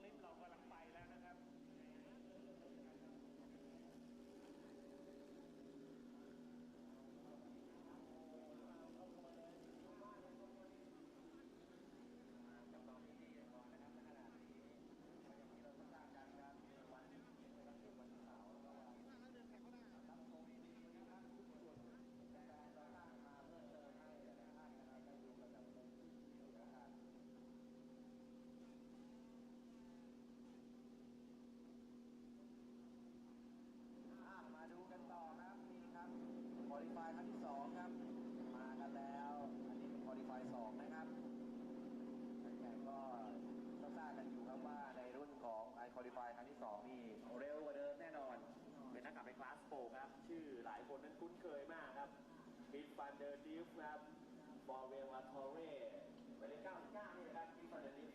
ลิฟต์เรากำลังไปแล้วนะครับมาดูกันต่อครับนี่ครับควอลิฟายครั้งที่2ครับมากันแล้วอันนี้เป็นควอลิฟาย2นะครับแต่ก็ทราบกันอยู่ครับว่าในรุ่นของไอควอลิฟายครั้งที่2นี่เร็วกว่าเดิมแน่นอนเป็นนักขับในคลาสโปรครับชื่อหลายคนนั้นคุ้นเคยมากครับบิดฟันเดอร์ดิฟครับบอลเวลลาทอเร่ไปใน99นี่นะครับบิดฟันเดอร์ดิฟ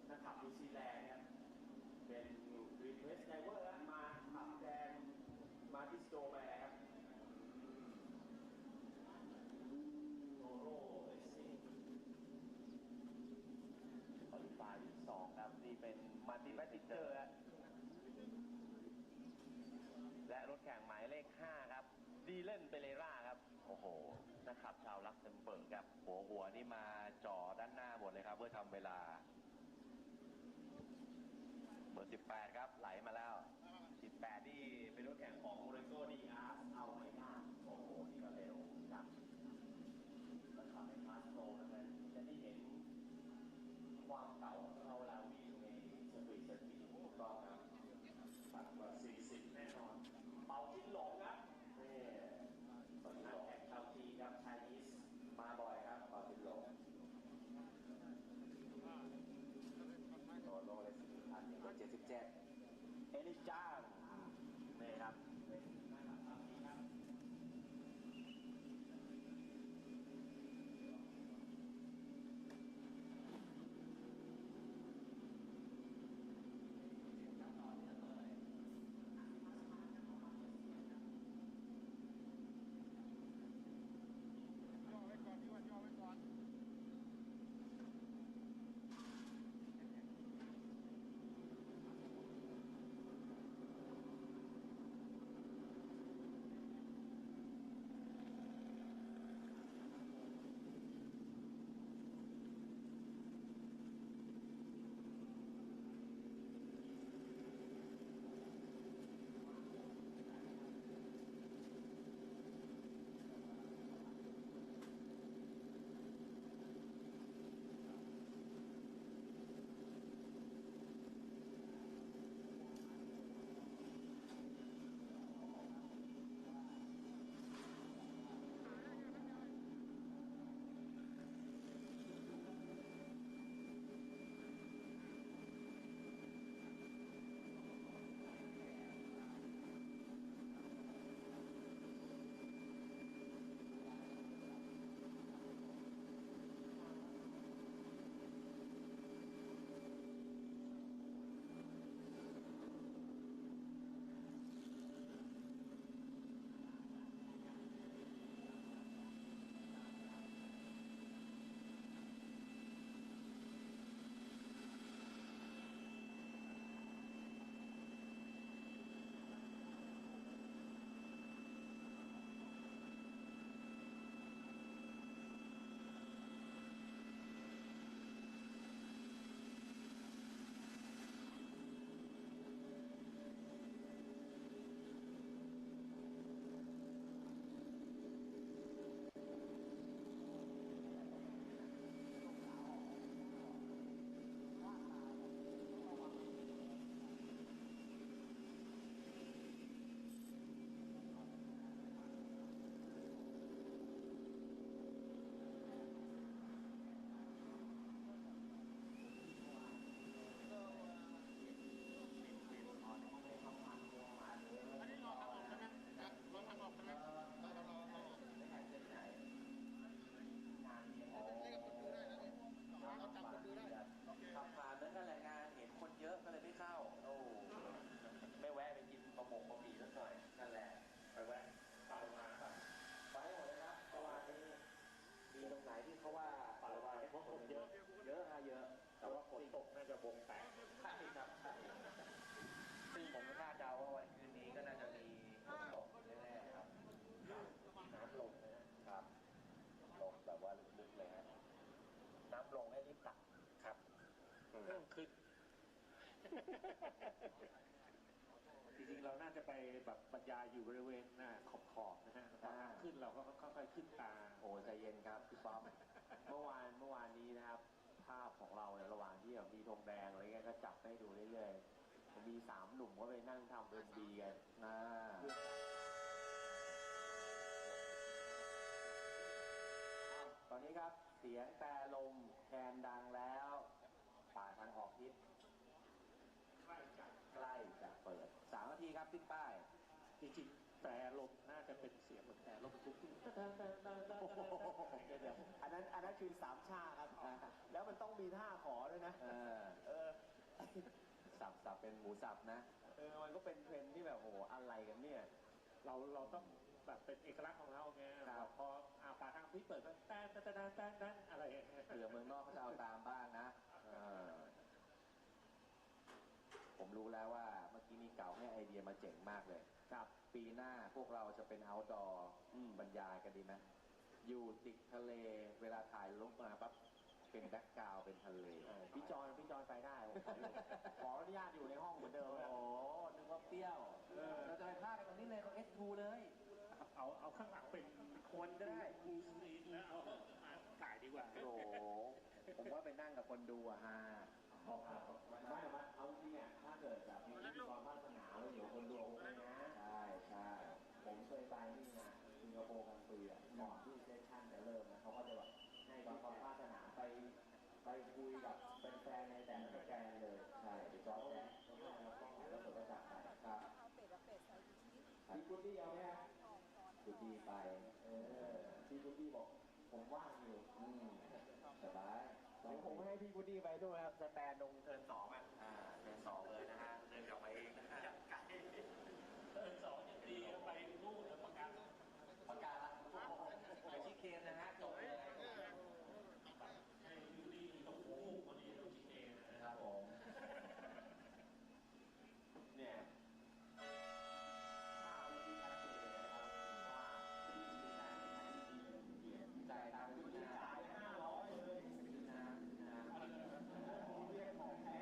นักขับนิวซีแลนด์เนี่ยเป็นรีเพรสไดเวอร์มาขับแทนมาที่สโตร์ไปครับโอโร่เลสซิ่งควอลิฟายที่2ครับนี่เป็นมาติแมติเจอร์และรถแข่งหมายเลข5ครับดีเล่นเปเรราครับโอ้โหนะครับชาวลักเซมเบิร์กครับหัวนี่มาจ่อด้านหน้าหมดเลยครับเพื่อทำเวลาเบอร์18ครับไหลมาแล้ว18นี่เป็นรถแข่งของโอเรโกดีอาร์เอาไว้หน้าโอ้โหนี่ก็เร็วครับมันขับในคลาสโตนะครับจะได้เห็นความเก่าของเราเวลาวิ่งในสปีดถูกต้องครับตัดมา40แน่นอนเป่าชิ้นหลงครับนี่ตอนนี้แข่งชาวจีนครับไชนีสมาบ่อยครับเป่าชิ้นหลงโดนโลเลยอันนี้ก็77เอลิจ้านี่ครับ ลงให้รีบตัดครับเพิ่มขึ้นจริงๆเราน่าจะไปแบบบรรยายอยู่บริเวณขอบนะฮะตอนขึ้นเราก็ค่อยๆขึ้นตาโอ้ใจเย็นครับพี่ป๊อป เมื่อวานนี้นะครับภาพของเราในระหว่างที่แบบมีธงแดงอะไรเงี้ยก็จับให้ดูเรื่อยๆมี3 หนุ่มก็ไปนั่งทำMVกันตอนนี้ครับเสียงแต่ลมแคนดังแล้วป่าทางออกทิศใกล้จะเปิด3 นาทีครับติดป้ายจริงๆแต่ลมน่าจะเป็นเสียงเหมือนแต่ลมทุกที่เดี๋ยวอันนั้นคือ3 ชาครับแล้วมันต้องมีท่าขอด้วยนะสับเป็นหมูสับนะมันก็เป็นเทรนด์ที่แบบโอ้อะไรกันเนี่ยเราต้องแบบเป็นเอกลักษณ์ของเราไงพอป่าทางพิเปิดก็แต้นอะไรเผื่อเมืองนอกเขาจะเอาตามบ้างนะผมรู้แล้วว่าเมื่อกี้มีเก่าให้ไอเดียมาเจ๋งมากเลยครับปีหน้าพวกเราจะเป็นเอาท์ดอร์บรรยายกันดีไหมอยู่ติดทะเลเวลาถ่ายรูปมาปั๊บเป็นแบ็คกราวด์เป็นทะเลพี่จอนไปได้ขออนุญาตอยู่ในห้องเหมือนเดิมโอ้นึกว่าเปรี้ยวเราจะไปพากันตรงนี้เลยตรง S2 เลยเอาข้างหลังเป็นคนก็ได้บูสตีนแล้วเอาถ่ายดีกว่าโอ้ผมว่าไปนั่งกับคนดูฮะไม่เอาจริงถ้าเกิดแบบมีพิธีกรภาคสนามแล้วเดี๋ยวคนดูโอเคนะใช่ผมเคยไปนี่นะสิงคโปร์กลางปีก่อนที่เซสชั่นจะเริ่มนะเขาก็จะแบบให้กองภาคสนามไปคุยกับแฟนในแต่ละแกนเลยใช่ไปจอดแจ๊สแล้วก็จับไปครับพี่กุ๊ดดี้เอาไหมครับกุ๊ดดี้ไปพี่กุ๊ดดี้บอกผมว่างอยู่สบายเดี๋ยวผมให้พี่กุ๊ดดี้ไปด้วยครับสแตนลงเทิร์น2เทิร์น2เลยนะฮะเดินกลับมาเองนะฮะไกลเทิร์น2อย่างดีไปนู่นประกาศละไปที่เคนนะฮะจบเลยให้ยูดีต้องโค้งวันนี้เราจีเองนะครับผมเนี่ยจ่ายตังค์ที่จ่าย500เลยนะเรียกของแท้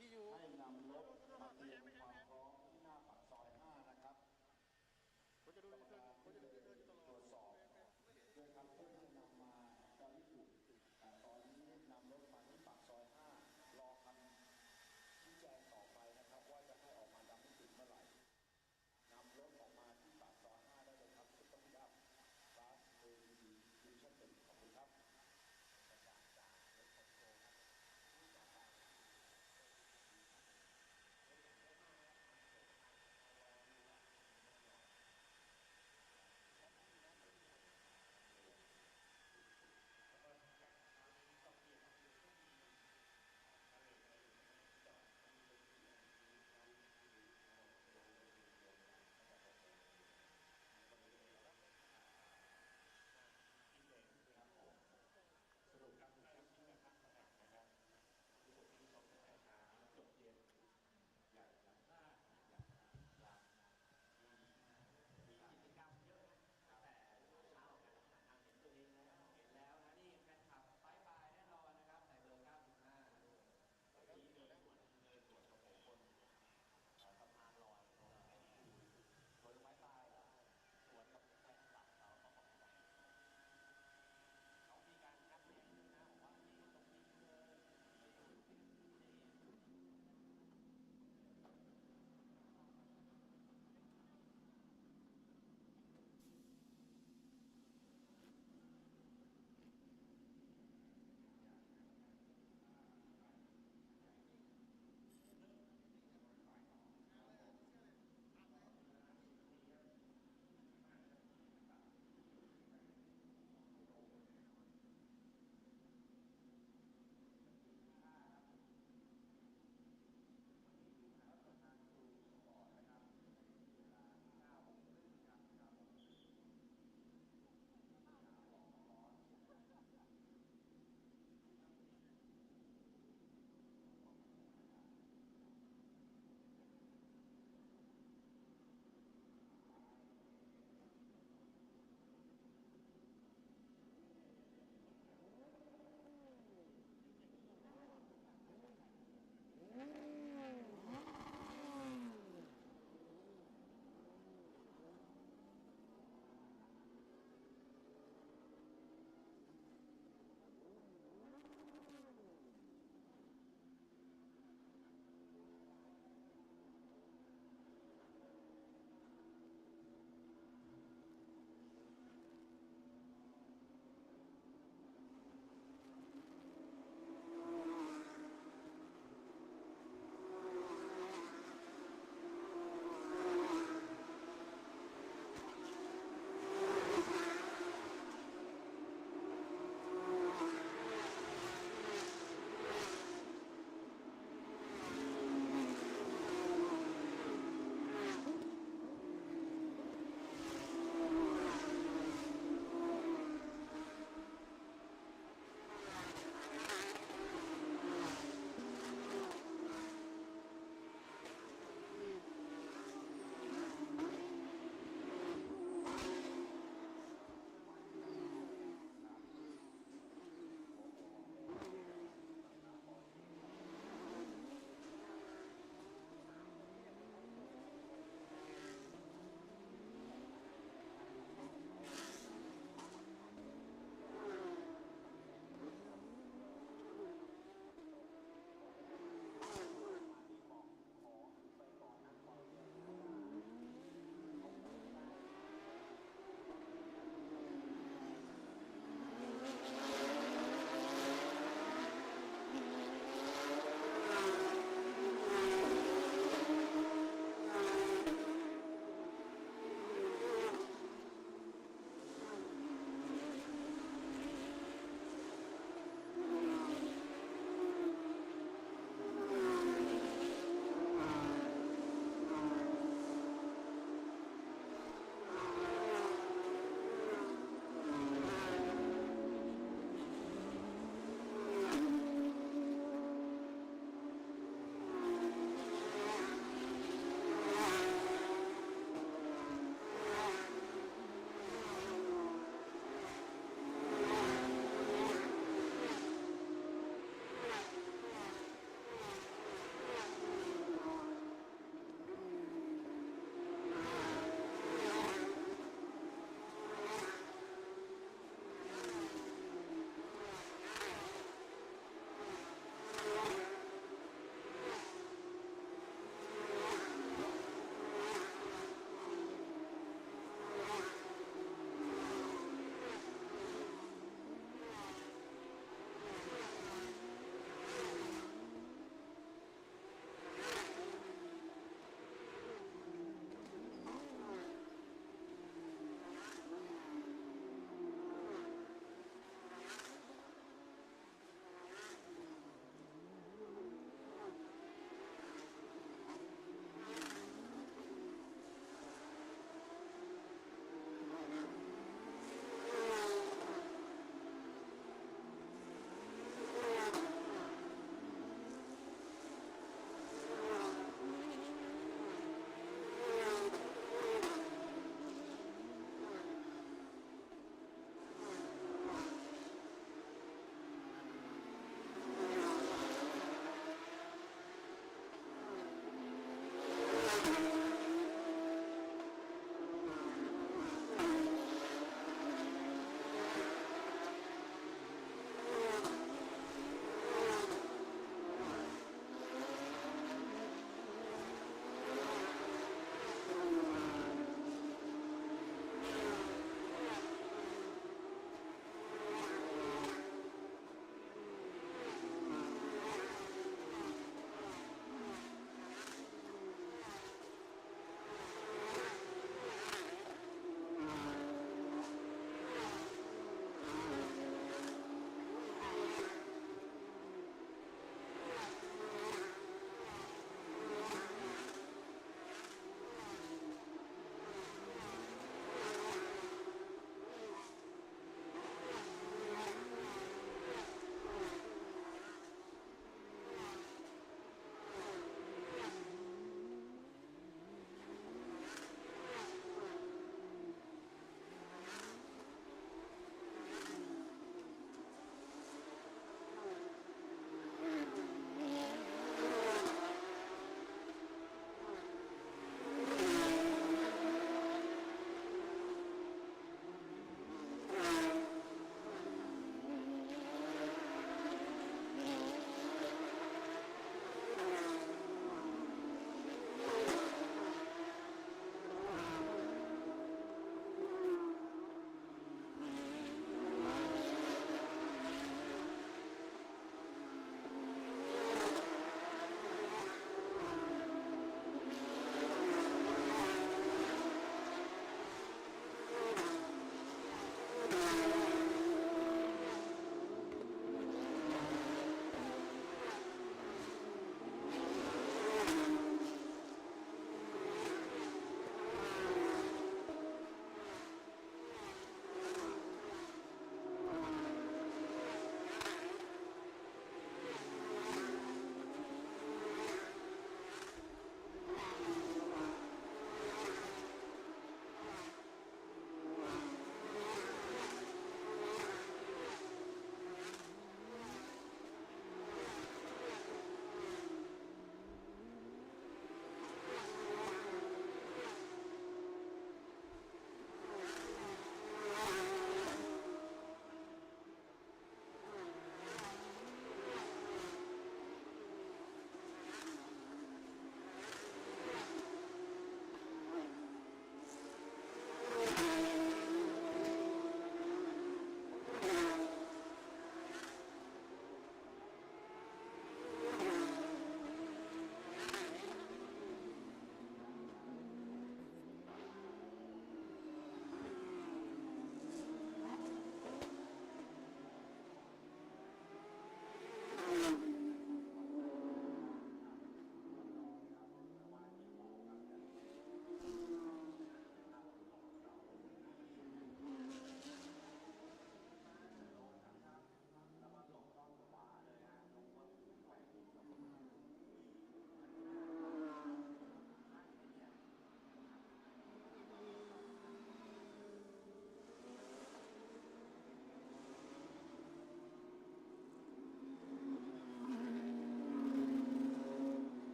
ให้นำรถมาเตรียมความพร้อมที่หน้าปากซอย 5 นะครับกรรมการตรวจสอบด้วยครับเพื่อที่จะนำมาจาริกุตอนนี้นำรถมาที่ปากซอย 5 รอคำชี้แจงต่อไปนะครับว่าจะให้ออกมาดำไม่ติดเมื่อไหร่นำรถออกมาที่ปากซอย 5 ได้เลยครับซุปเปอร์พิกอัพคลาส AEST ดิวิชั่น 1 ขอบคุณครับ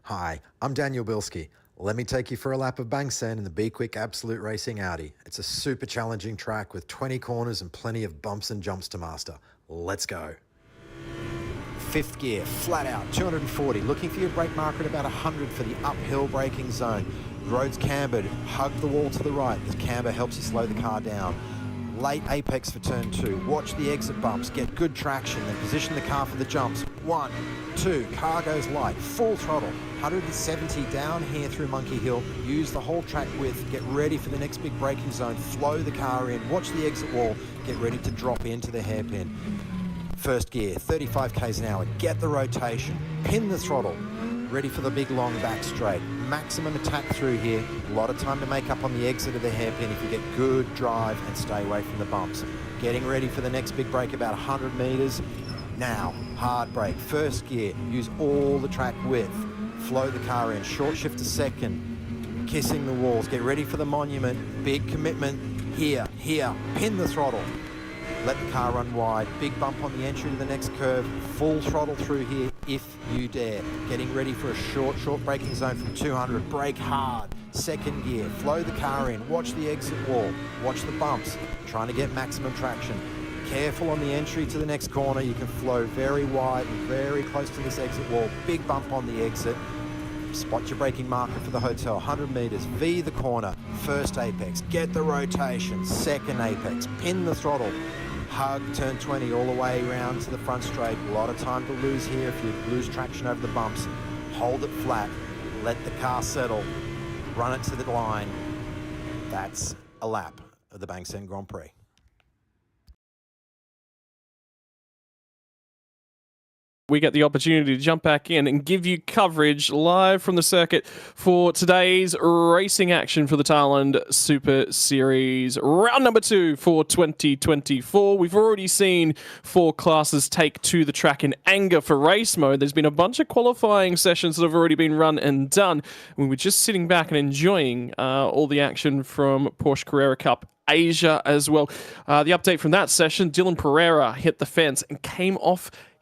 Hi, I'm Daniel Bilski. Let me take you for a lap of Bangsaen in the B-Quik Absolute Racing Audi. It's a super challenging track with 20 corners and plenty of bumps and jumps to master. Let's go. Fifth gear, flat out, 240. Looking for your brake marker at about 100 for the uphill braking zone. The road's cambered, hug the wall to the right. The camber helps you slow the car down. Late apex for turn 2. Watch the exit bumps, get good traction, then position the car for the jumps. 1, 2, car goes light, full throttle, 170 down here through Monkey Hill. Use the whole track width, get ready for the next big braking zone, flow the car in, watch the exit wall, get ready to drop into the hairpin. First gear, 35 k's an hour, get the rotation, pin the throttle, ready for the big long back straight. Maximum attack through here, a lot of time to make up on the exit of the hairpin if you get good drive and stay away from the bumps. Getting ready for the next big break about 100 metres. Now, hard brake, first gear, use all the track width, flow the car in, short shift to second, kissing the walls, get ready for the monument, big commitment, here, pin the throttle. Let the car run wide, big bump on the entry to the next curve, full throttle through here if you dare. Getting ready for a short braking zone from 200, brake hard, second gear, flow the car in, watch the exit wall, watch the bumps, trying to get maximum traction. Careful on the entry to the next corner, you can flow very wide and very close to this exit wall, big bump on the exit. Spot your braking marker for the hotel, 100 metres, V the corner, first apex, get the rotation, second apex, pin the throttle. Hug, turn 20 all the way around to the front straight. A lot of time to lose here if you lose traction over the bumps. Hold it flat, let the car settle, run it to the line. That's a lap of the Bangsaen Grand Prix. We get the opportunity to jump back in and give you coverage live from the circuit for today's racing action for the Thailand Super Series round number 2 for 2024. We've already seen 4 classes take to the track in anger for race mode. There's been a bunch of qualifying sessions that have already been run and done. We were just sitting back and enjoying all the action from Porsche Carrera Cup Asia as well. The update from that session, Dylan Pereira hit the fence and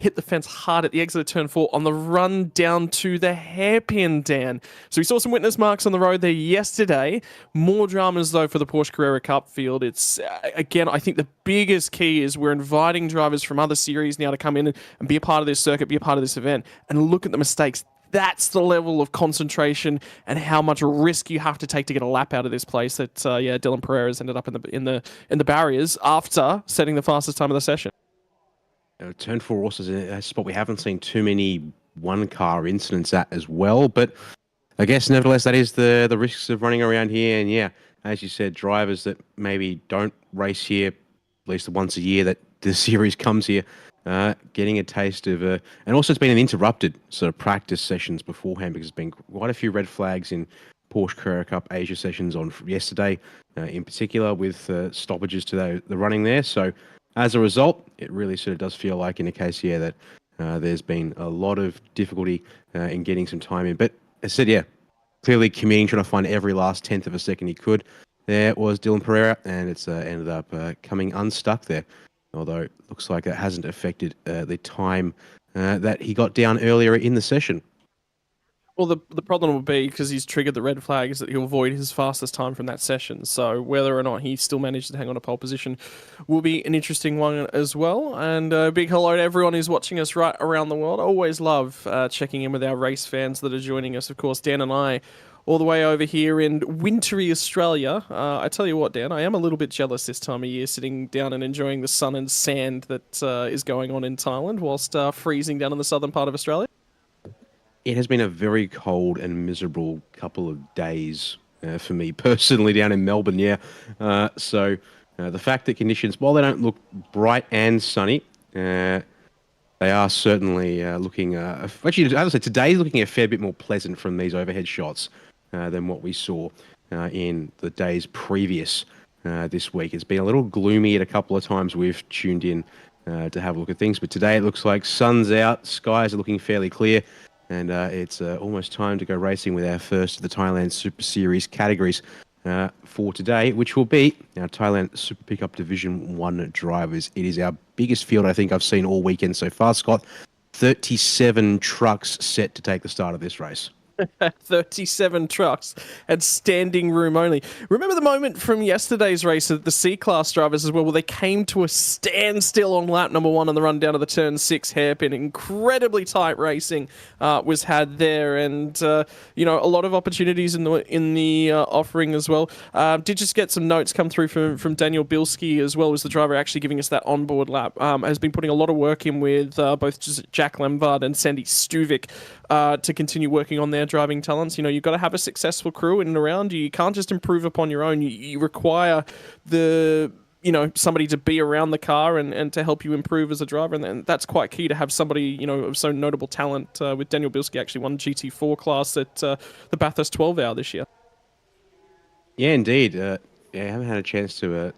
hit the fence hard at the exit of turn 4 on the run down to the hairpin, Dan. So we saw some witness marks on the road there yesterday. More dramas, though, for the Porsche Carrera Cup field. It's, again, I think the biggest key is we're inviting drivers from other series now to come in and be a part of this circuit, be a part of this event, and look at the mistakes. That's the level of concentration and how much risk you have to take to get a lap out of this place that, Dylan Pereira's ended up in the barriers after setting the fastest time of the session. Turn 4 also is a spot we haven't seen too many one-car incidents at as well, but I guess nevertheless that is the risks of running around here. And yeah, as you said, drivers that maybe don't race here at least once a year that the series comes here, getting a taste of and also it's been an interrupted sort of practice sessions beforehand because there's been quite a few red flags in Porsche Carrera Cup Asia sessions on yesterday, in particular with stoppages to the running there. So as a result, it really sort of does feel like in a case here that there's been a lot of difficulty in getting some time in. But as I said, yeah, clearly committing, trying to find every last tenth of a second he could. There was Dylan Pereira, and it's ended up coming unstuck there. Although it looks like it hasn't affected the time that he got down earlier in the session. Well, the problem will be, because he's triggered the red flag, is that he'll avoid his fastest time from that session. So whether or not he still managed to hang on to pole position will be an interesting one as well. And a big hello to everyone who's watching us right around the world. I always love checking in with our race fans that are joining us. Of course, Dan and I, all the way over here in wintry Australia. I tell you what, Dan, I am a little bit jealous this time of year, sitting down and enjoying the sun and sand that is going on in Thailand whilst freezing down in the southern part of Australia. It has been a very cold and miserable couple of days for me personally down in Melbourne, yeah. So the fact that conditions, while they don't look bright and sunny, they are certainly looking... actually, as I said, today's looking a fair bit more pleasant from these overhead shots than what we saw in the days previous this week. It's been a little gloomy at a couple of times we've tuned in to have a look at things, but today it looks like sun's out, skies are looking fairly clear, and it's almost time to go racing with our first of the Thailand Super Series categories for today, which will be our Thailand Super Pickup Division 1 drivers. It is our biggest field I think I've seen all weekend so far, Scott. 37 trucks set to take the start of this race. 37 trucks and standing room only. Remember the moment from yesterday's race at the C-Class drivers as well, where they came to a standstill on lap number 1 on the run down to the turn 6 hairpin. Incredibly tight racing was had there, and a lot of opportunities in the offering as well. Did just get some notes come through from Daniel Bilski as well as the driver actually giving us that onboard lap. Has been putting a lot of work in with both Jack Lemvard and Sandy Stuvik to continue working on their driving talents. You've got to have a successful crew in and around you. You can't just improve upon your own. You require somebody to be around the car and to help you improve as a driver, and that's quite key to have somebody of so notable talent. With Daniel Bilski actually won GT4 class at the Bathurst 12 Hour this year. Yeah, indeed. I haven't had a chance to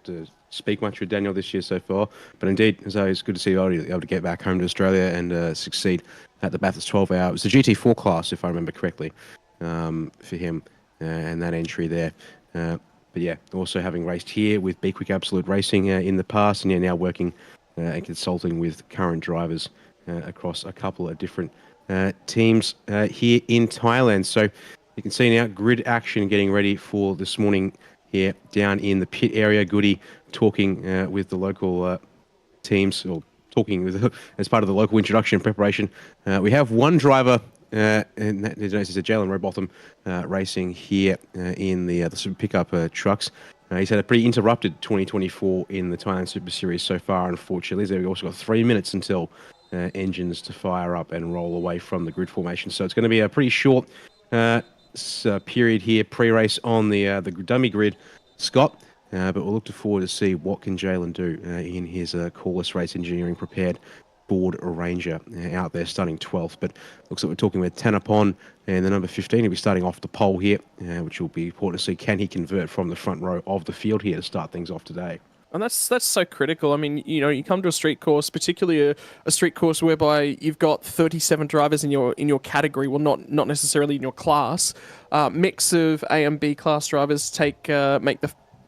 speak much with Daniel this year so far, but indeed, it's good to see you able to get back home to Australia and succeed at the Bathurst 12 Hour. It was the GT4 class, if I remember correctly, for him and that entry there. But yeah, also having raced here with B-Quik Absolute Racing in the past, and now working and consulting with current drivers across a couple of different teams here in Thailand. So you can see now grid action getting ready for this morning here down in the pit area. Goody talking with the local teams, or talking with as part of the local introduction and preparation. We have one driver, and that is Jalen Rowbotham, racing here in the super pickup trucks. He's had a pretty interrupted 2024 in the Thailand Super Series so far, unfortunately. So we've also got 3 minutes until engines to fire up and roll away from the grid formation. So it's going to be a pretty short period here, pre-race on the dummy grid, Scott. But we'll look forward to see what can Jalen do in his Corliss Race Engineering prepared Ford Ranger out there starting 12th. But looks like we're talking with Tanapon and the number 15. He'll be starting off the pole here, which will be important to see. Can he convert from the front row of the field here to start things off today? And that's so critical. I mean, you come to a street course, particularly a street course whereby you've got 37 drivers in your category, well, not necessarily in your class. Mix of A and B class drivers make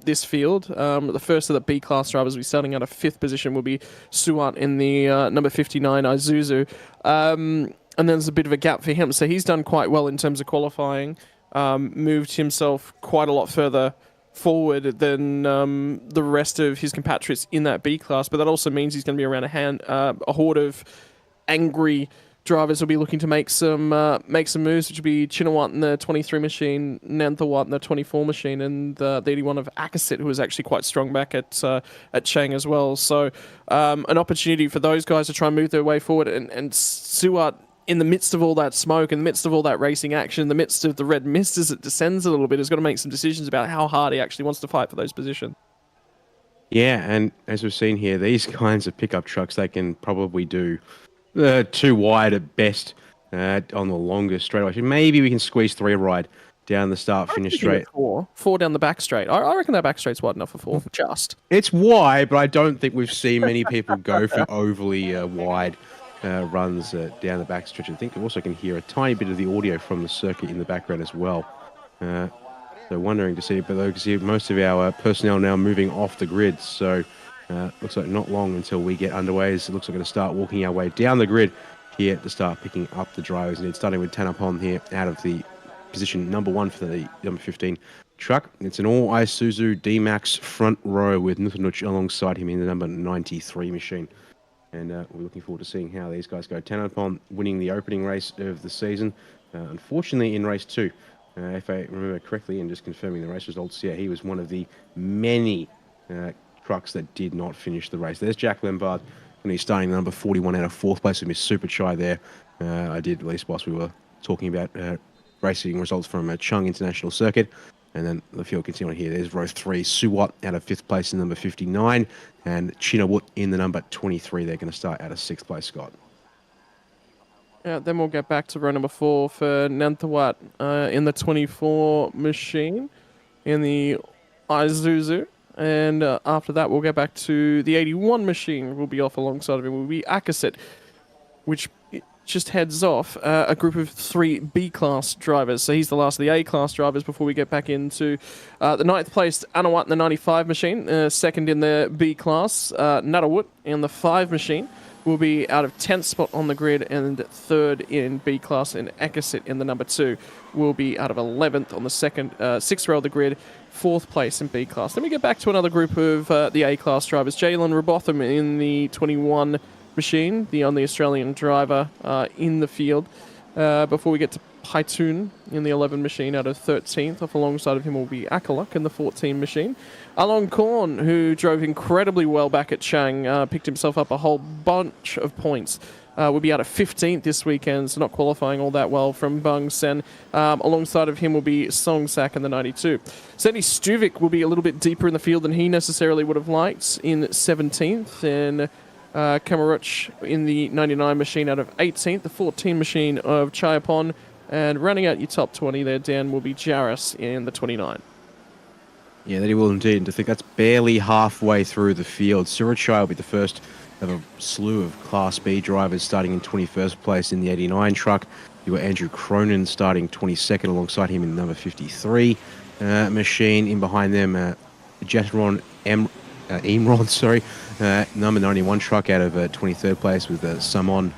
this field. The first of the B class drivers will be starting at a 5th position will be Suat in the number 59 Isuzu. And then there's a bit of a gap for him. So he's done quite well in terms of qualifying, moved himself quite a lot further forward than the rest of his compatriots in that B class, but that also means he's going to be around a horde of angry drivers will be looking to make some moves, which will be Chinawat in the 23 machine, Nanthawat in the 24 machine, and the 81 of Akasit, who was actually quite strong back at Chang as well. So an opportunity for those guys to try and move their way forward, and Suat, in the midst of all that smoke, in the midst of all that racing action, in the midst of the red mist as it descends a little bit, has got to make some decisions about how hard he actually wants to fight for those positions. Yeah, and as we've seen here, these kinds of pickup trucks, they can probably do 2 wide at best on the longest straightaway. Maybe we can squeeze 3 wide down the start-finish straight. 4 down the back straight. I reckon that back straight's wide enough for 4. Just. It's wide, but I don't think we've seen many people go for overly wide runs down the backstretch. I think we also can hear a tiny bit of the audio from the circuit in the background as well. So wondering to see, but you can see most of our personnel now moving off the grid. So looks like not long until we get underway. It looks like we're going to start walking our way down the grid here to start picking up the drivers. And it's starting with Tanapon here out of the position number 1 for the number 15 truck. It's an all Isuzu D-Max front row with Nutanuch alongside him in the number 93 machine. And we're looking forward to seeing how these guys go. Tanapon winning the opening race of the season. Unfortunately, in race 2, if I remember correctly, and just confirming the race results, yeah, he was one of the many trucks that did not finish the race. There's Jack Lembard, and he's starting number 41 out of 4th place with Miss Super Chai there. I did, at least whilst we were talking about racing results from Chung International Circuit. And then the field continuing here. There's row 3, Suwat out of 5th place in number 59, and Chinawut in the number 23. They're going to start out of 6th place, Scott. Yeah, then we'll get back to row number 4 for Nanthawat in the 24 machine in the Isuzu. And after that, we'll get back to the 81 machine. We'll be off alongside of him. Will be Akasit, which just heads off a group of 3 B-class drivers. So he's the last of the A-class drivers before we get back into the 9th place, Anawat in the 95 machine. 2nd in the B-class, Natawut in the 5 machine. will be out of 10th spot on the grid, and 3rd in B class, and Ekasit in the number 2 will be out of 11th on the 6th row of the grid, 4th place in B class. Let me get back to another group of the A class drivers. Jalen Robotham in the 21 machine, the only Australian driver in the field. Before we get to Paitun in the 11 machine out of 13th. Off alongside of him will be Akaluk in the 14 machine. Alon Korn, who drove incredibly well back at Chang, picked himself up a whole bunch of points. Will be out of 15th this weekend, so not qualifying all that well from Bangsaen. Alongside of him will be Song Sak in the 92. Sandy Stuvik will be a little bit deeper in the field than he necessarily would have liked in 17th, and Kamaruch in the 99 machine out of 18th, the 14 machine of Chayapon, and rounding out your top 20 there, Dan, will be Jaris in the 29. Yeah, that he will indeed. And to think that's barely halfway through the field. Surachai will be the first of a slew of Class B drivers starting in 21st place in the 89 truck. You got Andrew Cronin starting 22nd alongside him in the number 53 machine. In behind them, Jetron Imron, number 91 truck out of 23rd place with Samon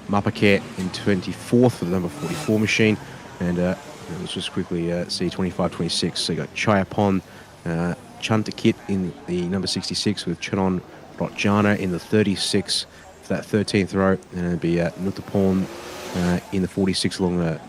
Mapaket in 24th for the number 44 machine. And let's just quickly see 25-26. So you got Chayapon, Chantakit in the number 66 with Chanon Rotjana in the 36 for that 13th row. And it'll be Nutapon in the 46 along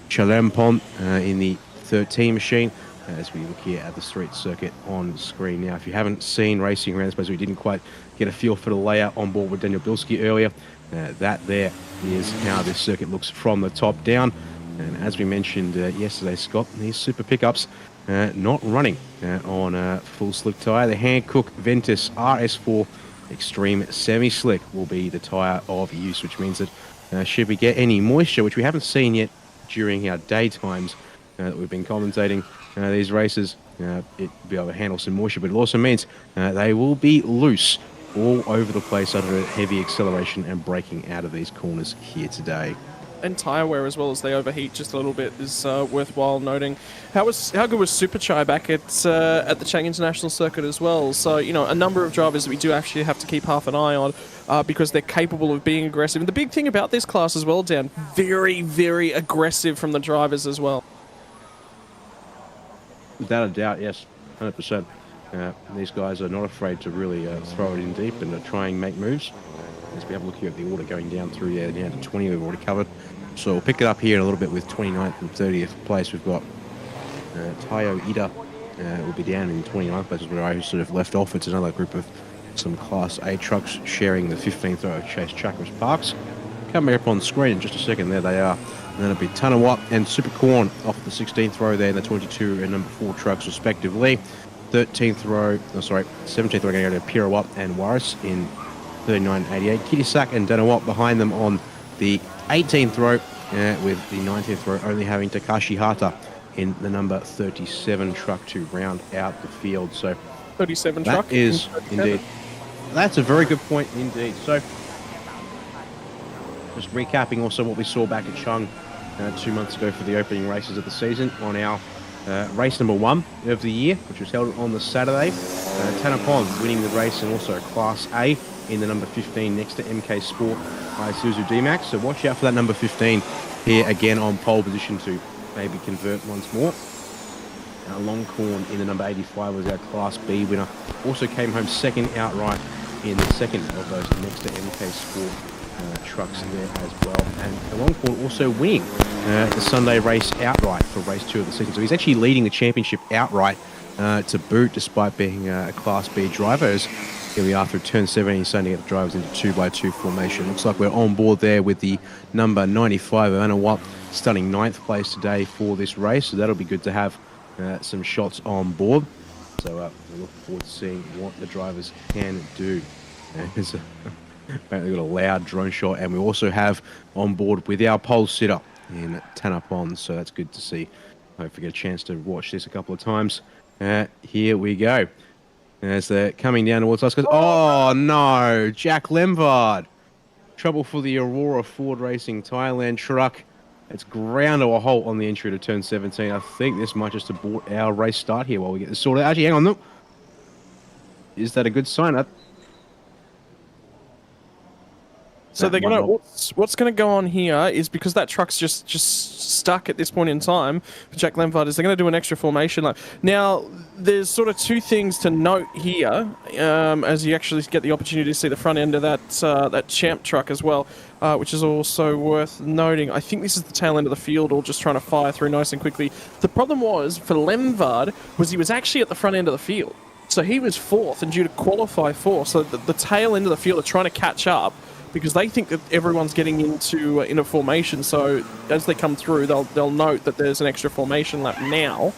Chalempon in the 13 machine. As we look here at the street circuit on screen now. If you haven't seen racing around, I suppose we didn't quite get a feel for the layout on board with Daniel Bilski earlier. That there is how this circuit looks from the top down. And as we mentioned yesterday, Scott, these super pickups not running on full slick tyre. The Hankook Ventus RS4 Extreme Semi-Slick will be the tyre of use, which means that should we get any moisture, which we haven't seen yet during our daytimes that we've been commentating these races, it'll be able to handle some moisture, but it also means they will be loose all over the place under heavy acceleration and braking out of these corners here today. And tyre wear as well, as they overheat just a little bit, is worthwhile noting. How good was Superchai back at the Chang International Circuit as well? So, you know, a number of drivers that we do actually have to keep half an eye on because they're capable of being aggressive. And the big thing about this class as well, Dan, very, very aggressive from the drivers as well. Without a doubt, yes, 100%. These guys are not afraid to really throw it in deep and try and make moves. As we have a look here at the order going down through there, down to 20 we've already covered. So we'll pick it up here in a little bit with 29th and 30th place. We've got Tayo Ida will be down in 29th place, where I sort of left off. It's another group of some Class A trucks sharing the 15th row of Chase Chakras Parks. Coming up on screen in just a second, there they are. And then it'll be Tanawat and Supercorn off the 16th row there, the 22 and number 4 trucks respectively. 17th row going to go to Pirawat and Waris in 39.88. Kitisak and Danawat behind them on the 18th row, with the 19th row only having Takashi Hata in the number 37 truck to round out the field. So 37 that truck is indeed. That's a very good point indeed. So just recapping also what we saw back at Chung 2 months ago for the opening races of the season on our race number 1 of the year, which was held on the Saturday. Tanapon winning the race, and also Class A in the number 15 next to MK Sport by Isuzu D-Max. So watch out for that number 15 here again on pole position to maybe convert once more. Longcorn in the number 85 was our Class B winner. Also came home second outright in the second of those next to MK Sport trucks there as well. And Longcorn also winning the Sunday race outright for race 2 of the season. So he's actually leading the championship outright to boot, despite being a Class B driver. As here we are through turn 7, he's starting to get the drivers into 2x2 formation. Looks like we're on board there with the number 95 of Anawat starting 9th place today for this race. So that'll be good to have some shots on board. So we look forward to seeing what the drivers can do. Apparently got a loud drone shot, and we also have on board with our pole sitter in Tanapon, so that's good to see. Hopefully get a chance to watch this a couple of times. Here we go. As they're coming down towards us. Oh no, Jack Lemvard. Trouble for the Aurora Ford Racing Thailand truck. It's ground to a halt on the entry to turn 17. I think this might just abort our race start here while we get this sorted out. Actually, hang on, look. Is that a good sign? So that they're might gonna not- what's gonna go on here is because that truck's just stuck at this point in time for Jack Lemvard is they're gonna do an extra formation lap. Now there's sort of two things to note here as you actually get the opportunity to see the front end of that champ truck as well, which is also worth noting. I think this is the tail end of the field, all just trying to fire through nice and quickly. The problem was for Lemvard was he was actually at the front end of the field, so he was fourth and due to qualify fourth. So the tail end of the field are trying to catch up, because they think that everyone's getting into in a formation. So as they come through, they'll note that there's an extra formation lap now.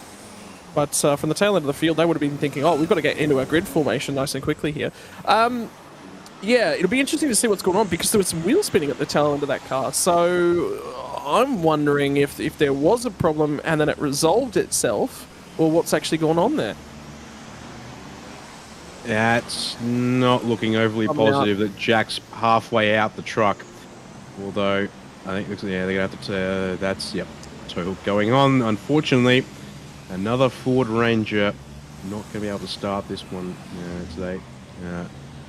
But from the tail end of the field, they would have been thinking, oh, we've got to get into our grid formation nice and quickly here. Yeah, it'll be interesting to see what's going on, because there was some wheel spinning at the tail end of that car. So I'm wondering if there was a problem and then it resolved itself, or what's actually going on there. That's not looking overly positive that Jack's halfway out the truck. Although, I think, yeah, they're going to have to, that's, yep, toe hook going on. Unfortunately, another Ford Ranger not going to be able to start this one today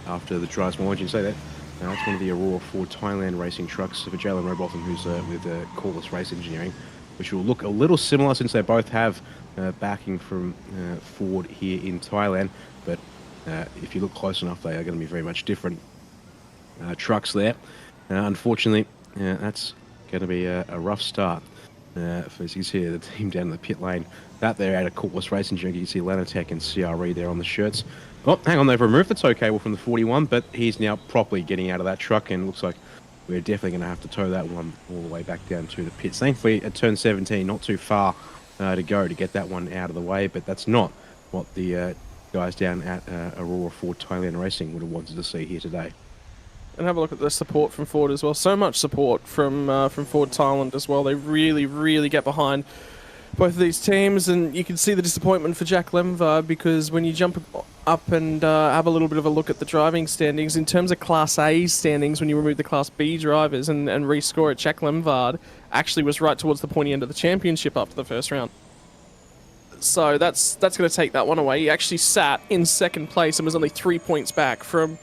after the tries. Why would you say that? That's one of the Aurora Ford Thailand racing trucks for Jalen Robotham, who's with Cordless Race Engineering, which will look a little similar since they both have backing from Ford here in Thailand. But if you look close enough, they are going to be very much different trucks there. Unfortunately, that's going to be a rough start. For as you see the team down in the pit lane, that they're out of Cordless Racing Engineering. You can see Lanatech and CRE there on the shirts. Oh, hang on, they've removed the tow cable from the 41, but he's now properly getting out of that truck, and looks like we're definitely going to have to tow that one all the way back down to the pits. Thankfully, at turn 17, not too far to go to get that one out of the way, but that's not what the guys down at Aurora Ford Thailand Racing would have wanted to see here today. And have a look at the support from Ford as well. So much support from Ford Thailand as well. They really, really get behind both of these teams, and you can see the disappointment for Jack Lemvard, because when you jump up and have a little bit of a look at the driving standings, in terms of Class A standings, when you remove the Class B drivers and rescore it, Jack Lemvard actually was right towards the pointy end of the championship after the first round. So that's going to take that one away. He actually sat in second place and was only 3 points back from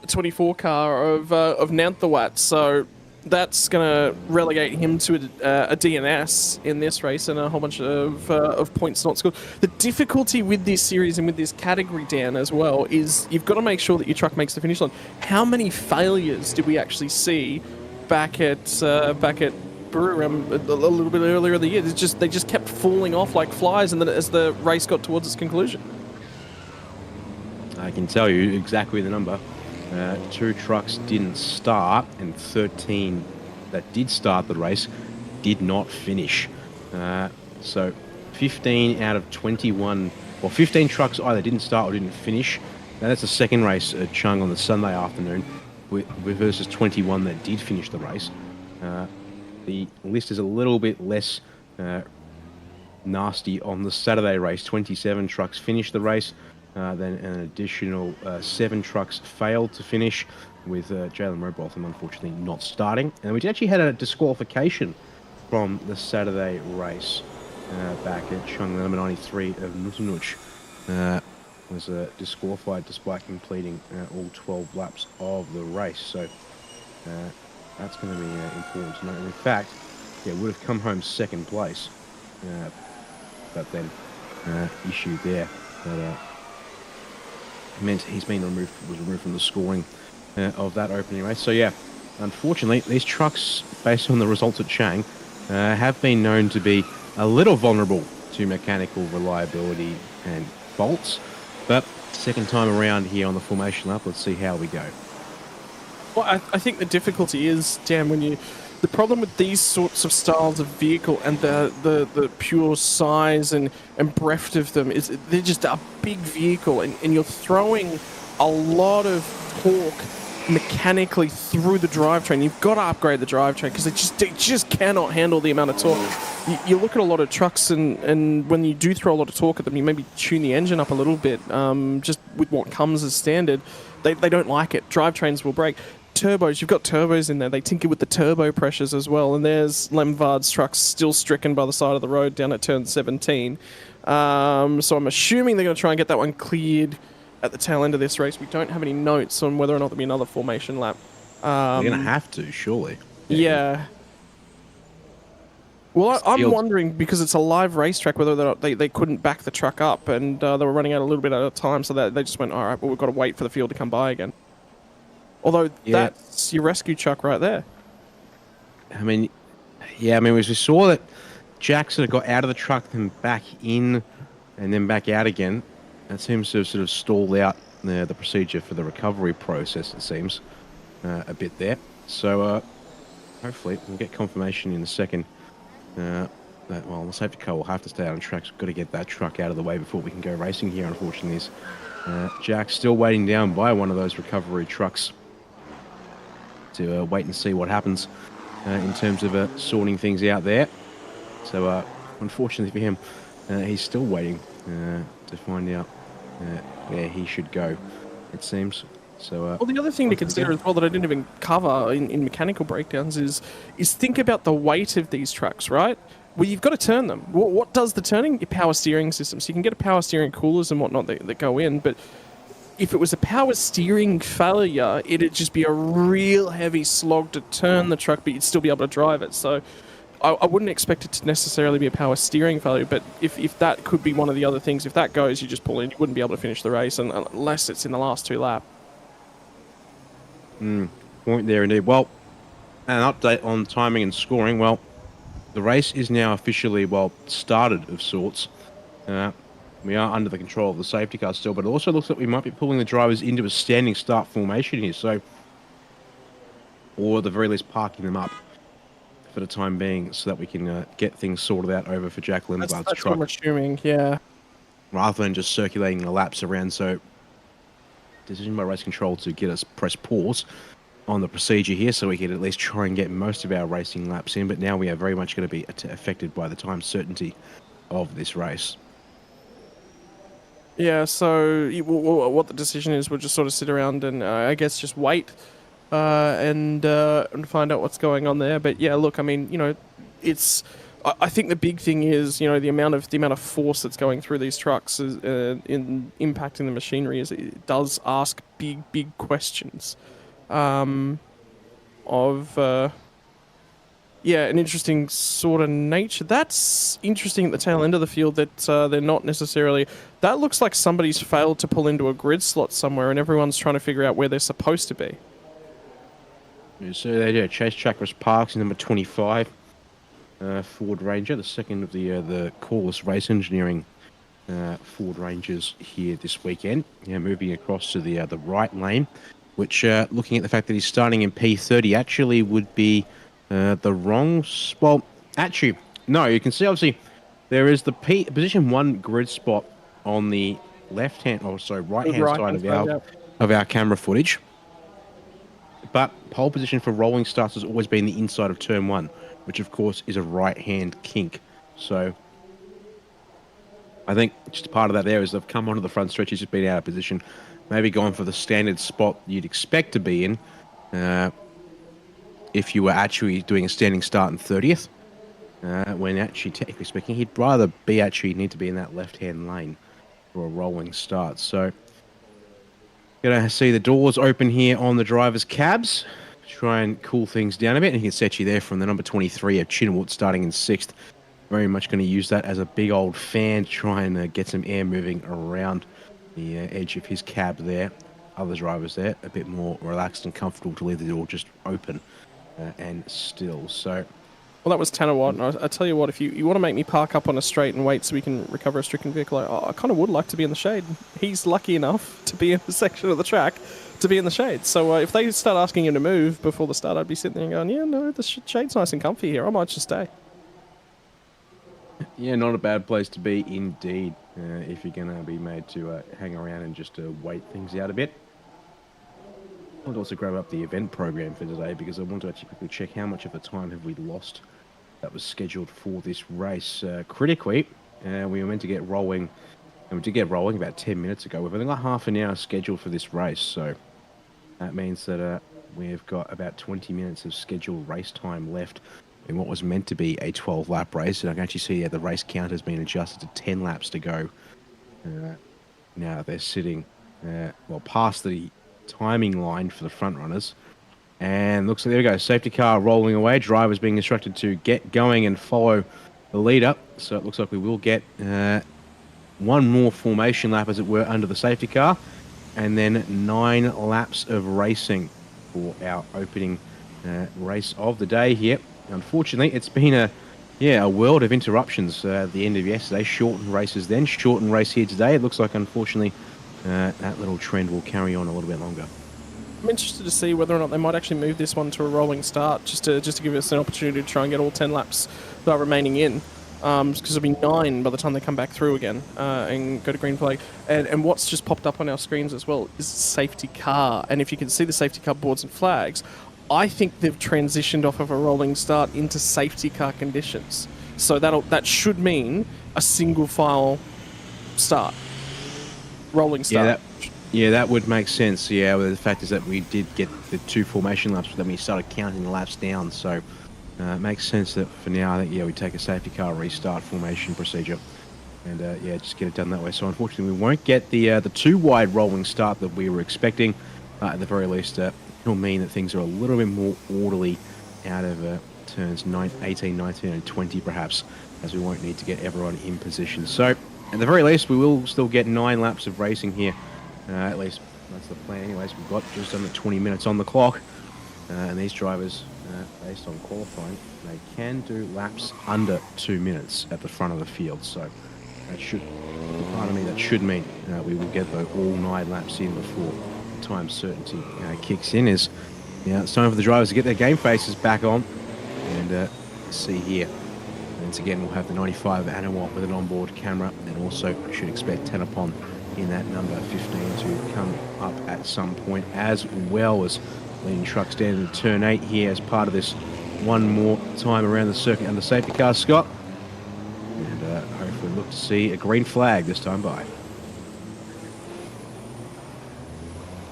the 24 car of Nanthawat. So that's going to relegate him to a DNS in this race, and a whole bunch of points not scored. The difficulty with this series and with this category, Dan, as well, is you've got to make sure that your truck makes the finish line. How many failures did we actually see back at Buriram a little bit earlier in the year? They just kept falling off like flies, and then as the race got towards its conclusion. I can tell you exactly the number. 2 trucks didn't start, and 13 that did start the race did not finish. So 15 out of 21, or 15 trucks either didn't start or didn't finish. Now that's the second race at Chung on the Sunday afternoon, versus 21 that did finish the race. The list is a little bit less nasty on the Saturday race. 27 trucks finished the race. Then an additional 7 trucks failed to finish, with Jalen Robotham unfortunately not starting. And we actually had a disqualification from the Saturday race back at Chung. Number 93 of Nutanuch was disqualified despite completing all 12 laps of the race. So that's going to be important to note. In fact, yeah, would have come home second place, but then issue there that meant he's been was removed from the scoring of that opening race. So yeah, unfortunately, these trucks, based on the results at Chang, have been known to be a little vulnerable to mechanical reliability and faults. But second time around here on the formation lap, let's see how we go. Well, I think the difficulty is, Dan, the problem with these sorts of styles of vehicle and the pure size and breadth of them is they're just a big vehicle, and you're throwing a lot of torque mechanically through the drivetrain. You've got to upgrade the drivetrain, because they just cannot handle the amount of torque. You look at a lot of trucks, and when you do throw a lot of torque at them, you maybe tune the engine up a little bit, just with what comes as standard. They don't like it. Drivetrains will break. Turbos, you've got turbos in there. They tinker with the turbo pressures as well, and there's Lemvard's trucks still stricken by the side of the road down at turn 17. So I'm assuming they're going to try and get that one cleared at the tail end of this race. We don't have any notes on whether or not there'll be another formation lap They're going to have to, surely. Yeah. Well, I'm Field. wondering, because it's a live racetrack, whether or not they couldn't back the truck up, and they were running out a little bit out of time, so they just went, all right, well, we've got to wait for the field to come by again. Although, Yeah. that's your rescue truck right there. I mean, yeah, I mean, we saw that Jack sort of got out of the truck, then back in, and then back out again. That seems to have sort of stalled out the procedure for the recovery process, it seems, a bit there. So, hopefully, we'll get confirmation in a second that, well, the safety car will have to stay on track. So we've got to get that truck out of the way before we can go racing here, unfortunately. Jack's still waiting down by one of those recovery trucks to wait and see what happens in terms of sorting things out there. So, unfortunately for him, he's still waiting to find out where he should go, it seems. So, Well, the other thing to consider as well that I didn't even cover in mechanical breakdowns is think about the weight of these trucks, right? Well, you've got to turn them. What does the turning? Your power steering system. So you can get a power steering coolers and whatnot that go in, but if it was a power steering failure, it'd just be a real heavy slog to turn the truck, but you'd still be able to drive it. So I wouldn't expect it to necessarily be a power steering failure, but if that could be one of the other things, if that goes, you just pull in, you wouldn't be able to finish the race unless it's in the last 2 laps. Point there indeed. Well, an update on timing and scoring. Well, the race is now officially, well, started of sorts. We are under the control of the safety car still, but it also looks like we might be pulling the drivers into a standing start formation here. So, or at the very least parking them up for the time being so that we can get things sorted out over for Jack Lindblad's That's truck. what I'm assuming, yeah. Rather than just circulating the laps around. So, decision by race control to get us press pause on the procedure here so we can at least try and get most of our racing laps in. But now we are very much going to be affected by the time certainty of this race. Yeah, so what the decision is, we'll just sort of sit around and I guess just wait and find out what's going on there. But yeah, look, I mean, you know, it's. I think the big thing is, you know, the amount of force that's going through these trucks is, in impacting the machinery. Is it does ask big questions of an interesting sort of nature. That's interesting at the tail end of the field that they're not necessarily. That looks like somebody's failed to pull into a grid slot somewhere, and everyone's trying to figure out where they're supposed to be. So they do. Chase Chakras Parks in number 25. Ford Ranger, the second of the Corliss Race Engineering Ford Rangers here this weekend. Yeah, moving across to the right lane, which looking at the fact that he's starting in P30 actually would be the wrong. Well, actually, no. You can see obviously there is the position 1 grid spot on the right hand side of our camera footage. But pole position for rolling starts has always been the inside of turn 1, which of course is a right-hand kink. So I think just part of that there is they've come onto the front stretch, he's just been out of position, maybe gone for the standard spot you'd expect to be in if you were actually doing a standing start in 30th, when actually, technically speaking, he'd rather need to be in that left-hand lane for a rolling start. So gonna see the doors open here on the driver's cabs. Try and cool things down a bit, and you can set you there from the number 23 of Chinwood starting in 6th. Very much going to use that as a big old fan to try and get some air moving around the edge of his cab there. Other drivers there, a bit more relaxed and comfortable to leave the door just open and still. So, well, that was Tanner Watt, and I tell you what, if you want to make me park up on a straight and wait so we can recover a stricken vehicle, I kind of would like to be in the shade. He's lucky enough to be in a section of the track to be in the shade. So if they start asking him to move before the start, I'd be sitting there and going, yeah, no, the shade's nice and comfy here. I might just stay. Yeah, not a bad place to be indeed, if you're going to be made to hang around and just wait things out a bit. I want to also grab up the event program for today because I want to actually quickly check how much of the time have we lost that was scheduled for this race. Critically, we were meant to get rolling, and we did get rolling about 10 minutes ago. We've only got half an hour scheduled for this race, so that means that we've got about 20 minutes of scheduled race time left in what was meant to be a 12-lap race. And I can actually see the race count has been adjusted to 10 laps to go. Now they're sitting, past the timing line for the front runners. And looks like, there we go, safety car rolling away. Drivers being instructed to get going and follow the leader. So it looks like we will get one more formation lap, as it were, under the safety car. And then 9 laps of racing for our opening race of the day here. Unfortunately, it's been a world of interruptions at the end of yesterday. Shortened races then, shortened race here today. It looks like, unfortunately, that little trend will carry on a little bit longer. I'm interested to see whether or not they might actually move this one to a rolling start, just to give us an opportunity to try and get all 10 laps that are remaining in. Because it'll be 9 by the time they come back through again and go to green flag. And what's just popped up on our screens as well is safety car. And if you can see the safety car boards and flags, I think they've transitioned off of a rolling start into safety car conditions. So that should mean a single file start, rolling start. Yeah, that would make sense. Yeah, well, the fact is that we did get the 2 formation laps, but then we started counting the laps down. So it makes sense that for now, we take a safety car restart formation procedure, and just get it done that way. So unfortunately, we won't get the 2 wide rolling start that we were expecting. At the very least, it'll mean that things are a little bit more orderly out of turns 18, 19, and 20, perhaps, as we won't need to get everyone in position. So at the very least, we will still get 9 laps of racing here. At least that's the plan. Anyways, we've got just under 20 minutes on the clock, and these drivers, based on qualifying, they can do laps under 2 minutes at the front of the field. So that should mean we will get all 9 laps in before time certainty kicks in. It's time for the drivers to get their game faces back on, and see here. Once again, we'll have the 95 Anawat with an onboard camera, and also I should expect Tenapon in that number 15 to come up at some point, as well as leading truck standing in turn 8 here as part of this one more time around the circuit under safety car, Scott. And hopefully look to see a green flag this time by.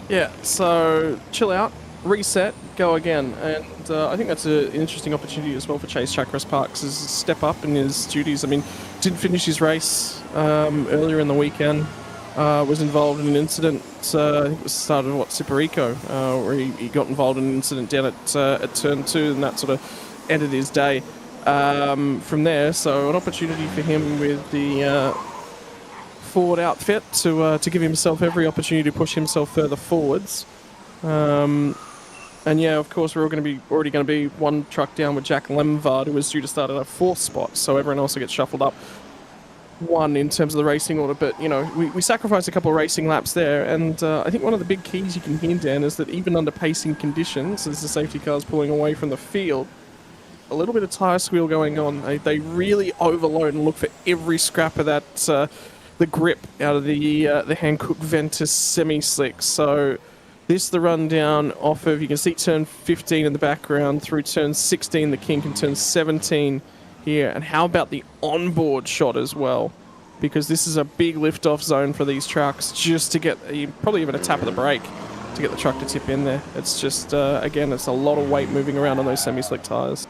Yeah, so chill out, reset, go again. And I think that's an interesting opportunity as well for Chase Chakras Parks, is to step up in his duties. I mean, didn't finish his race earlier in the weekend. Was involved in an incident, I think it was the start of Super Eco, where he got involved in an incident down at turn 2, and that sort of ended his day from there. So an opportunity for him with the forward outfit to give himself every opportunity to push himself further forwards. And yeah, of course, we're already going to be 1 truck down with Jack Lemvard, who was due to start at a 4th spot, so everyone else will get shuffled up 1 in terms of the racing order. But we sacrificed a couple of racing laps there, and I think one of the big keys you can hear, Dan, is that even under pacing conditions, as the safety car's pulling away from the field, a little bit of tyre squeal going on. They really overload and look for every scrap of that the grip out of the Hankook Ventus semi-slick. So this the rundown off of, you can see turn 15 in the background through turn 16 the kink, and turn 17 here. And how about the onboard shot as well? Because this is a big lift-off zone for these trucks, just to get probably even a tap of the brake to get the truck to tip in there. It's just, again, it's a lot of weight moving around on those semi-slick tyres.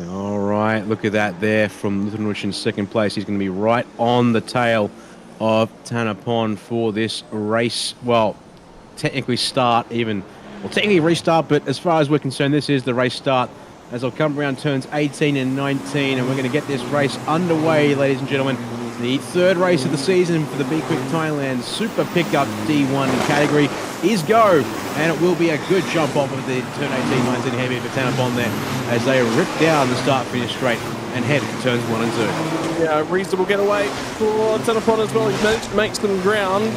All right, look at that there from Lutanwich in 2nd place. He's going to be right on the tail of Tanapon for this race. Well, technically technically restart, but as far as we're concerned, this is the race start, as I'll come around turns 18 and 19, and we're going to get this race underway, ladies and gentlemen. The 3rd race of the season for the B-Quik Thailand Super Pickup D1 category is go, and it will be a good jump off of the turn 18, 19 heavy for Tanapon there, as they rip down the start-finish straight and head for turns 1 and 2. Yeah, reasonable getaway for Tanapon as well. He's managed to make some ground.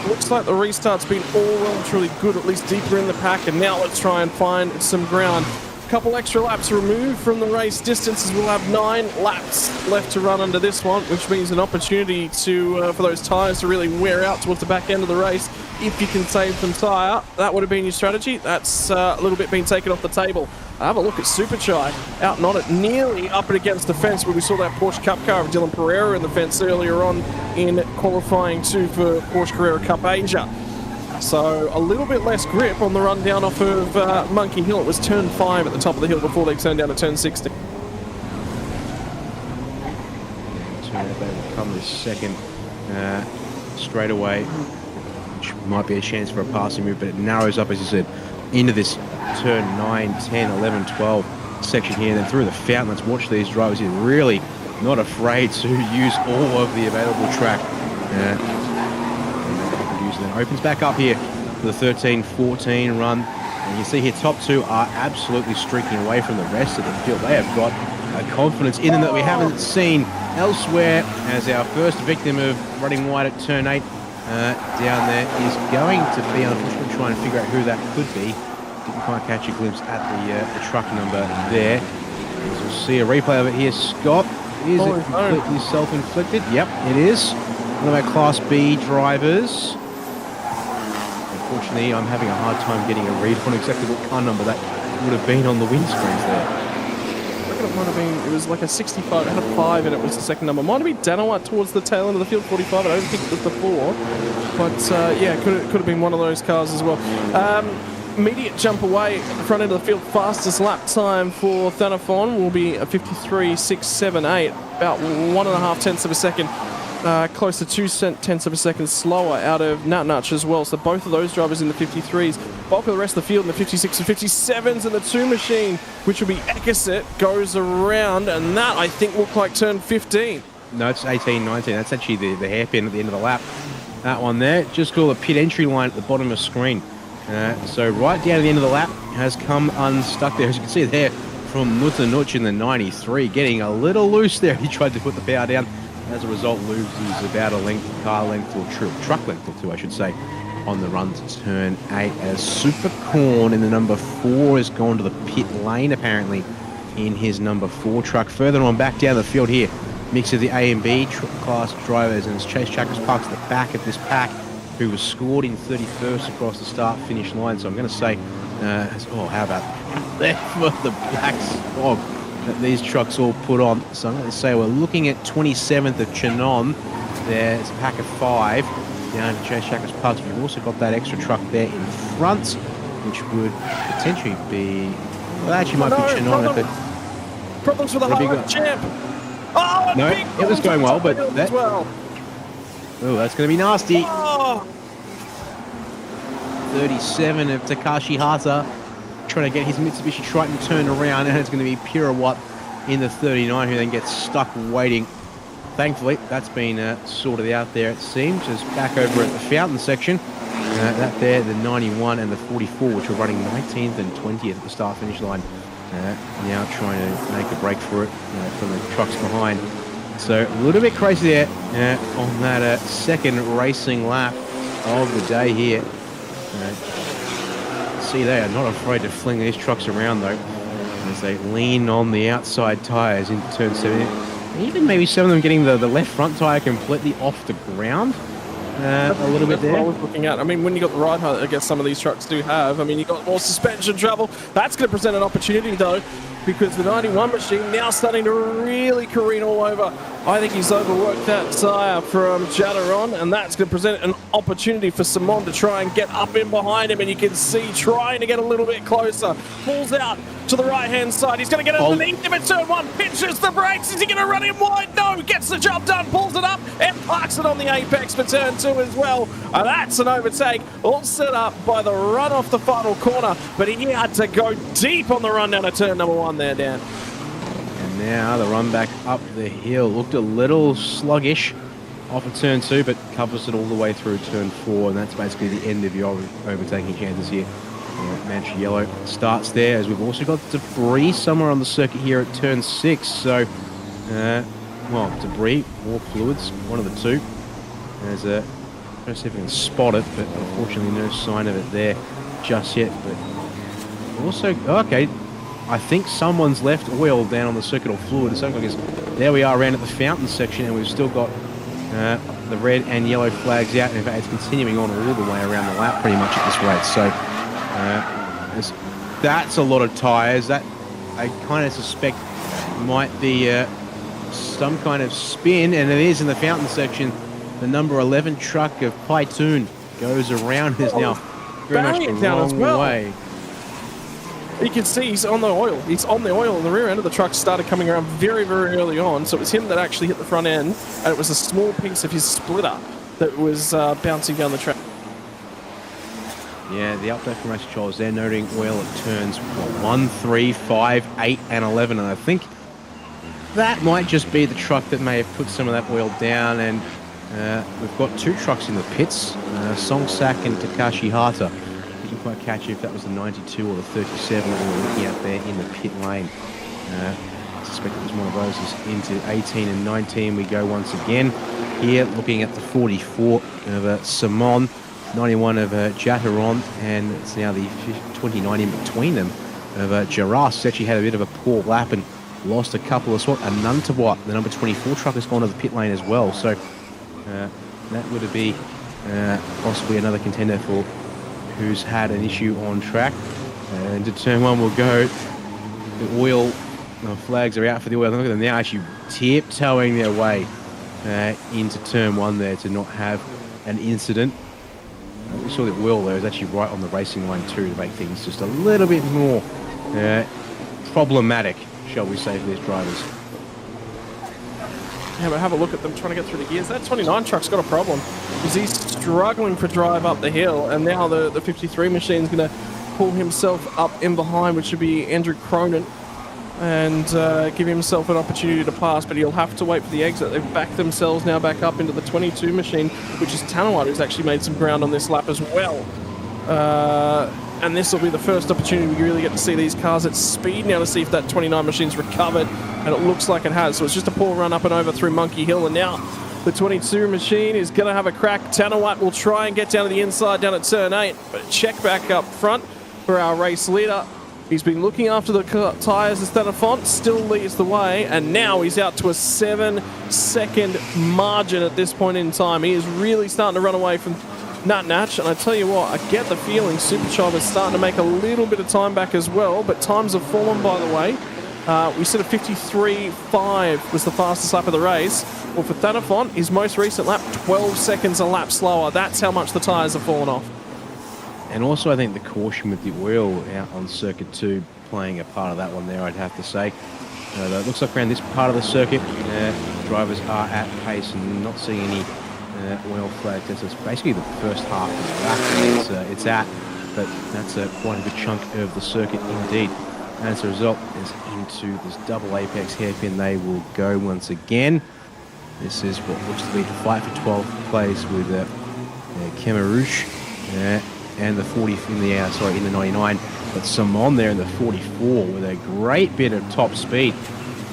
Looks like the restart's been all well and truly good, at least deeper in the pack, and now let's try and find some ground. Couple extra laps removed from the race distances. We'll have 9 laps left to run under this one, which means an opportunity to for those tyres to really wear out towards the back end of the race. If you can save some tyre, that would have been your strategy. That's a little bit been taken off the table. Have a look at Super Chai out and on it, nearly up and against the fence, where we saw that Porsche Cup car of Dylan Pereira in the fence earlier on in qualifying 2 for Porsche Carrera Cup Asia. So a little bit less grip on the run down off of Monkey Hill. It was turn 5 at the top of the hill before they turned down to turn 60. They will come this second straight away, which might be a chance for a passing move, but it narrows up, as you said, into this turn 9, 10, 11, 12 section here, and then through the fountain. Let's watch these drivers here. Really not afraid to use all of the available track. Then opens back up here for the 13-14 run. And you see here, top two are absolutely streaking away from the rest of the field. They have got a confidence in them that we haven't seen elsewhere, as our first victim of running wide at turn 8 down there is going to be, unfortunately, trying to figure out who that could be. Didn't quite catch a glimpse at the truck number there. As we'll see a replay of it here. Scott, is it completely self-inflicted? Yep, it is. One of our Class B drivers. Unfortunately, I'm having a hard time getting a read on exactly what car number that would have been on the windscreens there. I reckon it might have been, it was like a 65, it had a 5 and it was the second number. Might have been Danawat towards the tail end of the field, 45. I don't think it was the 4. But yeah, could have been one of those cars as well. Immediate jump away at the front end of the field. Fastest lap time for Thanafon will be a 53.678, about 1.5 tenths of a second. Close to 2 tenths of a second slower out of Natnach as well. So both of those drivers in the 53s. Bulk of the rest of the field in the 56 and 57s, and the 2 machine, which will be Epicentre, goes around, and that I think looked like turn 15. No, it's 18, 19. That's actually the hairpin at the end of the lap. That one there, just called a pit entry line at the bottom of the screen. So right down at the end of the lap has come unstuck there. As you can see there from Mutanuch in the 93, getting a little loose there. He tried to put the power down. As a result, loses about a length, car length, or truck length or 2, I should say, on the run to turn 8. As Super Corn in the number 4 has gone to the pit lane, apparently, in his number 4 truck. Further on, back down the field here, mix of the A and B class drivers, and Chase Chackers parks at the back of this pack, who was scored in 31st across the start-finish line. So I'm going to say, how about there for the black spog that these trucks all put on. So I'm going to say we're looking at 27th of Chinon. There's a pack of 5 down to Chase Chackers Parks. We've also got that extra truck there in front, which would potentially be, well, actually might be Chinon if it... Problems with the Highland champ. Oh, no, it was going well, but that... Oh, that's going to be nasty. Oh. 37 of Takashi Hata trying to get his Mitsubishi Triton turned around, and it's going to be Pirawat in the 39 who then gets stuck waiting. Thankfully, that's been sorted out there, it seems. Just back over at the fountain section. That there, the 91 and the 44, which were running 19th and 20th at the start-finish line. Now trying to make a break for it from the trucks behind. So a little bit crazy there on that second racing lap of the day here. See, they are not afraid to fling these trucks around though, as they lean on the outside tyres into turn 7. Even maybe some of them getting the left front tyre completely off the ground a little bit there. I was looking at. I mean, when you got the ride height, I guess some of these trucks do have. I mean, you got more suspension travel. That's going to present an opportunity though, because the 91 machine now starting to really careen all over. I think he's overworked that tyre from Jadaron, and that's going to present an opportunity for Simon to try and get up in behind him, and you can see trying to get a little bit closer. Pulls out to the right-hand side. He's going to get underneath him at turn 1, pinches the brakes. Is he going to run him wide? No, gets the job done, pulls it up, and parks it on the apex for turn 2 as well. And that's an overtake, all set up by the run off the final corner, but he had to go deep on the run down to turn number 1 there, Dan. And now the run back up the hill looked a little sluggish off of turn 2, but covers it all the way through turn 4, and that's basically the end of your overtaking chances here. Manchu Yellow starts there, as we've also got debris somewhere on the circuit here at turn 6. So, well, debris or fluids, one of the two. There's a, trying to see if we can spot it, but unfortunately no sign of it there just yet. But also, okay, I think someone's left oil down on the circuit or fluid. So there we are around at the fountain section, and we've still got the red and yellow flags out. In fact, it's continuing on all the way around the lap pretty much at this rate. So that's a lot of tyres. That I kind of suspect might be some kind of spin, and it is in the fountain section. The number 11 truck of Paitoon goes around, is now very much the wrong way. You can see he's on the oil. He's on the oil, and the rear end of the truck started coming around very, very early on. So it was him that actually hit the front end, and it was a small piece of his splitter that was bouncing down the track. Yeah, the update from Race Controllers, they're noting oil at turns 1, 3, 5, 8, and 11. And I think that might just be the truck that may have put some of that oil down. And we've got 2 trucks in the pits, Songsak and Takashi Hata. Didn't quite catch if that was the 92 or the 37 that we were looking at there in the pit lane. I suspect it was one of those. Is into 18 and 19 we go once again. Here looking at the 44 of Simon, 91 of Jataron, and it's now the 29 in between them of Giras. Actually had a bit of a poor lap and lost a couple of spots. And Nuntawat, the number 24 truck, has gone to the pit lane as well. So that would be possibly another contender for who's had an issue on track. And to turn 1 will go. The oil flags are out for the oil. Look at them now actually tiptoeing their way into turn 1 there to not have an incident. We saw that oil there is actually right on the racing line too, to make things just a little bit more problematic, shall we say, for these drivers. Yeah, but have a look at them trying to get through the gears. That 29 truck's got a problem because he's struggling for drive up the hill, and now the 53 machine's going to pull himself up in behind, which should be Andrew Cronin, and give himself an opportunity to pass, but he'll have to wait for the exit. They've backed themselves now back up into the 22 machine, which is Tanawat, who's actually made some ground on this lap as well. And this will be the first opportunity we really get to see these cars at speed now to see if that 29 machine's recovered, and it looks like it has. So it's just a poor run up and over through Monkey Hill, and now the 22 machine is going to have a crack. Tanawat will try and get down to the inside down at turn 8, but check back up front for our race leader. He's been looking after the tyres as Thanafont still leads the way, and now he's out to a 7-second margin at this point in time. He is really starting to run away from Natch, and I tell you what, I get the feeling Superchild is starting to make a little bit of time back as well, but times have fallen, by the way. We said a 53.5 was the fastest lap of the race. Well, for Thanafont, his most recent lap, 12 seconds a lap slower. That's how much the tyres have fallen off. And also, I think the caution with the oil out on Circuit 2 playing a part of that one there, I'd have to say. It looks like around this part of the circuit, drivers are at pace and not seeing any oil flags. It's basically the first half of the lap it's at, but that's quite a good chunk of the circuit indeed. And as a result, is into this double apex hairpin they will go once again. This is what looks to be the fight for 12th place with Kemarouche. And the 40 in the 99, but Simon there in the 44 with a great bit of top speed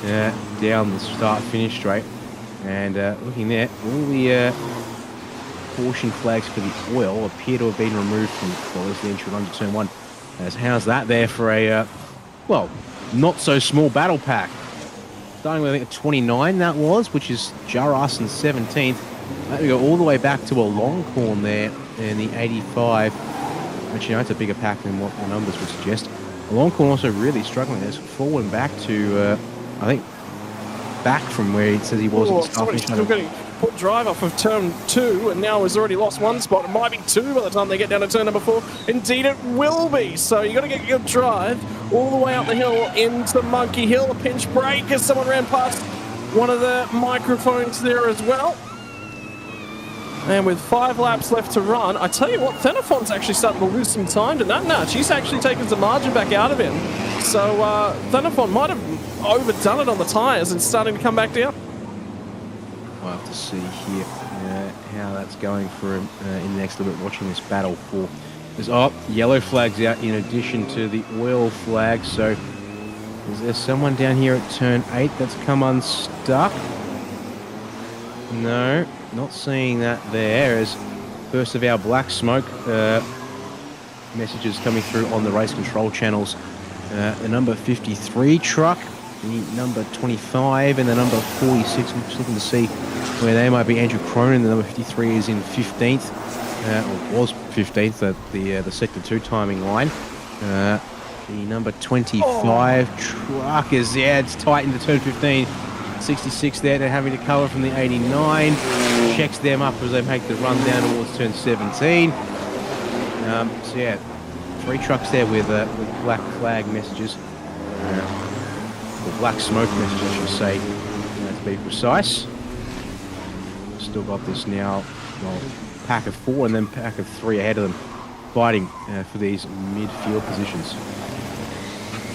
down the start-finish straight. And looking there, all the caution flags for the oil appear to have been removed from the entry under turn 1. How's that there for a well, not so small battle pack? Starting with I think a 29 that was, which is Jaras in 17th. We go all the way back to a long corn there in the 85. Actually, no, it's a bigger pack than what the numbers would suggest. Longcorn also really struggling. There's fallen back to, I think, back from where it says he was at the start. He's still getting put drive off of turn 2, and now has already lost 1 spot. It might be 2 by the time they get down to turn number 4. Indeed, it will be. So you got to get your drive all the way up the hill into Monkey Hill. A pinch break as someone ran past one of the microphones there as well. And with 5 laps left to run, I tell you what, Thanafont's actually starting to lose some time to Natnach. He's actually taken some margin back out of him. So Thanafont might have overdone it on the tyres and starting to come back down. We'll have to see here how that's going for him in the next little bit, watching this battle for... There's yellow flags out in addition to the oil flag. So is there someone down here at turn 8 that's come unstuck? No. Not seeing that there as first of our black smoke messages coming through on the race control channels. The number 53 truck, the number 25 and the number 46. I'm just looking to see where they might be. Andrew Cronin, the number 53 is in 15th, or was 15th at the sector 2 timing line. The number 25 truck is, it's tight into turn 15. 66 there, they're having to cover from the 89. Checks them up as they make the run down towards turn 17. So yeah, 3 trucks there with black flag messages, or black smoke messages, I should say, to be precise. Still got this now, well, pack of 4 and then pack of 3 ahead of them fighting for these midfield positions.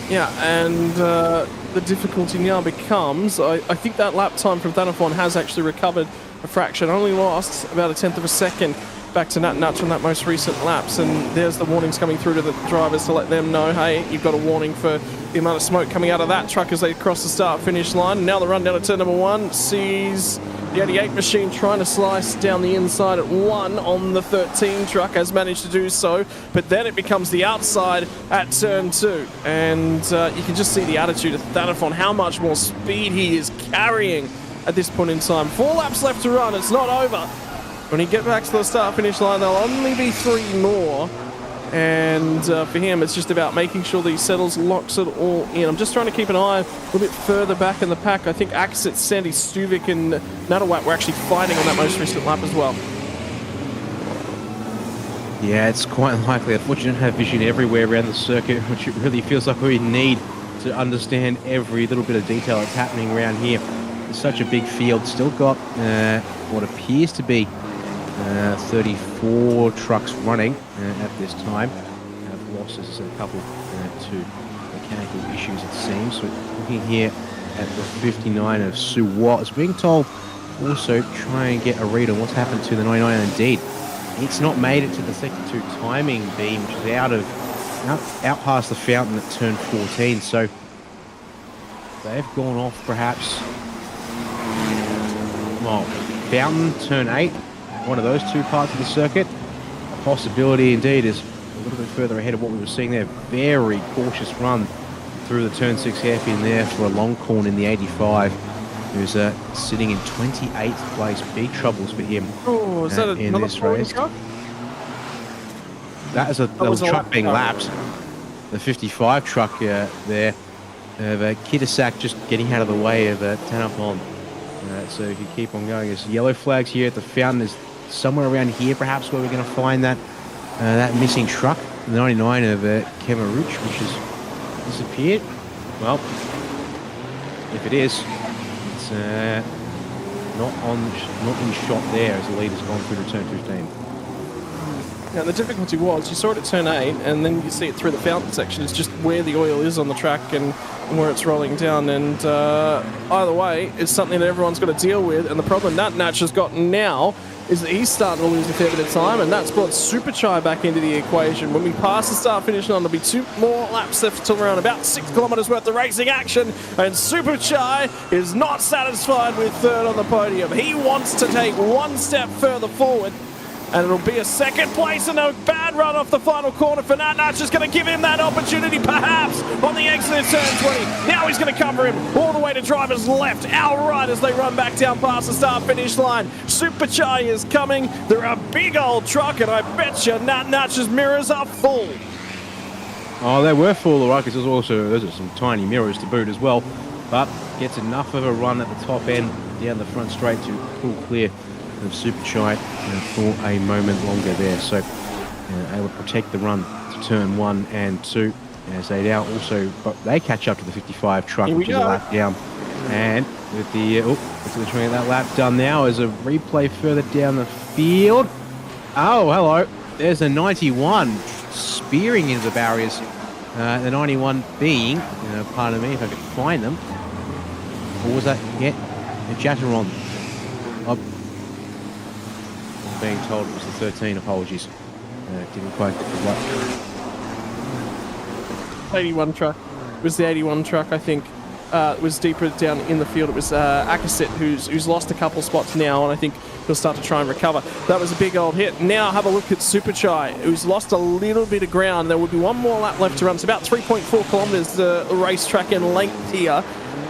Yeah, and the difficulty now becomes, I think that lap time from Thanathorn has actually recovered a fraction, only lost about 1/10 of a second back to Nat Nutch on that most recent laps, and there's the warnings coming through to the drivers to let them know, hey, you've got a warning for the amount of smoke coming out of that truck as they cross the start-finish line. And now the run down at turn number 1 sees the 88 machine trying to slice down the inside at 1 on the 13 truck, has managed to do so, but then it becomes the outside at turn 2, and you can just see the attitude of Thanathorn, how much more speed he is carrying at this point in time. 4 laps left to run, it's not over. When he gets back to the start-finish line, there'll only be 3 more. And for him, it's just about making sure that he settles, locks it all in. I'm just trying to keep an eye a little bit further back in the pack. I think AEST, Sandy Stuvik, and Natawat were actually fighting on that most recent lap as well. Yeah, it's quite likely. Unfortunately, don't have vision everywhere around the circuit, which it really feels like we need to understand every little bit of detail that's happening around here. It's such a big field. Still got what appears to be 34 trucks running at this time. Have losses, a couple to mechanical issues, it seems. So looking here at the 59 of Suwat, is being told also try and get a read on what's happened to the 99. Indeed, it's not made it to the second 2 timing beam, which is out past the fountain at turn 14. So they've gone off perhaps. Well, fountain turn 8. One of those 2 parts of the circuit. A possibility indeed is a little bit further ahead of what we were seeing there. Very cautious run through the turn 6 hairpin there for a long corn in the 85, who's sitting in 28th place. Big troubles for him in this race. Truck? That is a truck being lapped. The 55 truck there. Kitasak just getting out of the way of Thanathorn. So if you keep on going, there's yellow flags here at the fountain. Is somewhere around here perhaps where we're going to find that missing truck, the 99 of Kemaruch, which has disappeared. Well, if it is, it's not in shot there as the leader's gone through to turn 15. Now the difficulty was, you saw it at turn 8, and then you see it through the fountain section. It's just where the oil is on the track and where it's rolling down. And either way, it's something that everyone's got to deal with. And the problem Nat Natch has got now is that he's starting to lose a fair bit of time, and that's brought Super Chai back into the equation. When we pass the start-finish line, there'll be 2 more laps left till around about 6 kilometres worth of racing action, and Super Chai is not satisfied with 3rd on the podium. He wants to take 1 step further forward, and it'll be a 2nd place and a bad run off the final corner for Nat Natch is going to give him that opportunity perhaps on the exit of turn 20. Now he's going to cover him all the way to driver's left, outright as they run back down past the start-finish line. Super Chai is coming. They're a big old truck, and I bet you Nat Natch's mirrors are full. Oh, they were full, all right, because those are some tiny mirrors to boot as well. But gets enough of a run at the top end down the front straight to pull clear of Super Chai for a moment longer there. So able to protect the run to turn 1 and 2 as they now also, but they catch up to the 55 truck, which is a lap down. And with the they're trying to get that lap done now as a replay further down the field. Oh, hello. There's a 91 spearing into the barriers. The 91 being, pardon me if I could find them. What was that? Yeah, a Jatteron. Being told it was the 13. Apologies. Didn't quite get the right. 81 truck. It was the 81 truck, I think. It was deeper down in the field. It was AEST who's lost a couple spots now, and I think he'll start to try and recover. That was a big old hit. Now have a look at Super Chai, who's lost a little bit of ground. There will be 1 more lap left to run. It's about 3.4 kilometres the racetrack in length here.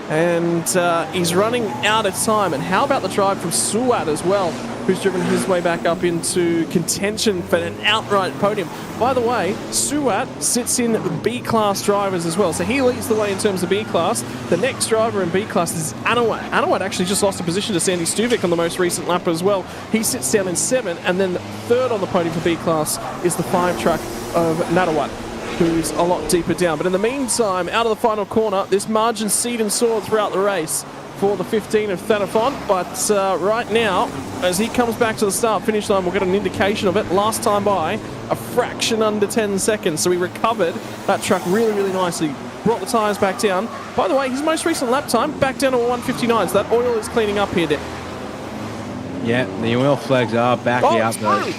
And he's running out of time. And how about the drive from Suwat as well, who's driven his way back up into contention for an outright podium. By the way, Suwat sits in B-class drivers as well, so he leads the way in terms of B-class. The next driver in B-class is Anawat. Anawat actually just lost a position to Sandy Stuvik on the most recent lap as well. He sits down in 7, and then 3rd on the podium for B-class is the 5 truck of Natawat, who's a lot deeper down. But in the meantime, out of the final corner, this margin seed and soared throughout the race. for the 15 of Thanathon. But right now, as he comes back to the start-finish line, we'll get an indication of it. Last time by, a fraction under 10 seconds. So he recovered that truck really, really nicely. Brought the tyres back down. By the way, his most recent lap time, back down to a 1:59. So that oil is cleaning up here. Yeah, the oil flags are back out though.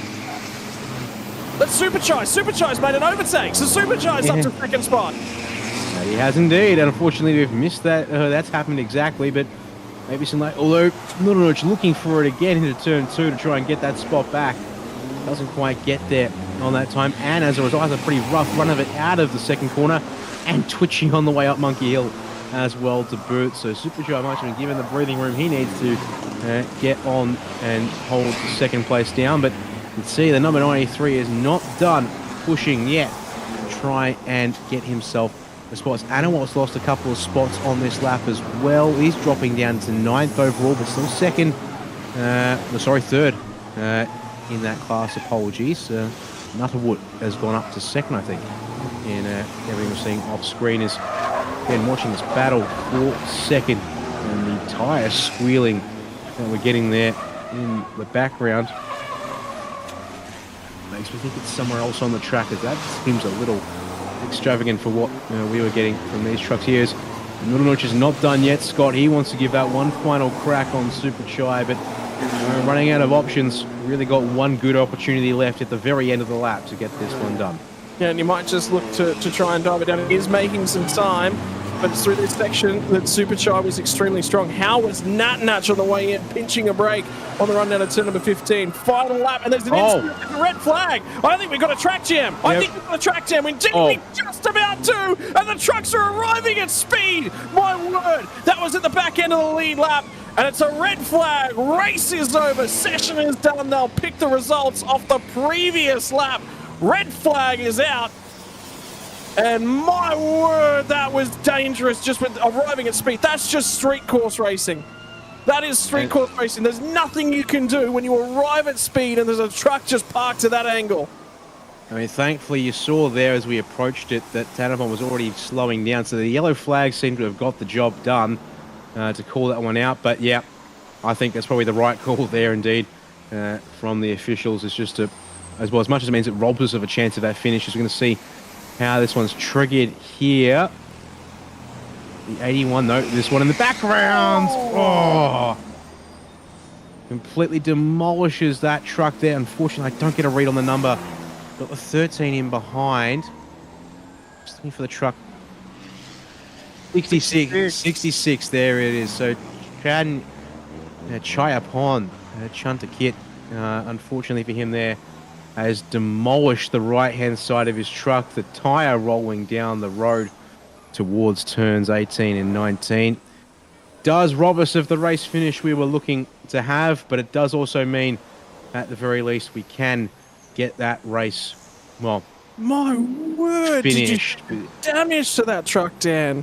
That's Supercharge. Supercharge made an overtake. So Supercharge up to second spot. He has indeed, and unfortunately we've missed that. That's happened exactly, but maybe some like, although Nunovic looking for it again into turn 2 to try and get that spot back. Doesn't quite get there on that time, and as a result has a pretty rough run of it out of the second corner and twitching on the way up Monkey Hill as well to boot. So Supercharge might have been given the breathing room he needs to get on and hold the second place down, but you can see the number 93 is not done pushing yet to try and get himself the spots. Anawat's lost a couple of spots on this lap as well. He's dropping down to 9th overall, but still second. Third in that class. Apologies. Nutterwood has gone up to second, I think. And everything we're seeing off screen is again watching this battle for second, and the tyre squealing that we're getting there in the background makes me think it's somewhere else on the track, as that seems a little extravagant for what we were getting from these trucks here. Nunovic is not done yet. Scott, he wants to give that one final crack on Supercharge, but running out of options. Really got one good opportunity left at the very end of the lap to get this one done. Yeah, and you might just look to try and dive it down. It is making some time, but it's through this section that Supercharge was extremely strong. How was Natnatch on the way in, pinching a brake on the run down to turn number 15. Final lap, and there's an instant red flag. I think we've got a track jam. I think we've got a track jam. We're just about to, and the trucks are arriving at speed. My word, that was at the back end of the lead lap. And it's a red flag. Race is over. Session is done. They'll pick the results off the previous lap. Red flag is out. And my word, that was dangerous just with arriving at speed. That's just street course racing. That is street course racing. There's nothing you can do when you arrive at speed and there's a truck just parked at that angle. I mean, thankfully you saw there as we approached it that Thanathon was already slowing down. So the yellow flag seemed to have got the job done. To call that one out, but yeah, I think that's probably the right call there indeed from the officials. It's just as much as it means it robs us of a chance of that finish, as we're going to see how this one's triggered here. The 81, no, this one in the background. Oh, completely demolishes that truck there. Unfortunately, I don't get a read on the number. Got the 13 in behind. Just looking for the truck. 66, there it is. So Chan Chayapon, Chantakit, unfortunately for him there, has demolished the right-hand side of his truck. The tyre rolling down the road towards turns 18 and 19. Does rob us of the race finish we were looking to have, but it does also mean, at the very least, we can get that race, well, my word, finished. Damage to that truck, Dan.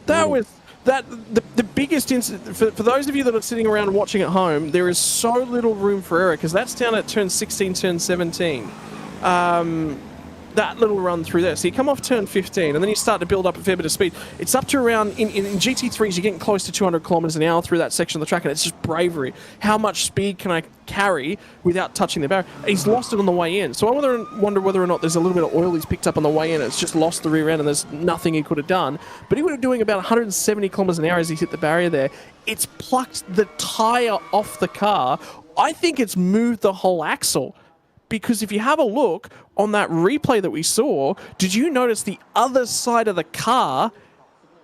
That was the biggest incident. For those of you that are sitting around watching at home, there is so little room for error because that's down at turn 16, turn 17. That little run through there. So you come off turn 15 and then you start to build up a fair bit of speed. It's up to around, in GT3s, you're getting close to 200 kilometers an hour through that section of the track, and it's just bravery. How much speed can I carry without touching the barrier? He's lost it on the way in. So I wonder whether or not there's a little bit of oil he's picked up on the way in. It's just lost the rear end and there's nothing he could have done. But he would have doing about 170 kilometers an hour as he hit the barrier there. It's plucked the tire off the car. I think it's moved the whole axle. Because if you have a look on that replay that we saw, did you notice the other side of the car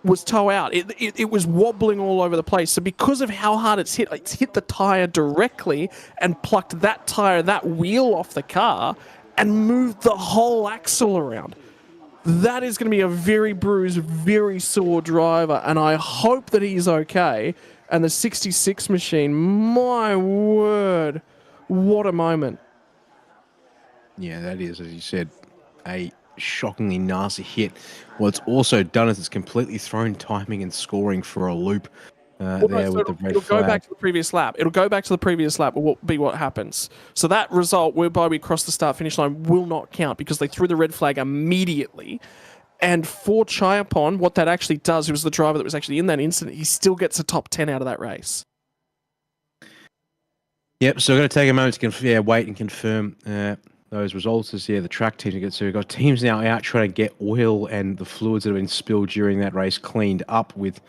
was toe out? It was wobbling all over the place. So because of how hard it's hit the tire directly and plucked that tire, that wheel off the car and moved the whole axle around. That is going to be a very bruised, very sore driver, and I hope that he's okay. And the 66 machine, my word, what a moment. Yeah, that is, as you said, a shockingly nasty hit. What it's also done is it's completely thrown timing and scoring for a loop with the red flag. It'll go back to the previous lap. It'll go back to the previous lap will be what happens. So that result, whereby we cross the start-finish line, will not count because they threw the red flag immediately. And for Chayapon, what that actually does, who was the driver that was actually in that incident, he still gets a top 10 out of that race. Yep, so we're going to take a moment to wait and confirm those results. As the track team to get. So we've got teams now out trying to get oil and the fluids that have been spilled during that race cleaned up with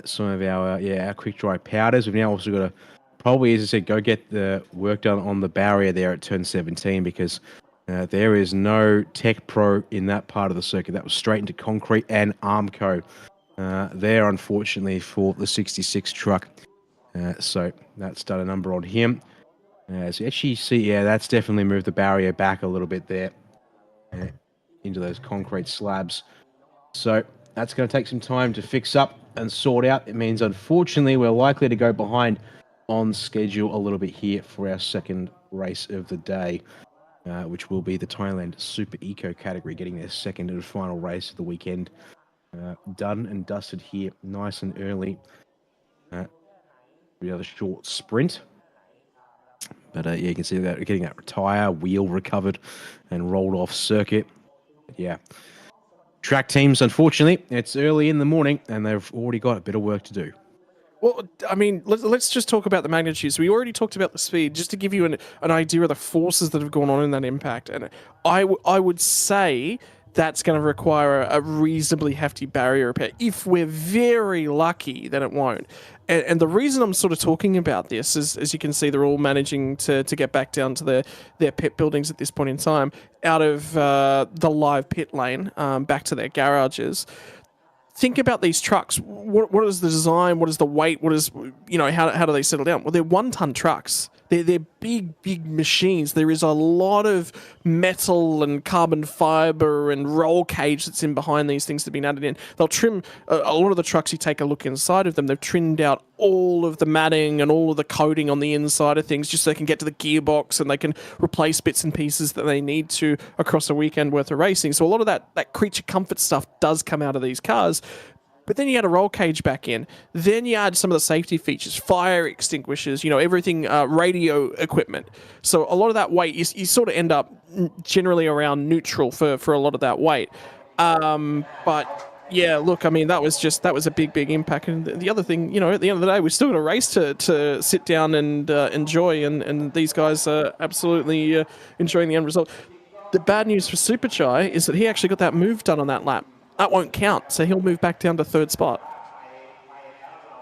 some of our quick dry powders. We've now also got to probably, as I said, go get the work done on the barrier there at turn 17 because there is no Tech Pro in that part of the circuit. That was straight into concrete and Armco there, unfortunately, for the 66 truck. So that's done a number on him. As you actually see, that's definitely moved the barrier back a little bit there into those concrete slabs. So that's going to take some time to fix up and sort out. It means, unfortunately, we're likely to go behind on schedule a little bit here for our second race of the day, which will be the Thailand Super Eco category, getting their second and final race of the weekend done and dusted here nice and early. The other short sprint. But you can see that we're getting that tire wheel recovered and rolled off circuit. But yeah. Track teams, unfortunately, it's early in the morning and they've already got a bit of work to do. Well, I mean, let's just talk about the magnitudes. We already talked about the speed, just to give you an idea of the forces that have gone on in that impact. And I would say that's going to require a reasonably hefty barrier repair. If we're very lucky, then it won't. And the reason I'm sort of talking about this is, as you can see, they're all managing to get back down to their pit buildings at this point in time, out of the live pit lane, back to their garages. Think about these trucks. What is the design? What is the weight? What is, how do they settle down? Well, they're 1-ton trucks. They're big machines. There is a lot of metal and carbon fiber and roll cage that's in behind these things that have been added in. They'll trim a lot of the trucks. You take a look inside of them. They've trimmed out all of the matting and all of the coating on the inside of things just so they can get to the gearbox and they can replace bits and pieces that they need to across a weekend worth of racing. So a lot of that creature comfort stuff does come out of these cars. But then you add a roll cage back in. Then you add some of the safety features, fire extinguishers, everything, radio equipment. So a lot of that weight, you sort of end up generally around neutral for a lot of that weight. But yeah, look, I mean, that was a big impact. And the other thing, at the end of the day, we're still got a race to sit down and enjoy. And these guys are absolutely enjoying the end result. The bad news for Super Chai is that he actually got that move done on that lap. That won't count, so he'll move back down to third spot.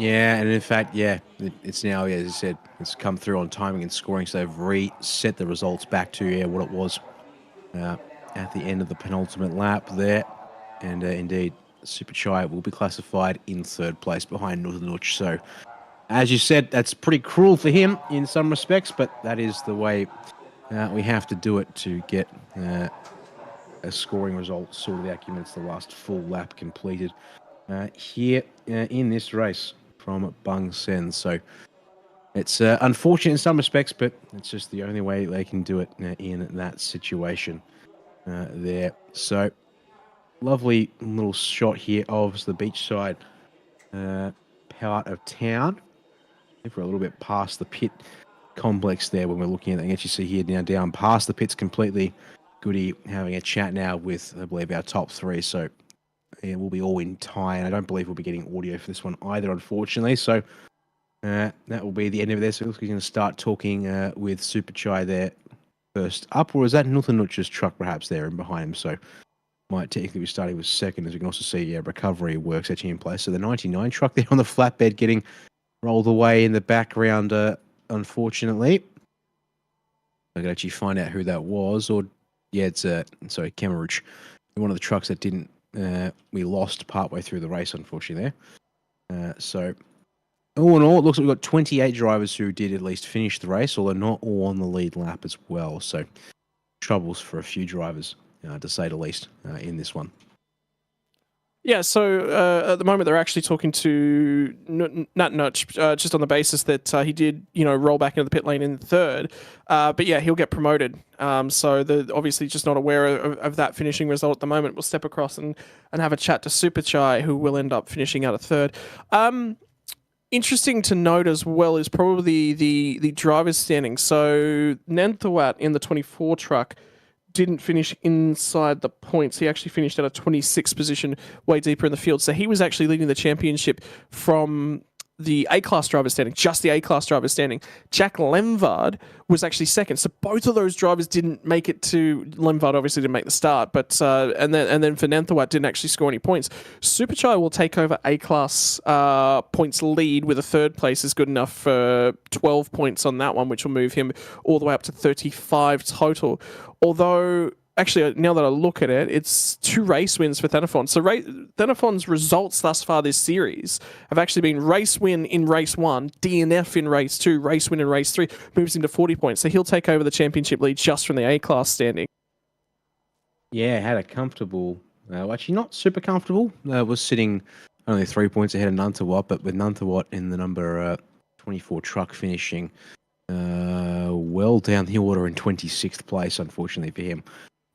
Yeah, and in fact, it's now, as I said, it's come through on timing and scoring, so they've reset the results back to what it was at the end of the penultimate lap there. And indeed, Super Chai will be classified in third place behind Nutanuk. So, as you said, that's pretty cruel for him in some respects, but that is the way we have to do it to get a scoring result sorted out, given it's the last full lap completed here in this race from Bangsaen. So it's unfortunate in some respects, but it's just the only way they can do it in that situation there. So lovely little shot here of the beachside part of town. If we're a little bit past the pit complex there when we're looking at it, you can actually see here now down past the pits completely. Goody having a chat now with, I believe, our top three. So we'll be all in Thai, and I don't believe we'll be getting audio for this one either, unfortunately. So that will be the end of this. So it looks like we're going to start talking with Super Chai there first up, or is that Nutanuk's truck perhaps there and behind him? So might technically be starting with second, as we can also see recovery works actually in place. So the 99 truck there on the flatbed getting rolled away in the background, unfortunately. I could actually find out who that was, or it's Kemerouch, one of the trucks that didn't we lost partway through the race, unfortunately there. So all in all, it looks like we've got 28 drivers who did at least finish the race, although not all on the lead lap as well. So troubles for a few drivers, to say the least, in this one. Yeah, so at the moment they're actually talking to Nutanuk just on the basis that he did, roll back into the pit lane in third. But yeah, he'll get promoted. So they're obviously just not aware of that finishing result at the moment. We'll step across and have a chat to Super Chai, who will end up finishing out of third. Interesting to note as well is probably the driver's standing. So Nanthawat in the 24 truck didn't finish inside the points. He actually finished at a 26th position, way deeper in the field. So he was actually leading the championship from the A-class driver standing, just the A-class driver standing. Jack Lemvard was actually second. So both of those drivers didn't make it to... Lemvard obviously didn't make the start, but and then Fernanthawat didn't actually score any points. Superchai will take over A-class points lead with a third place is good enough for 12 points on that one, which will move him all the way up to 35 total. Although... Actually, now that I look at it, it's 2 race wins for Thanaphon. So Thanaphon's results thus far this series have actually been race win in race 1, DNF in race 2, race win in race 3, moves him to 40 points. So he'll take over the championship lead just from the A-class standing. Yeah, had a comfortable, well, actually not super comfortable. Was sitting only 3 points ahead of Nuntawat, but with Nuntawat in the number 24 truck finishing well down the order in 26th place, unfortunately for him.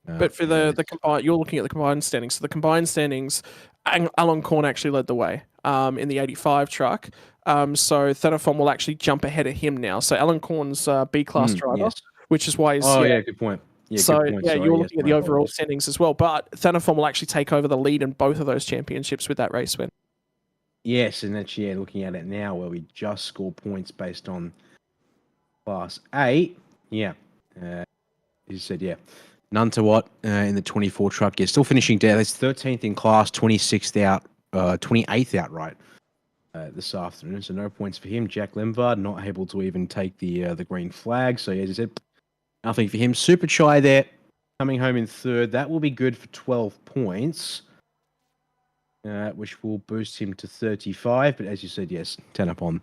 But for the combined, you're looking at the combined standings. So the combined standings, Alan Korn actually led the way in the 85 truck. So Thanaphon will actually jump ahead of him now. So Alan Korn's B-class driver, yes. which is why he's... Oh, yeah, good point. Yeah, so, good point. yeah, Sorry, you're yes, looking at the overall standings as well. But Thanaphon will actually take over the lead in both of those championships with that race win. Yes, and that's, yeah, looking at it now where we just score points based on Class A. Yeah. As you said, yeah. Nuntawat in the 24 truck, yeah, still finishing down. That's 13th in class, 26th out, 28th outright this afternoon. So no points for him. Jack Lemvard not able to even take the green flag. So as I said, nothing for him. Superchai there, coming home in third. That will be good for 12 points, which will boost him to 35. But as you said, yes, Thanaphon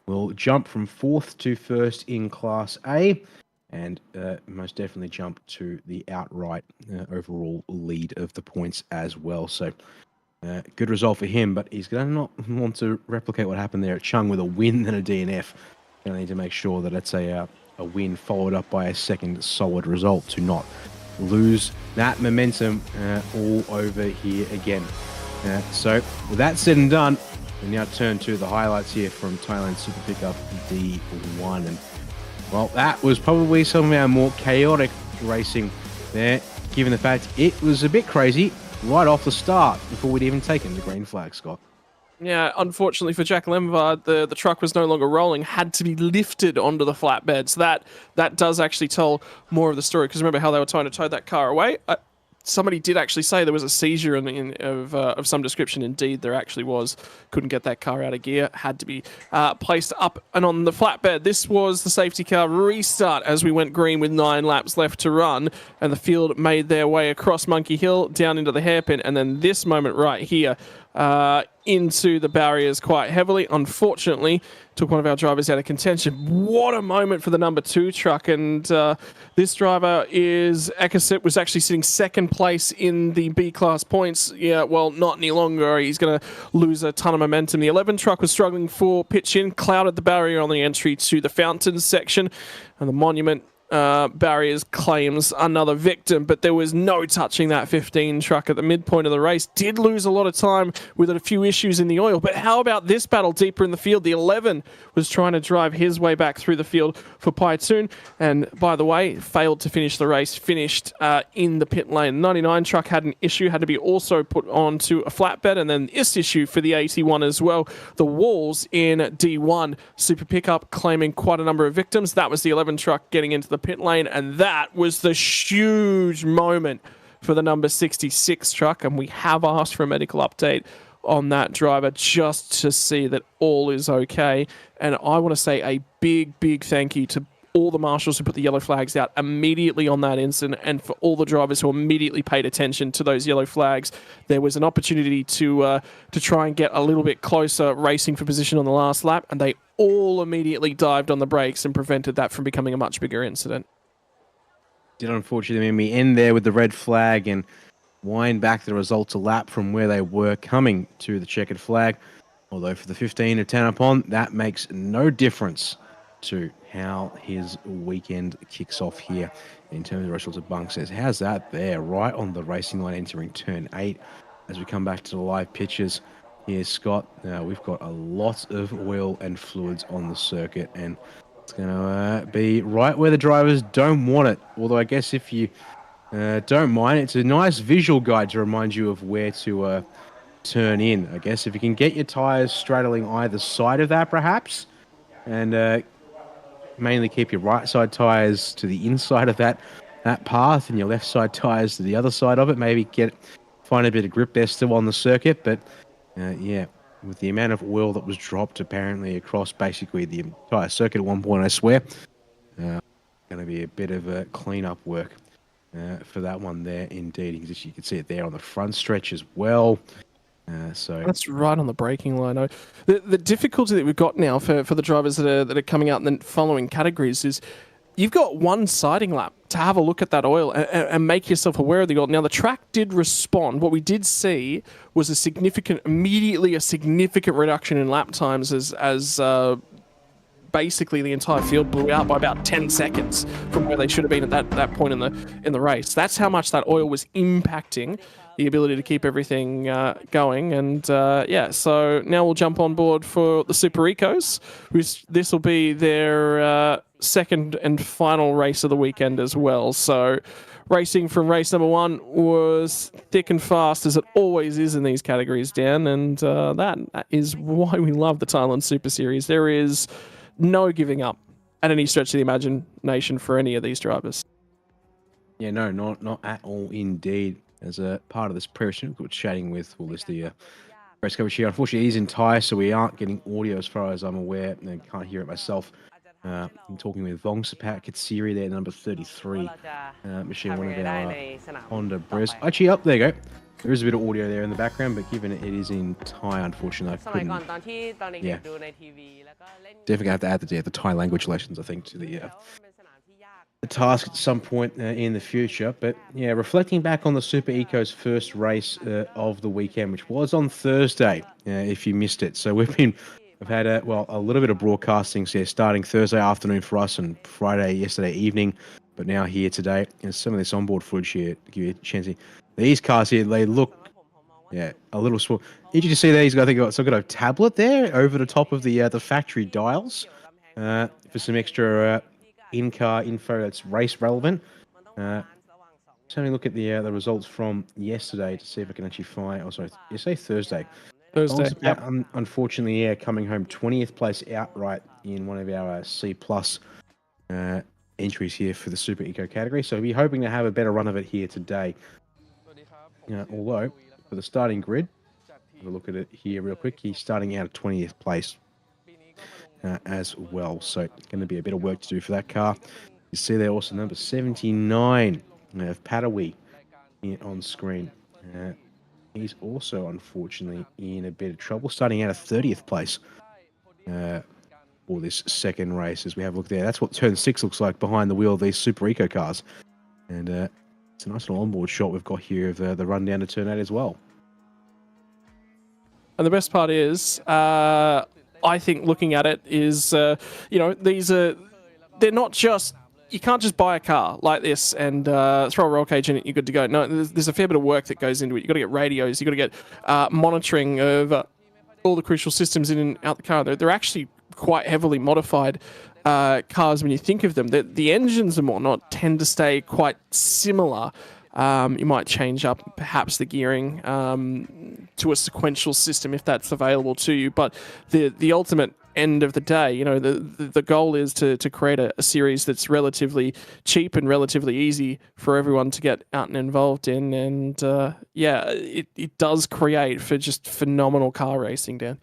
will jump from 4th to 1st in Class A. And most definitely jump to the outright overall lead of the points as well. So good result for him, but he's going to not want to replicate what happened there at Chung with a win and a DNF. Going to need to make sure that it's a win followed up by a second solid result to not lose that momentum all over here again. So with that said and done, we now turn to the highlights here from Thailand Super Pickup D1. And well, that was probably some of our more chaotic racing there, given the fact it was a bit crazy right off the start before we'd even taken the green flag, Scott. Yeah, unfortunately for Jack Lemvard, the truck was no longer rolling, had to be lifted onto the flatbed. So that does actually tell more of the story, because remember how they were trying to tow that car away? Somebody did actually say there was a seizure of some description. Indeed, there actually was. Couldn't get that car out of gear. Had to be placed up and on the flatbed. This was the safety car restart as we went green with 9 laps left to run. And the field made their way across Monkey Hill, down into the hairpin. And then this moment right here, into the barriers quite heavily. Unfortunately, took one of our drivers out of contention. What a moment for the number 2 truck. And this driver is Ekasit, was actually sitting second place in the B-class points. Yeah, well, not any longer. He's going to lose a ton of momentum. The 11 truck was struggling for pitch in, clouded the barrier on the entry to the fountains section, and the monument barriers claims another victim, but there was no touching that 15 truck at the midpoint of the race. Did lose a lot of time with a few issues in the oil, but how about this battle deeper in the field? The 11 was trying to drive his way back through the field for Paitun, and by the way, failed to finish the race, finished in the pit lane. 99 truck had an issue, had to be also put onto a flatbed, and then this issue for the 81 as well. The walls in D1 Super Pickup claiming quite a number of victims. That was the 11 truck getting into the pit lane, and that was the huge moment for the number 66 truck, and we have asked for a medical update on that driver just to see that all is okay. And I want to say a big thank you to all the marshals who put the yellow flags out immediately on that incident, and for all the drivers who immediately paid attention to those yellow flags. There was an opportunity to try and get a little bit closer racing for position on the last lap, and they all immediately dived on the brakes and prevented that from becoming a much bigger incident. Did unfortunately mean we end there with the red flag and wind back the results a lap from where they were coming to the checkered flag. Although for the 15 of Thanaphon, that makes no difference to how his weekend kicks off here in terms of the results of Bunk says. How's that there? Right on the racing line entering turn 8. As we come back to the live pictures here, Scott, we've got a lot of oil and fluids on the circuit, and it's going to be right where the drivers don't want it. Although I guess if you don't mind. It's a nice visual guide to remind you of where to turn in, I guess. If you can get your tyres straddling either side of that, perhaps, and mainly keep your right side tyres to the inside of that path and your left side tyres to the other side of it. Maybe find a bit of grip there still on the circuit. But yeah, with the amount of oil that was dropped apparently across basically the entire circuit at one point, I swear, going to be a bit of a clean-up work for that one there indeed. You can see it there on the front stretch as well. So that's right on the braking line. The difficulty that we've got now for the drivers that are coming out in the following categories is you've got one siding lap to have a look at that oil and make yourself aware of the oil. Now, the track did respond. What we did see was immediately a significant reduction in lap times as basically the entire field blew out by about 10 seconds from where they should have been at that point in the race. That's how much that oil was impacting the ability to keep everything going. And yeah, so now we'll jump on board for the Super Ecos. This will be their second and final race of the weekend as well. So racing from race number 1 was thick and fast, as it always is in these categories, Dan. And that is why we love the Thailand Super Series. There is no giving up at any stretch of the imagination for any of these drivers. Yeah, no, not at all indeed. As a part of this pre-show, we're chatting with, the race coverage here. Unfortunately, he's in Thai, so we aren't getting audio as far as I'm aware, and can't hear it myself. I'm talking with Bangsaen Grand there, number 33, machine, one of our Honda Brez. Actually, up there you go. There is a bit of audio there in the background, but given it is in Thai, unfortunately, I couldn't. Yeah, definitely have to add the Thai language lessons, I think, to the task at some point in the future. But yeah, reflecting back on the Super Eco's first race of the weekend, which was on Thursday, if you missed it. So we've had a little bit of broadcasting here, starting Thursday afternoon for us and Friday yesterday evening, but now here today. And some of this onboard footage here to give you a chance. These cars here, they look a little small. Did you see these? I think I've got a tablet there over the top of the factory dials for some extra in-car info that's race relevant. Just having a look at the results from yesterday to see if I can actually find. Oh, sorry, you say Thursday. Thursday. Yep. Unfortunately, coming home 20th place outright in one of our C+ entries here for the Super Eco category. So we're hoping to have a better run of it here today. Although for the starting grid, have a look at it here real quick. He's starting out at 20th place as well. So going to be a bit of work to do for that car. You see there also number 79 of Padawi here on screen. He's also unfortunately in a bit of trouble, starting out at 30th place for this second race. As we have a look there, that's what turn 6 looks like behind the wheel of these Super Eco cars. And it's a nice little onboard shot we've got here of the run down to turn 8 as well. And the best part is, I think looking at it is, they're not just, you can't just buy a car like this and throw a roll cage in it, you're good to go. No, there's a fair bit of work that goes into it. You've got to get radios, you've got to get monitoring of all the crucial systems in and out the car. They're actually quite heavily modified cars when you think of them. The engines and whatnot tend to stay quite similar. You might change up perhaps the gearing to a sequential system if that's available to you. But the ultimate end of the day, the goal is to create a series that's relatively cheap and relatively easy for everyone to get out and involved in. And it does create for just phenomenal car racing, Dan.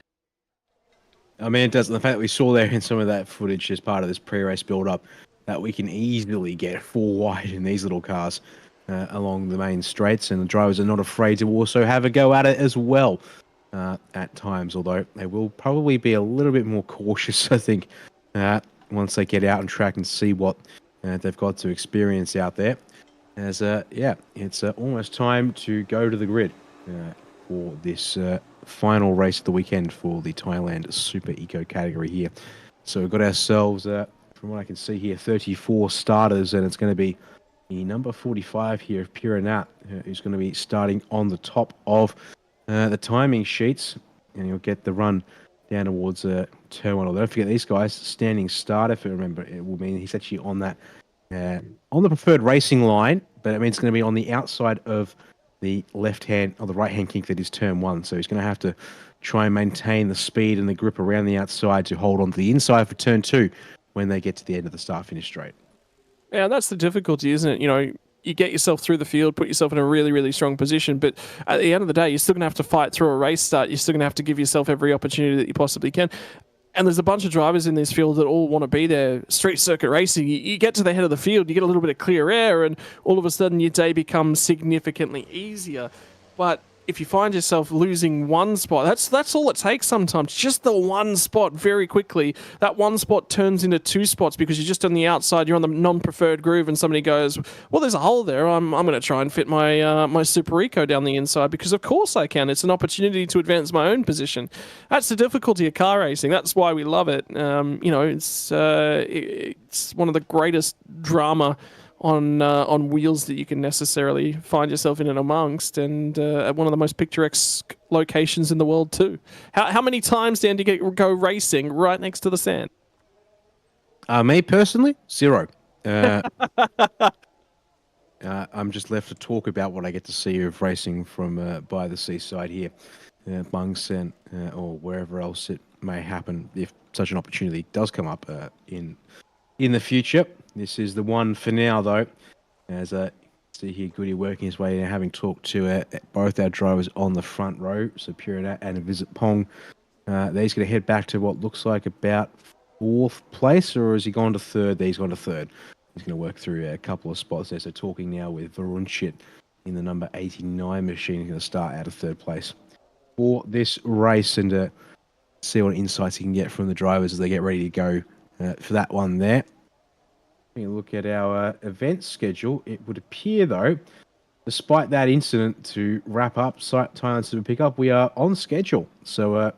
I mean, it does. The fact that we saw there in some of that footage as part of this pre-race build-up, that we can easily get 4 wide in these little cars along the main straights, and the drivers are not afraid to also have a go at it as well at times, although they will probably be a little bit more cautious, I think, once they get out on track and see what they've got to experience out there. As it's almost time to go to the grid for this final race of the weekend for the Thailand Super Eco category here. So we've got ourselves, from what I can see here, 34 starters, and it's going to be the number 45 here of Piranat, who's going to be starting on the top of the timing sheets, and he'll get the run down towards turn 1. Don't forget these guys, standing start, if you remember, it will mean he's actually on that on the preferred racing line, but I mean, it's going to be on the outside of the left-hand or the right-hand kink that is turn 1. So he's going to have to try and maintain the speed and the grip around the outside to hold on to the inside for turn 2 when they get to the end of the start-finish straight. Yeah, that's the difficulty, isn't it? You know, you get yourself through the field, put yourself in a really, really strong position, but at the end of the day, you're still going to have to fight through a race start. You're still going to have to give yourself every opportunity that you possibly can. And there's a bunch of drivers in this field that all want to be there. Street circuit racing, you get to the head of the field, you get a little bit of clear air, and all of a sudden your day becomes significantly easier. But if you find yourself losing one spot, that's all it takes sometimes. Just the one spot very quickly. That one spot turns into 2 spots because you're just on the outside, you're on the non-preferred groove, and somebody goes, well, there's a hole there. I'm going to try and fit my my Super Eco down the inside because of course I can. It's an opportunity to advance my own position. That's the difficulty of car racing. That's why we love it. You know, it's one of the greatest drama on wheels that you can necessarily find yourself in and amongst, and at one of the most picturesque locations in the world too. How many times, Dan, do you go racing right next to the sand? Me personally, 0. I'm just left to talk about what I get to see of racing from by the seaside here, Bangsaen, or wherever else it may happen if such an opportunity does come up in the future. This is the one for now, though, as I see here Goody working his way in, having talked to both our drivers on the front row, so Puridat and Visit Pong. He's going to head back to what looks like about 4th place, or has he gone to 3rd? He's gone to 3rd. He's going to work through a couple of spots there. So talking now with Varunchit in the number 89 machine. He's going to start out of 3rd place for this race, and see what insights he can get from the drivers as they get ready to go for that one there. When you look at our event schedule, it would appear, though, despite that incident to wrap up Thailand Super Pickup, we are on schedule. So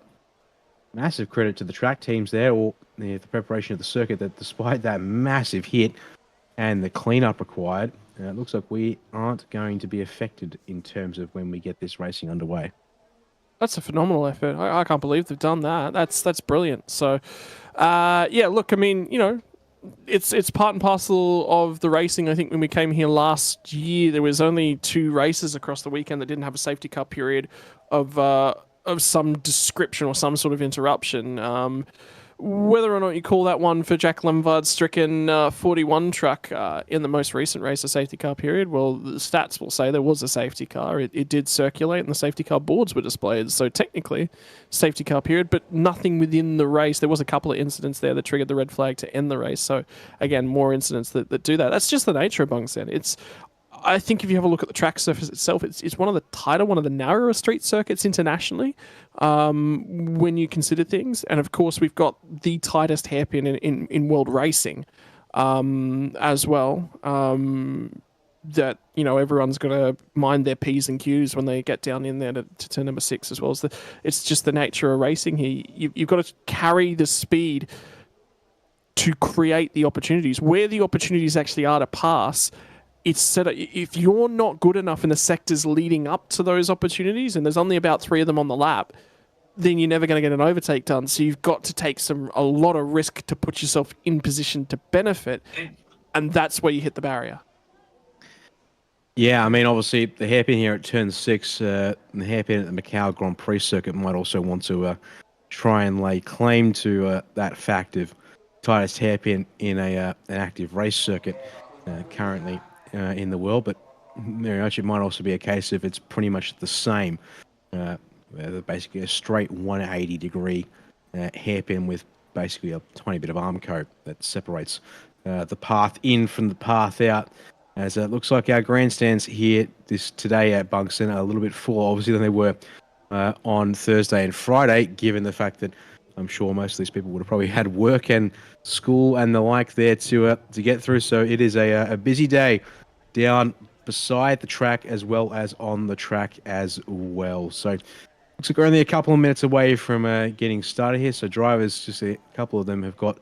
massive credit to the track teams there, or the preparation of the circuit, that despite that massive hit and the cleanup required, it looks like we aren't going to be affected in terms of when we get this racing underway. That's a phenomenal effort. I can't believe they've done that. That's brilliant. So, yeah, look, I mean, you know, it's part and parcel of the racing. I think when we came here last year, there was only 2 races across the weekend that didn't have a safety car period of some description or some sort of interruption. Whether or not you call that one for Jack Lemvard's stricken 41 truck in the most recent race a safety car period, well, the stats will say there was a safety car. It did circulate and the safety car boards were displayed. So technically, safety car period, but nothing within the race. There was a couple of incidents there that triggered the red flag to end the race. So again, more incidents that do that. That's just the nature of Bangsaen. I think if you have a look at the track surface itself, it's one of the tighter, one of the narrower street circuits internationally when you consider things. And of course, we've got the tightest hairpin in world racing as well. That, you know, everyone's got to mind their P's and Q's when they get down in there to turn number 6 as well. It's just the nature of racing here. You've got to carry the speed to create the opportunities. Where the opportunities actually are to pass, it's set up. If you're not good enough in the sectors leading up to those opportunities, and there's only about 3 of them on the lap, then you're never going to get an overtake done. So you've got to take a lot of risk to put yourself in position to benefit, and that's where you hit the barrier. Yeah, I mean, obviously, the hairpin here at turn 6, and the hairpin at the Macau Grand Prix circuit might also want to try and lay claim to that fact of tightest hairpin in an active race circuit currently in the world, but very much it might also be a case if it's pretty much the same, basically a straight 180 degree hairpin with basically a tiny bit of arm coat that separates the path in from the path out. As it looks like our grandstands here today at Bangsaen are a little bit fuller, obviously, than they were on Thursday and Friday, given the fact that I'm sure most of these people would have probably had work and school and the like there to get through. So it is a busy day down beside the track as well as on the track as well. So looks like we're only a couple of minutes away from getting started here. So drivers, just a couple of them have got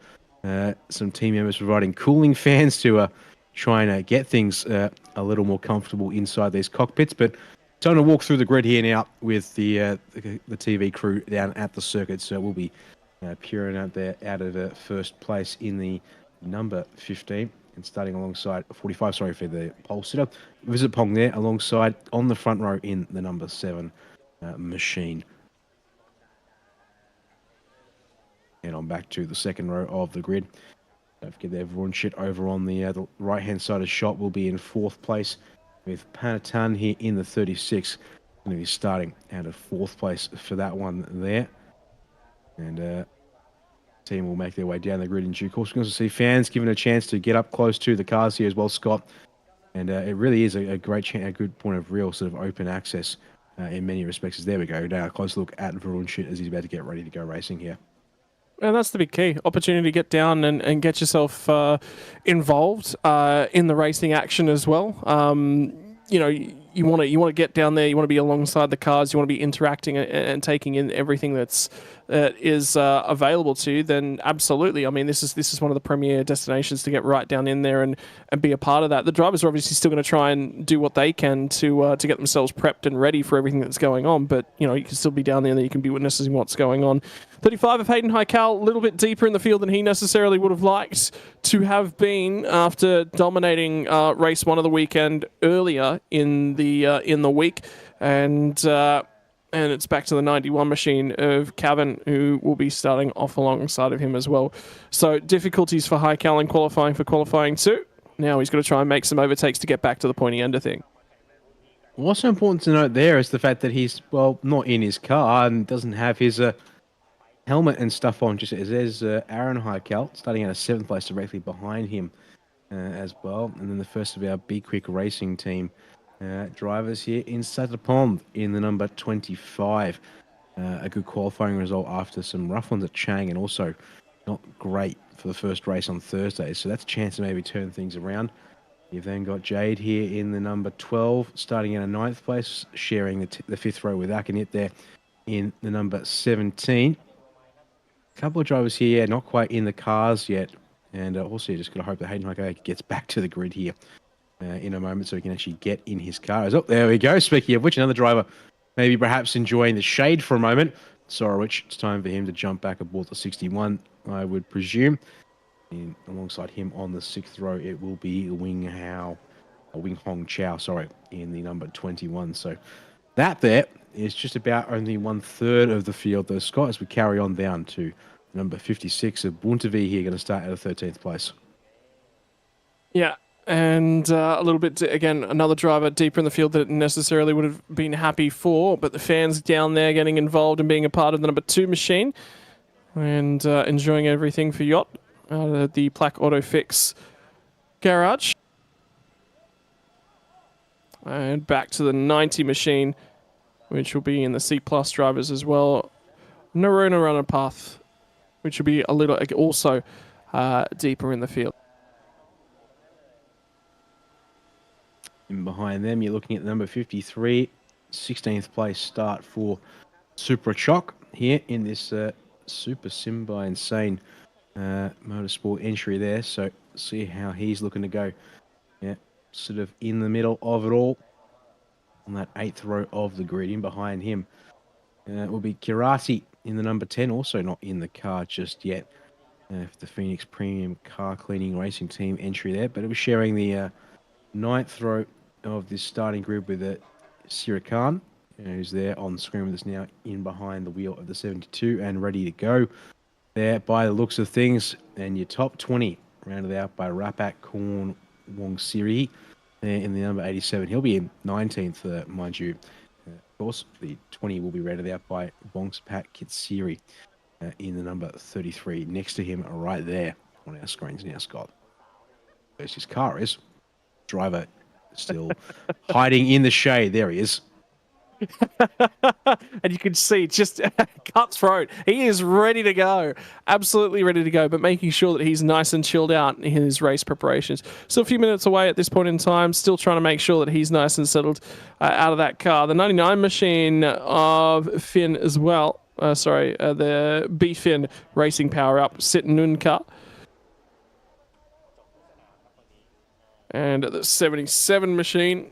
some team members providing cooling fans to try and get things a little more comfortable inside these cockpits. But time to walk through the grid here now with the TV crew down at the circuit. So we'll be peering out there out of first place in the number 15. and starting alongside 45, sorry for the pole sitter. Visit Pong there alongside on the front row in the number 7 machine. And on back to the second row of the grid. Don't forget that Vrunchit over on the right-hand side of the shot will be in 4th place with Panatan here in the 36. Going to be starting out of 4th place for that one there. And team will make their way down the grid in due course. We're going to see fans given a chance to get up close to the cars here as well, Scott. And it really is a good point of real sort of open access in many respects. There we go. Now a close look at Vrunchit as he's about to get ready to go racing here. And that's the big key. Opportunity to get down and get yourself involved in the racing action as well. You know, you want to get down there. You want to be alongside the cars. You want to be interacting and taking in everything that is available to you. Then absolutely. I mean, this is one of the premier destinations to get right down in there and be a part of that. The drivers are obviously still going to try and do what they can to get themselves prepped and ready for everything that's going on. But you know, you can still be down there and you can be witnessing what's going on. 35 of Hayden Heikal, a little bit deeper in the field than he necessarily would have liked to have been after dominating race 1 of the weekend earlier in the week, and it's back to the 91 machine of Cavan, who will be starting off alongside of him as well. So difficulties for Heikal in qualifying for qualifying 2. Now he's got to try and make some overtakes to get back to the pointy end of thing. What's important to note there is the fact that he's, well, not in his car and doesn't have his helmet and stuff on. Just as there's Aaron Heikal starting out of 7th place directly behind him as well. And then the first of our B-Quik racing team drivers here in Satapond in the number 25. A good qualifying result after some rough ones at Chang, and also not great for the first race on Thursday. So that's a chance to maybe turn things around. You've then got Jade here in the number 12, starting out of 9th place, sharing the 5th row with Akinit there in the number 17. A couple of drivers here, yeah, not quite in the cars yet. And also, you're just going to hope that Hayden Heikal gets back to the grid here in a moment so he can actually get in his car. Oh, there we go. Speaking of which, another driver maybe perhaps enjoying the shade for a moment. Sorowich, it's time for him to jump back aboard the 61, I would presume. And alongside him on the 6th row, it will be Wing Hong Chow, sorry, in the number 21. So that there is just about only 1/3 of the field, though, Scott, as we carry on down to number 56 of Buntavi here, going to start at the 13th place. Yeah, and a little bit, again, another driver deeper in the field that necessarily would have been happy for, but the fans down there getting involved and being a part of the number 2 machine and enjoying everything for Yacht out of the Plaque Auto Fix garage. And back to the 90 machine, which will be in the C+ drivers as well. Narona Runner Path, which will be a little also deeper in the field. And behind them, you're looking at the number 53, 16th place start for Super Choc here in this Super Sim by Insane motorsport entry there. So see how he's looking to go. Yeah, sort of in the middle of it all on that 8th row of the grid. In behind him will be Kirati in the number 10, also not in the car just yet. For the Phoenix Premium Car Cleaning Racing Team entry there, but it was sharing the 9th row of this starting group with Sira Khan, who's there on screen with us now in behind the wheel of the 72 and ready to go there by the looks of things. And your top 20 rounded out by Rapak Korn Wong Siri there in the number 87. He'll be in 19th, mind you. Of course, the 20 will be rounded out by Bongspat Kitsiri in the number 33. Next to him right there on our screens now, Scott. There's his car is. Driver still hiding in the shade. There he is. And you can see just cutthroat. He is ready to go. Absolutely ready to go, but making sure that he's nice and chilled out in his race preparations. Still a few minutes away at this point in time. Still trying to make sure that he's nice and settled out of that car. The 99 machine of Finn as well. The B-Fin Racing Power Up Sitnunka. And the 77 machine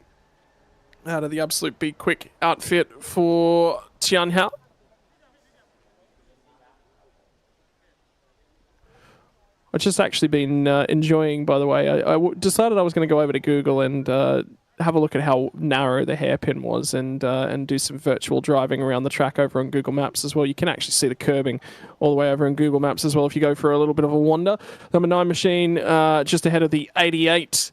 out of the absolute B-Quik outfit for Tianhao. I've just actually been enjoying, by the way. I decided I was going to go over to Google and have a look at how narrow the hairpin was and do some virtual driving around the track over on Google Maps as well. You can actually see the curbing all the way over in Google Maps as well if you go for a little bit of a wander. Number 9 machine just ahead of the 88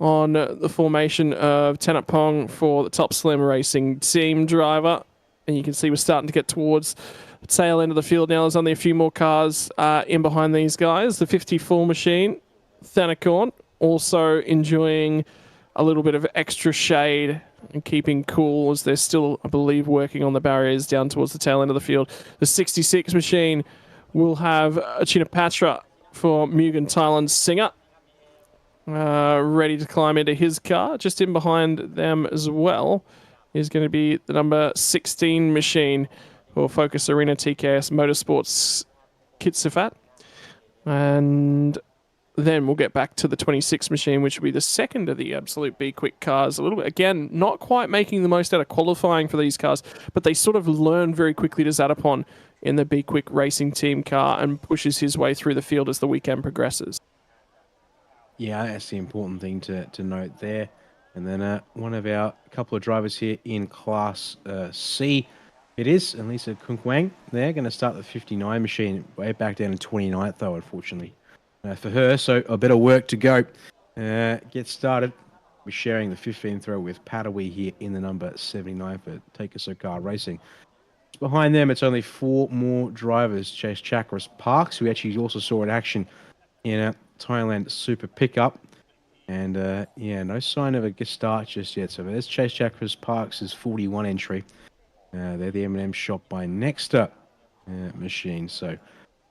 on the formation of Tenapong for the Top Slim Racing team driver. And you can see we're starting to get towards the tail end of the field now. There's only a few more cars in behind these guys. The 54 machine, Thanakorn, also enjoying a little bit of extra shade and keeping cool as they're still, I believe, working on the barriers down towards the tail end of the field. The 66 machine will have Chinapatra for Mugen Thailand Singer ready to climb into his car. Just in behind them as well is going to be the number 16 machine for Focus Arena TKS Motorsports Kitsifat. And then we'll get back to the 26 machine, which will be the second of the absolute B-Quik cars. A little bit, again, not quite making the most out of qualifying for these cars, but they sort of learn very quickly to Zatapon in the B-Quik racing team car and pushes his way through the field as the weekend progresses. Yeah, that's the important thing to note there. And then one of our couple of drivers here in Class C, it is Elisa Kunkwang. They're going to start the 59 machine way back down in 29th, though, unfortunately, for her. So a bit of work to go. Get started. We're sharing the 15th row with Padawi here in the number 79 for Takasokar Racing. Behind them, it's only 4 more drivers. Chase Chakras Parks, who actually also saw in action in a Thailand Super Pickup. And yeah, no sign of a start just yet. So there's Chase Chakras Parks' 41 entry. They're the M&M shop by Nexter machine. So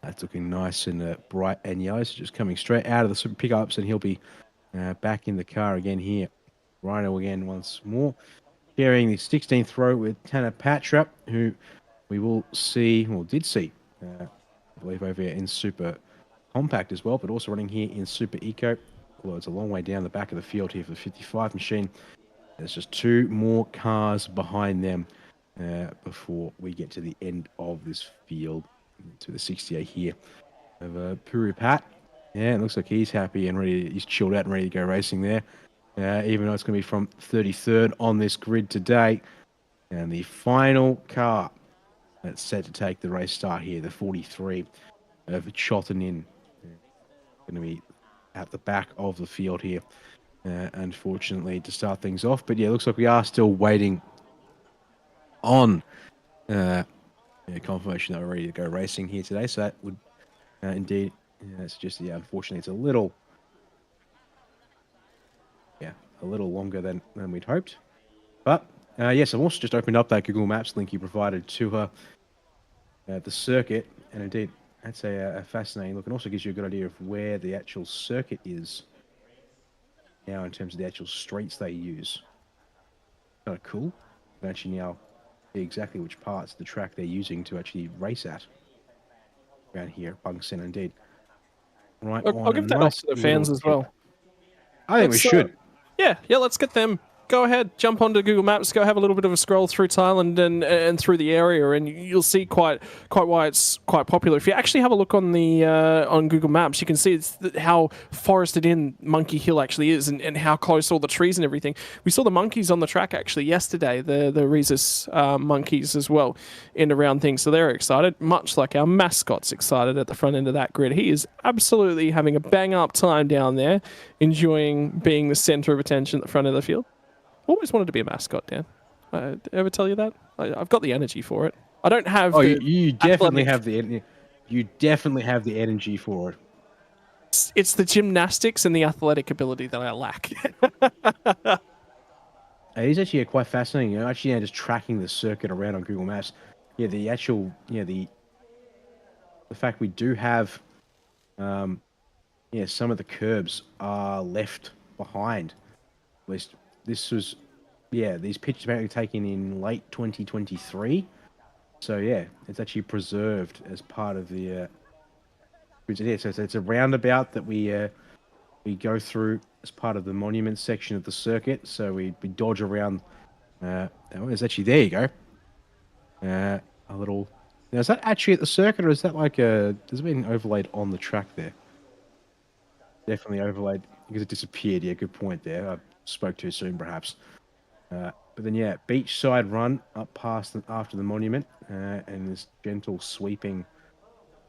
that's looking nice and bright and yellow. So just coming straight out of the Super Pickups, and he'll be back in the car again here. Rhino again once more. Sharing the 16th row with Tana Patra, who we will see, or did see, I believe over here in Super Compact as well, but also running here in Super Eco. Although it's a long way down the back of the field here for the 55 machine. There's just 2 more cars behind them before we get to the end of this field, to the 68 here of Puru Pat. Yeah, it looks like he's happy and ready. He's chilled out and ready to go racing there. Even though it's going to be from 33rd on this grid today. And the final car that's set to take the race start here, the 43 of Chotanin. Going to be at the back of the field here, unfortunately, to start things off. But yeah, it looks like we are still waiting on confirmation that we're ready to go racing here today. So that would indeed suggest that, yeah, unfortunately, it's a little longer than we'd hoped. But yes, I've also just opened up that Google Maps link you provided to the circuit, and indeed, that's a fascinating look, and also gives you a good idea of where the actual circuit is now in terms of the actual streets they use. Kind of cool. You can actually now see exactly which parts of the track they're using to actually race at around here at Bangsaen, indeed. Right, I'll give that off to the fans as well. I think we should. Yeah, let's get them. Go ahead, jump onto Google Maps, go have a little bit of a scroll through Thailand and through the area, and you'll see quite why it's quite popular. If you actually have a look on the on Google Maps, you can see how forested in Monkey Hill actually is, and how close all the trees and everything. We saw the monkeys on the track actually yesterday, the Rhys monkeys as well, in around things. So they're excited, much like our mascot's excited at the front end of that grid. He is absolutely having a bang up time down there, enjoying being the centre of attention at the front of the field. Always wanted to be a mascot, Dan. Ever tell you that? I've got the energy for it. I don't have. Oh, you definitely have the energy. You definitely have the energy for it. It's the gymnastics and the athletic ability that I lack. It is actually quite fascinating. You know, actually, just tracking the circuit around on Google Maps. Yeah, the actual, the fact we do have, some of the curbs are left behind. At least. This was, these pictures apparently taken in late 2023. So, yeah, it's actually preserved as part of the... So it's a roundabout that we go through as part of the monument section of the circuit. So we dodge around... it's actually, there you go. A little... Now, is that actually at the circuit, or is that like a... There's been overlaid on the track there? Definitely overlaid because it disappeared. Yeah, good point there. I spoke too soon, perhaps. But then, yeah, beachside run up past after the monument, and this gentle sweeping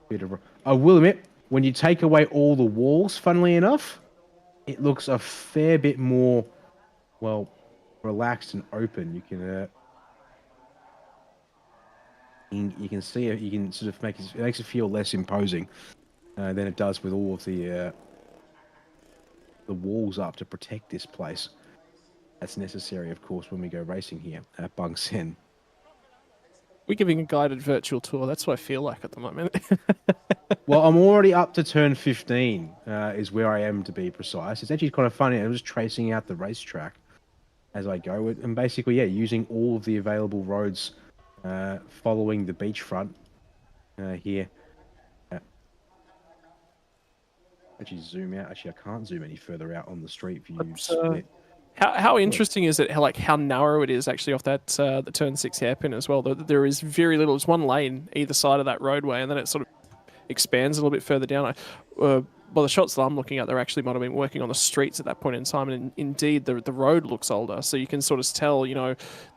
bit of. I will admit, when you take away all the walls, funnily enough, it looks a fair bit more, well, relaxed and open. You can. You can see it. You can sort of it makes it feel less imposing than it does with all of the walls up to protect this place. That's necessary, of course, when we go racing here at Bangsaen. We're giving a guided virtual tour. That's what I feel like at the moment. Well, I'm already up to turn 15, is where I am, to be precise. It's actually kind of funny. I'm just tracing out the racetrack as I go. And basically, yeah, using all of the available roads following the beachfront here. Actually, zoom out. Actually, I can't zoom any further out on the street view split. How interesting is it? How narrow it is actually off that the turn 6 hairpin as well. There is very little. It's one lane either side of that roadway, and then it sort of expands a little bit further down. By the shots that I'm looking at, they're actually might have been working on the streets at that point in time, and indeed the road looks older. So you can sort of tell,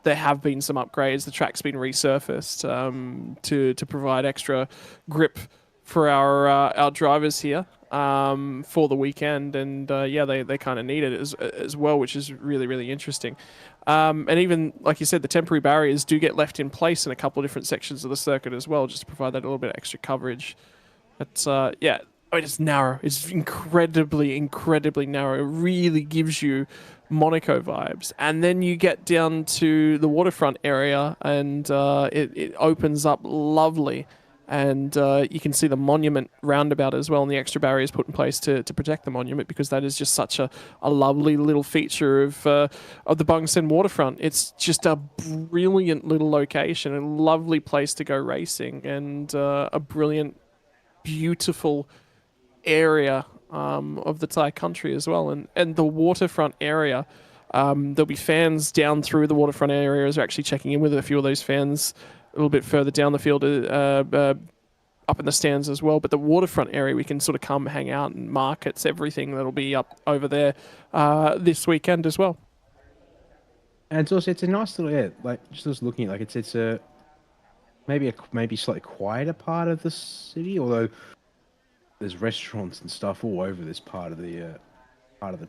there have been some upgrades. The track's been resurfaced to provide extra grip for our drivers here for the weekend, and they kind of need it as well, which is really, really interesting. And even, like you said, the temporary barriers do get left in place in a couple of different sections of the circuit as well, just to provide that little bit of extra coverage. But it's narrow. It's incredibly, incredibly narrow. It really gives you Monaco vibes. And then you get down to the waterfront area, and it opens up lovely. And you can see the monument roundabout as well, and the extra barriers put in place to protect the monument, because that is just such a lovely little feature of the Bangsaen waterfront. It's just a brilliant little location, a lovely place to go racing, and a brilliant, beautiful area of the Thai country as well. And the waterfront area, there'll be fans down through the waterfront areas. We're actually checking in with a few of those fans a little bit further down the field, up in the stands as well. But the waterfront area, we can sort of come hang out, and markets, everything that'll be up over there this weekend as well. And it's a nice little, just looking at it's a maybe slightly quieter part of the city, although there's restaurants and stuff all over this part of the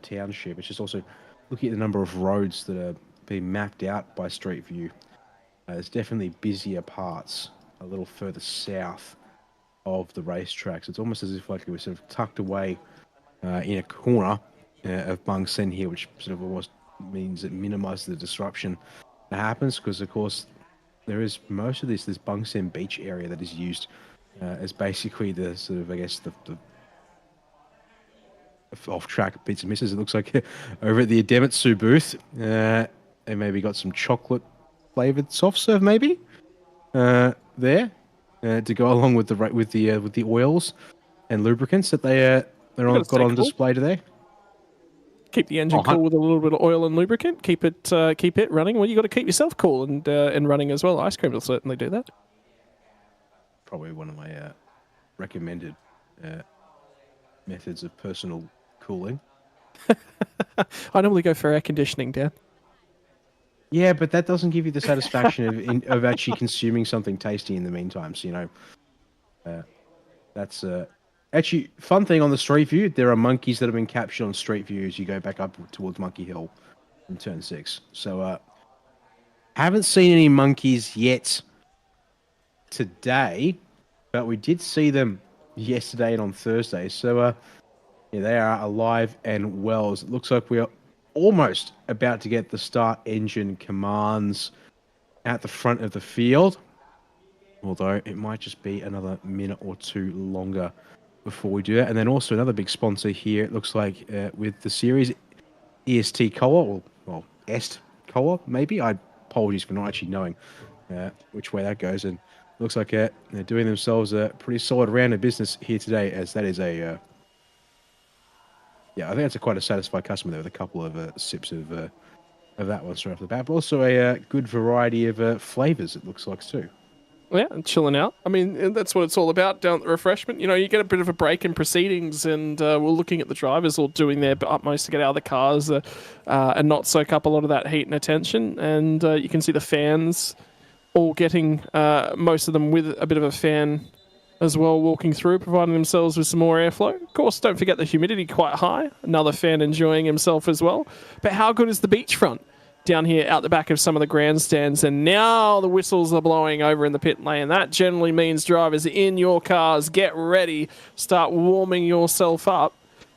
township. It's just also looking at the number of roads that are being mapped out by Street View. There's definitely busier parts a little further south of the racetracks. It's almost as if it was sort of tucked away in a corner of Bangsaen here, which sort of almost means it minimises the disruption that happens, because of course there is most of this Bangsaen beach area that is used as basically the sort of, I guess, the off-track bits and misses. It looks like over at the Idemitsu booth, they maybe got some chocolate flavored soft serve, maybe there to go along with the oils and lubricants that they're got on display today. Keep the engine cool with a little bit of oil and lubricant. Keep it running. Well, you got to keep yourself cool and running as well. Ice cream will certainly do that. Probably one of my recommended methods of personal cooling. I normally go for air conditioning, Dan. Yeah, but that doesn't give you the satisfaction of actually consuming something tasty in the meantime. So, that's actually fun thing on the Street View. There are monkeys that have been captured on Street View as you go back up towards Monkey Hill in Turn 6. So, haven't seen any monkeys yet today, but we did see them yesterday and on Thursday. So, they are alive and well. It looks like we are almost about to get the start engine commands at the front of the field, although it might just be another minute or two longer before we do that. And then also another big sponsor here, it looks like, with the series, AEST co-op, well, EST co-op, maybe. I apologies for not actually knowing which way that goes. And it looks like they're doing themselves a pretty solid round of business here today, as that is a I think that's quite a satisfied customer there with a couple of sips of that one straight off the bat, but also a good variety of flavors, it looks like, too. Yeah, and chilling out. I mean, that's what it's all about down at the refreshment. You know, you get a bit of a break in proceedings, and we're looking at the drivers all doing their utmost to get out of the cars and not soak up a lot of that heat and attention. And you can see the fans all getting, most of them with a bit of a fan as well, walking through, providing themselves with some more airflow. Of course, don't forget the humidity quite high. Another fan enjoying himself as well. But how good is the beachfront down here out the back of some of the grandstands? And now the whistles are blowing over in the pit lane. That generally means drivers in your cars, get ready, start warming yourself up,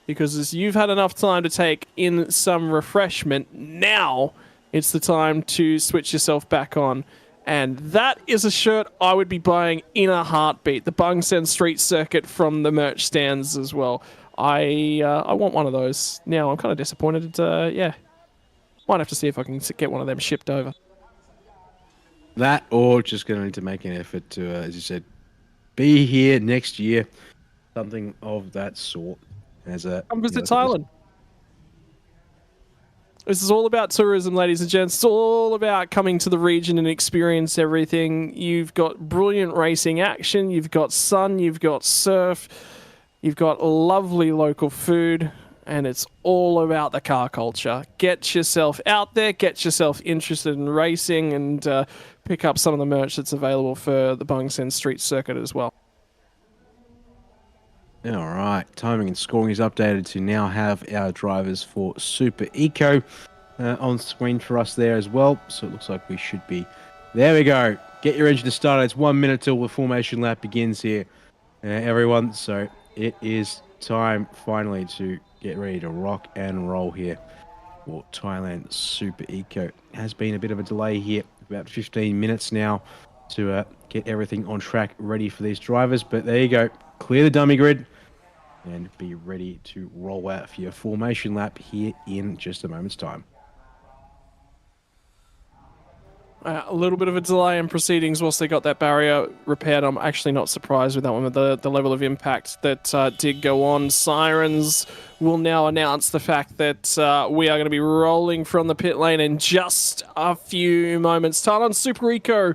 because as you've had enough time to take in some refreshment, now it's the time to switch yourself back on. And that is a shirt I would be buying in a heartbeat. The Bangsaen Street Circuit from the merch stands as well. I want one of those. Now I'm kind of disappointed. Yeah, might have to see if I can get one of them shipped over. That, or just going to need to make an effort to, as you said, be here next year. Something of that sort. Come visit Thailand. This is all about tourism, ladies and gents. It's all about coming to the region and experience everything. You've got brilliant racing action. You've got sun. You've got surf. You've got lovely local food. And it's all about the car culture. Get yourself out there. Get yourself interested in racing, and pick up some of the merch that's available for the Bangsaen Street Circuit as well. All right, timing and scoring is updated to now have our drivers for Super Eco on screen for us there as well. So it looks like we should be... There we go. Get your engine started. It's 1 minute till the formation lap begins here, everyone. So it is time finally to get ready to rock and roll here for Thailand Super Eco. Has been a bit of a delay here, about 15 minutes now to get everything on track ready for these drivers. But there you go. Clear the dummy grid and be ready to roll out for your formation lap here in just a moment's time. A little bit of a delay in proceedings whilst they got that barrier repaired. I'm actually not surprised with that one, with the level of impact that did go on. Sirens will now announce the fact that we are going to be rolling from the pit lane in just a few moments. Thailand Super Eco,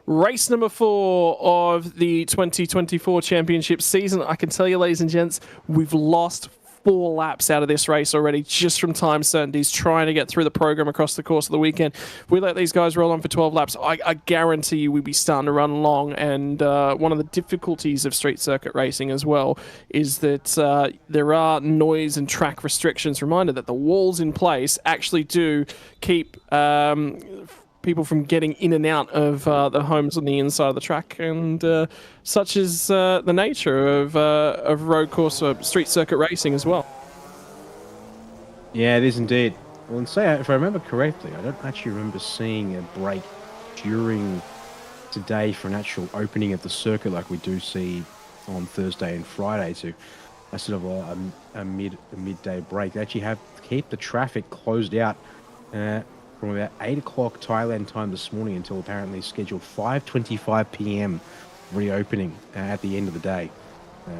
race number 4 of the 2024 championship season. I can tell you, ladies and gents, we've lost 4 laps out of this race already just from time certainties, trying to get through the program across the course of the weekend. We let these guys roll on for 12 laps. I guarantee you we'd be starting to run long. And one of the difficulties of street circuit racing as well is that there are noise and track restrictions. Reminder that the walls in place actually do keep people from getting in and out of the homes on the inside of the track, and such is the nature of road course or street circuit racing as well. Yeah, it is indeed. Well, and say, if I remember correctly, I don't actually remember seeing a break during today for an actual opening of the circuit like we do see on Thursday and Friday, to a sort of a midday break. They actually have to keep the traffic closed out from about 8 o'clock Thailand time this morning until apparently scheduled 5:25 p.m. reopening at the end of the day.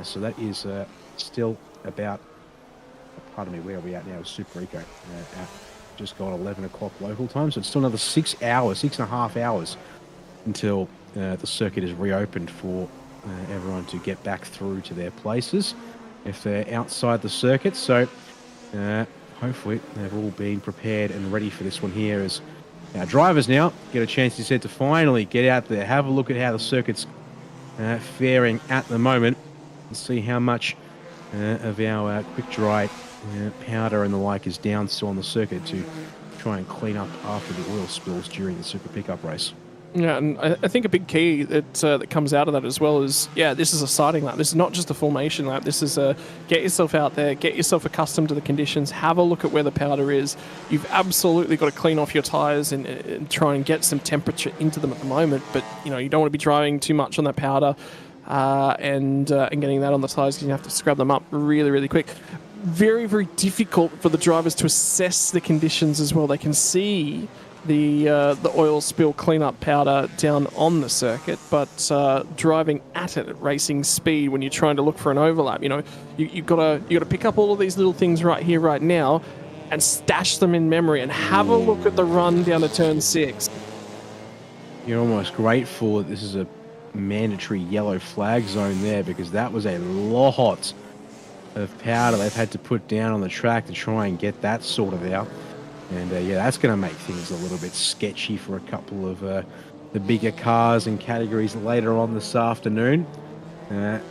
So that is still about, pardon me, where are we at now? Super Eco. At just gone 11 o'clock local time. So it's still another 6 hours, 6.5 hours until the circuit is reopened for everyone to get back through to their places if they're outside the circuit. So hopefully they've all been prepared and ready for this one here, as our drivers now get a chance, he said, to finally get out there, have a look at how the circuit's faring at the moment, and see how much of our quick dry powder and the like is down still on the circuit to try and clean up after the oil spills during the super pickup race. Yeah, and I think a big key that comes out of that as well is, yeah, this is a sighting lap. This is not just a formation lap. This is a get yourself out there, get yourself accustomed to the conditions, have a look at where the powder is. You've absolutely got to clean off your tyres and try and get some temperature into them at the moment. But, you know, you don't want to be driving too much on that powder and getting that on the tyres, because you have to scrub them up really, really quick. Very, very difficult for the drivers to assess the conditions as well. They can see the oil spill cleanup powder down on the circuit, but driving at it at racing speed when you're trying to look for an overlap, you know, you gotta pick up all of these little things right here, right now, and stash them in memory and have a look at the run down to turn 6. You're almost grateful that this is a mandatory yellow flag zone there, because that was a lot of powder they've had to put down on the track to try and get that sorted out. And yeah, that's going to make things a little bit sketchy for a couple of the bigger cars and categories later on this afternoon.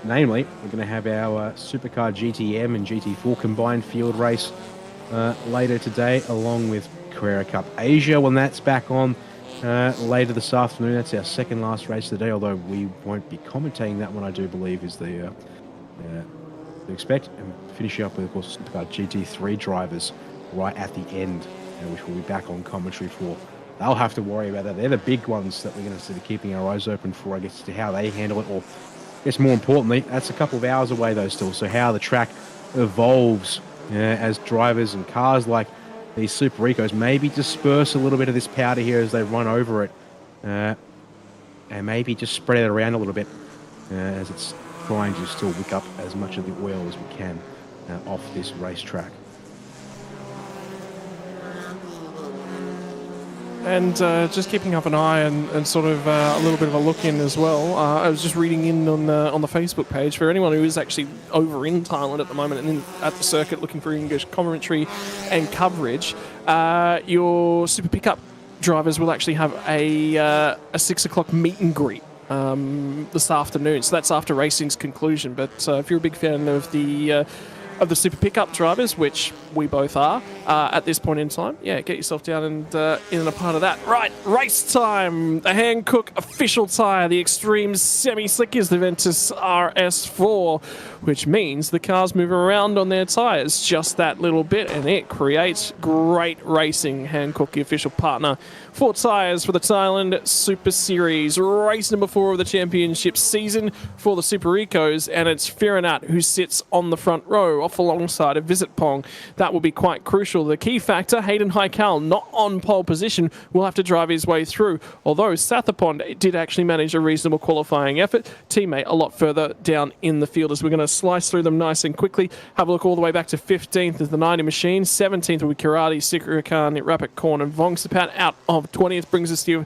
Namely, we're going to have our Supercar GTM and GT4 combined field race later today, along with Carrera Cup Asia when that's back on later this afternoon. That's our second last race of the day, although we won't be commentating that one, I do believe, is the to expect. And finishing up with, of course, Supercar GT3 drivers right at the end, which we'll be back on commentary for. They'll have to worry about that. They're the big ones that we're going to be keeping our eyes open for, I guess, to how they handle it. Or, I guess more importantly, that's a couple of hours away, though, still. So how the track evolves as drivers and cars like these Super Ecos maybe disperse a little bit of this powder here as they run over it. And maybe just spread it around a little bit as it's trying to still wick up as much of the oil as we can off this racetrack. And just keeping up an eye and sort of a little bit of a look in as well. I was just reading in on the Facebook page for anyone who is actually over in Thailand at the moment and at the circuit looking for English commentary and coverage. Your Super Pickup drivers will actually have a 6 o'clock meet and greet this afternoon. So that's after racing's conclusion. But if you're a big fan of the Super Pickup drivers, which we both are at this point in time, yeah, get yourself down and in a part of that. Right, race time. The Hankook official tyre, the Extreme Semi-Slick, is the Ventus RS4, which means the cars move around on their tyres just that little bit, and it creates great racing. Hankook, the official partner for tyres for the Thailand Super Series. Race number 4 of the championship season for the Super Ecos, and it's Firanat who sits on the front row off alongside a Visit Pong. That will be quite crucial. The key factor, Hayden Haikal, not on pole position, will have to drive his way through, although Sathapond did actually manage a reasonable qualifying effort. Teammate a lot further down in the field, as we're going to slice through them nice and quickly. Have a look all the way back to 15th is the 90 Machine, 17th will be Kirati, Sikarakan, Rapid Korn and Vongsapat. Out of 20th brings us to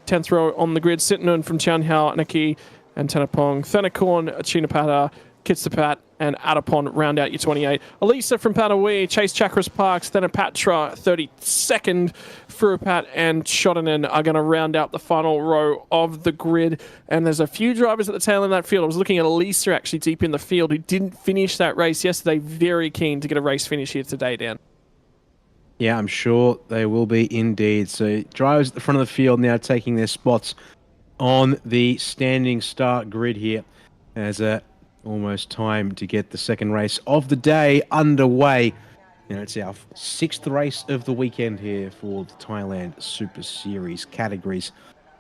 10th row on the grid, Sitnun from Chanhao, Naki and Tenapong, Thanakorn, Chinapata, Kitsapat and Adapon round out your 28. Elisa from Panawi, Chase Chakras Parks, Thanapatra 32nd. Furupat and Shodanen are going to round out the final row of the grid. And there's a few drivers at the tail end of that field. I was looking at Elisa actually deep in the field who didn't finish that race yesterday. Very keen to get a race finish here today, Dan. Yeah, I'm sure they will be indeed. So drivers at the front of the field now taking their spots on the standing start grid here as almost time to get the second race of the day underway. You know, it's our 6th race of the weekend here for the Thailand Super Series categories.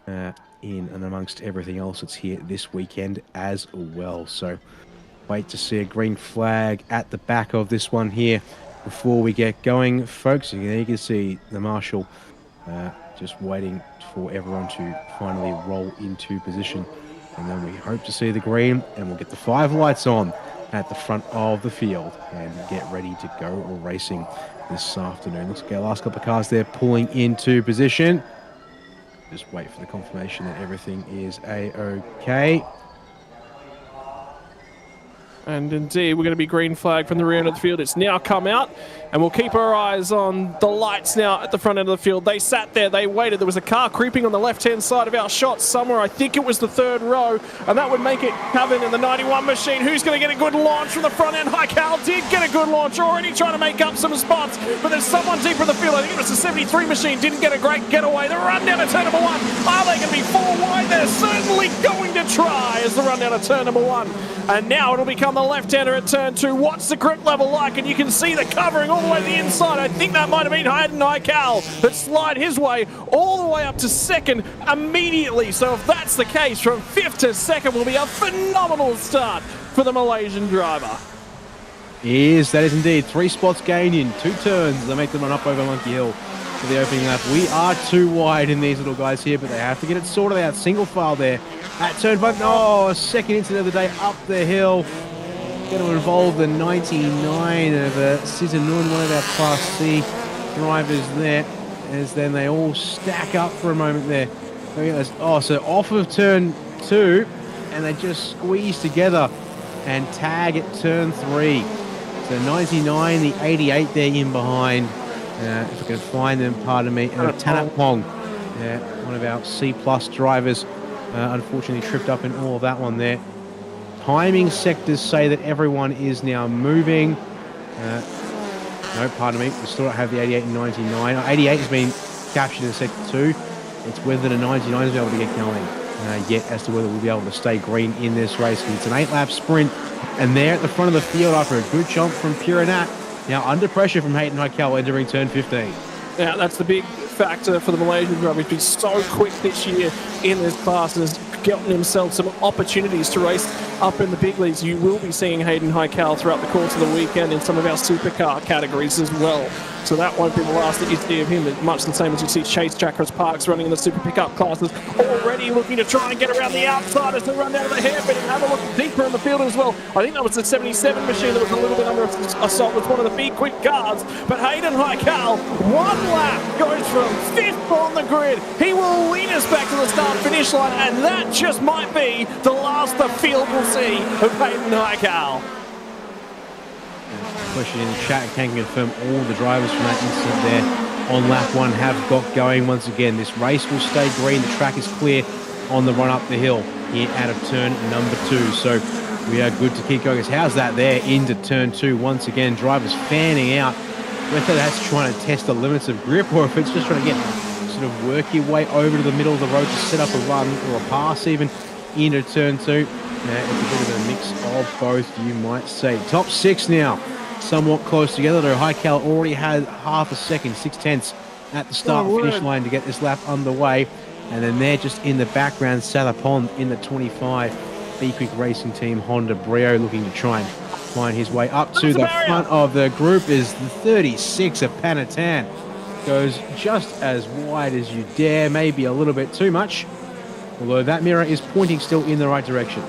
In and amongst everything else, it's here this weekend as well. So wait to see a green flag at the back of this one here before we get going, folks. You can see the marshal just waiting for everyone to finally roll into position. And then we hope to see the green, and we'll get the 5 lights on at the front of the field and get ready to go racing this afternoon. Looks like our last couple of cars there pulling into position. Just wait for the confirmation that everything is A-OK. And indeed, we're going to be green flag from the rear end of the field. It's now come out, and we'll keep our eyes on the lights now at the front end of the field. They sat there, they waited. There was a car creeping on the left-hand side of our shot somewhere. I think it was the 3rd row, and that would make it Coven in the 91 Machine. Who's going to get a good launch from the front end? Haikal did get a good launch, already trying to make up some spots, but there's someone deeper in the field. I think it was the 73 Machine. Didn't get a great getaway. The run down to turn number 1. Are they going to be 4 wide? They're certainly going to try as the run down to turn number 1. And now it'll become the left-hander at turn 2. What's the grip level like? And you can see the covering all the way to the inside. I think that might have been Hayden Haikal that slide his way all the way up to 2nd immediately. So if that's the case, from 5th to 2nd will be a phenomenal start for the Malaysian driver. That is indeed 3 spots gained in 2 turns. They make them run up over Monkey Hill for the opening lap. We are too wide in these little guys here, but they have to get it sorted out. Single file there at turn 5. Oh, a second incident of the day up the hill. Going to involve the 99 of Sizanun, one of our Class C drivers there, as then they all stack up for a moment there. Oh, so off of turn 2, and they just squeeze together and tag at turn 3. So 99, the 88 there in behind. If I can find them, pardon me. And Tanapong, one of our C-plus drivers, unfortunately tripped up in all of that one there. Timing sectors say that everyone is now moving. No, pardon me. We still don't have the 88 and 99. 88 has been captured in sector 2. It's whether the 99 is able to get going yet as to whether we'll be able to stay green in this race. It's an 8-lap sprint. And there at the front of the field after a good jump from Purinat. Now under pressure from Hayden Haikal entering turn 15. Yeah, that's the big factor for the Malaysian driver. He's been so quick this year in this class and has gotten himself some opportunities to race up in the big leagues. You will be seeing Hayden Haikal throughout the course of the weekend in some of our supercar categories as well. So that won't be the last that you see of him. It's much the same as you see Chase Jackers Parks running in the super pickup classes, already looking to try and get around the outsiders to run down to the hairpin and have a look deeper in the field as well. I think that was the 77 machine that was a little bit under assault with one of the B-Quik guards. But Hayden Haikal, 1 lap, goes from 5th on the grid. He will lead us back to the start-finish line, and that just might be the last the field will see of Hayden Haikal. Question in the chat, can confirm all the drivers from that incident there on lap 1 have got going once again. This race will stay green. The track is clear on the run up the hill here out of turn number 2. So we are good to keep going. How's that there into turn 2 once again? Drivers fanning out. Whether that's trying to test the limits of grip or if it's just trying to get sort of work your way over to the middle of the road to set up a run or a pass even into turn 2. It's a bit of a mix of both, you might say. Top 6 now. Somewhat close together though. Haikal already had half a second, 6/10 at the start-finish line to get this lap underway. And then there just in the background, Salapon in the 25. B-Quik Racing Team Honda Brio looking to try and find his way up to the front of the group is the 36 of Panatan. Goes just as wide as you dare, maybe a little bit too much. Although that mirror is pointing still in the right direction.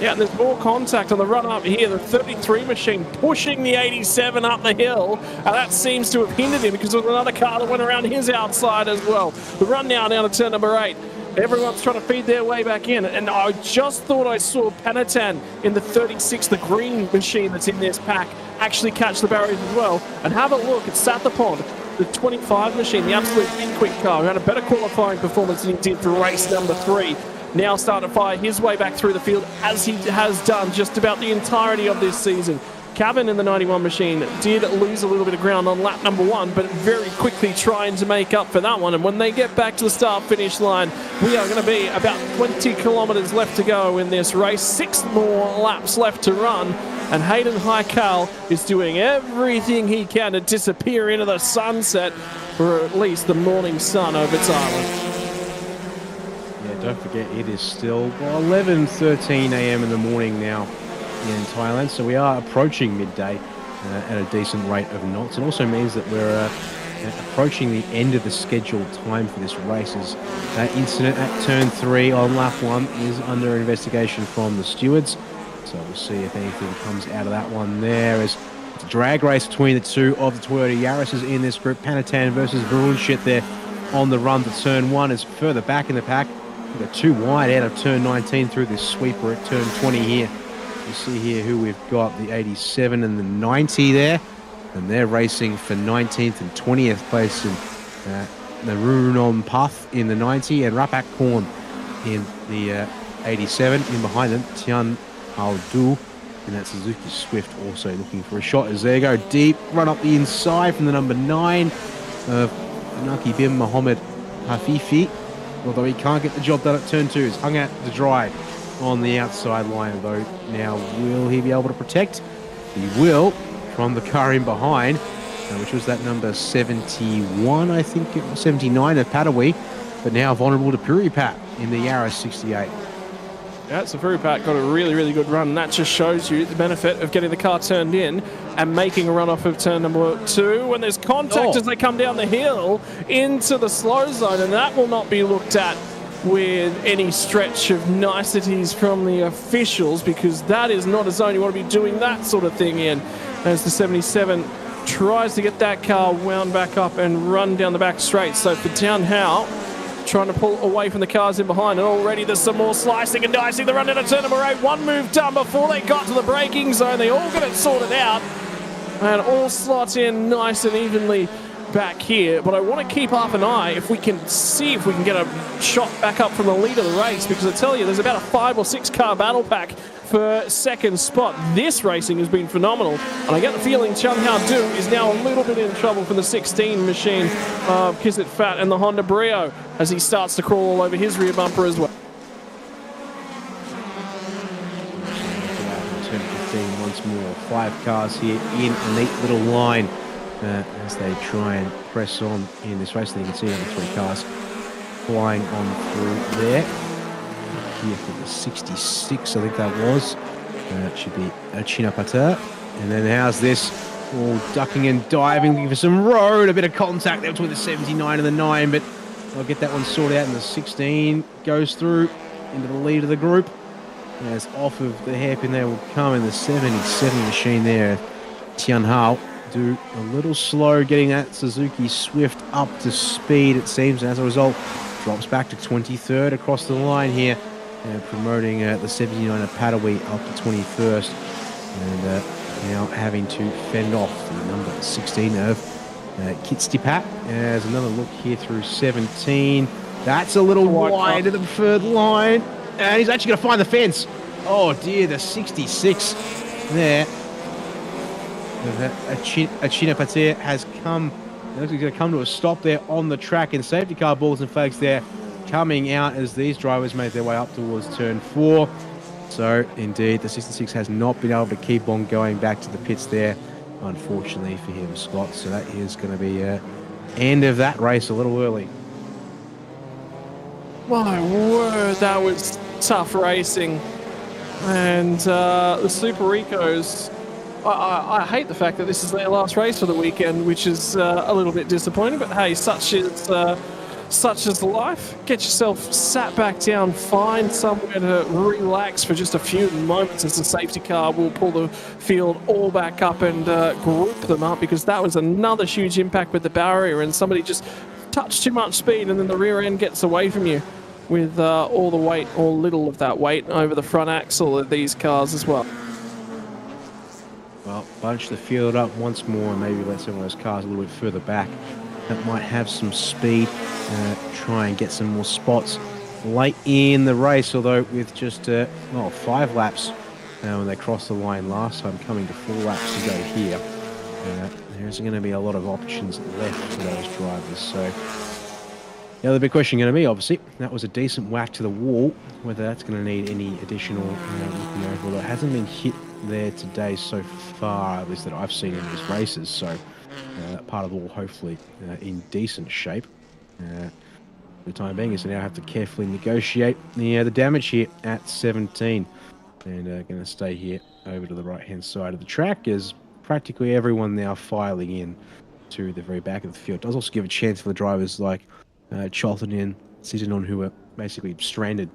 Yeah, there's more contact on the run up here. The 33 machine pushing the 87 up the hill. And that seems to have hindered him because there was another car that went around his outside as well. The run now down to turn number 8. Everyone's trying to feed their way back in. And I just thought I saw Panatan in the 36, the green machine that's in this pack, actually catch the barriers as well. And have a look at Sathapon, the 25 machine, the absolute B-Quik car, who had a better qualifying performance than he did for race number 3. Now starting to fire his way back through the field as he has done just about the entirety of this season. Cavan in the 91 machine did lose a little bit of ground on lap number 1, but very quickly trying to make up for that one. And when they get back to the start-finish line, we are going to be about 20 kilometres left to go in this race. 6 more laps left to run. And Hayden Haikal is doing everything he can to disappear into the sunset, or at least the morning sun over Thailand. Don't forget, it is still 11:13 a.m. in the morning now in Thailand, so we are approaching midday at a decent rate of knots. It also means that we're approaching the end of the scheduled time for this race. As that incident at turn 3 on lap 1 is under investigation from the stewards, so we'll see if anything comes out of that one there. As it's a drag race between the two of the Toyota Yaris's in this group. Panatan versus Varunshit there on the run to turn 1 is further back in the pack. We've got 2 wide out of turn 19 through this sweeper at turn 20 here. You see here who we've got, the 87 and the 90 there. And they're racing for 19th and 20th place in the Runon Path in the 90 and Rapak Korn in the 87. In behind them, Tian Aldu in that Suzuki Swift also looking for a shot as they go deep. Run up the inside from the number 9 of Naki Bim Mohammed Hafifi. Although he can't get the job done at turn 2. He's hung out to dry on the outside line, though. Now, will he be able to protect? He will, from the car in behind, which was that number 71, I think, it was 79 of Padawi, but now vulnerable to Puripat in the Yaris 68. Yeah, so Vurupat got a really, really good run, and that just shows you the benefit of getting the car turned in and making a run off of turn number 2 when there's contact as they come down the hill into the slow zone, and that will not be looked at with any stretch of niceties from the officials, because that is not a zone you want to be doing that sort of thing in. As the 77 tries to get that car wound back up and run down the back straight. So for Tian Hao, trying to pull away from the cars in behind, and already there's some more slicing and dicing. The run into turn number 8, one move done before they got to the braking zone. They all got it sorted out and all slot in nice and evenly back here. But I want to keep half an eye if we can see if we can get a shot back up from the lead of the race, because I tell you, there's about a 5 or 6 car battle pack for second spot. This racing has been phenomenal, and I get the feeling Chun Hao Du is now a little bit in trouble from the 16 machine of Kizit Fat and the Honda Brio as he starts to crawl all over his rear bumper as well. Turn 15 once more. 5 cars here in a neat little line as they try and press on in this race. And you can see another 3 cars flying on through there. Here for the 66, I think that was. It should be a Chinapata. And then how's this? All ducking and diving, looking for some road. A bit of contact there between the 79 and the 9, but I'll get that one sorted out. And the 16 goes through into the lead of the group. As off of the hairpin there will come in the 77 machine there. Tian Hao Du a little slow getting that Suzuki Swift up to speed, it seems. And as a result, drops back to 23rd across the line here. Promoting the 79 of Padawi up to 21st, and now having to fend off the number 16 of Kitstipat. As another look here through 17, that's a little wide of the preferred line, and he's actually going to find the fence. Oh dear, the 66 there. Achina Patir has come. It looks like he's going to come to a stop there on the track, and safety car balls and flags there coming out as these drivers make their way up towards turn 4. So indeed, the 66 has not been able to keep on going back to the pits there, unfortunately for him, Scott. So that is going to be end of that race a little early. My word, that was tough racing. And the Super Ricos, I hate the fact that this is their last race for the weekend, which is a little bit disappointing, but hey, such is life. Get yourself sat back down, find somewhere to relax for just a few moments as the safety car will pull the field all back up and group them up, because that was another huge impact with the barrier and somebody just touched too much speed, and then the rear end gets away from you with all the weight, or little of that weight, over the front axle of these cars as well. Well, bunch the field up once more and maybe let some of those cars a little bit further back that might have some speed, try and get some more spots late in the race, although with just 5 laps when they crossed the line last time, coming to 4 laps to go here, there isn't going to be a lot of options left for those drivers. So the other big question going to be, obviously, that was a decent whack to the wall, whether that's going to need any additional looking over, although it hasn't been hit there today so far, at least that I've seen in these races. So that part of the wall hopefully in decent shape. For the time being, is to now have to carefully negotiate the damage here at 17, and going to stay here over to the right hand side of the track as practically everyone now filing in to the very back of the field. It does also give a chance for the drivers like Cholton and Sitanon, who are basically stranded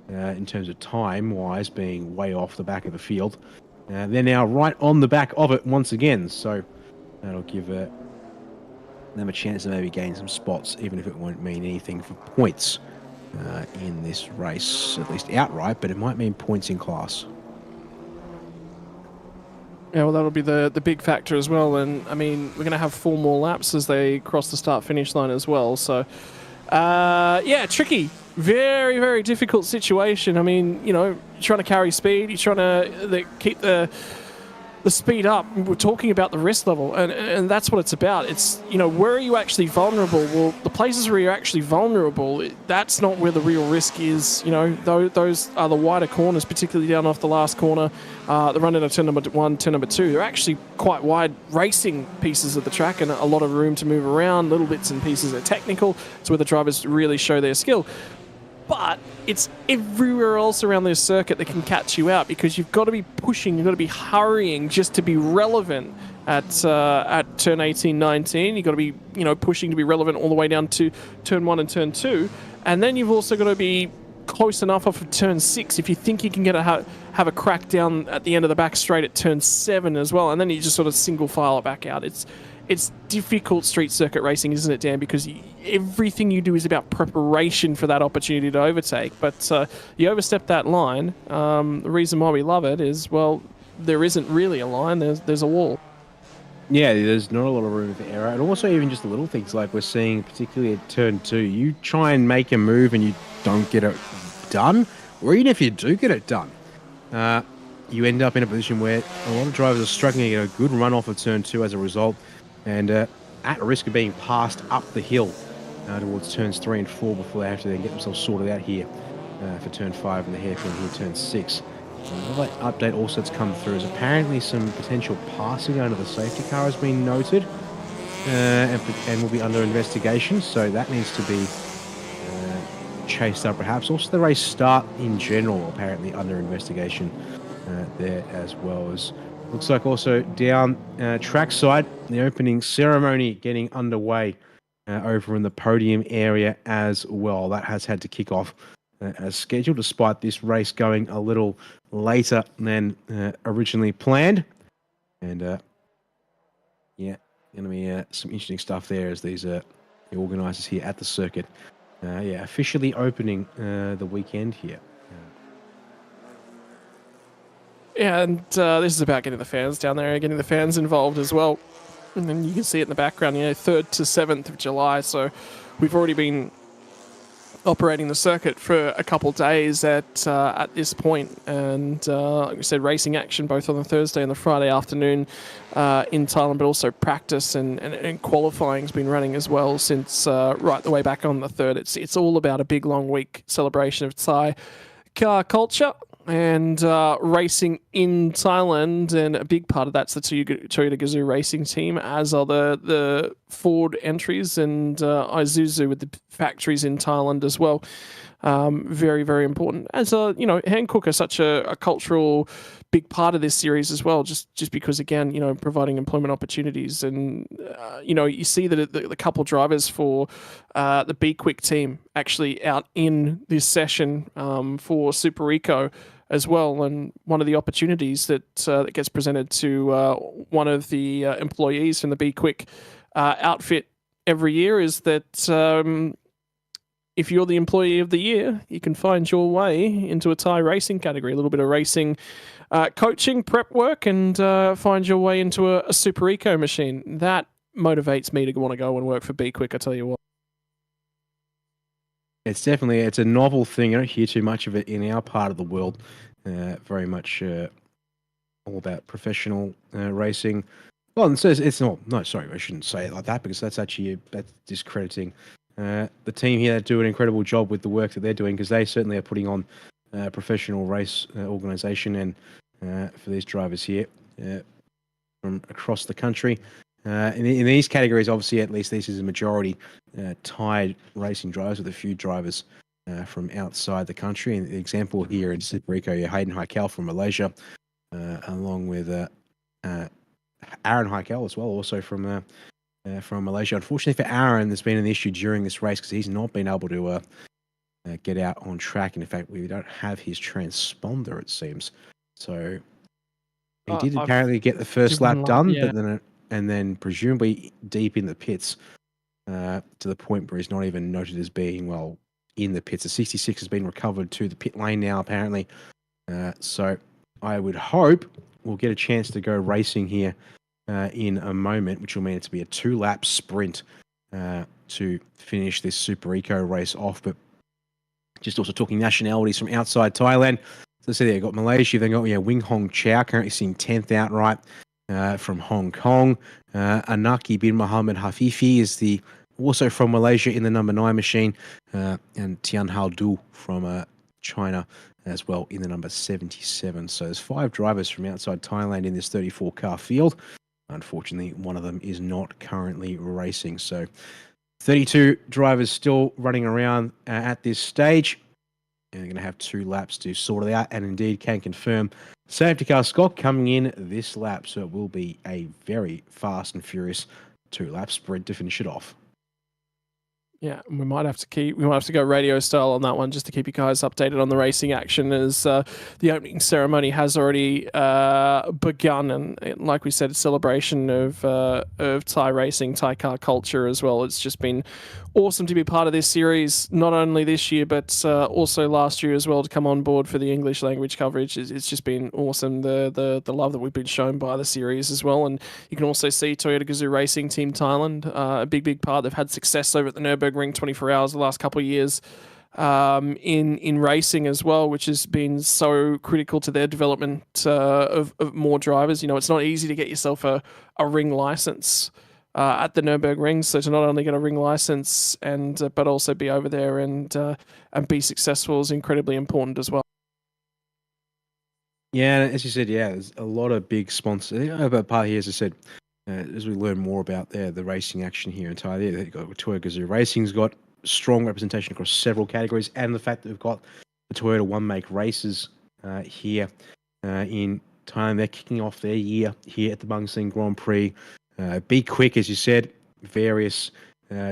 in terms of time wise, being way off the back of the field. They're now right on the back of it once again, so that'll give them a chance to maybe gain some spots, even if it won't mean anything for points in this race, at least outright, but it might mean points in class. Yeah, well, that'll be the big factor as well. And, I mean, we're going to have 4 more laps as they cross the start-finish line as well. So, yeah, tricky. Very, very difficult situation. I mean, you know, you're trying to carry speed. You're trying to keep the speed up. We're talking about the risk level, and that's what it's about. It's, you know, where are you actually vulnerable? Well, the places where you're actually vulnerable, that's not where the real risk is. You know, those are the wider corners, particularly down off the last corner, the run into turn number 1, turn number 2. They're actually quite wide racing pieces of the track and a lot of room to move around. Little bits and pieces are technical. It's where the drivers really show their skill. But it's everywhere else around this circuit that can catch you out, because you've got to be pushing, you've got to be hurrying just to be relevant at turn 18, 19. You've got to be, you know, pushing to be relevant all the way down to turn 1 and turn 2. And then you've also got to be close enough off of turn 6 if you think you can get have a crack down at the end of the back straight at turn 7 as well. And then you just sort of single file it back out. it's difficult street circuit racing, isn't it, Dan? Because everything you do is about preparation for that opportunity to overtake. But you overstep that line. The reason why we love it is, well, there isn't really a line. There's a wall. Yeah, there's not a lot of room for error. And also even just the little things like we're seeing, particularly at turn 2, you try and make a move and you don't get it done, or even if you do get it done, you end up in a position where a lot of drivers are struggling to get a good run off of turn 2 as a result, and at risk of being passed up the hill towards turns 3 and 4 before they have to then get themselves sorted out here for turn 5 and the hairpin here, turn 6. Another update also that's come through is apparently some potential passing under the safety car has been noted and will be under investigation, so that needs to be chased up perhaps. Also the race start in general apparently under investigation there, as well as looks like also down trackside, the opening ceremony getting underway over in the podium area as well. That has had to kick off as scheduled, despite this race going a little later than originally planned. And yeah, going to be some interesting stuff there as these the organisers here at the circuit, officially opening the weekend here. Yeah, and this is about getting the fans down there, getting the fans involved as well. And then you can see it in the background, 3rd to 7th of July. So we've already been operating the circuit for a couple of days at this point, and like we said, racing action both on the Thursday and the Friday afternoon in Thailand, but also practice and qualifying has been running as well since right the way back on the 3rd. It's all about a big long week celebration of Thai car culture and racing in Thailand, and a big part of that's the Toyota Gazoo racing team, as are the Ford entries and Isuzu with the factories in Thailand as well. Very, very important. As Hankook are such a cultural big part of this series as well, just because, again, providing employment opportunities. And, you see that the couple drivers for the B-Quik team actually out in this session for Super Eco as well. And one of the opportunities that gets presented to one of the employees from the B-Quik outfit every year is that if you're the employee of the year, you can find your way into a Thai racing category, a little bit of racing coaching, prep work, and find your way into a Super Eco machine. That motivates me to want to go and work for B-Quik, I tell you what. It's a novel thing. I don't hear too much of it in our part of the world. Very much all about professional racing. Well, it's not. No, sorry, I shouldn't say it like that, because that's discrediting the team here. That do an incredible job with the work that they're doing, because they certainly are putting on professional race organisation and for these drivers here from across the country. In these categories, obviously, at least this is a majority Thai racing drivers, with a few drivers from outside the country. And the example here in Super Eco, Hayden Heikel from Malaysia, along with Aaron Heikel as well, also from Malaysia. Unfortunately for Aaron, there's been an issue during this race because he's not been able to get out on track. And in fact, we don't have his transponder, it seems. So he did apparently get the first lap done, yeah. But then presumably deep in the pits, to the point where he's not even noted as being, well, in the pits. The 66 has been recovered to the pit lane now, apparently. So I would hope we'll get a chance to go racing here in a moment, which will mean it to be a 2-lap sprint to finish this Super Eco race off. But just also talking nationalities from outside Thailand. So I said, you've got Malaysia, then got Wing Hong Chow, currently sitting 10th outright from Hong Kong. Anaki bin Mohammed Hafifi is also from Malaysia in the number 9 machine, and Tian Hao Du from China as well in the number 77. So there's 5 drivers from outside Thailand in this 34-car field. Unfortunately, one of them is not currently racing. So 32 drivers still running around at this stage. And they're going to have 2 laps to sort it out, and indeed can confirm safety car Scott coming in this lap. So it will be a very fast and furious 2-lap sprint to finish it off. Yeah, we might have to go radio style on that one just to keep you guys updated on the racing action, as the opening ceremony has already begun, and like we said, a celebration of Thai racing, Thai car culture as well. It's just been awesome to be part of this series, not only this year but also last year as well, to come on board for the English language coverage. It's just been awesome, the love that we've been shown by the series as well. And you can also see Toyota Gazoo Racing Team Thailand, a big part. They've had success over at the Nürburgring 24 Hours the last couple of years in racing as well, which has been so critical to their development of more drivers. You know, it's not easy to get yourself a ring license at the Nürburgring, so to not only get a ring license and but also be over there and be successful is incredibly important as well. Yeah, as you said, there's a lot of big sponsors. But part here, as I said, as we learn more about the racing action here in Thailand, they've got Toyota Gazoo Racing's got strong representation across several categories, and the fact that we've got the Toyota One Make races here in Thailand, they're kicking off their year here at the Bangsaen Grand Prix. B-Quik, as you said, various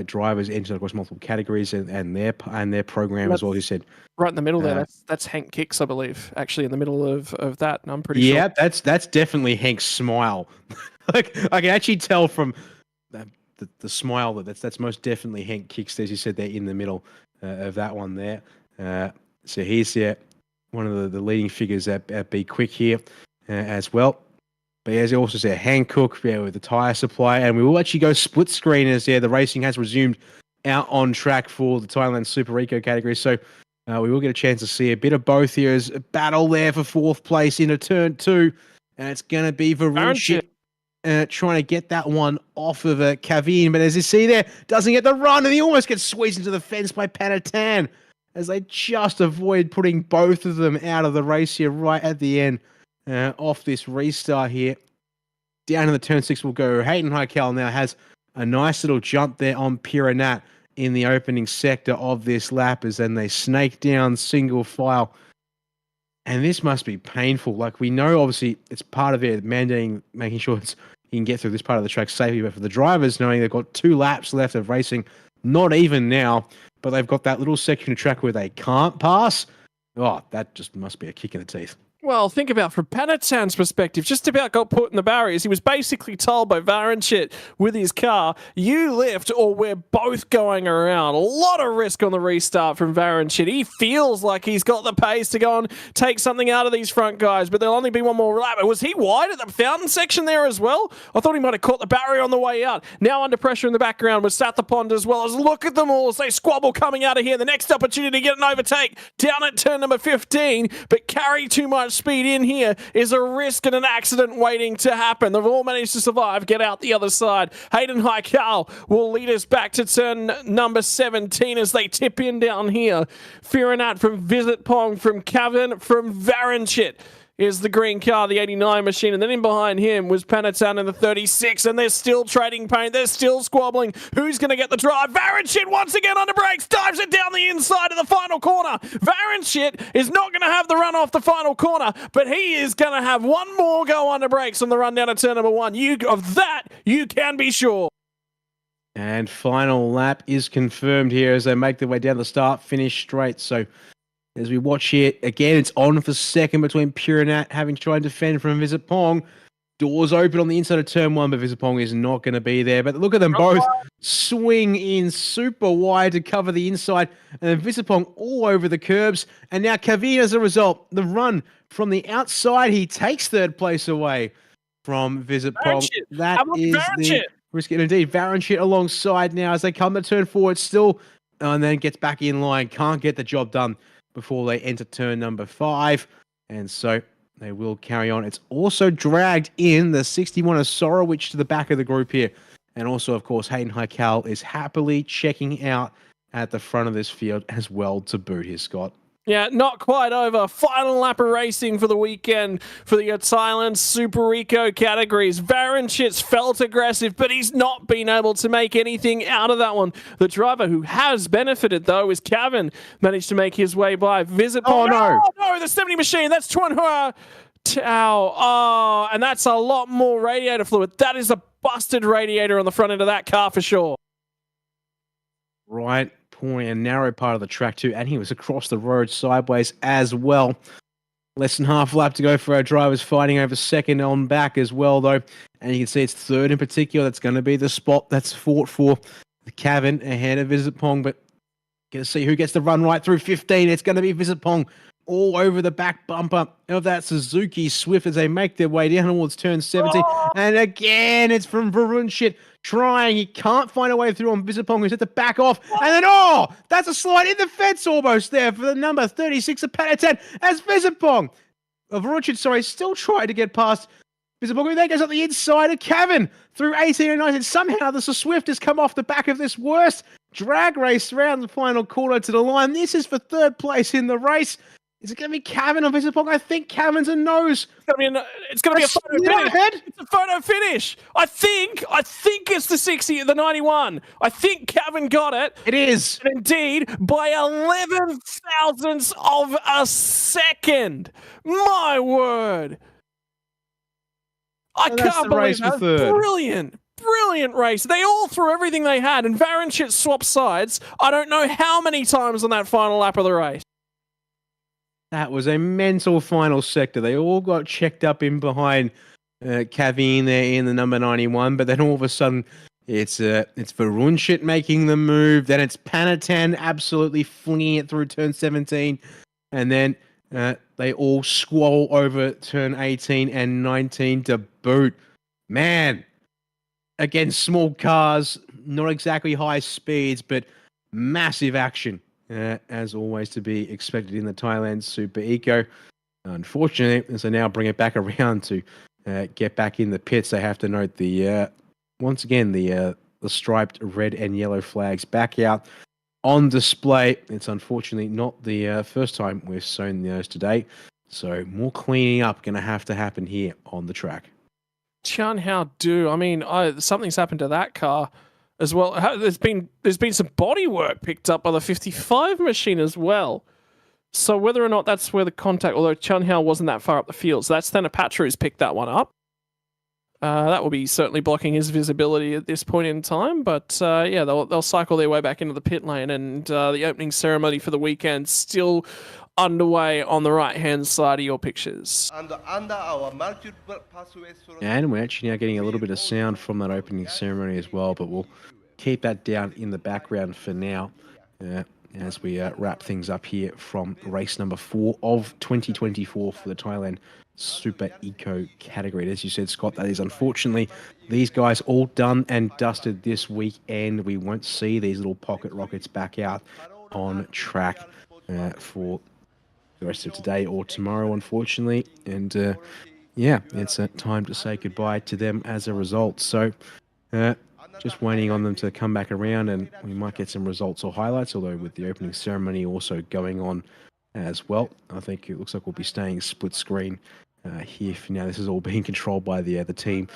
drivers entered across multiple categories, and their program as well. You said right in the middle there. That's Hank Kicks, I believe, actually in the middle of that. And I'm pretty sure. Yeah, that's definitely Hank's smile. Like I can actually tell from the smile that's most definitely Hank Kicks. As you said, they're in the middle of that one there. So he's one of the leading figures at B-Quik here as well. But as you also said, Hankook with the tyre supply, and we will actually go split screen as the racing has resumed out on track for the Thailand Super Eco category. So we will get a chance to see a bit of both here as a battle there for fourth place into turn 2, and it's going to be Varunchit trying to get that one off of Kavin. But as you see there, doesn't get the run, and he almost gets squeezed into the fence by Panatan as they just avoid putting both of them out of the race here right at the end. Off this restart here. Down in the turn 6 will go Hayden Heikel. Now has a nice little jump there on Piranat in the opening sector of this lap, as then they snake down single file. And this must be painful. Like, we know obviously it's part of it, mandating, making sure you can get through this part of the track safely, but for the drivers, knowing they've got 2 laps left of racing, not even now, but they've got that little section of track where they can't pass. Oh, that just must be a kick in the teeth. Well, think about from Panatan's perspective, just about got put in the barriers. He was basically told by Varanchit with his car, you lift or we're both going around. A lot of risk on the restart from Varanchit. He feels like he's got the pace to go and take something out of these front guys, but there'll only be one more lap. Was he wide at the fountain section there as well? I thought he might have caught the barrier on the way out. Now under pressure in the background with Sathapond as well. As look at them all as they squabble coming out of here. The next opportunity to get an overtake down at turn number 15, but carry too much speed in here is a risk and an accident waiting to happen. They've all managed to survive, get out the other side. Hayden Heikel will lead us back to turn number 17 as they tip in down here. Firanat from Visit Pong, from Cavan, from Varanchit is the green car, the 89 machine, and then in behind him was Panatan in the 36, and they're still trading paint, they're still squabbling. Who's going to get the drive? Varanchit once again under brakes, dives it down the inside of the final corner. Varanchit is not going to have the run off the final corner, but he is going to have one more go under brakes on the run down to turn number 1. Of that, you can be sure. And final lap is confirmed here as they make their way down the start, finish straight. So as we watch here, again, it's on for second between Purinat having tried to defend from Visit Pong. Doors open on the inside of turn 1, but Visit Pong is not going to be there. But look at them both swing in super wide to cover the inside. And then Visit Pong all over the curbs. And now Kavin, as a result, the run from the outside, he takes third place away from Visit Pong. That is the risk. Indeed, Varanchit alongside now as they come to turn forward still. And then gets back in line. Can't get the job done before they enter turn number 5. And so they will carry on. It's also dragged in the 61 of Sorowich to the back of the group here. And also, of course, Hayden Heikel is happily checking out at the front of this field as well to boot here, Scott. Yeah, not quite over. Final lap of racing for the weekend for the Thailand Super Eco categories. Varanchit's felt aggressive, but he's not been able to make anything out of that one. The driver who has benefited, though, is Cavan. Managed to make his way by. Visit. Oh, no, the 70 machine. That's Chuanhua Tao. Oh, and that's a lot more radiator fluid. That is a busted radiator on the front end of that car for sure. right point, a narrow part of the track too, and he was across the road sideways as well. Less than half a lap to go for our drivers, fighting over second on back as well, though. And you can see it's third in particular. That's going to be the spot that's fought for the Cavan ahead of Visitpong. But going to see who gets the run right through 15. It's going to be Visitpong all over the back bumper of that Suzuki Swift as they make their way down towards turn 17. And again, it's from Varunshit trying. He can't find a way through on Visitpong, who's had to back off. And then, that's a slide in the fence almost there for the number 36 of Panatan as Visitpong. Varunshit, still trying to get past Visitpong, who then goes up the inside of Cavan through 18 and 19. Somehow the Swift has come off the back of this worst drag race around the final corner to the line. This is for third place in the race. Is it going to be Cavan or Visitpong? I think Cavan's a nose. It's going to be a photo finish. It's a photo finish. I think it's the 60, the 91. I think Cavan got it. It is. And indeed, by 11 thousandths of a second. My word. I can't believe that. Brilliant race. They all threw everything they had, and Varunshit swapped sides. I don't know how many times on that final lap of the race. That was a mental final sector. They all got checked up in behind Cavan there in the number 91, but then all of a sudden it's Varunshit making the move. Then it's Panatan absolutely flinging it through turn 17, and then they all squall over turn 18 and 19 to boot. Man, again, small cars, not exactly high speeds, but massive action. As always to be expected in the Thailand Super Eco. Unfortunately, as they now bring it back around to get back in the pits, they have to note once again the striped red and yellow flags back out on display. It's unfortunately not the first time we've shown those today, so more cleaning up going to have to happen here on the track. Chan Hao Do. I mean, something's happened to that car as well. There's been some body work picked up by the 55 machine as well. So whether or not that's where the contact, although Chun Hao wasn't that far up the field, so that's Thanapatra who's picked that one up. That will be certainly blocking his visibility at this point in time. But yeah, they'll cycle their way back into the pit lane, and the opening ceremony for the weekend still underway on the right-hand side of your pictures. And we're actually now getting a little bit of sound from that opening ceremony as well, but we'll keep that down in the background for now as we wrap things up here from race number 4 of 2024 for the Thailand Super Eco category. And as you said, Scott, that is unfortunately these guys all done and dusted this weekend. We won't see these little pocket rockets back out on track for the rest of today or tomorrow, unfortunately. And yeah, it's time to say goodbye to them as a result. So just waiting on them to come back around, and we might get some results or highlights, although with the opening ceremony also going on as well. I think it looks like we'll be staying split screen here for now. This is all being controlled by the team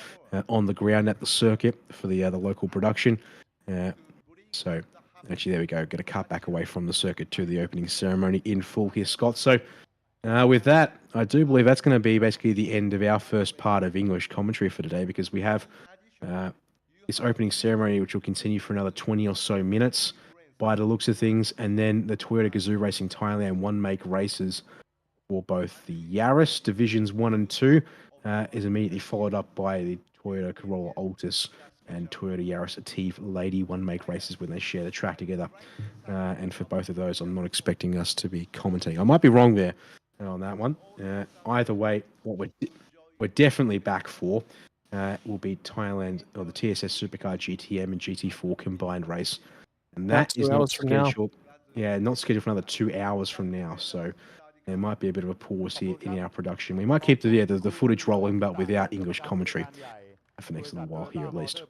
on the ground at the circuit for the local production. So actually, there we go. Going to cut back away from the circuit to the opening ceremony in full here, Scott. So with that, I do believe that's going to be basically the end of our first part of English commentary for today, because we have this opening ceremony, which will continue for another 20 or so minutes by the looks of things, and then the Toyota Gazoo Racing Thailand one-make races for both the Yaris Divisions 1 and 2 is immediately followed up by the Toyota Corolla Altis and Toyota Yaris Ativ Lady one-make races when they share the track together. And for both of those, I'm not expecting us to be commenting. I might be wrong there on that one. Either way, what we're definitely back for will be Thailand, or the TSS Supercar GTM and GT4 combined race. And that is not scheduled. Yeah, not scheduled for another 2 hours from now. So there might be a bit of a pause here in our production. We might keep the footage rolling, but without English commentary for the next little while here at least.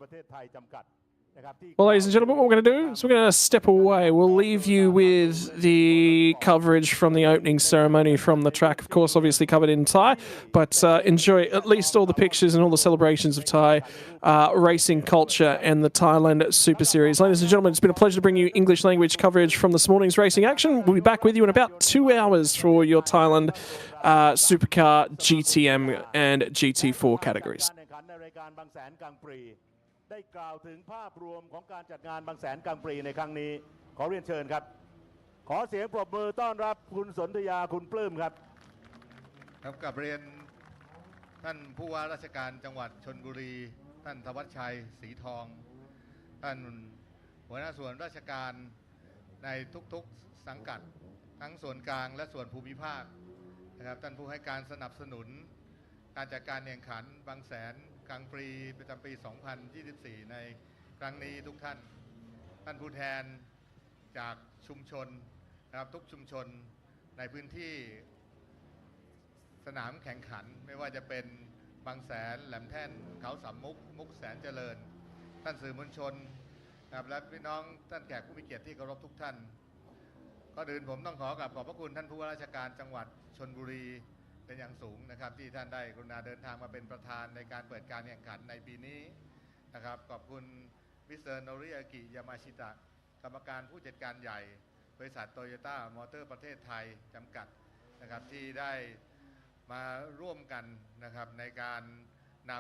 Well, ladies and gentlemen, what we're going to do is we're going to step away. We'll leave you with the coverage from the opening ceremony from the track, of course, obviously covered in Thai, but enjoy at least all the pictures and all the celebrations of Thai racing culture and the Thailand Super Series. Ladies and gentlemen, it's been a pleasure to bring you English language coverage from this morning's racing action. We'll be back with you in about 2 hours for your Thailand Supercar, GTM and GT4 categories. Bangsaen Grand Prix ได้กล่าวถึงภาพรวมของการจัดงานบางแสนกลางปรีในครั้งนี้ขอเรียนเชิญครับขอเสียงปรบมือต้อนรับคุณสนธยาคุณปลื้มครับครับกับเรียนท่านผู้ว่าราชการจังหวัดชลบุรีท่านธวัชชัยศรีทองท่านหัวหน้าส่วนราชการในทุกๆสังกัดทั้งส่วนกลางและส่วนภูมิภาคนะครับท่านผู้ให้การสนับสนุนการจัดการแข่งขันบางแสนกลางปรีประจำปี 2024 ในครั้งนี้ทุกท่านท่านผู้แทนจากชุมชนนะครับทุกชุมชนในพื้นที่สนามแข่งขันไม่ว่าจะเป็นบางแสนแหลมแท่นเขาสามมุกแสนเจริญท่านสื่อมวลชนนะครับและพี่น้องท่านแขกผู้มีเกียรติที่เคารพทุกท่านก็อื่นผมต้องขอกราบขอบพระคุณท่านผู้ว่าราชการจังหวัดชลบุรีเป็นอย่างสูงนะครับที่ท่านได้กรุณาเดินทางมาเป็นประธานในการเปิดการแข่งขันในปีนี้นะครับขอบคุณมิสเตอร์โนริอากิยามาชิตะกรรมการผู้จัดการใหญ่บริษัทโตโยต้ามอเตอร์ประเทศไทยจำกัดนะครับที่ได้มาร่วมกันนะครับในการน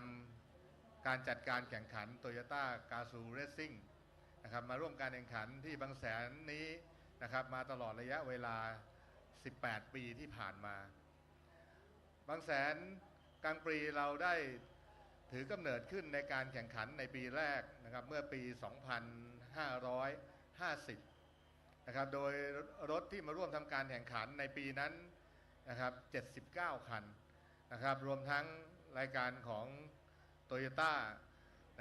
ำการจัดการแข่งขันโตโยต้ากาซูเรซซิ่งนะครับมาร่วมการแข่งขันที่บางแสนนี้นะครับมาตลอดระยะเวลา 18 ปีที่ผ่านมาบางแสนกลางปรีเราได้ถือกำเนิดขึ้นในการแข่งขันในปีแรกนะครับเมื่อปี 2550 นะครับโดยรถที่มาร่วมทำการแข่งขันในปีนั้นนะครับ79 คันนะครับรวมทั้งรายการของโตโยต้า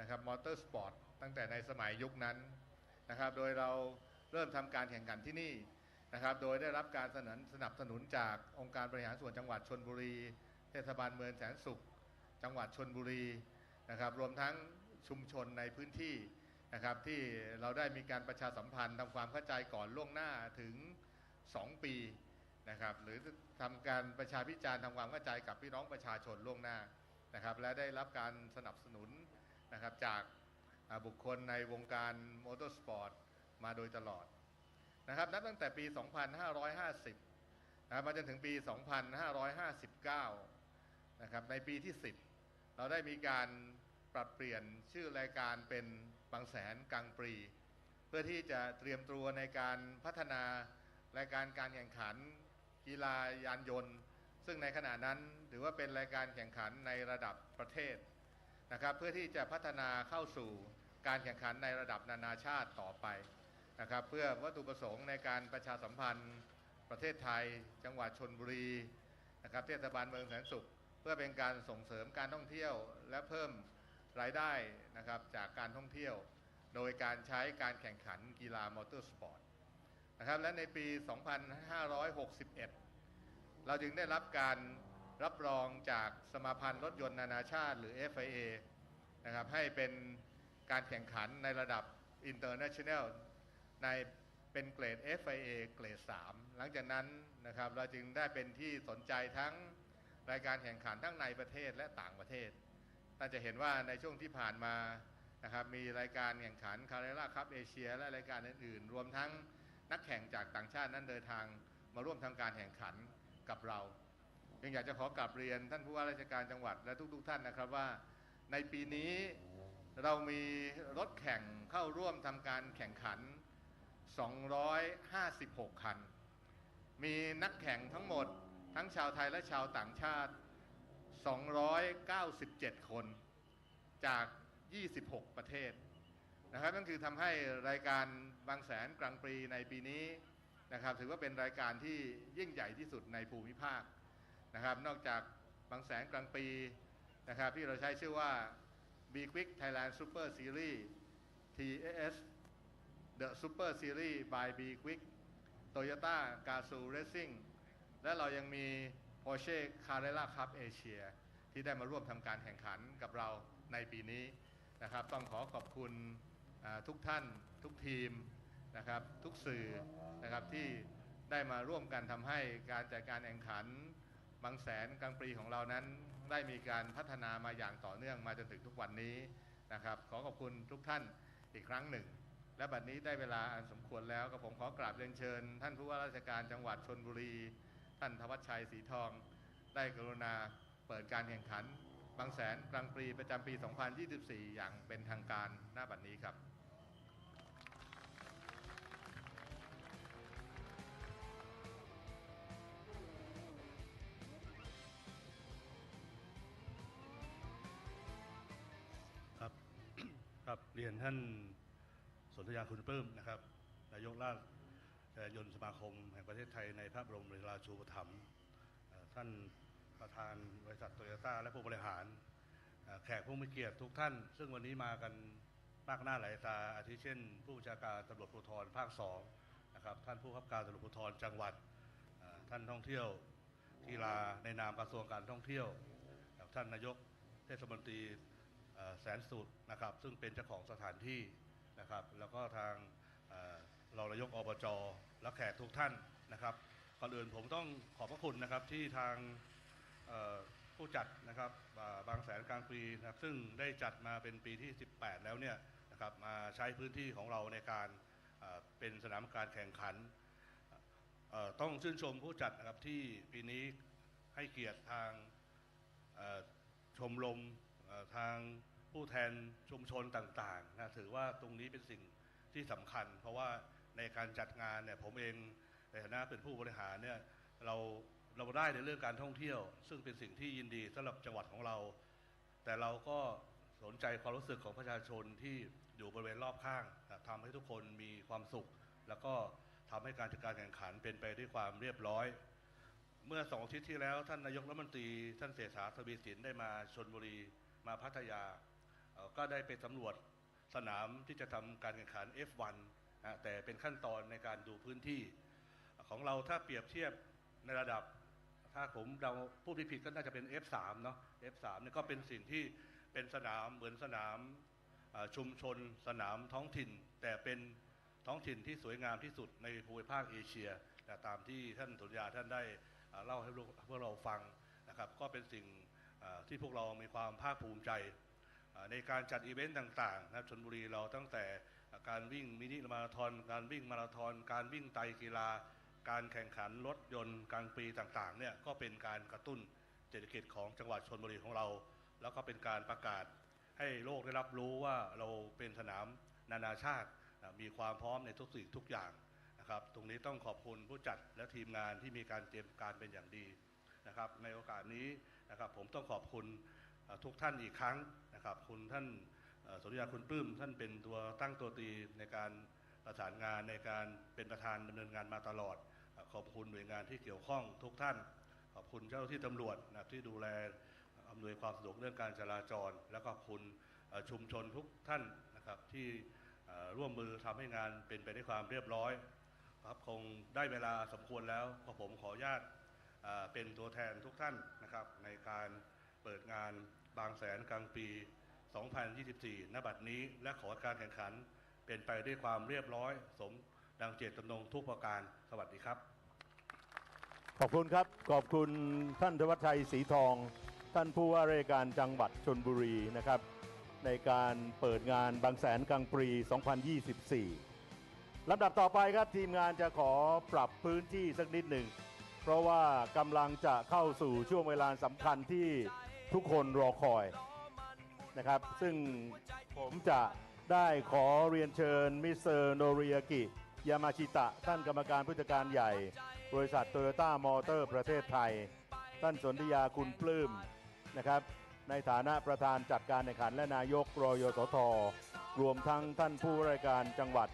นะครับมอเตอร์สปอร์ตตั้งแต่ในสมัยยุคนั้นนะครับโดยเราเริ่มทำการแข่งขันที่นี่นะครับโดยได้รับการสนับสนุนจากองค์การบริหารส่วนจังหวัดชลบุรีเทศบาลเมืองแสนสุขจังหวัดชลบุรีนะครับรวมทั้งชุมชนในพื้นที่นะครับที่เราได้มีการประชาสัมพันธ์ทำความเข้าใจก่อนล่วงหน้าถึง2 ปีนะครับหรือทำการประชาพิจารณ์ทำความเข้าใจกับพี่น้องประชาชนล่วงหน้านะครับและได้รับการสนับสนุนนะครับจากบุคคลในวงการมอเตอร์สปอร์ตมาโดยตลอดนะครับนับตั้งแต่ปี 2550 นะครับมาจนถึงปี 2559 นะครับในปีที่ 10 เราได้มีการปรับเปลี่ยนชื่อรายการเป็นบางแสนกลางปรีเพื่อที่จะเตรียมตัวในการพัฒนารายการการแข่งขันกีฬายานยนต์ซึ่งในขณะนั้นถือว่าเป็นรายการแข่งขันในระดับประเทศนะครับเพื่อที่จะพัฒนาเข้าสู่การแข่งขันในระดับนานาชาติต่อไปนะครับเพื่อวัตถุประสงค์ในการประชาสัมพันธ์ประเทศไทยจังหวัดชลบุรีนะครับเทศบาลเมืองแสนสุขเพื่อเป็นการส่งเสริมการท่องเที่ยวและเพิ่มรายได้นะครับจากการท่องเที่ยวโดยการใช้การแข่งขันกีฬามอเตอร์สปอร์ตนะครับและในปี 2561 เราจึงได้รับการรับรองจากสมาพันธ์รถยนต์นานาชาติหรือ FIA นะครับให้เป็นการแข่งขันในระดับ International ในเป็นเกรด FIA เกรด 3 หลังจากนั้นนะครับเราจึงได้เป็นที่สนใจทั้งรายการแข่งขันทั้งในประเทศและต่างประเทศท่านจะเห็นว่าในช่วงที่ผ่านมานะครับมีรายการแข่งขันคาร์เรล่าคัพเอเชียและรายการอื่นๆรวมทั้งนักแข่งจากต่างชาตินั้นเดินทางมาร่วมทำการแข่งขันกับเรายังอยากจะขอกราบเรียนท่านผู้ว่าราชการจังหวัดและทุกท่านนะครับว่าในปีนี้เรามีรถแข่งเข้าร่วมทำการแข่งขัน256 คันมีนักแข่งทั้งหมดทั้งชาวไทยและชาวต่างชาติ297 คนจาก26 ประเทศนะครับนั่นคือทำให้รายการบางแสนกลางปรีในปีนี้นะครับถือว่าเป็นรายการที่ยิ่งใหญ่ที่สุดในภูมิภาคนะครับนอกจากบางแสนกลางปีนะครับที่เราใช้ชื่อว่า B-Quik Thailand Super Series TSS The Super Series by B-Quik Toyota Gazoo Racing และเรายังมี Porsche Carrera Cup Asia ที่ได้มาร่วมทำการแข่งขันกับเราในปีนี้นะครับต้องขอขอบคุณทุกท่านทุกทีมนะครับทุกสื่อนะครับที่ได้มาร่วมกันทำให้การจัดการแข่งขันบางแสนกลางปีของเรานั้นได้มีการพัฒนามาอย่างต่อเนื่องมาจนถึงทุกวันนี้นะครับขอขอบคุณทุกท่านอีกครั้งหนึ่งและบัดนี้ได้เวลาอันสมควรแล้วก็ผมขอกราบเรียนเชิญท่านผู้ว่าราชการจังหวัดชลบุรีท่านธวัชชัยศรีทองได้กรุณาเปิดการแข่งขัน บางแสนกลางปรีประจำปี 2024 อย่างเป็นทางการหน้าบัดนี้ครับครับเรียนท่านสนธยาคุณปลื้มนะครับนายกราชยนต์สมาคมแห่งประเทศไทยในพระบรมราชูปถัมภ์ท่านประธานบริษัทโตโยต้าและผู้บริหารแขกผู้มีเกียรติทุกท่านซึ่งวันนี้มากันมากหน้าหลายตาอาทิเช่นผู้บัญชาการตำรวจภูธรภาค2นะครับท่านผู้บังคับการตำรวจภูธรจังหวัดท่านท่องเที่ยวกีฬาในนามกระทรวงการท่องเที่ยวท่านนายกเทศมนตรีแสนสุดนะครับซึ่งเป็นเจ้าของสถานที่นะครับแล้วก็ทางรองนายกอบจและแขกทุกท่านนะครับก่อนอื่นผมต้องขอบพระคุณนะครับที่ทางผู้จัดนะครับบางแสนกลางปีนะครับซึ่งได้จัดมาเป็นปีที่18แล้วเนี่ยนะครับมาใช้พื้นที่ของเราในการเป็นสนามการแข่งขันต้องชื่นชมผู้จัดนะครับที่ปีนี้ให้เกียรติทางชมรมทางผู้แทนชุมชนต่างๆนะถือว่าตรงนี้เป็นสิ่งที่สำคัญเพราะว่าในการจัดงานเนี่ยผมเองในฐานะเป็นผู้บริหารเนี่ยเราได้ในเรื่องการท่องเที่ยวซึ่งเป็นสิ่งที่ยินดีสำหรับจังหวัดของเราแต่เราก็สนใจความรู้สึกของประชาชนที่อยู่บริเวณรอบข้างทำให้ทุกคนมีความสุขแล้วก็ทำให้การจัดการแข่งขันเป็นไปด้วยความเรียบร้อยเมื่อ2 อาทิตย์ที่แล้วท่านนายกรัฐมนตรีท่านเศรษฐาทวีสินได้มาชลบุรีมาพัทยาก็ได้ไปสำรวจสนามที่จะทำการแข่งขัน F1 แต่เป็นขั้นตอนในการดูพื้นที่ของเราถ้าเปรียบเทียบในระดับถ้าผมเราพูดผิดก็น่าจะเป็น F3 เนาะ F3 เนี่ยก็เป็นสิ่งที่เป็นสนามเหมือนสนามชุมชนสนามท้องถิ่นแต่เป็นท้องถิ่นที่สวยงามที่สุดในภูมิภาคเอเชียตามที่ท่านสุริยาท่านได้เล่าให้พวกเราฟังนะครับก็เป็นสิ่งที่พวกเรามีความภาคภูมิใจในการจัดอีเวนต์ต่างๆนะชลบุรีเราตั้งแต่การวิ่งมินิมาราธอนการวิ่งมาราธอนการวิ่งไตรกีฬาการแข่งขันรถยนต์กลางปีต่างๆเนี่ยก็เป็นการกระตุ้นเศรษฐกิจของจังหวัดชลบุรีของเราแล้วก็เป็นการประกาศให้โลกได้รับรู้ว่าเราเป็นสนามนานาชาติมีความพร้อมในทุกสิ่งทุกอย่างนะครับตรงนี้ต้องขอบคุณผู้จัดและทีมงานที่มีการเตรียมการเป็นอย่างดีนะครับในโอกาสนี้นะครับผมต้องขอบคุณทุกท่านอีกครั้งนะครับคุณท่านสุริยาคุณปลื้มท่านเป็นตัวตั้งตัวตีในการประสานงานในการเป็นประธานดำเนินงานมาตลอดขอบคุณหน่วยงานที่เกี่ยวข้องทุกท่านขอบคุณเจ้าหน้าที่ตำรวจนะที่ดูแลอำนวยความสะดวกเรื่องการจราจรและก็ขอบคุณชุมชนทุกท่านนะครับที่ร่วมมือทำให้งานเป็นไปด้วยความเรียบร้อยครับคงได้เวลาสมควรแล้วผมขออนุญาตเป็นตัวแทนทุกท่านนะครับในการเปิดงานบางแสนกลางปี 2024 ณ บัดนี้และขอการแข่งขันเป็นไปด้วยความเรียบร้อยสมดังเจตจำนงทุกประการสวัสดีครับขอบคุณครับขอบคุณท่านธวัชชัยศรีทองท่านผู้ว่าราชการจังหวัดชลบุรีนะครับในการเปิดงานบางแสนกลางปี 2024 ลำดับต่อไปครับทีมงานจะขอปรับพื้นที่สักนิดหนึ่งเพราะว่ากำลังจะเข้าสู่ช่วงเวลาสำคัญที่ทุกคนรอคอยนะครับซึ่งผมจะได้ขอเรียนเชิญมิสเตอร์โนริยากิยามาชิตะท่านกรรมการผู้จัดการใหญ่บริษัทโตโยต้ามอเตอร์ประเทศไทยท่านสนธยาคุณปลื้มนะครับในฐานะประธานจัดการแข่งขันและนายกรยสทรวมทั้งท่านผู้ว่าราชการจังหวัด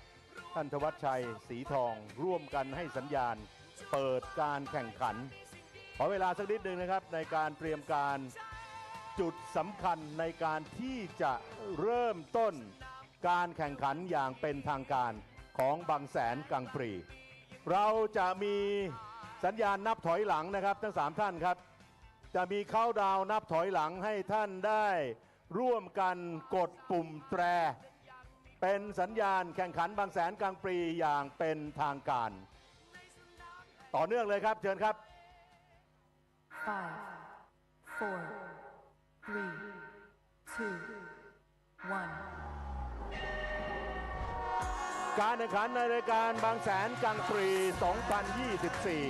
ท่านธวัชชัยศรีทองร่วมกันให้สัญญาณเปิดการแข่งขันขอเวลาสักนิดหนึ่งนะครับในการเตรียมการจุดสำคัญในการที่จะเริ่มต้นการแข่งขันอย่างเป็นทางการของบางแสนกลางปรีเราจะมีสัญญาณนับถอยหลังนะครับทั้ง3ท่านครับจะมีเข้าดาวนับถอยหลังให้ท่านได้ร่วมกันกดปุ่มแตรเป็นสัญญาณแข่งขันบางแสนกลางปรีอย่างเป็นทางการต่อเนื่องเลยครับเชิญครับ 5 4 3 2 1 การแข่งขันในรายการบางแสนกลางปรี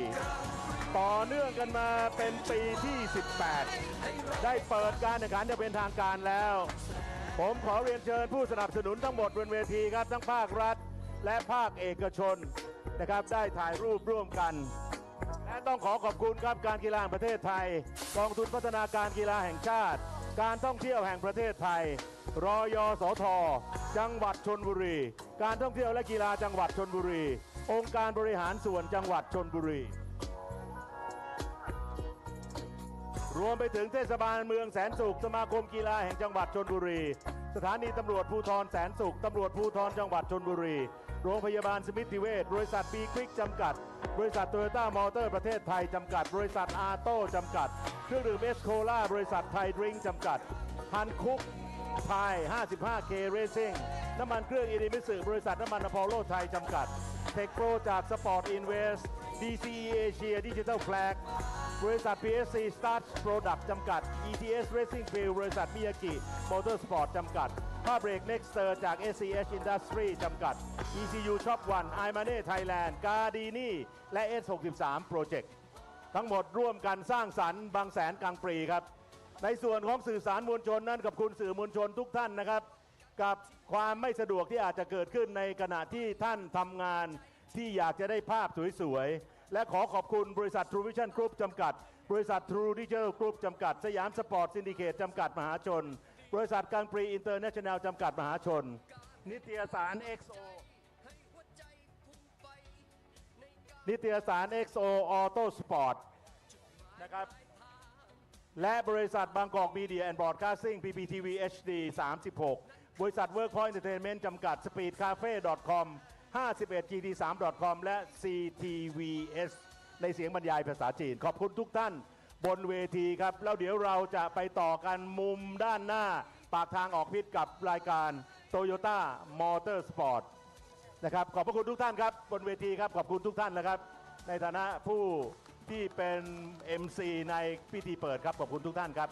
2024 ต่อเนื่องกันมาเป็นปีที่ 18 ได้เปิดการแข่งขันจะเป็นทางการแล้ว ผมขอเรียนเชิญผู้สนับสนุนทั้งหมดบนเวทีครับทั้งภาครัฐและภาคเอกชนนะครับได้ถ่ายรูปร่วมกันและต้องขอขอบคุณครับการกีฬาแห่งประเทศไทยกองทุนพัฒนาการกีฬาแห่งชาติการท่องเที่ยวแห่งประเทศไทยรยสทจังหวัดชลบุรีการท่องเที่ยวและกีฬาจังหวัดชลบุรีองค์การบริหารส่วนจังหวัดชลบุรีรวมไปถึงเทศบาลเมืองแสนสุขสมาคมกีฬาแห่งจังหวัดชลบุรีสถานีตำรวจภูธรแสนสุขตำรวจภูธรจังหวัดชลบุรีโรงพยาบาลสมิติเวชบริษัทB-Quikจำกัดบริษัทโตโยต้ามอเตอร์ประเทศไทยจำกัดบริษัทอาโต้จำกัดเครื่องดื่มเอสโคล่าบริษัทไทยดริงก์จำกัดฮันคุกไทย 55K Racing น้ำมันเครื่องอิริมิสึบริษัทน้ำมันอพอลโลไทยจำกัดเทคโปรจากสปอร์ตอินเวส DCE เอเชียดิจิทัลแฟลกบริษัท PSC Starch Product จำกัด ETS Racing Field บริษัทมิยากิมอเตอร์สปอร์ตจำกัดผ้าเบรก Nexter จาก SCH Industry จำกัด ECU Shop 1 iMoney Thailand Gardiner และ S63 Project ทั้งหมดร่วมกันสร้างสรรค์บางแสนกลางปรีครับในส่วนของสื่อสารมวลชนนั้นกับคุณสื่อมวลชนทุกท่านนะครับกับความไม่สะดวกที่อาจจะเกิดขึ้นในขณะที่ท่านทำงานที่อยากจะได้ภาพสวยๆและขอขอบคุณบริษัท True Vision Group จำกัดบริษัท True Digital Group จำกัดสยามสปอร์ตซินดิเคตจำกัดมหาชนบริษัทกลางปรีอินเตอร์เนชั่นแนลจำกัดมหาชนนิตยสาร XO นิตยสาร XO Auto Sport นะครับและบริษัทบางกอกมีเดียแอนด์บรอดคาสติ้ง PPTV HD 36บริษัท Workpoint Entertainment จำกัด Speedcafe.com 51GT3.com และ CTVS ในเสียงบรรยายภาษาจีนขอบคุณทุกท่านบนเวทีครับแล้วเดี๋ยวเราจะไปต่อกันมุมด้านหน้าปากทางออกพิษกับรายการ Toyota Motorsport นะครับขอบพระคุณทุกท่านครับบนเวทีครับขอบคุณทุกท่านนะครับในฐานะผู้ที่เป็น MC ในพิธีเปิดครับขอบคุณทุกท่านครับ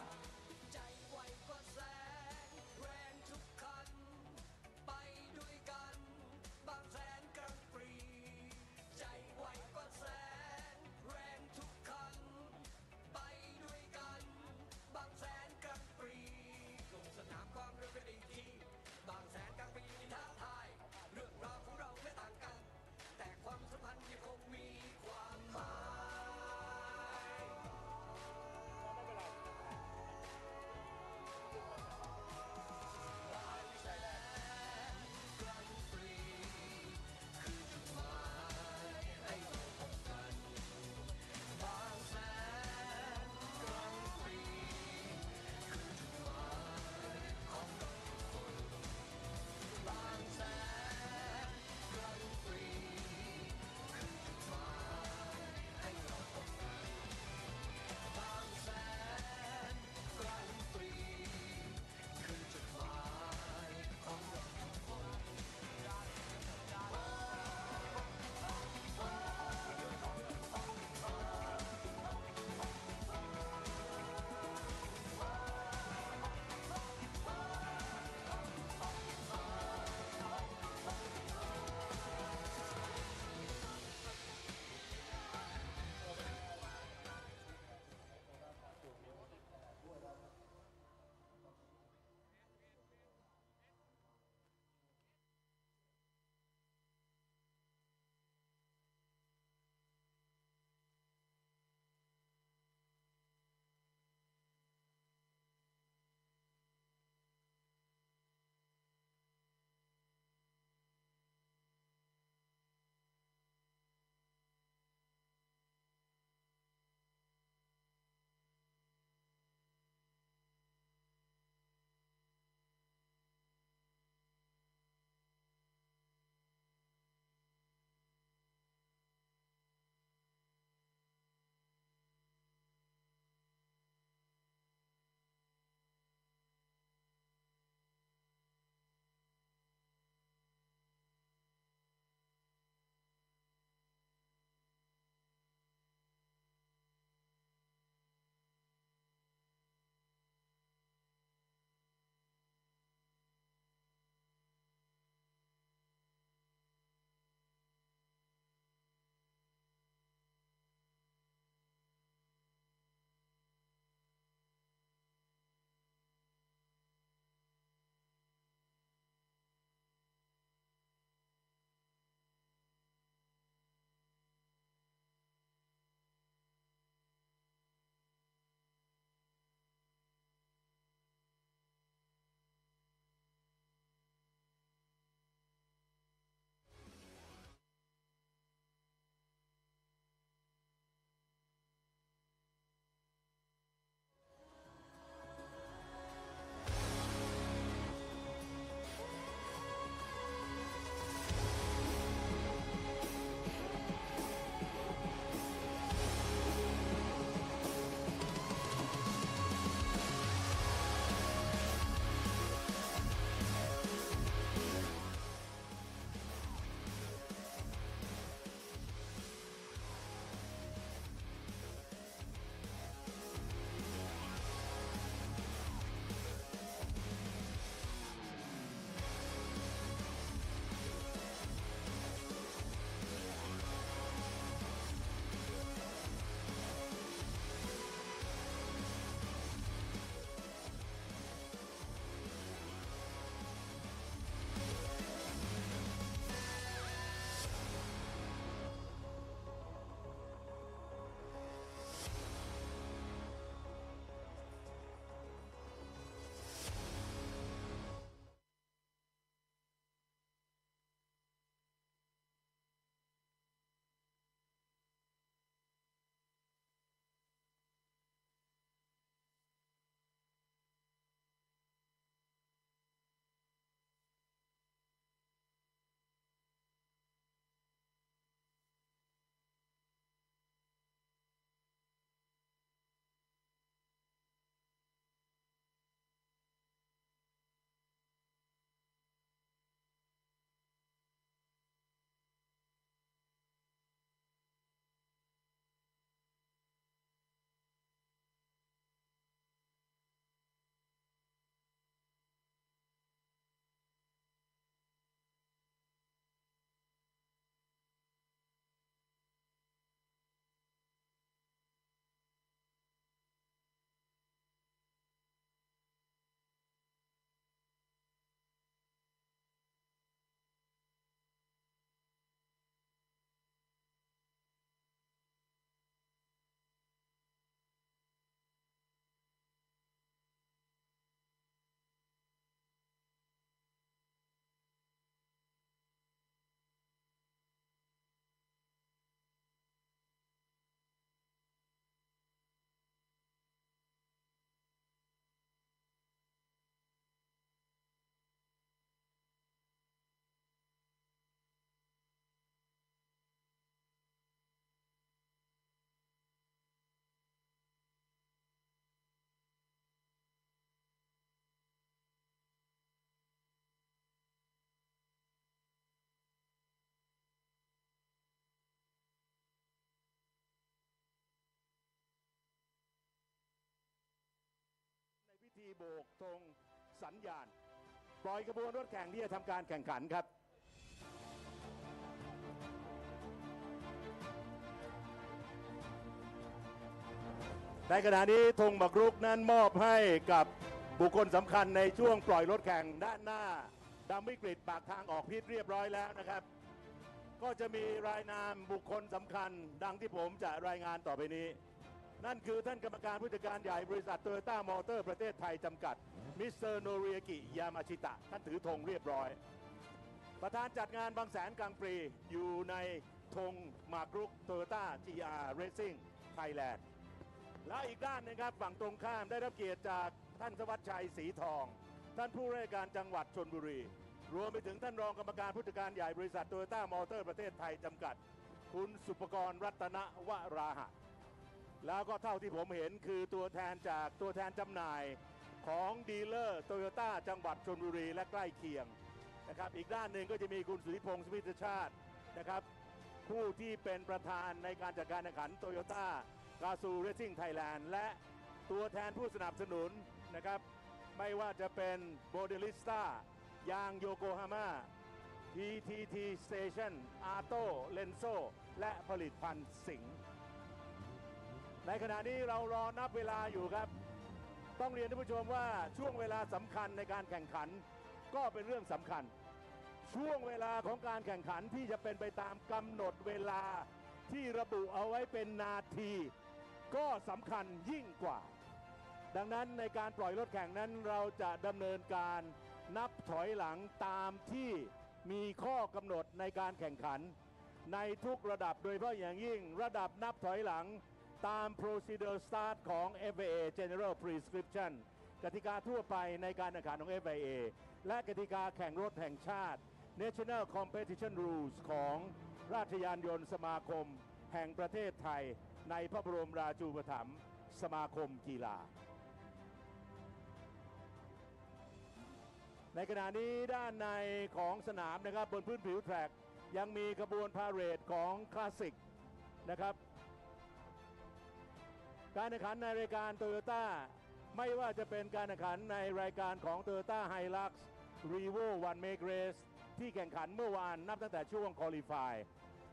โบกธงสัญญาณปล่อยขบวนรถแข่งที่จะทำการแข่งขันครับในขณะนี้ธงหมากรุกนั้นมอบให้กับบุคคลสำคัญในช่วงปล่อยรถแข่งด้านหน้าดำวิกฤตปากทางออกพิษเรียบร้อยแล้วนะครับก็จะมีรายนามบุคคลสำคัญดังที่ผมจะรายงานต่อไปนี้นั่นคือท่านกรรมการผู้จัดการใหญ่บริษัทโตโยต้ามอเตอร์ประเทศไทยจำกัดมิสเตอร์โนริยากิยามาชิตะท่านถือธงเรียบร้อยประธานจัดงานบางแสนกลางปรีอยู่ในธงหมากรุกโตโยต้า GR Racing Thailand แล้วอีกด้านนึงครับฝั่งตรงข้ามได้รับเกียรติจากท่านสวัสดิ์ชัยศรีทองท่านผู้ราชการจังหวัดชลบุรีรวมไปถึงท่านรองกรรมการผู้จัดการใหญ่บริษัทโตโยต้ามอเตอร์ประเทศไทยจำกัดคุณสุปกรณ์รัตนวราหะแล้วก็เท่าที่ผมเห็นคือตัวแทนจากตัวแทนจำหน่ายของดีลเลอร์โตโยต้าจังหวัดชลบุรีและใกล้เคียงนะครับอีกด้านหนึ่งก็จะมีคุณสุธิพงศ์สมิทธชาตินะครับผู้ที่เป็นประธานในการจัดการแข่งขันโตโยต้ากาซูเรซิ่งไทยแลนด์และตัวแทนผู้สนับสนุนนะครับไม่ว่าจะเป็นโมเดลิสต้ายางโยโกฮาม่า PTT Station อาโต้เลนโซและผลิตภัณฑ์สิงห์ในขณะนี้เรารอนับเวลาอยู่ครับต้องเรียนท่านผู้ชมว่าช่วงเวลาสำคัญในการแข่งขันก็เป็นเรื่องสำคัญช่วงเวลาของการแข่งขันที่จะเป็นไปตามกำหนดเวลาที่ระบุเอาไว้เป็นนาทีก็สำคัญยิ่งกว่าดังนั้นในการปล่อยรถแข่งนั้นเราจะดำเนินการนับถอยหลังตามที่มีข้อกำหนดในการแข่งขันในทุกระดับโดยเฉพาะอย่างยิ่งระดับนับถอยหลังตาม procedure start ของ FIA General Prescription กติกาทั่วไปในการแข่งขันของ FIA และกติกาแข่งรถแห่งชาติ National Competition Rules ของราชยานยนต์สมาคมแห่งประเทศไทยในพระบรมราชูปถัมภ์สมาคมกีฬาในขณะนี้ด้านในของสนามนะครับบนพื้นผิวแทร็กยังมีขบวนพาเหรดของคลาสสิกนะครับการแข่งขันในรายการโตโยต้าไม่ว่าจะเป็นการแข่งขันในรายการของ Toyota Hilux Revo One Make Race ที่แข่งขันเมื่อวานนับตั้งแต่ช่วงคอลิฟาย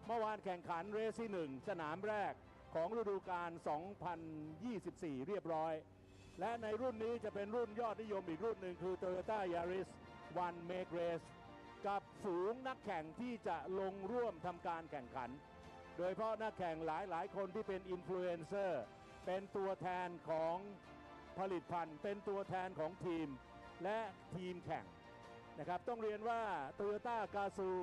เมื่อวานแข่งขันเรสที่1สนามแรกของฤดูกาล 2024 เรียบร้อยและในรุ่นนี้จะเป็นรุ่นยอดนิยมอีกรุ่นหนึ่งคือ Toyota Yaris One Make Race กับฝูงนักแข่งที่จะลงร่วมทำการแข่งขันโดยเฉพาะนักแข่งหลายคนที่เป็นอินฟลูเอนเซอร์เป็นตัวแทนของผลิตภัณฑ์เป็นตัวแทนของทีมและทีมแข่งนะครับต้องเรียนว่า Toyota Gazoo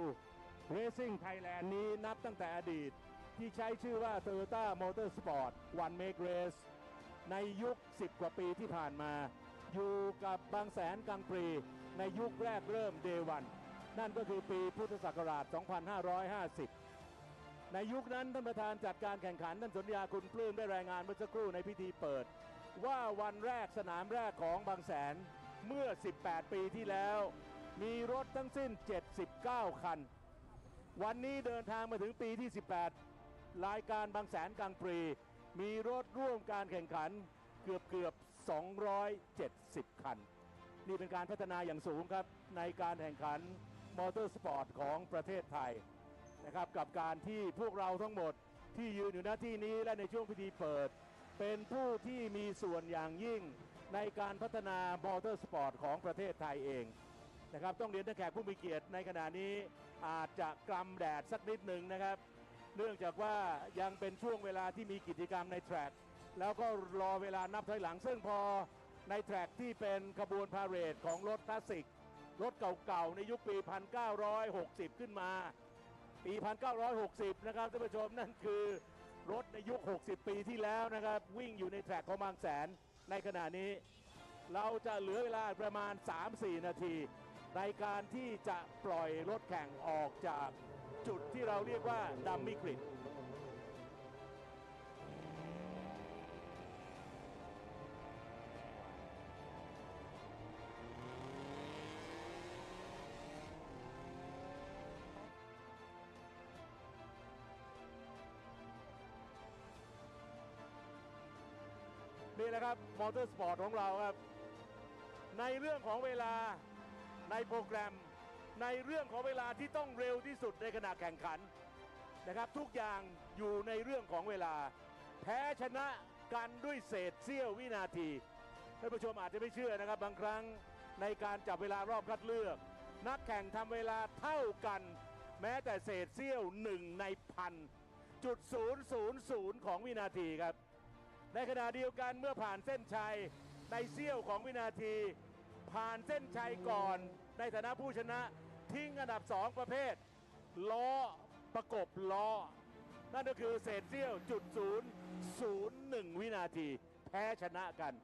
Racing Thailand นี้นับตั้งแต่อดีตที่ใช้ชื่อว่า Toyota Motorsport One Make Race ในยุค10 กว่าปีที่ผ่านมาอยู่กับบางแสนกลางปรีในยุคแรกเริ่ม Day 1นั่นก็คือปีพุทธศักราช 2550 ในยุคนั้นท่านประธานจัดการแข่งขันท่านสนญาคุณปลื้มได้รายงานเมื่อสักครู่ในพิธีเปิดว่าวันแรกสนามแรกของบางแสนเมื่อ18 ปีที่แล้วมีรถทั้งสิ้น79 คันวันนี้เดินทางมาถึงปีที่18รายการบางแสนกลางปรีมีรถร่วมการแข่งขันเกือบ270 คันนี่เป็นการพัฒนาอย่างสูงครับในการแข่งขันมอเตอร์สปอร์ตของประเทศไทยนะครับกับการที่พวกเราทั้งหมดที่ยืนอยู่ณที่นี้และในช่วงพิธีเปิดเป็นผู้ที่มีส่วนอย่างยิ่งในการพัฒนามอเตอร์สปอร์ตของประเทศไทยเองนะครับต้องเรียนท่านแขกผู้มีเกียรติในขณะนี้อาจจะกรำแดดสักนิดหนึ่งนะครับเนื่องจากว่ายังเป็นช่วงเวลาที่มีกิจกรรมในแทร็กแล้วก็รอเวลานับถอยหลังซึ่งพอในแทร็กที่เป็นขบวนพาเหรดของรถคลาสสิกรถเก่าๆในยุคปี 1960 ขึ้นมาปี 1960 นะครับท่านผู้ชมนั่นคือรถในยุค 60 ปีที่แล้วนะครับวิ่งอยู่ในแทร็กของบางแสนในขณะนี้เราจะเหลือเวลาประมาณ 3-4 นาทีในการที่จะปล่อยรถแข่งออกจากจุดที่เราเรียกว่าดัมมี่กริดนี่แหละครับมอเตอร์สปอร์ตของเราครับ ในเรื่องของเวลาในโปรแกรมในเรื่องของเวลาที่ต้องเร็วที่สุดในขณะแข่งขันนะครับทุกอย่างอยู่ในเรื่องของเวลาแพ้ชนะกันด้วยเศษเสี้ยววินาทีท่านผู้ชมอาจจะไม่เชื่อนะครับบางครั้งในการจับเวลารอบคัดเลือกนักแข่งทำเวลาเท่ากันแม้แต่เศษเสี้ยว1 ใน 1,000.000ของวินาทีครับในขณะเดียวกันเมื่อผ่านเส้นชัยในเสี้ยวของวินาทีผ่านเส้นชัยก่อนในฐานะผู้ชนะทิ้งอันดับ2ประเภทล้อประกบล้อนั่นก็คือเศษเสี้ยว0.001วินาทีแพ้ชนะกัน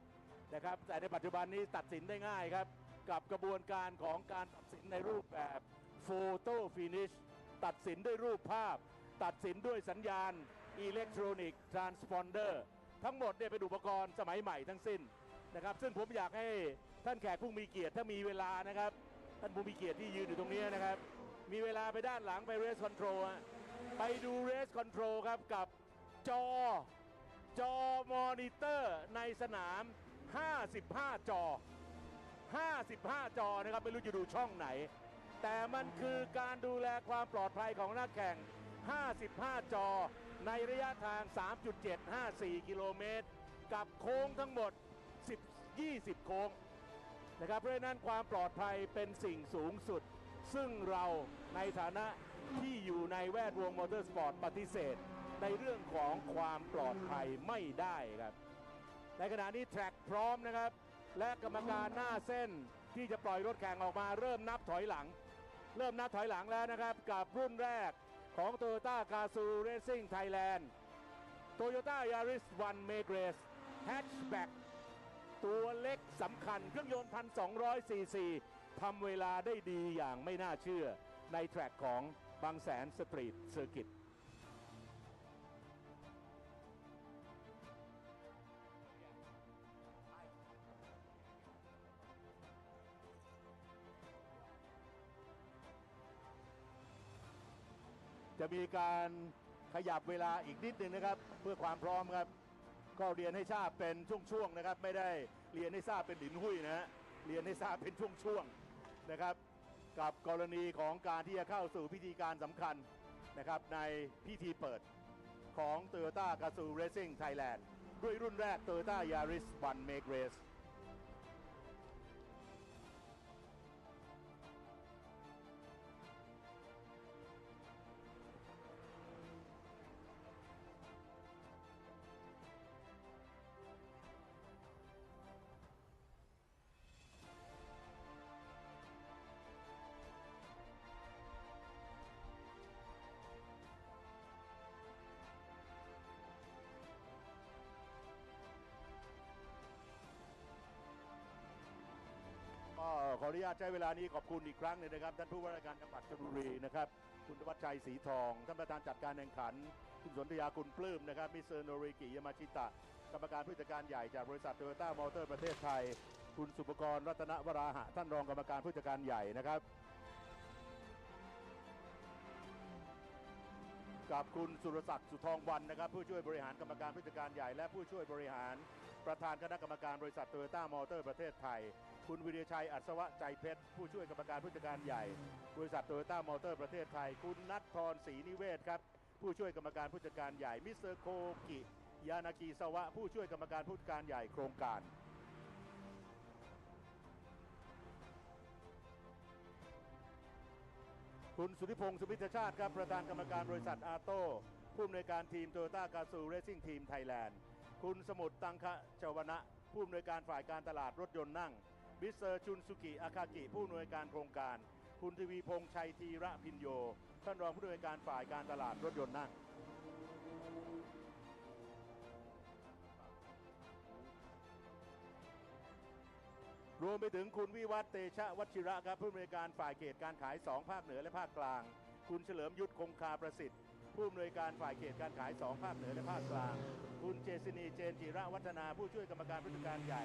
นะครับแต่ในปัจจุบันนี้ตัดสินได้ง่ายครับกับกระบวนการของการตัดสินในรูปแบบโฟโต้ฟินิชตัดสินด้วยรูปภาพตัดสินด้วยสัญญาณอิเล็กทรอนิกส์ทรานสปอนเดอร์ทั้งหมดเนี่ยเป็นอุปกรณ์สมัยใหม่ทั้งสิ้นนะครับซึ่งผมอยากให้ท่านแขกผู้มีเกียรติถ้ามีเวลานะครับท่านผู้มีเกียรติที่ยืนอยู่ตรงนี้นะครับมีเวลาไปด้านหลังไปเรสคอนโทรลไปดูเรสคอนโทรลครับกับจอมอนิเตอร์ในสนาม55 จอนะครับไม่รู้จะดูช่องไหนแต่มันคือการดูแลความปลอดภัยของนักแข่ง55 จอในระยะทาง 3.754 กิโลเมตรกับโค้งทั้งหมด20 โค้งนะครับเพราะฉะนั้นความปลอดภัยเป็นสิ่งสูงสุดซึ่งเราในฐานะที่อยู่ในแวดวงมอเตอร์สปอร์ตปฏิเสธในเรื่องของความปลอดภัยไม่ได้ครับในขณะนี้แทร็กพร้อมนะครับและกรรมการหน้าเส้นที่จะปล่อยรถแข่งออกมาเริ่มนับถอยหลังแล้วนะครับกับรุ่นแรกของ Toyota Gazoo Racing Thailand Toyota Yaris 1 Megares Hatchback ตัวเล็กสำคัญเครื่องยนต์1,200 ซีซีทำเวลาได้ดีอย่างไม่น่าเชื่อในแทร็กของบางแสนสตรีทเซอร์กิตจะมีการขยับเวลาอีกนิดนึงนะครับเพื่อความพร้อมครับก็เรียนให้ทราบเป็นช่วงๆนะครับไม่ได้เรียนให้ทราบเป็นหลินหุ้ยนะฮะเรียนให้ทราบเป็นช่วงๆนะครับกับกรณีของการที่จะเข้าสู่พิธีการสำคัญนะครับในพิธีเปิดของ Toyota Gazoo Racing Thailand ด้วยรุ่นแรก Toyota Yaris 1 Megaresขออนุญาตใช้เวลานี้ขอบคุณอีกครั้งหนึ่งนะครับท่านผู้ว่าราชการจังหวัดชลบุรีนะครับคุณธวัชชัยศรีทองท่านประธานจัดการแข่งขันคุณสนธยาคุณปลื้มนะครับมิสเตอร์โนริกิยามาชิตะกรรมการผู้จัดการใหญ่จากบริษัทโตโยต้ามอเตอร์ประเทศไทยคุณสุปกรณ์รัตนวราหะท่านรองกรรมการผู้จัดการใหญ่นะครับกับคุณสุรศักดิ์สุทองวันนะครับผู้ช่วยบริหารกรรมการผู้จัดการใหญ่และผู้ช่วยบริหารประธานคณะกรรมการบริษัทโตโยต้ามอเตอร์ประเทศไทยคุณวิริชัยอัศวะใจเพชรผู้ช่วยกรรมการผู้จัดการใหญ่บริษัทโตโยต้ามอเตอร์ประเทศไทยคุณณัฐพรศรีนิเวศครับผู้ช่วยกรรมการผู้จัดการใหญ่มิสเตอร์โคกิยานากิสวะผู้ช่วยกรรมการผู้จัดการใหญ่โครงการคุณสุทธิพงศ์สุพิธชาติครับประธานกรรมการบริษัทอาโต้ผู้อำนวยการทีม Toyota Gazoo Racing Team Thailand คุณสมุทรตังคะเจวนะผู้อำนวยการฝ่ายการตลาดรถยนต์นั่งมิสเตอร์ชุนสุกิอาคากิผู้อำนวยการโครงการคุณทวีพงษ์ชัยธีระพินโยท่านรองผู้อำนวยการฝ่ายการตลาดรถยนต์นั่งรวมไปถึงคุณวิวัฒน์เตชะวชิระครับผู้อำนวยการฝ่ายเขตการขาย2ภาคเหนือและภาคกลางคุณเฉลิมยุทธคงคาประสิทธิ์ผู้อำนวยการฝ่ายเขตการขาย2ภาคเหนือและภาคกลางคุณเจษณีเจนจิระวัฒนาผู้ช่วยกรรมการผู้จัดการใหญ่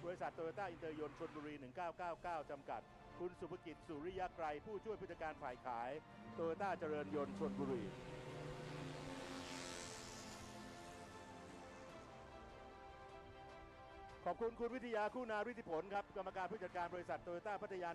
บริษัทโตโยต้าอินเตอร์ยนต์ชลบุรี1999จำกัดคุณสุภกิจสุริยะไกรผู้ช่วยผู้จัดการฝ่ายขายโตโยต้าเจริญยนต์ชลบุรีข ขอบคุณคุณวิทยาคู่นาฤทธิผลครับกรรมการผู้จัดการบริษัทโตโยต้าพัทยา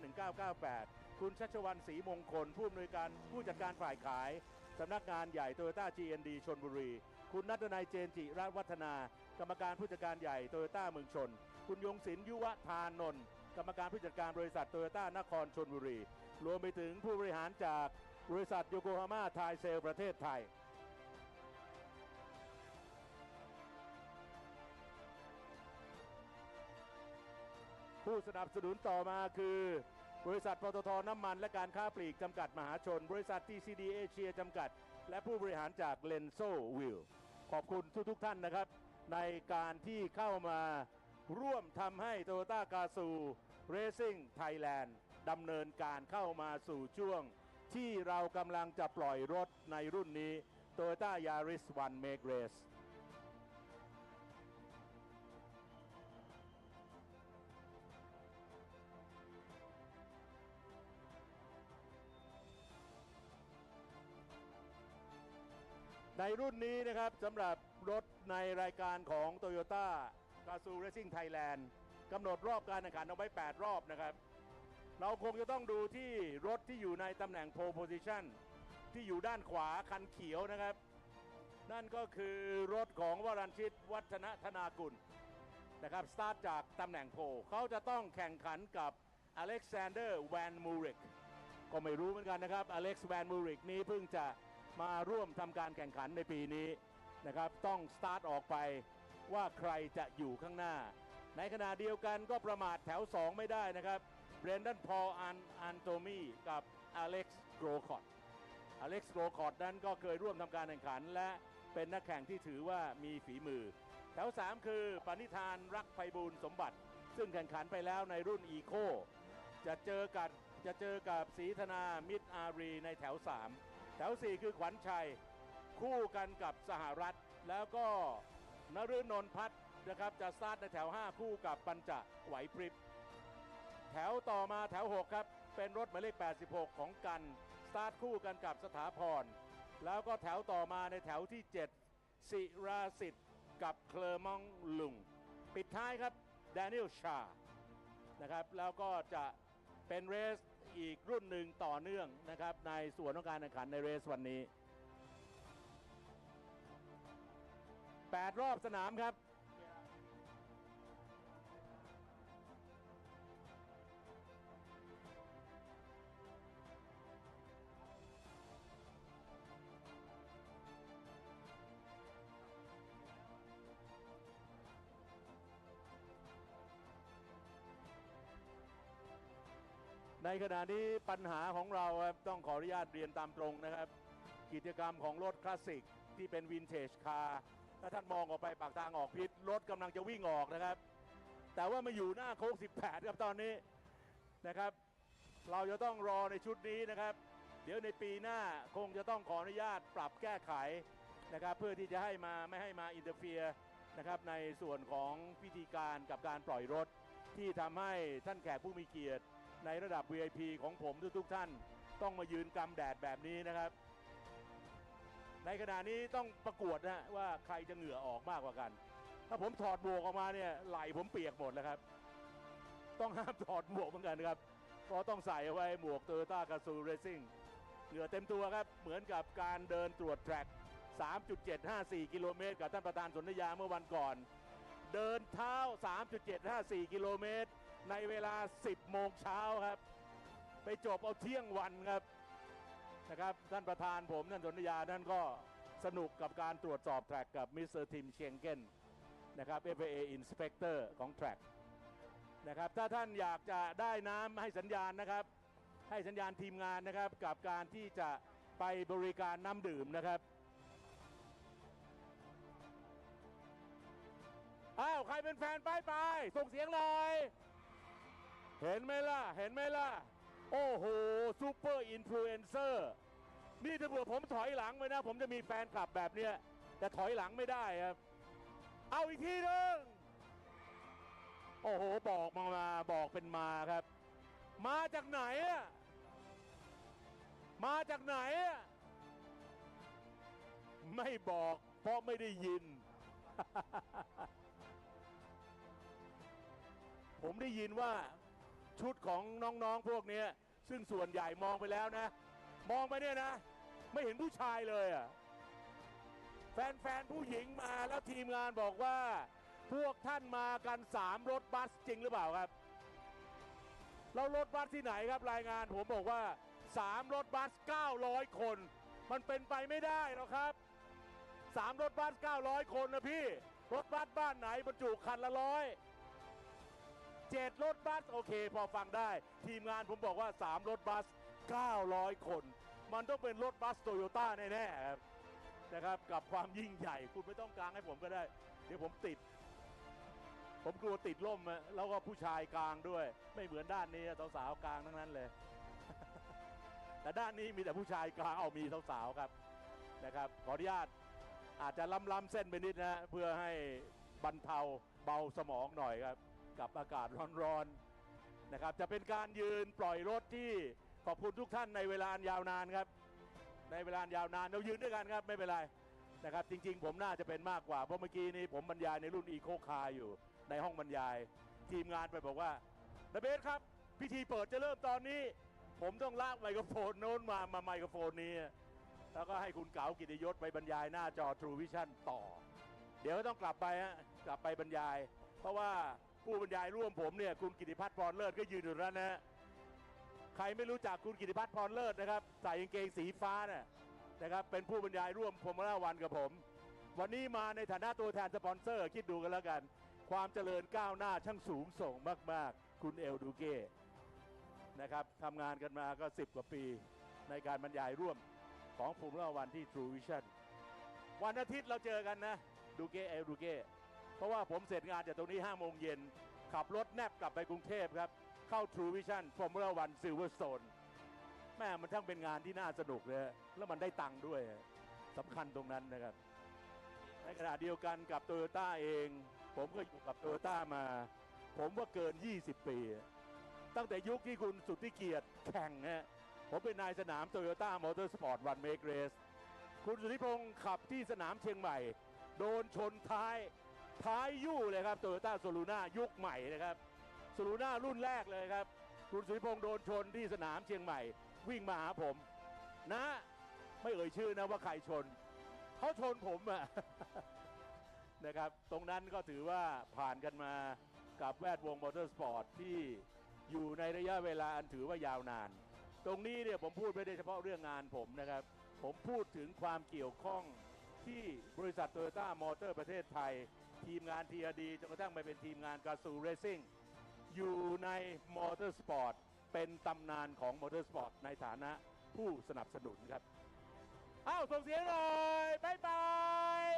1998คุณชัชวรรณศรีมงคลผู้อำนวยการผู้จัดการฝ่ายขายสำนักงานใหญ่โตโยต้า GND ชลบุรีคุณณัฐนัยเจนจิรัตน์วัฒนากรรมการผู้จัดการใหญ่โตโยต้าเมืองชนคุณยงศิลป์ยุวธานนท์กรรมการผู้จัดการบริษัทโตโยต้านครชลบุรีรวมไปถึงผู้บริหารจากบริษัทโยโกฮาม่าไทยเซลประเทศไทยผู้สนับสนุนต่อมาคือบริษัทปตท.น้ำมันและการค้าปลีกจำกัดมหาชนบริษัท TCD เอเชียจำกัดและผู้บริหารจากเลนโซวิลขอบคุณทุกท่านนะครับในการที่เข้ามาร่วมทำให้ Toyota Gazoo Racing Thailand ดำเนินการเข้ามาสู่ช่วงที่เรากำลังจะปล่อยรถในรุ่นนี้ Toyota Yaris One Make Raceในรุ่นนี้นะครับสำหรับรถในรายการของ Toyota Gazoo Racing Thailand กำหนดรอบการแข่งขันเอาไว้8รอบนะครับเราคงจะต้องดูที่รถที่อยู่ในตำแหน่ง Pole Position ที่อยู่ด้านขวาคันเขียวนะครับนั่นก็คือรถของวรัญชิตวัฒนธนากุลนะครับสตาร์ทจากตำแหน่งโพลเขาจะต้องแข่งขันกับอเล็กซานเดอร์แวนมูริกก็ไม่รู้เหมือนกันนะครับอเล็กซ์แวนมูริกนี้เพิ่งจะมาร่วมทำการแข่งขันในปีนี้นะครับต้องสตาร์ทออกไปว่าใครจะอยู่ข้างหน้าในขณะเดียวกันก็ประมาทแถว2ไม่ได้นะครับเบรนดันพอลอันโตมีกับอเล็กซ์โกรคอตอเล็กซ์โกรคอตนั้นก็เคยร่วมทำการแข่งขันและเป็นนักแข่งที่ถือว่ามีฝีมือแถว3คือปณิธานรักไพบูลย์สมบัติซึ่งแข่งขันไปแล้วในรุ่นอีโคจะเจอกับศรีธนามิตรอารีในแถว3แถว4คือขวัญชัยคู่กันกับสหรัฐแล้วก็นฤนนท์พัฒน์นะครับจะสตาร์ทในแถว5คู่กับปัญจไหวพริบแถวต่อมาแถว6ครับเป็นรถหมายเลข86ของกันสตาร์ทคู่กันกับสถาพรแล้วก็แถวต่อมาในแถวที่7ศิราสิทธิ์กับเคลมองลุงปิดท้ายครับแดเนียลชานะครับแล้วก็จะเป็นเรสอีกรุ่นหนึ่งต่อเนื่องนะครับในส่วนของการแข่งขันในเรสวันนี้8รอบสนามครับในขณะนี้ปัญหาของเราต้องขออนุญาตเรียนตามตรงนะครับกิจกรรมของรถคลาสสิกที่เป็นวินเทจคาร์ถ้าท่านมองออกไปปากทางออกพิษรถกำลังจะวิ่งออกนะครับแต่ว่ามาอยู่หน้าโค้ง18ครับตอนนี้นะครับเราจะต้องรอในชุดนี้นะครับเดี๋ยวในปีหน้าคงจะต้องขออนุญาตปรับแก้ไขนะครับเพื่อที่จะไม่ให้มาอินเตอร์เฟียร์นะครับในส่วนของพิธีการกับการปล่อยรถที่ทำให้ท่านแขกผู้มีเกียรติในระดับ VIP ของผมทุกท่านต้องมายืนกำแดดแบบนี้นะครับในขณะนี้ต้องประกวดนะว่าใครจะเหงื่อออกมากกว่ากันถ้าผมถอดหมวกออกมาเนี่ยไหล่ผมเปียกหมดแล้วครับต้องห้ามถอดหมวกเหมือนกันครับเพราะต้องใส่เอาไว้หมวก Toyota Gazoo Racing เหงื่อเต็มตัวครับเหมือนกับการเดินตรวจแทร็ก 3.754 กิโลเมตรกับท่านประธานสนธยาเมื่อวันก่อนเดินเท้า 3.754 กิโลเมตรในเวลา 10 โมงเช้าครับไปจบเอาเที่ยงวันครับนะครับท่านประธานผมท่านสนธยาท่านก็สนุกกับการตรวจสอบแทร็กกับมิสเตอร์ทิมเชงเก้นนะครับ FIA Inspector ของแทร็กนะครับถ้าท่านอยากจะได้น้ำให้สัญญาณนะครับให้สัญญาณทีมงานนะครับกับการที่จะไปบริการน้ำดื่มนะครับอ้าวใครเป็นแฟนป้ายส่งเสียงหน่อยเห็นไหมล่ะโอ้โหซูเปอร์อินฟลูเอนเซอร์นี่ถ้าเผื่อผมถอยหลังไปนะผมจะมีแฟนคลับแบบเนี้ยแต่ถอยหลังไม่ได้ครับเอาอีกทีนึงโอ้โหบอกเป็นมาครับมาจากไหนอะไม่บอกเพราะไม่ได้ยิน ผมได้ยินว่าชุดของน้องๆพวกนี้ซึ่งส่วนใหญ่มองไปแล้วนะ มองไปเนี่ยนะ ไม่เห็นผู้ชายเลยอ่ะแฟนๆผู้หญิงมาแล้วทีมงานบอกว่าพวกท่านมากัน3รถบัสจริงหรือเปล่าครับเรารถบัสที่ไหนครับรายงานผมบอกว่า3รถบัส900คนมันเป็นไปไม่ได้หรอกครับ3รถบัส900คนนะพี่รถบัสบ้านไหนบรรจุคันละ7รถบัสโอเคพอฟังได้ทีมงานผมบอกว่า3รถบัส900คนมันต้องเป็นรถบัสโตโยต้าแน่ๆครับนะครับกับความยิ่งใหญ่คุณไม่ต้องกางให้ผมก็ได้เดี๋ยวผมติดผมกลัวติดล่มแล้วก็ผู้ชายกลางด้วยไม่เหมือนด้านนี้สาวๆกลางทั้งนั้นเลยแต่ด้านนี้มีแต่ผู้ชายกลางเอามีสาวๆครับนะครับขออนุญาตอาจจะล้ำเส้นไปนิดนะเพื่อให้บรรเทาเบาสมองหน่อยครับกับอากาศร้อนๆนะครับจะเป็นการยืนปล่อยรถที่ขอบคุณทุกท่านในเวลายาวนานครับในเวลายาวนานเรายืนด้วยกันครับไม่เป็นไรนะครับจริงๆผมน่าจะเป็นมากกว่าเพราะเมื่อกี้นี้ผมบรรยายในรุ่นอีโคคาร์อยู่ในห้องบรรยายทีมงานไปบอกว่านาเบสครับพิธีเปิดจะเริ่มตอนนี้ผมต้องลากไมโครโฟนโน้นมาไมโครโฟนนี้แล้วก็ให้คุณเก๋ากิติยศไปบรรยายหน้าจอ True Vision ต่อเดี๋ยวต้องกลับไปกลับไปบรรยายเพราะว่าผู้บรรยายร่วมผมเนี่ยคุณกิติพัฒน์พรเลิศก็ยืนอยู่แล้วนะใครไม่รู้จักคุณกิติพัฒน์พรเลิศนะครับใส่กางเกงสีฟ้านะครับเป็นผู้บรรยายร่วมFormula 1กับผมวันนี้มาในฐานะตัวแทนสปอนเซอร์คิดดูกันแล้วกันความเจริญก้าวหน้าช่างสูงส่งมากๆคุณเอลดูเก้นะครับทำงานกันมาก็10 กว่าปีในการบรรยายร่วมของFormula 1ที่ True Vision วันอาทิตย์เราเจอกันนะดูเก้เอลดูเก้เพราะว่าผมเสร็จงานจากตรงนี้5 โมงเย็นขับรถแนบกลับไปกรุงเทพครับเข้า True Vision Formula 1 Silverstone แม่มันทั้งเป็นงานที่น่าสนุกเลยแล้วมันได้ตังค์ด้วยสำคัญตรงนั้นนะครับในขณะเดียวกันกับโตโยต้าเองผมก็อยู่กับโตโยต้ามาผมว่าเกิน20 ปีตั้งแต่ยุคที่คุณสุทธิเกียรติแข่งผมเป็นนายสนามโตโยต้ามอเตอร์สปอร์ตวันเมกเรสคุณสุทธิพงศ์ขับที่สนามเชียงใหม่โดนชนท้ายยู่เลยครับโตโยต้าโซลูน่ายุคใหม่นะครับโซลูน่ารุ่นแรกเลยครับคุณสุทธิพงศ์โดนชนที่สนามเชียงใหม่วิ่งมาหาผมนะไม่เอ่ยชื่อนะว่าใครชนเขาชนผมนะครับตรงนั้นก็ถือว่าผ่านกันมากับแวดวงมอเตอร์สปอร์ตที่อยู่ในระยะเวลาอันถือว่ายาวนานตรงนี้เนี่ยผมพูดไม่ได้เฉพาะเรื่องงานผมนะครับผมพูดถึงความเกี่ยวข้องที่บริษัทโตโยต้ามอเตอร์ประเทศไทยทีมงาน TRD จนกระทั่งไปเป็นทีมงานกาซูเรซิ่งอยู่ในมอเตอร์สปอร์ตเป็นตำนานของมอเตอร์สปอร์ตในฐานะผู้สนับสนุนครับส่งเสียงหน่อยบ๊ายบาย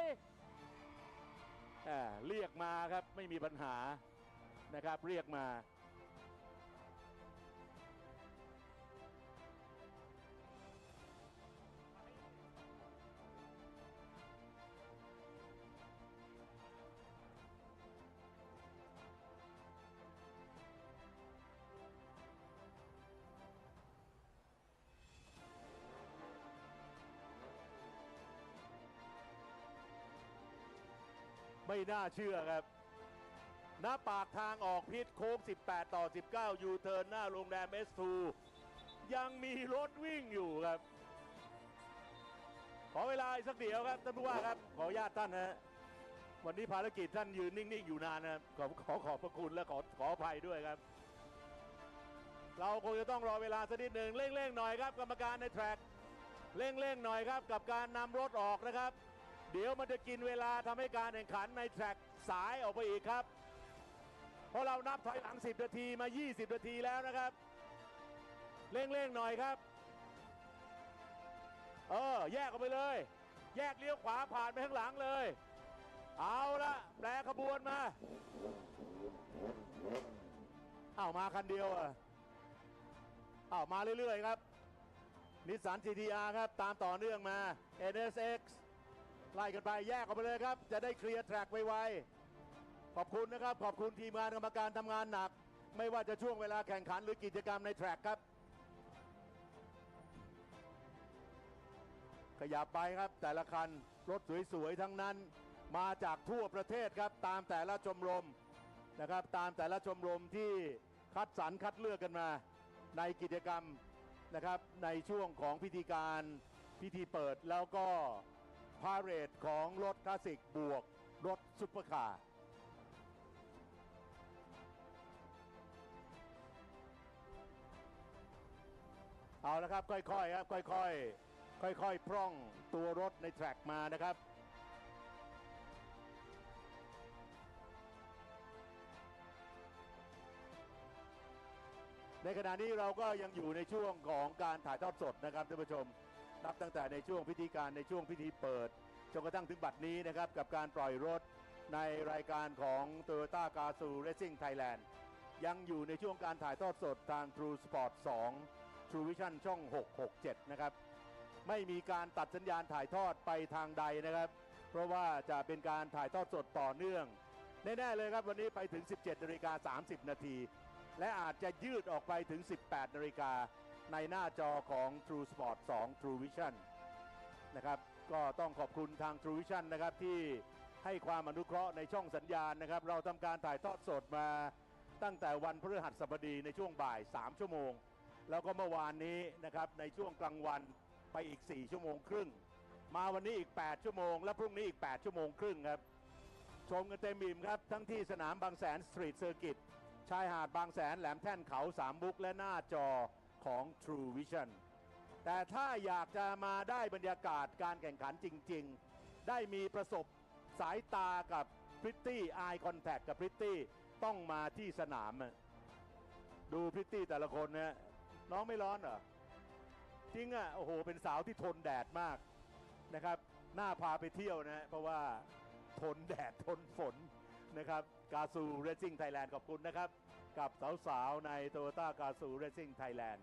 เรียกมาครับไม่มีปัญหานะครับเรียกมา ไม่น่าเชื่อครับณปากทางออกพิษโค้ง18/19ยูเทิร์นหน้าโรงแรมS2ยังมีรถวิ่งอยู่ครับขอเวลาอีกสักเดียวครับท่านผู้ว่าครับขออนุญาตท่านนะวันนี้ภารกิจท่านยืนนิ่งๆอยู่นานนะครับขอบพระคุณและขออภัยด้วยครับเราคงจะต้องรอเวลาสักนิดหนึ่งเร่งๆหน่อยครับกรรมการในแทร็กเร่งๆหน่อยครับกับการนำรถออกนะครับเดี๋ยวมันจะกินเวลาทำให้การแข่งขันในแทร็กสายออกไปอีกครับเพราะเรานับถอยหลัง10 นาทีมา20 นาทีแล้วนะครับเร่งๆหน่อยครับแยกออกไปเลยแยกเลี้ยวขวาผ่านไปข้างหลังเลยเอาละแปรขบวนมามาคันเดียวมาเรื่อยๆครับนิสสัน GTR ครับตามต่อเนื่องมา NSX ไล่กันไปแยกออกไปเลยครับจะได้เคลียร์แทร็กไวๆขอบคุณนะครับขอบคุณทีมงานกรรมการทำงานหนักไม่ว่าจะช่วงเวลาแข่งขันหรือกิจกรรมในแทร็กครับขยับไปครับแต่ละคันรถสวยๆทั้งนั้นมาจากทั่วประเทศครับตามแต่ละชมรม นะครับตามแต่ละชมรมที่คัดสรรคัดเลือกกันมาในกิจกรรมนะครับในช่วงของพิธีการพิธีเปิดแล้วก็พาเหรดของรถคลาสสิกบวกรถซุปเปอร์คาร์เอาละครับค่อยๆครับค่อยๆพร่องตัวรถในแทร็กมานะครับในขณะนี้เราก็ยังอยู่ในช่วงของการถ่ายทอดสดนะครับท่านผู้ชมนับตั้งแต่ในช่วงพิธีการในช่วงพิธีเปิดจนกระทั่งถึงบัดนี้นะครับกับการปล่อยรถในรายการของ Toyota Gazoo Racing Thailand ยังอยู่ในช่วงการถ่ายทอดสดทาง True Sport 2 True Vision ช่อง 667 นะครับไม่มีการตัดสัญญาณถ่ายทอดไปทางใดนะครับเพราะว่าจะเป็นการถ่ายทอดสดต่อเนื่องแน่ๆเลยครับวันนี้ไปถึง 17:30 นาทีและอาจจะยืดออกไปถึง 18 นาฬิกาในหน้าจอของ True Sport 2 True Vision นะครับก็ต้องขอบคุณทาง True Vision นะครับที่ให้ความอนุเคราะห์ในช่องสัญญาณนะครับเราทำการถ่ายทอดสดมาตั้งแต่วันพฤหัสบดีในช่วงบ่าย 3 ชั่วโมงแล้วก็เมื่อวานนี้นะครับในช่วงกลางวันไปอีก 4 ชั่วโมงครึ่งมาวันนี้อีก 8 ชั่วโมงและพรุ่งนี้อีก 8 ชั่วโมงครึ่งครับชมกันเต็มอิ่มครับทั้งที่สนามบางแสนสตรีทเซอร์กิตชายหาดบางแสนแหลมแท่นเขาสามมุกและหน้าจอของ True Vision แต่ถ้าอยากจะมาได้บรรยากาศการแข่งขันจริงๆได้มีประสบสายตากับพริตตี้ Eye Contact กับพริตตี้ต้องมาที่สนามดูพริตตี้แต่ละคนนะน้องไม่ร้อนเหรอจริงอ่ะโอ้โหเป็นสาวที่ทนแดดมากนะครับน่าพาไปเที่ยวนะเพราะว่าทนแดดทนฝนนะครับGazoo Racing Thailand ขอบคุณนะครับกับสาวๆใน Toyota Gazoo Racing Thailand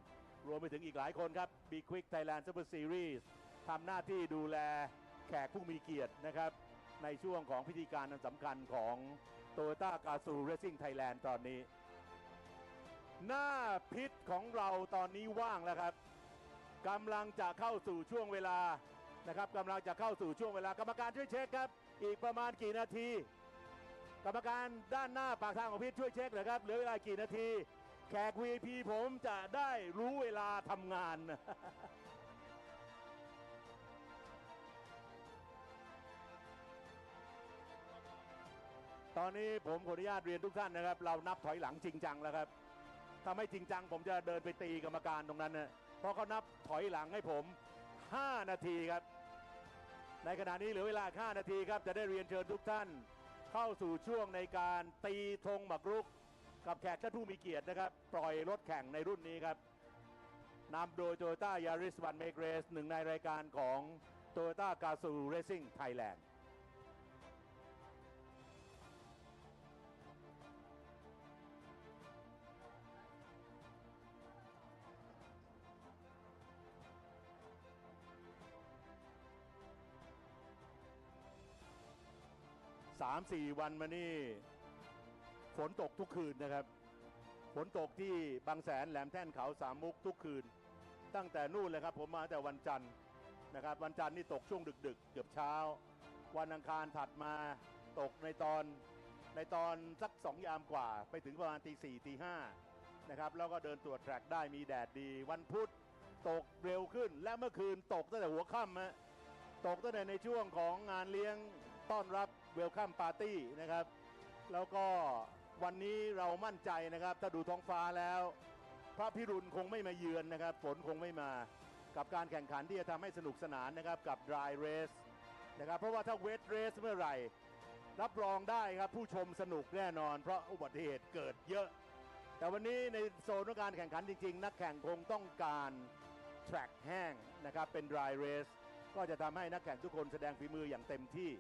รวมไปถึงอีกหลายคนครับ B-Quik Thailand Super Series ทำหน้าที่ดูแลแขกผู้มีเกียรตินะครับในช่วงของพิธีการสำคัญของ Toyota Gazoo Racing Thailand ตอนนี้หน้าพิษของเราตอนนี้ว่างแล้วครับกำลังจะเข้าสู่ช่วงเวลานะครับกำลังจะเข้าสู่ช่วงเวลากรรมการช่วยเช็คครับอีกประมาณกี่นาทีกรรมการด้านหน้าปากทางของพิษช่วยเช็คเลยครับเหลือเวลากี่นาทีแขก VIP ผมจะได้รู้เวลาทำงาน ตอนนี้ผมขออนุญาตเรียนทุกท่านนะครับเรานับถอยหลังจริงจังแล้วครับถ้าไม่จริงจังผมจะเดินไปตีกรรมการตรงนั้นนะเพราะเขานับถอยหลังให้ผม5 นาทีครับในขณะนี้เหลือเวลา5 นาทีครับจะได้เรียนเชิญทุกท่านเข้าสู่ช่วงในการตีธงหมากรุกกับแขกท่านผู้มีเกียรตินะครับปล่อยรถแข่งในรุ่นนี้ครับนำโดย Toyota Yaris One Make Race หนึ่งในรายการของ Toyota Gazoo Racing Thailand 3-4 วันมานี่ฝนตกทุกคืนนะครับฝนตกที่บางแสนแหลมแท่นเขาสามมุกทุกคืนตั้งแต่นู่นเลยครับผมมาแต่วันจันทร์นะครับวันจันทร์นี่ตกช่วงดึกๆเกือบเช้าวันอังคารถัดมาตกในตอนสัก2 ยามกว่าไปถึงประมาณตี 4 ตี 5นะครับแล้วก็เดินตรวจแทร็กได้มีแดดดีวันพุธตกเร็วขึ้นและเมื่อคืนตกตั้งแต่หัวค่ำตกตั้งแต่ในช่วงของงานเลี้ยงต้อนรับเวลคัมปาร์ตี้นะครับแล้วก็วันนี้เรามั่นใจนะครับถ้าดูท้องฟ้าแล้วพระพิรุณคงไม่มาเยือนนะครับฝนคงไม่มากับการแข่งขันที่จะทำให้สนุกสนานนะครับกับ dry race นะครับเพราะว่าถ้า wet race เมื่อไหร่รับรองได้ครับผู้ชมสนุกแน่นอนเพราะอุบัติเหตุเกิดเยอะแต่วันนี้ในโซนของการแข่งขันจริงๆนักแข่งคงต้องการแทร็กแห้งนะครับเป็น dry race ก็จะทำให้นักแข่งทุกคนแสดงฝีมืออย่างเต็มที่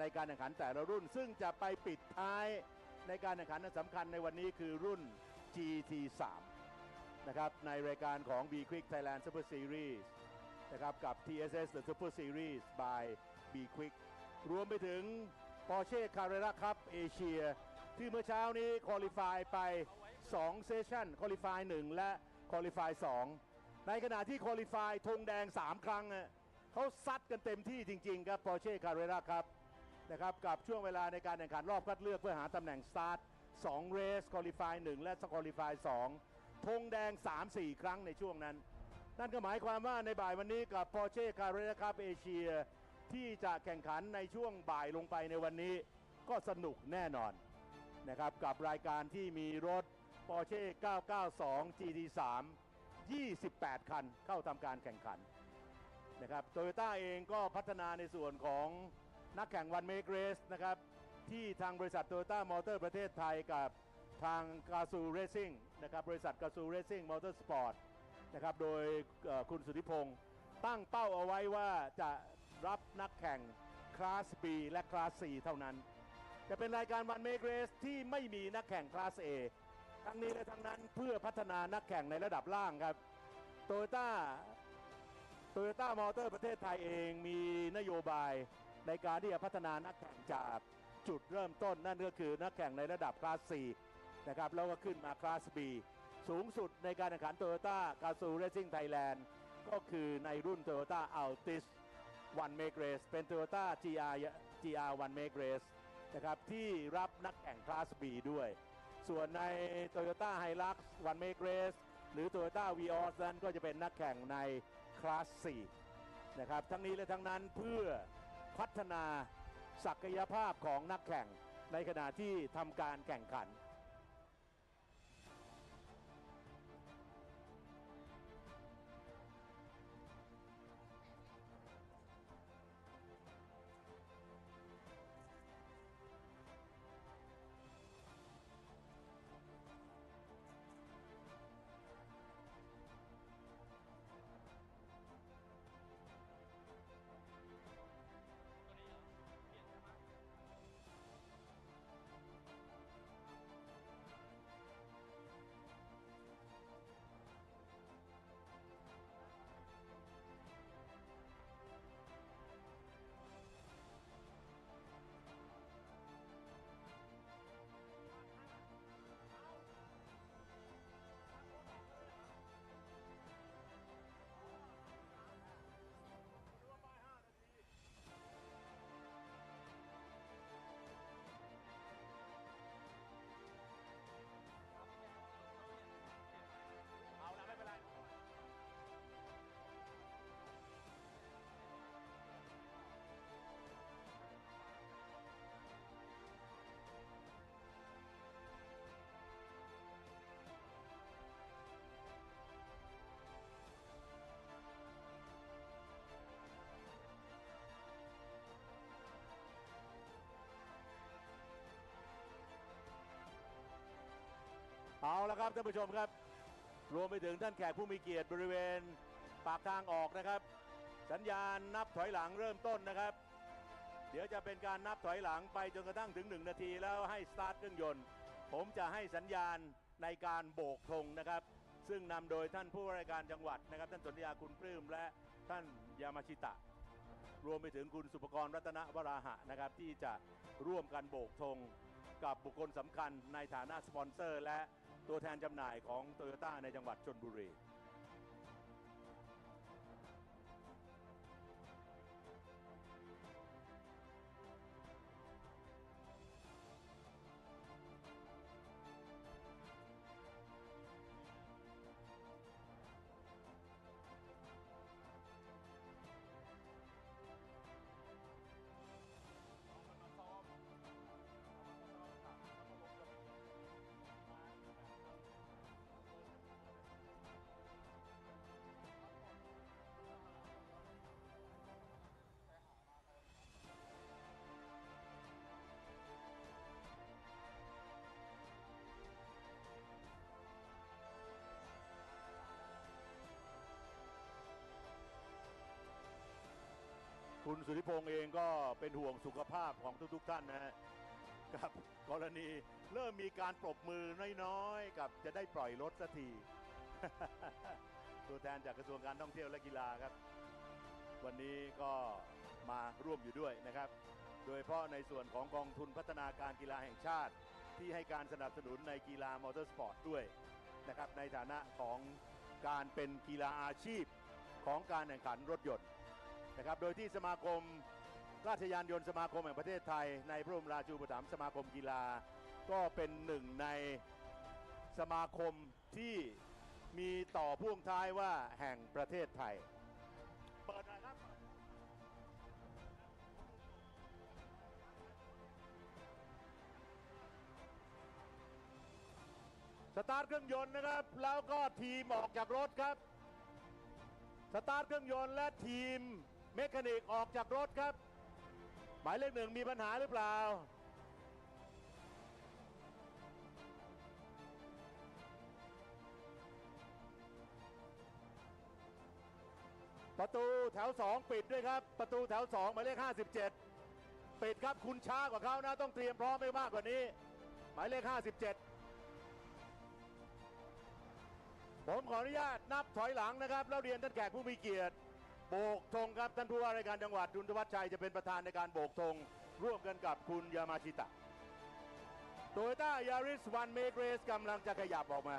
ในการแข่งขันแต่ละรุ่นซึ่งจะไปปิดท้ายในการแข่งขันสำคัญในวันนี้คือรุ่น GT3 นะครับในรายการของ B-Quik Thailand Super Series นะครับกับ TSS The Super Series by B-Quik รวมไปถึง Porsche Carrera Cup Asia ที่เมื่อเช้านี้ควอลิฟายไป2เซสชั่นควอลิฟาย1และควอลิฟาย2ในขณะที่ควอลิฟายธงแดง3 ครั้งเขาซัดกันเต็มที่จริงๆครับ Porsche Carrera Cup นะครับกับช่วงเวลาในการแข่งขันรอบคัดเลือกเพื่อหาตำแหน่งสตาร์ท 2 เรสคอลิฟาย1และคอลิฟาย2ธงแดง 3-4 ครั้งในช่วงนั้นนั่นก็หมายความว่าในบ่ายวันนี้กับ Porsche Carrera Cup เอเชียที่จะแข่งขันในช่วงบ่ายลงไปในวันนี้ก็สนุกแน่นอนนะครับกับรายการที่มีรถ Porsche 992 GT3 28 คันเข้าทำการแข่งขันนะครับโตโยต้าเองก็พัฒนาในส่วนของนักแข่งวันเมกเรสนะครับที่ทางบริษัทโตโยต้ามอเตอร์ประเทศไทยกับทางกาซูเรซิ่งนะครับบริษัทกาซูเรซิ่งมอเตอร์สปอร์ตนะครับโดยคุณสุทธิพงศ์ตั้งเป้าเอาไว้ว่าจะรับนักแข่งคลาส B และคลาส C เท่านั้นจะเป็นรายการวันเมกเรสที่ไม่มีนักแข่งคลาส A ทั้งนี้และทั้งนั้นเพื่อพัฒนานักแข่งในระดับล่างครับโตโยต้ามอเตอร์ประเทศไทยเองมีนโยบายในการที่จะพัฒนานักแข่งจากจุดเริ่มต้นนั่นก็คือนักแข่งในระดับคลาส C นะครับแล้วก็ขึ้นมาคลาส B สูงสุดในการแข่งขันโตโยต้ากาซูเรซิ่งไทยแลนด์ก็คือในรุ่นโตโยต้าอัลติสวันเมกเรสเป็นโตโยต้า GR วันเมกเรสนะครับที่รับนักแข่งคลาส B ด้วยส่วนในโตโยต้าไฮลักซ์วันเมกเรสหรือโตโยต้าวีออสนั้นก็จะเป็นนักแข่งในคลาส 4 นะครับทั้งนี้และทั้งนั้นเพื่อพัฒนาศักยภาพของนักแข่งในขณะที่ทำการแข่งขันเอาละครับท่านผู้ชมครับรวมไปถึงท่านแขกผู้มีเกียรติบริเวณปากทางออกนะครับสัญญาณนับถอยหลังเริ่มต้นนะครับเดี๋ยวจะเป็นการนับถอยหลังไปจนกระทั่งถึง1 นาทีแล้วให้สตาร์ทเครื่องยนต์ผมจะให้สัญญาณในการโบกธงนะครับซึ่งนำโดยท่านผู้ว่าราชการจังหวัดนะครับท่านสนธิยาคุณปลื้มและท่านยามาชิตะรวมไปถึงคุณสุภกรรัตนวราหะนะครับที่จะร่วมกันโบกธงกับบุคคลสำคัญในฐานะสปอนเซอร์และตัวแทนจำหน่ายของโตโยต้าในจังหวัดชลบุรี คุณสุทธิพงษ์เองก็เป็นห่วงสุขภาพของทุกท่านนะฮะกับกรณีเริ่มมีการปรบมือน้อยๆกับจะได้ปล่อยรถสักที ตัวแทนจากกระทรวงการท่องเที่ยวและกีฬาครับวันนี้ก็มาร่วมอยู่ด้วยนะครับโดยเฉพาะในส่วนของกองทุนพัฒนาการกีฬาแห่งชาติที่ให้การสนับสนุนในกีฬามอเตอร์สปอร์ตด้วยนะครับในฐานะของการเป็นกีฬาอาชีพของการแข่งขันรถยนต์นะครับโดยที่สมาคมราชยานยนต์สมาคมแห่งประเทศไทยในพระบรมราชูปถัมภ์สมาคมกีฬา ก็เป็นหนึ่งในสมาคมที่มีต่อพ่วงท้ายว่าแห่งประเทศไทยเปิดหน่อยครับสตาร์ทเครื่องยนต์นะครับแล้วก็ทีมออกจากรถครับสตาร์ทเครื่องยนต์และทีมเมคานิกออกจากรถครับหมายเลข 1มีปัญหาหรือเปล่าประตูแถว2ปิดด้วยครับประตูแถว2หมายเลข57ปิดครับคุณช้ากว่าเขานะต้องเตรียมพร้อมให้มากกว่านี้หมายเลข57ผมขออนุญาตนับถอยหลังนะครับแล้วเรียนท่านแขกผู้มีเกียรติโบกธงครับท่านผู้ว่าราชการจังหวัดจุนทวัชชัยจะเป็นประธานในการโบกธงร่วมกันกับคุณยามาชิตะโตโยต้ายาริสวันเมกเรสกำลังจะขยับออกมา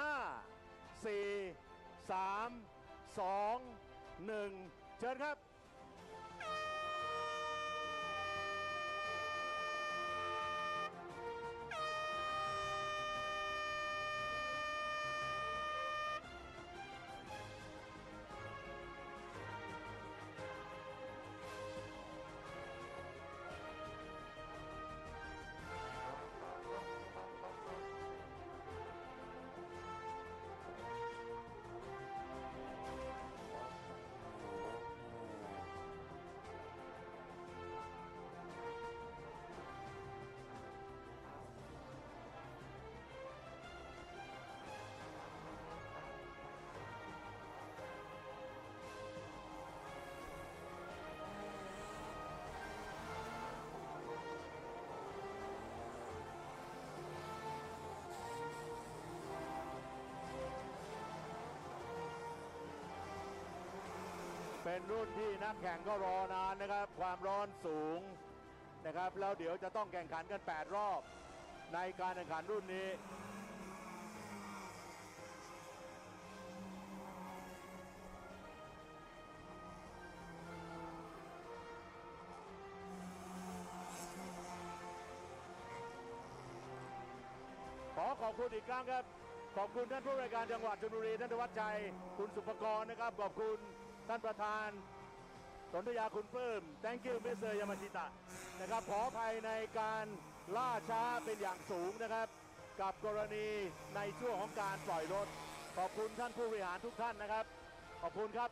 5 4 3 2 1เชิญครับเป็นรุ่นที่นักแข่งก็รอนานนะครับความร้อนสูงนะครับแล้วเดี๋ยวจะต้องแข่งขันกัน8รอบในการแข่งขันรุ่นนี้ขอขอบคุณอีกครั้งครับขอบคุณท่านผู้ว่าการจังหวัดชลบุรีท่านธวัชชัยคุณสุภกรนะครับขอบคุณท่านประธานสนธยาคุณปลื้ม thank you Mr. Yamashita นะครับขออภัยในการล่าช้าเป็นอย่างสูงนะครับกับกรณีในช่วงของการปล่อยรถขอบคุณท่านผู้บริหารทุกท่านนะครับขอบคุณครับ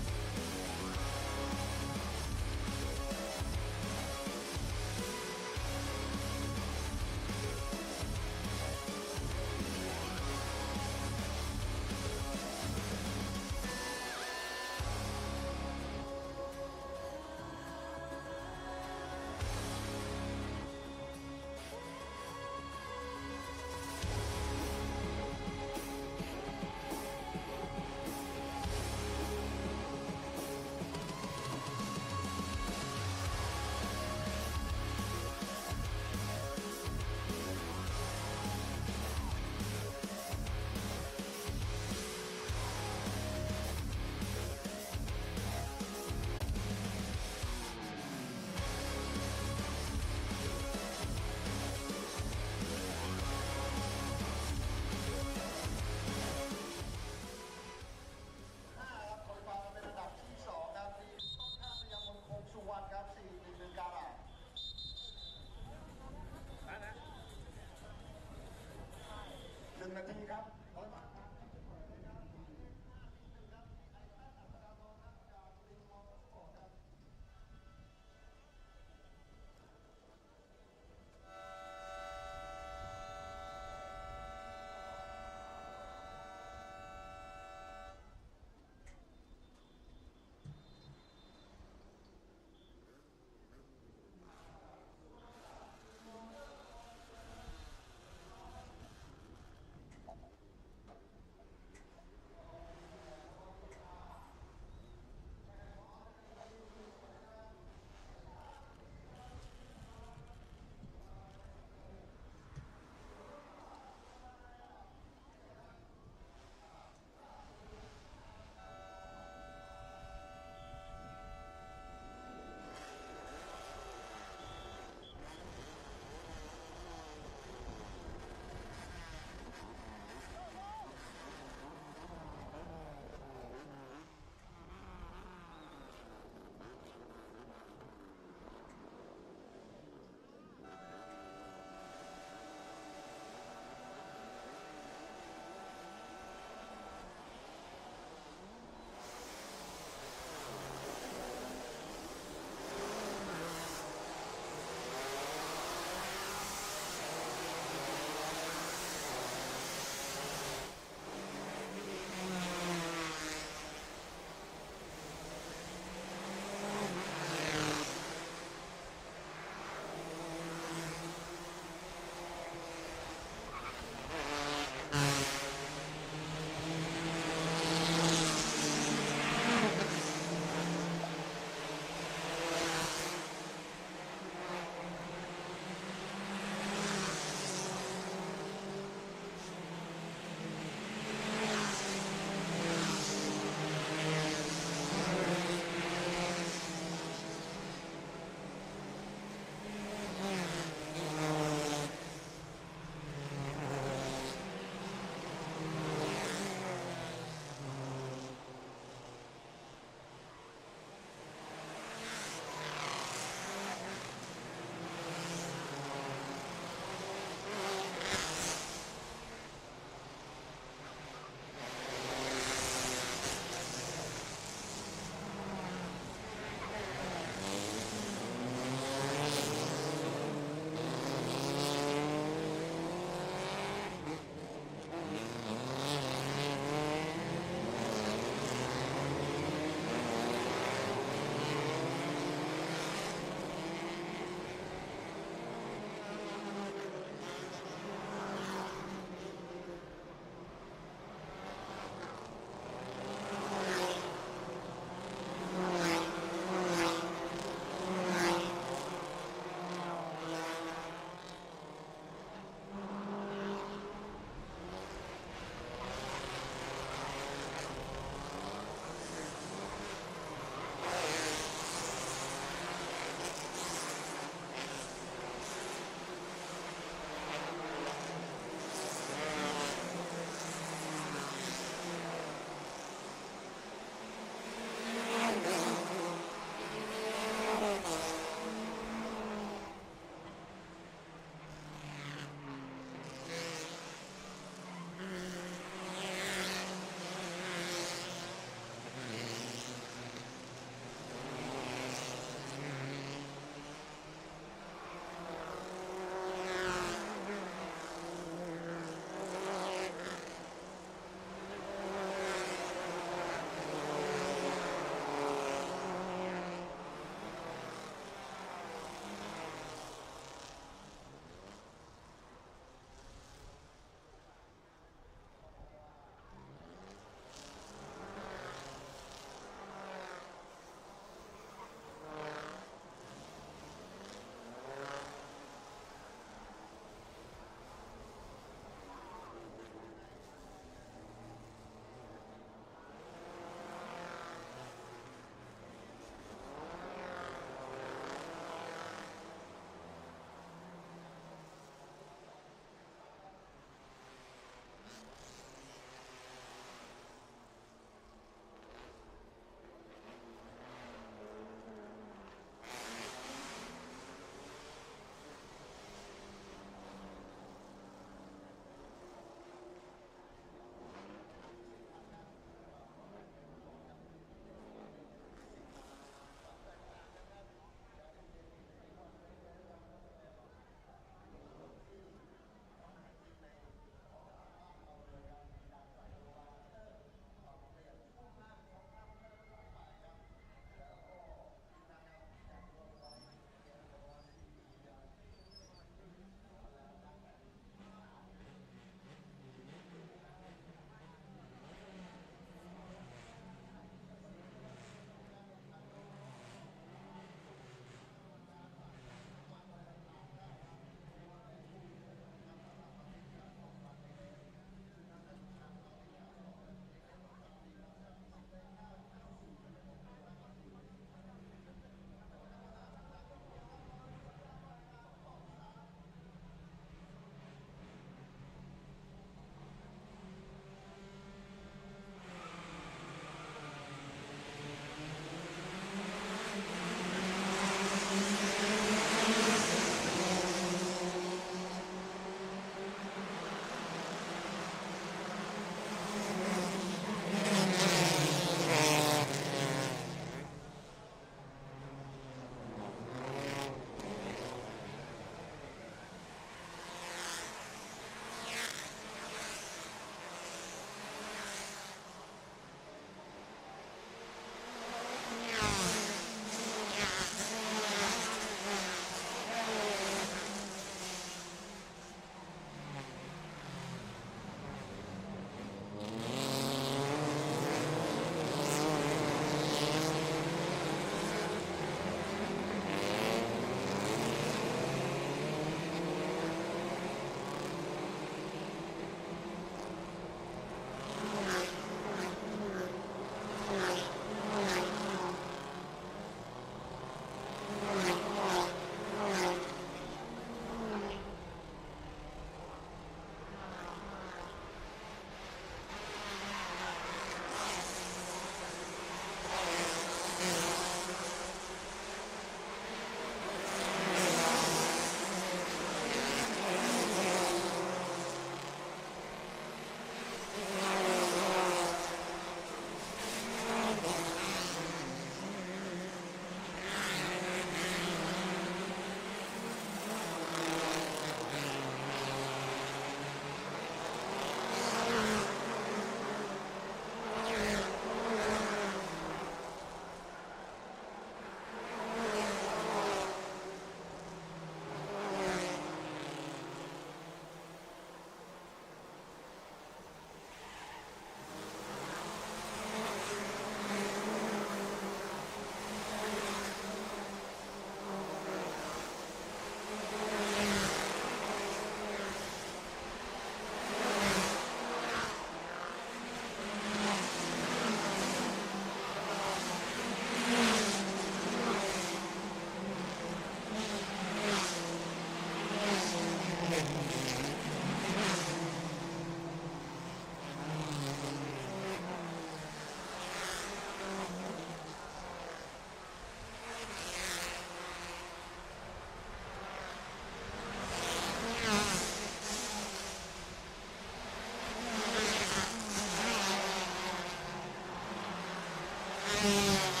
ค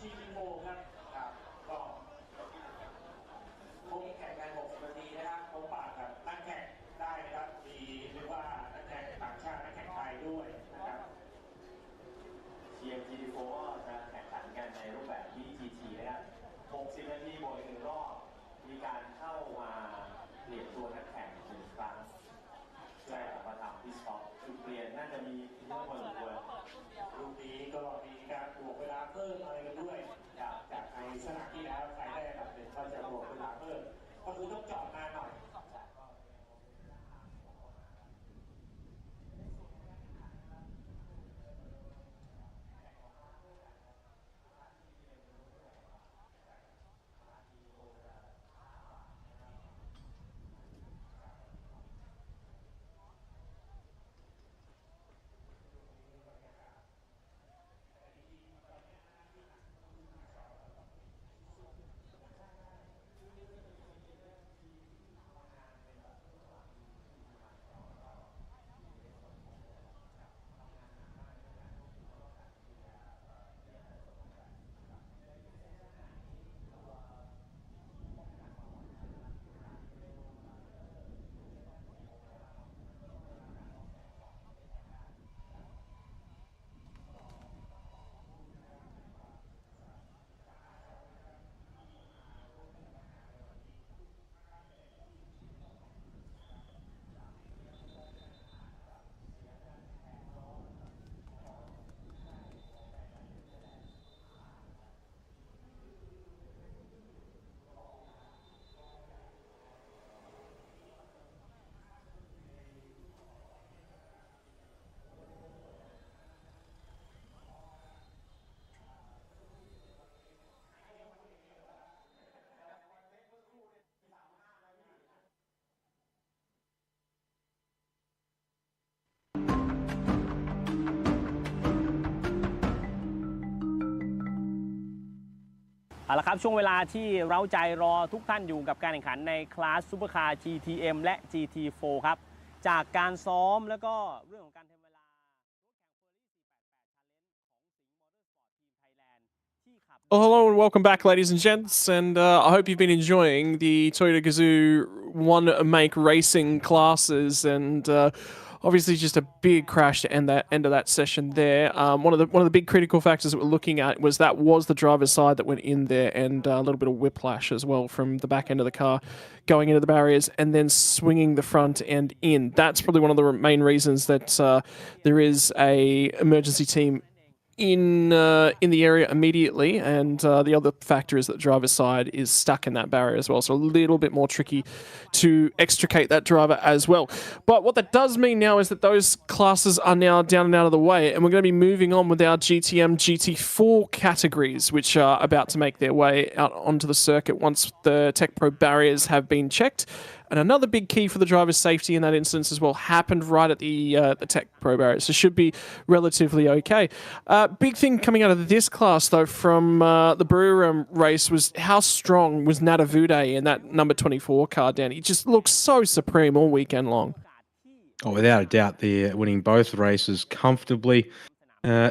GT4 ครับ ครับก็คงแข่งกัน60 นาทีนะครับพบปะกับนักแข่งได้นะครับมีเรียกว่านักแข่งต่างชาตินักแข่งไทยด้วยนะครับ GT4 ก็จะแข่งขันกันในรูปแบบที่ GT นะครับ60 นาทีบวกอีก1 รอบมีการเข้ามาเปลี่ยนตัวนักแข่ง1 ครั้งเพื่อมาทำพิสต็อปจุดเปลี่ยนน่าจะมีเยอะพอสมควร ลูกนี้ก็มีการบวกเวลาเพิ่มอะไรกันด้วยจากในสนามที่แล้วใครได้อันดับหนึ่งก็จะบวกเวลาเพิ่มก็คือต้องจอดนานหน่อย เอาละครับช่วงเวลาที่เร้าใจรอทุกท่านอยู่กับการแข่งขันในคลาสซูเปอร์คาร์ GTM และ GT4 ครับจากการซ้อมแล้วก็เรื่องของการทำเวลา Oh, hello and welcome back, ladies and gents, and I hope you've been enjoying the Toyota Gazoo one-make racing classes, and obviously just a big crash to end of that session there. One of the big critical factors that we're looking at was the driver's side that went in there, and a little bit of whiplash as well from the back end of the car going into the barriers and then swinging the front end in. That's probably one of the main reasons that there is a emergency team in the area immediately, and the other factor is that the driver's side is stuck in that barrier as well, so a little bit more tricky to extricate that driver as well. But what that does mean now is that those classes are now down and out of the way, and we're going to be moving on with our GTM GT4 categories, which are about to make their way out onto the circuit once the Tech Pro barriers have been checked. And another big key for the driver's safety in that instance as well happened right at the Tech Pro barriers, so should be relatively okay. Big thing coming out of this class, though, from the Brewer race was how strong was Nadavude in that number 24 car, Danny. He just looks so supreme all weekend long. Oh, without a doubt, they're winning both races comfortably.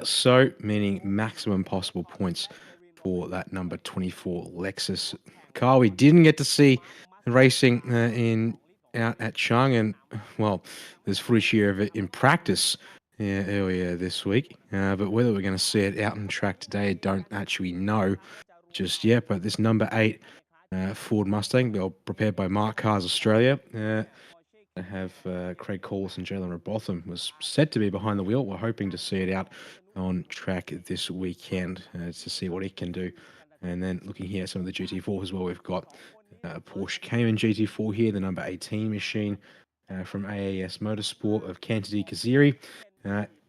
So, meaning maximum possible points for that number 24 Lexus car. We didn't get to see racing out at Chang, and well, there's footage here of it in practice earlier this week. But whether we're going to see it out on track today, I don't actually know just yet. But this number 8 Ford Mustang, prepared by Mark Cars Australia, have Craig Corliss and Jalen Robotham, was said to be behind the wheel. We're hoping to see it out on track this weekend to see what it can do. And then looking here at some of the GT4 as well, we've got Porsche Cayman GT4 here, the number 18 machine from AEST Motorsport of Kantidi Kaziri.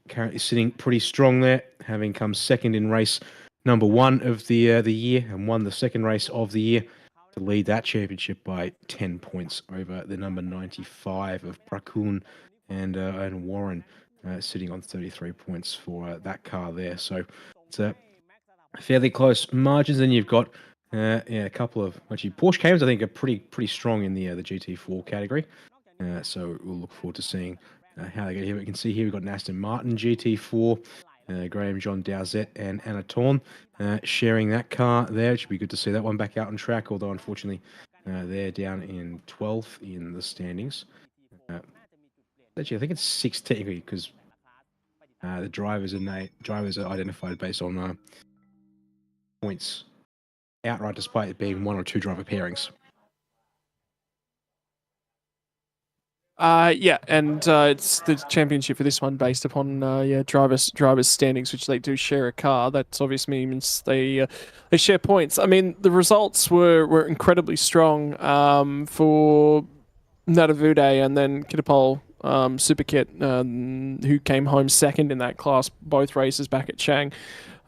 Currently sitting pretty strong there, having come second in race number 1 of the year and won the second race of the year to lead that championship by 10 points over the number 95 of Prakun and Warren, sitting on 33 points for that car there. So it's a fairly close margins. Then you've got a couple of actually Porsche Caymans, I think, are pretty strong in the GT4 category. So we'll look forward to seeing how they get here. We can see here we've got an Aston Martin GT4 Graham John Dowsett and Anna Torn sharing that car there. It should be good to see that one back out on track, although unfortunately they're down in 12th in the standings. Actually, I think it's 6th technically because the drivers are identified based on points outright, despite it being 1 or 2 driver pairings. Yeah, and it's the championship for this one based upon drivers standings, which they do share a car. That obviously means they share points. I mean, the results were incredibly strong for Nadavude and then Kittapole Superkit, who came home second in that class, both races back at Chang.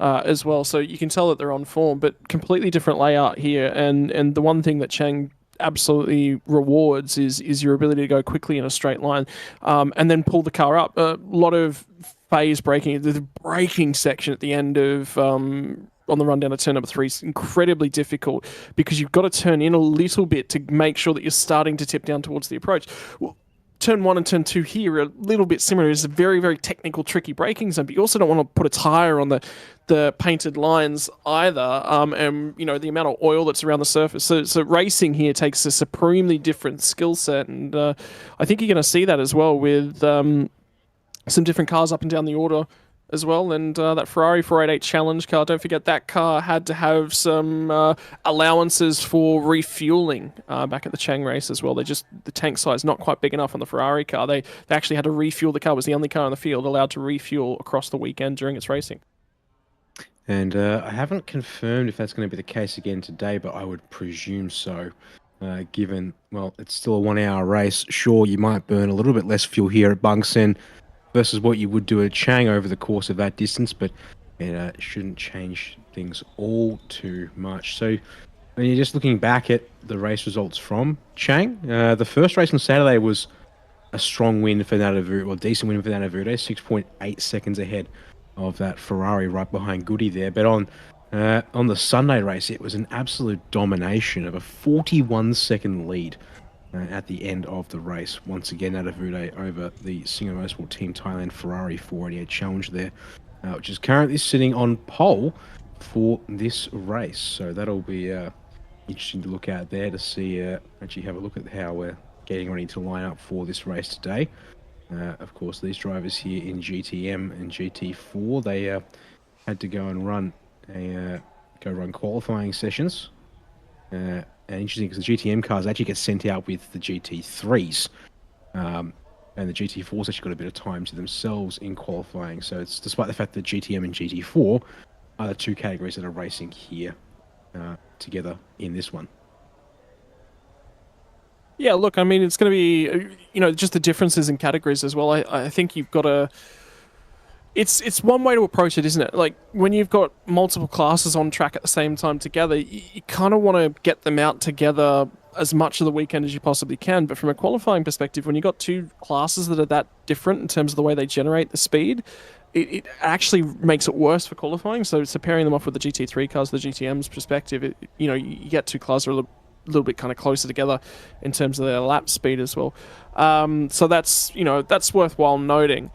As well, so you can tell that they're on form, but completely different layout here. And the one thing that Chang absolutely rewards is your ability to go quickly in a straight line, and then pull the car up. A lot of phase braking. The braking section at the end of on the run down to turn number 3 is incredibly difficult because you've got to turn in a little bit to make sure that you're starting to tip down towards the approach. Well, turn 1 and turn 2 here are a little bit similar. It's a very, very technical, tricky braking zone, but you also don't want to put a tyre on the painted lines either, and the amount of oil that's around the surface. So racing here takes a supremely different skill set, and I think you're going to see that as well with some different cars up and down the order as well. And that Ferrari 488 Challenge car, don't forget that car had to have some allowances for refueling back at the Chang race as well. The tank size not quite big enough on the Ferrari car. They actually had to refuel the car. It was the only car in the field allowed to refuel across the weekend during its racing. And I haven't confirmed if that's going to be the case again today, but I would presume so, given, well, it's still a 1 hour race. Sure, you might burn a little bit less fuel here at Bangsaen versus what you would do at Chang over the course of that distance, but it shouldn't change things all too much. So when you're just looking back at the race results from Chang, the first race on Saturday was a strong win for Nadavude, or decent win for Nadavude, 6.8 seconds ahead of that Ferrari right behind Goody there. But on the Sunday race, it was an absolute domination of a 41-second lead at the end of the race. Once again, Nadavude over the Singer Motorsport Team Thailand Ferrari 488 Challenge there, which is currently sitting on pole for this race. So that'll be interesting to look at there to see, actually have a look at how we're getting ready to line up for this race today. Of course, these drivers here in GTM and GT4, they had to go and run qualifying sessions. And interesting because the GTM cars actually get sent out with the GT3s, and the GT4s actually got a bit of time to themselves in qualifying. So it's despite the fact that GTM and GT4 are the 2 categories that are racing here together in this one. Yeah, look, I mean, it's going to be, just the differences in categories as well. I think you've got to... It's one way to approach it, isn't it? Like, when you've got multiple classes on track at the same time together, you kind of want to get them out together as much of the weekend as you possibly can. But from a qualifying perspective, when you've got 2 classes that are that different in terms of the way they generate the speed, it actually makes it worse for qualifying. So pairing them off with the GT3 cars, the GTM's perspective, you get 2 cars that are a little bit kind of closer together in terms of their lap speed as well. So that's worthwhile noting.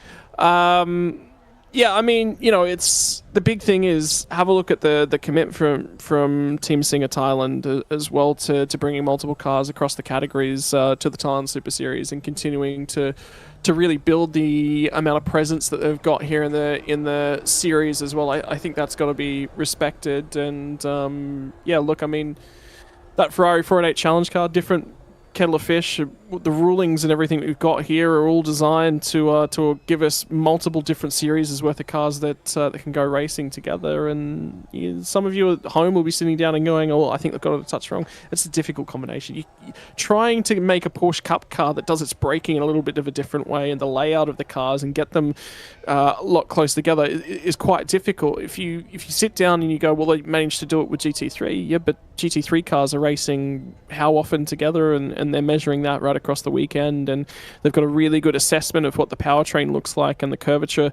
Yeah, I mean, it's the big thing is have a look at the commitment from Team Singer Thailand as well to bringing multiple cars across the categories to the Thailand Super Series and continuing to really build the amount of presence that they've got here in the series as well. I think that's got to be respected. And yeah, look, I mean, that Ferrari 488 Challenge car, different kettle of fish. The rulings and everything that we've got here are all designed to give us multiple different series worth of cars that can go racing together. And some of you at home will be sitting down and going, "Oh, I think they've got it a touch wrong." It's a difficult combination. Trying to make a Porsche Cup car that does its braking in a little bit of a different way and the layout of the cars and get them a lot close together is quite difficult. If you sit down and you go, "Well, they managed to do it with GT3," yeah, but GT3 cars are racing how often together, and they're measuring that right across the weekend, and they've got a really good assessment of what the powertrain looks like and the curvature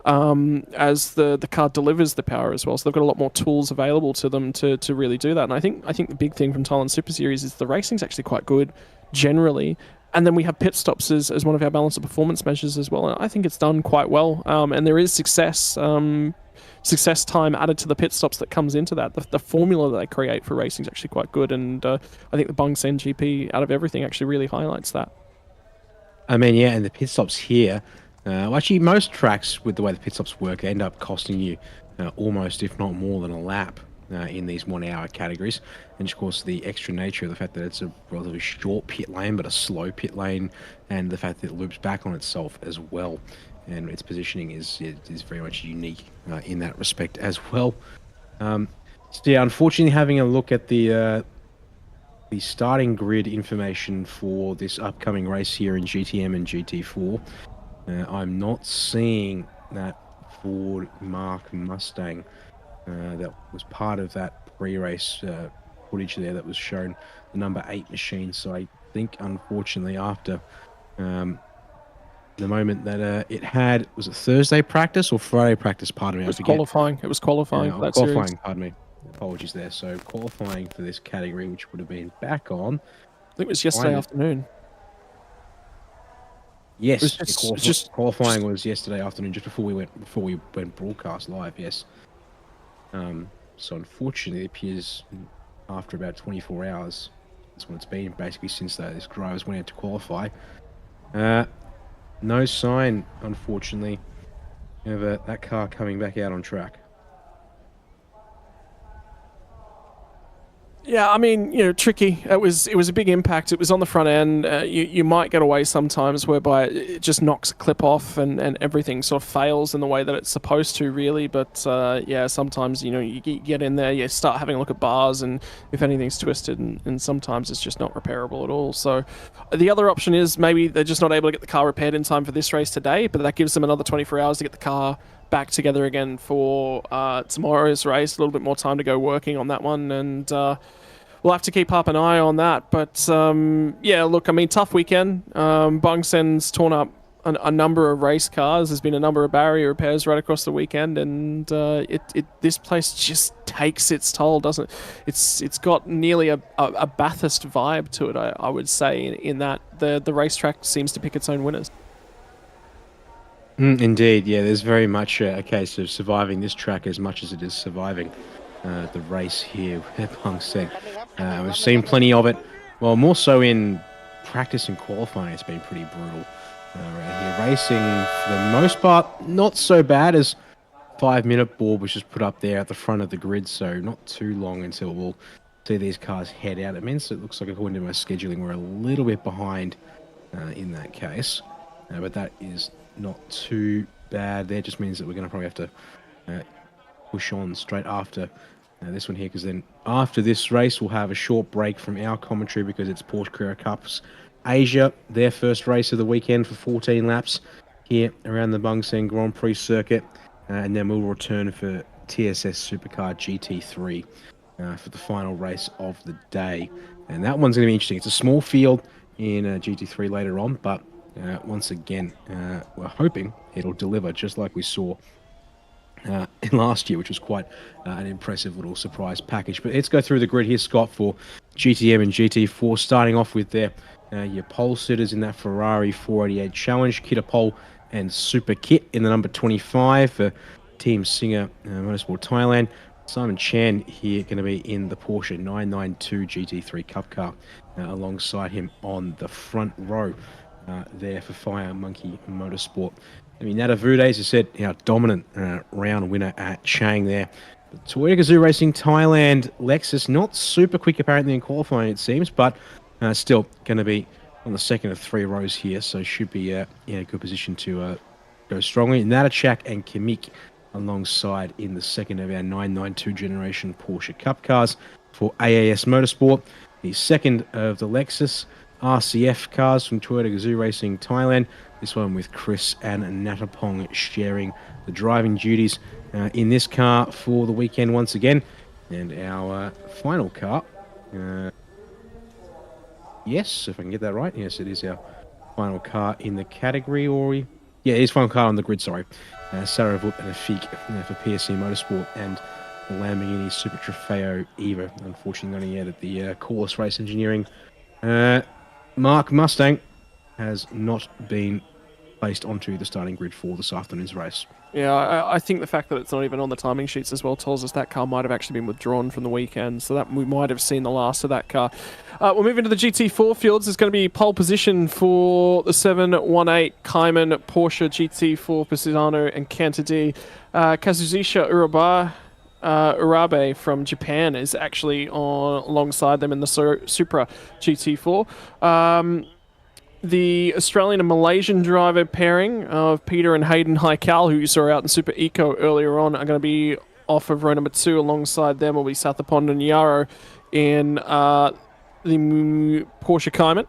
as the car delivers the power as well. So they've got a lot more tools available to them to really do that. And I think the big thing from Thailand Super Series is the racing's actually quite good generally, And then we have pit stops as one of our balance of performance measures as well. And I think it's done quite well. And there is success time added to the pit stops that comes into that. The formula that they create for racing is actually quite good. And I think the Bangsaen GP, out of everything, actually really highlights that. I mean, yeah, and the pit stops here, well, actually, most tracks with the way the pit stops work end up costing you almost, if not more than a lap in these 1 hour categories. And of course, the extra nature of the fact that it's a relatively short pit lane, but a slow pit lane, and the fact that it loops back on itself as well. And its positioning is very much unique in that respect as well. So yeah, unfortunately, having a look at the starting grid information for this upcoming race here in GTM and GT4, I'm not seeing that Ford Mark Mustang that was part of that pre-race footage there that was shown, the number 8 machine. So I think, unfortunately, after the moment that it had, was it Thursday practice or Friday practice? Pardon me, It was qualifying. It was qualifying for that qualifying, series. pardon me. Apologies there. So qualifying for this category, which would have been back on, I think it was yesterday afternoon. Yes, qualifying just was yesterday afternoon, just before we went broadcast live. Yes. So unfortunately, it appears after about 24 hours, that's what it's been basically since this drivers went out to qualify. No sign, unfortunately, of that car coming back out on track. Yeah, I mean, you know, tricky. It was a big impact. It was on the front end. You might get away sometimes whereby it just knocks a clip off and everything sort of fails in the way that it's supposed to, really. But yeah, sometimes, you know, you get in there, you start having a look at bars, and if anything's twisted, and sometimes it's just not repairable at all. So the other option is maybe they're just not able to get the car repaired in time for this race today, but that gives them another 24 hours to get the car back together again for tomorrow's race. A little bit more time to go working on that one, and we'll have to keep up an eye on that. But yeah, look, I mean, tough weekend. Bangsaen's torn up a number of race cars. There's been a number of barrier repairs right across the weekend, and this place just takes its toll, doesn't it? It's got nearly a Bathurst vibe to it, I would say, in that the racetrack seems to pick its own winners. Indeed, yeah, there's very much a case of surviving this track as much as it is surviving the race here at Bangsaen. We've seen plenty of it. Well, more so in practice and qualifying, it's been pretty brutal around here. Racing, for the most part, not so bad, as 5-minute board was just put up there at the front of the grid, so not too long until we'll see these cars head out. It means it looks like, according to my scheduling, we're a little bit behind in that case, but that is not too bad. That just means that we're going to probably have to push on straight after this one here, because then after this race we'll have a short break from our commentary because it's Porsche Carrera Cups Asia, their first race of the weekend for 14 laps here around the Bangsaen Grand Prix circuit, and then we'll return for TSS Supercar GT3 for the final race of the day. And that one's going to be interesting. It's a small field in GT3 later on, but once again, we're hoping it'll deliver just like we saw in last year, which was quite an impressive little surprise package. But let's go through the grid here, Scott, for GTM and GT4, starting off with your pole sitters in that Ferrari 488 Challenge, Kit Pole and Super Kit in the number 25 for Team Singer Motorsport Thailand. Simon Chan here going to be in the Porsche 992 GT3 Cup car alongside him on the front row. There for Fire Monkey Motorsport. I mean, Nata Vude, as you said, dominant round winner at Chang there. But Toyota Gazoo Racing Thailand, Lexus, not super quick apparently in qualifying, it seems, but still going to be on the second of 3 rows here, so should be in a good position to go strongly. Natachak and Kimik alongside in the second of our 992 generation Porsche Cup cars for AEST Motorsport. The second of the Lexus RCF cars from Toyota Gazoo Racing Thailand. This one with Chris and Natapong sharing the driving duties in this car for the weekend once again. And our final car, yes, if I can get that right, yes, it is our final car in the category, yeah, it is final car on the grid, sorry. Saravut and Afik for PSC Motorsport, and the Lamborghini Super Trofeo Eva, unfortunately only out at the Corliss Race Engineering Mark Mustang has not been placed onto the starting grid for this afternoon's race. Yeah, I think the fact that it's not even on the timing sheets as well tells us that car might have actually been withdrawn from the weekend, so that we might have seen the last of that car. We'll move into the GT4 fields. There's going to be pole position for the 718 Cayman, Porsche GT4 Pisano and Cantadie. Kazuzisha Urabe from Japan is actually alongside them in the Supra GT4. The Australian and Malaysian driver pairing of Peter and Hayden Haikal, who you saw out in Super Eco earlier on, are going to be off of row number 2. Alongside them will be Sathapon and Yaro in the Porsche Cayman.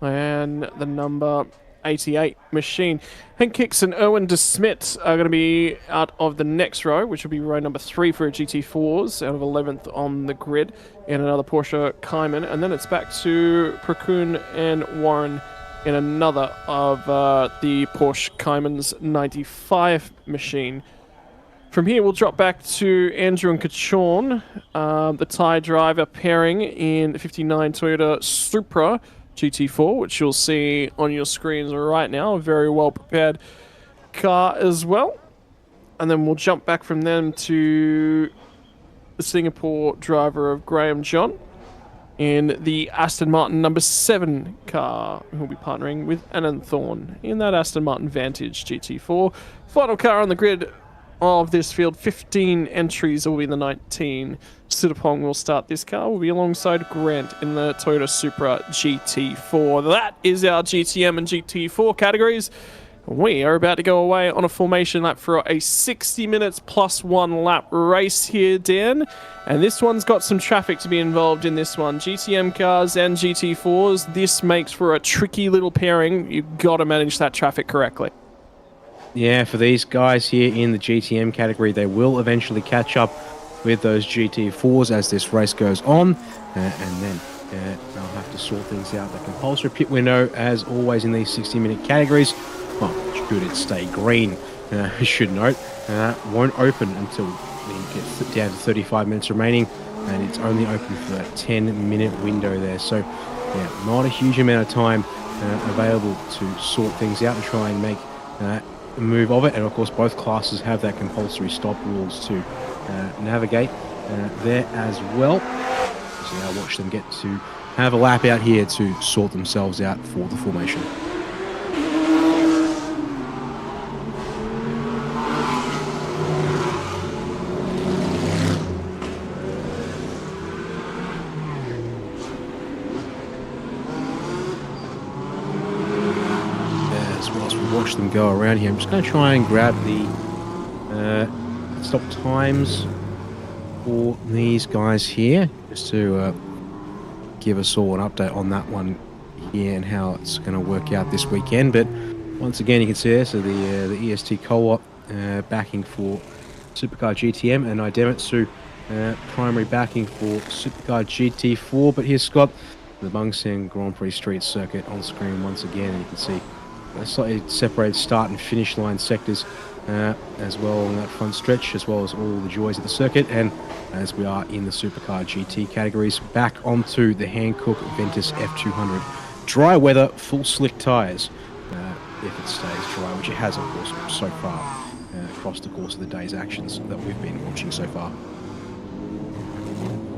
And the number 88 machine. Henk Hicks and Erwin de Smet are going to be out of the next row, which will be row number 3 for a GT4s, out of 11th on the grid, in another Porsche Cayman. And then it's back to Prakun and Warren in another of the Porsche Cayman's 95 machine. From here, we'll drop back to Andrew and Kachorn, the Thai driver pairing in the 59 Toyota Supra GT4, which you'll see on your screens right now. A very well prepared car as well. And then we'll jump back from them to the Singapore driver of Graham John in the Aston Martin number 7 car, who'll be partnering with Anand Thorne in that Aston Martin Vantage GT4. Final car on the grid of this field, 15 entries will be the 19. Sitapong will start this car. Will be alongside Grant in the Toyota Supra GT4. That is our GTM and GT4 categories. We are about to go away on a formation lap for a 60 minutes plus 1 lap race here, Dan. And this one's got some traffic to be involved in this one. GTM cars and GT4s. This makes for a tricky little pairing. You've got to manage that traffic correctly. Yeah, for these guys here in the GTM category, they will eventually catch up with those GT4s as this race goes on, and then they'll have to sort things out. The compulsory pit window, as always in these 60-minute categories, well, should it stay green, I should note, won't open until we get down to 35 minutes remaining, and it's only open for a 10-minute window there. So, yeah, not a huge amount of time available to sort things out and try and make a move of it. And of course, both classes have that compulsory stop rules to navigate there as well. So I'll watch them get to have a lap out here to sort themselves out for the formation. Watch them go around here. I'm just going to try and grab the stop times for these guys here, just to give us all an update on that one here and how it's going to work out this weekend. But once again, you can see there, so the AEST co-op backing for Supercar GTM and Idemitsu primary backing for Supercar GT4. But here's Scott, the Bangsaen Grand Prix street circuit on screen once again, and you can see slightly separated start and finish line sectors as well on that front stretch, as well as all the joys of the circuit. And as we are in the Supercar GT categories, back onto the Hankook Ventus F200. Dry weather, full slick tyres, if it stays dry, which it has, of course, so far across the course of the day's actions that we've been watching so far.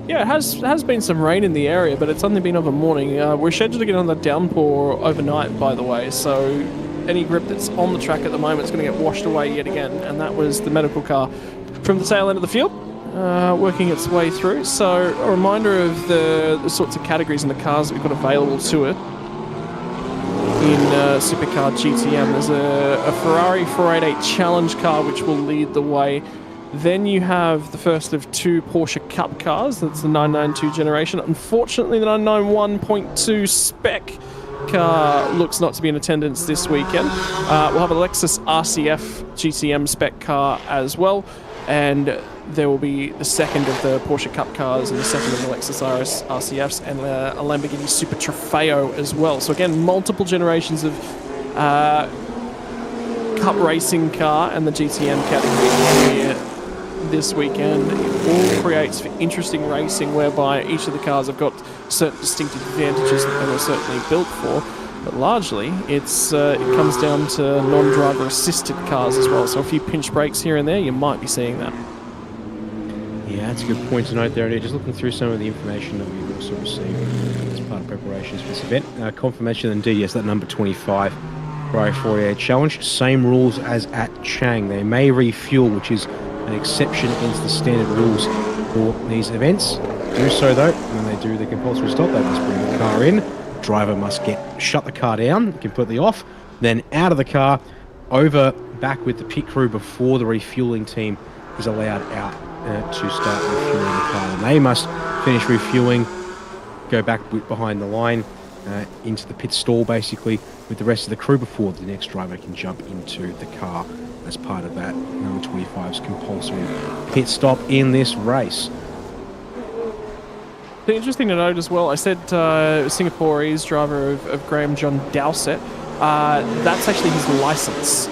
Yeah, it has been some rain in the area, but it's only been over morning. We're scheduled to get on the downpour overnight, by the way, so any grip that's on the track at the moment is going to get washed away yet again. And that was the medical car from the tail end of the field, working its way through. So a reminder of the sorts of categories and the cars that we've got available to it. In Supercar GTM, there's a Ferrari 488 Challenge car which will lead the way. Then you have the first of 2 Porsche Cup cars. That's the 992 generation. Unfortunately, the 991.2 spec car looks not to be in attendance this weekend. We'll have a Lexus RCF GTM spec car as well. And there will be the second of the Porsche Cup cars and the second of the Lexus RCFs and a Lamborghini Super Trofeo as well. So again, multiple generations of Cup racing car and the GTM category here this weekend. It all creates for interesting racing whereby each of the cars have got certain distinctive advantages that they were certainly built for. But largely, it comes down to non-driver assisted cars as well. So a few pinch brakes here and there, you might be seeing that. Yeah, that's a good point to note there. Just looking through some of the information that we've also received as part of preparations for this event. Confirmation indeed, yes, that number 25 for a 48 challenge. Same rules as at Chang. They may refuel, which is an exception against the standard rules for these events. Do so though, when they do the compulsory stop, they must bring the car in. Driver must shut the car down completely off, then out of the car, back with the pit crew before the refueling team is allowed out to start refueling the car. And they must finish refueling, go back behind the line into the pit stall basically with the rest of the crew before the next driver can jump into the car as part of that number 25's compulsory pit stop in this race. Interesting to note as well, I said Singaporeese driver of Graham John Dowsett. That's actually his license.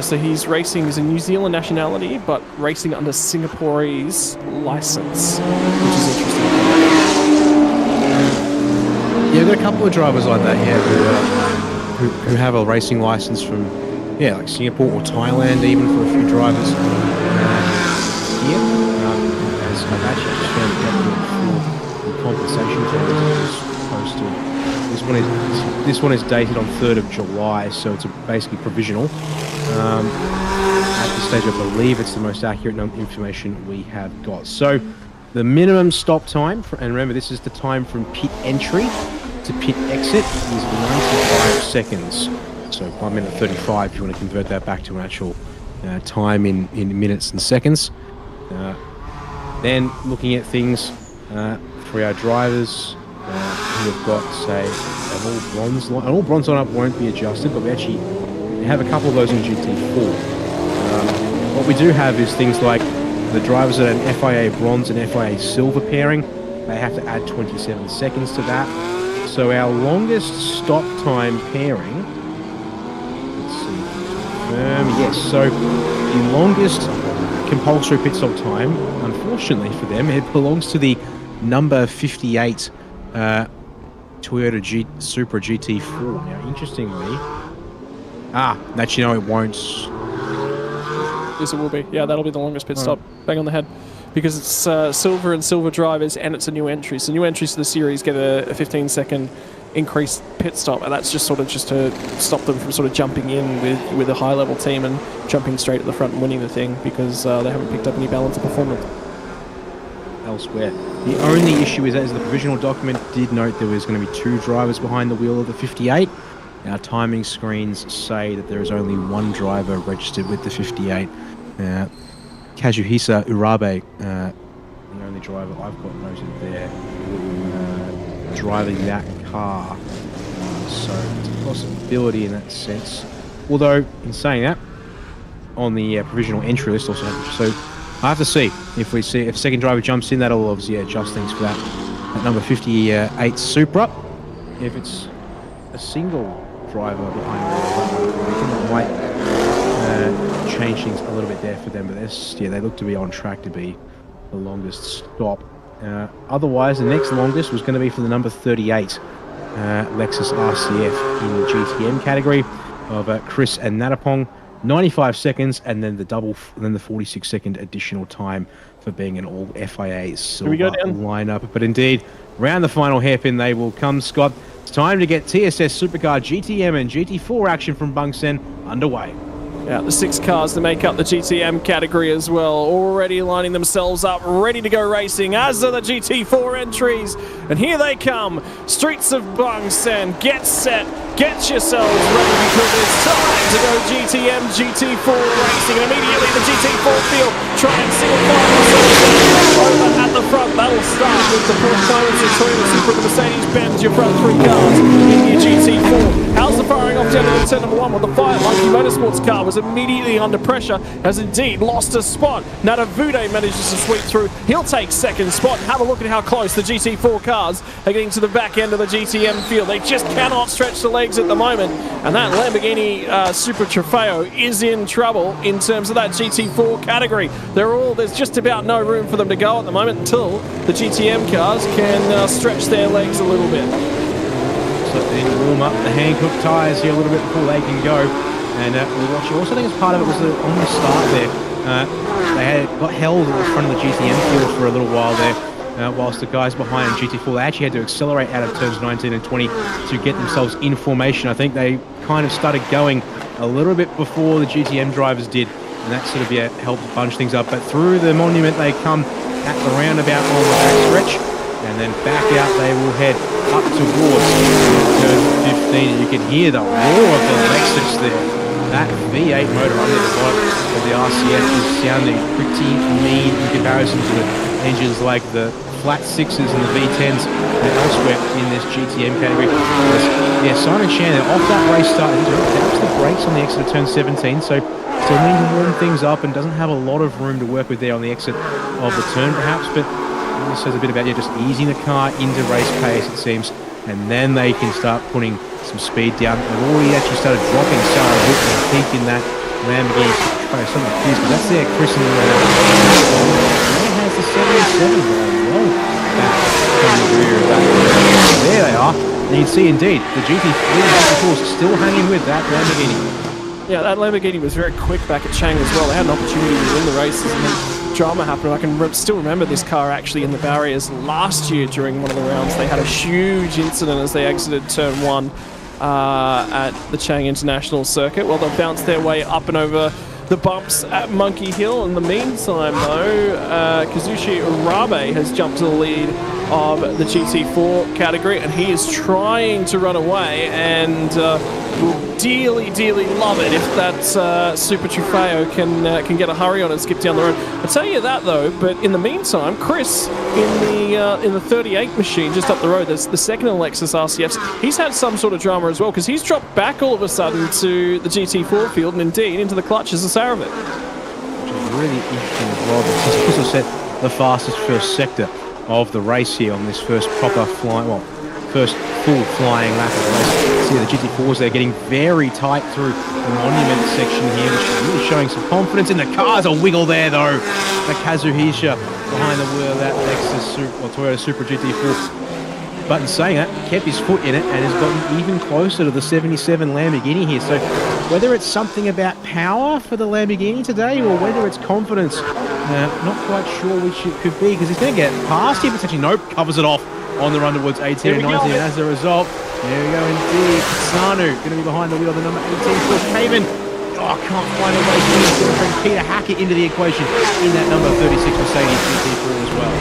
So he's racing as a New Zealand nationality, but racing under Singapore's license, which is interesting. Yeah, we've got a couple of drivers like that, yeah, who have a racing license from, like Singapore or Thailand, even for a few drivers. As I've actually just found the compensation terms as opposed to this one is dated on 3rd of July, so it's basically provisional. At this stage, I believe it's the most accurate information we have got. So the minimum stop time, and remember this is the time from pit entry to pit exit, is 95 seconds. So 1 minute 35 if you want to convert that back to an actual time in minutes and seconds. Then looking at things for our drivers who have got, say, an all bronze lineup won't be adjusted, but we have a couple of those in GT4. What we do have is things like the drivers at an FIA bronze and FIA silver pairing. They have to add 27 seconds to that. So our longest stop time pairing, let's see, yes, so the longest compulsory pit stop time, unfortunately for them, it belongs to the number 58 Toyota Supra GT4. Now, interestingly, actually, no, it won't. Yes, it will be. Yeah, that'll be the longest pit stop. Bang on the head. Because it's silver and silver drivers, and it's a new entry. So new entries to the series get a 15-second increased pit stop, and that's just to stop them from sort of jumping in with a high-level team and jumping straight at the front and winning the thing, because they haven't picked up any balance of performance elsewhere. The only issue is that the provisional document did note there was going to be 2 drivers behind the wheel of the 58. Our timing screens say that there is only 1 driver registered with the 58. Kazuhisa Urabe, the only driver I've got noted there, driving that car. So it's a possibility in that sense. Although, in saying that, on the provisional entry list also happens. So I have to see if second driver jumps in, that'll obviously adjust things for that number 58 Supra. If it's a single driver behind it might change things a little bit there for them, but they look to be on track to be the longest stop. Otherwise, the next longest was going to be for the number 38 Lexus RCF in the GTM category of Chris and Natapong. 95 seconds, and then the 46-second additional time for being an all FIA silver lineup. But indeed, round the final hairpin they will come, Scott. It's time to get TSS Supercar GTM and GT4 action from Bangsaen underway. Yeah, the 6 cars that make up the GTM category as well, already lining themselves up, ready to go racing, as are the GT4 entries. And here they come. Streets of Bangsaen, get set, get yourselves ready, because it's time to go GTM, GT4 racing. And immediately the GT4 field try and single file over at the front. That'll start with the Porsche Silencer, Toyota Supra, the Mercedes-Benz, your front 3 cars in your GT4. How's the firing off down to turn number 1? Well, the Fire Monkey Motorsports car was immediately under pressure, has indeed lost a spot. Natavude manages to sweep through. He'll take second spot. Have a look at how close the GT4 cars are getting to the back end of the GTM field. They just cannot stretch the legs at the moment, and that Lamborghini Super Trofeo is in trouble in terms of that GT4 category. There's just about no room for them to go at the moment until the GTM cars can stretch their legs a little bit. So but they need to warm up the Hankook tyres here a little bit before they can go. And we'll watch. I also think as part of it was on the start there, they had got held in front of the GTM field for a little while there, whilst the guys behind GT4, they actually had to accelerate out of turns 19 and 20 to get themselves in formation. I think they kind of started going a little bit before the GTM drivers did, and that sort of helped bunch things up. But through the monument they come at the roundabout on the back stretch, and then back out they will head up towards turn 15. You can hear the roar of the Lexus there. That V8 motor under the bottom of the RCF is sounding pretty mean in comparison to the engines like the flat sixes and the V10s and elsewhere in this GTM category. Yeah, Simon Shannon off that race start, he taps the brakes on the exit of turn 17, so still needs to warm things up and doesn't have a lot of room to work with there on the exit of the turn perhaps, but this says a bit about just easing the car into race pace, it seems, and then they can start putting some speed down. They've already actually started dropping Sarah Hook and peak in that Lamborghini to try something like this, but that's there Chris in the He has the 77 well back from the rear of that. There they are. And you can see indeed the GT4 is still hanging with that Lamborghini. Yeah, that Lamborghini was very quick back at Chang as well. They had an opportunity to win the races and then drama happened. I can still remember this car actually in the barriers last year during one of the rounds. They had a huge incident as they exited turn 1 at the Chang International Circuit. Well, they've bounced their way up and over the bumps at Monkey Hill. In the meantime, though, Kazushi Urabe has jumped to the lead of the GT4 category, and he is trying to run away and will dearly, dearly love it if that Super Trofeo can get a hurry on and skip down the road. I'll tell you that, though, but in the meantime, Chris in the 38 machine just up the road, there's the second Lexus RCFs, he's had some sort of drama as well, because he's dropped back all of a sudden to the GT4 field and indeed into the clutches of Saravit. Which is really interesting as well, because he's also set the fastest first sector of the race here on this first proper flying, well, first full flying lap of the race. See the GT4s, they're getting very tight through the monument section here, which is really showing some confidence in the cars. A wiggle there though. The Kazuhisha behind the wheel of that Lexus Toyota Supra GT4. But in saying that, kept his foot in it and has gotten even closer to the 77 Lamborghini here. So whether it's something about power for the Lamborghini today or whether it's confidence, not quite sure which it could be, because he's going to get past him. It's actually, nope, covers it off on the run towards 18 and 19. And as a result, there we go indeed. Sanu going to be behind the wheel of the number 18 Bush Haven. Oh, can't find a way to bring Peter Hackett into the equation in that number 36 Mercedes GT4 as well.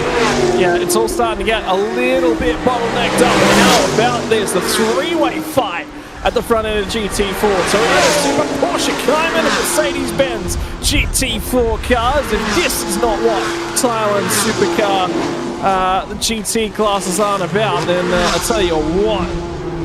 Yeah, it's all starting to get a little bit bottlenecked up. How about this? The three-way fight at the front end of GT4. So we have a Super Porsche Cayman and Mercedes-Benz GT4 cars. If this is not what Thailand supercar, the GT classes aren't about, then I tell you what,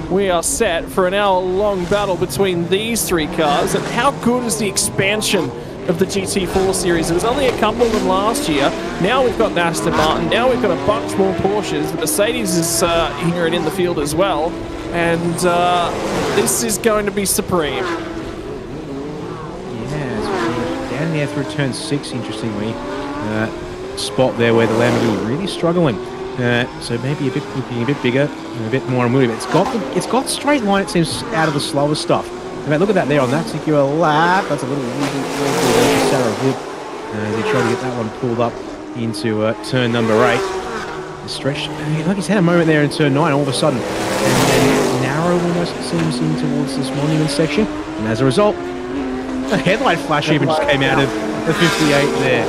we are set for an hour-long battle between these three cars. And how good is the expansion of the GT4 series? There was only a couple of them last year. Now we've got an Aston Martin. Now we've got a bunch more Porsches. The Mercedes is here and in the field as well. And this is going to be supreme. Yeah, down there through turn 6, interestingly. Spot there where the Lamborghini really struggling. So maybe looking a bit bigger and a bit more unwieldy. It's got straight line, it seems, out of the slower stuff. In fact, look at that there on that particular lap. That's a little for Sarah Hook as he tried to get that one pulled up into turn number 8. The stretch, like he's had a moment there in turn 9 all of a sudden. And then narrow almost, it seems, in towards this monument section. And as a result, a headlight flash even just came out of the 58 there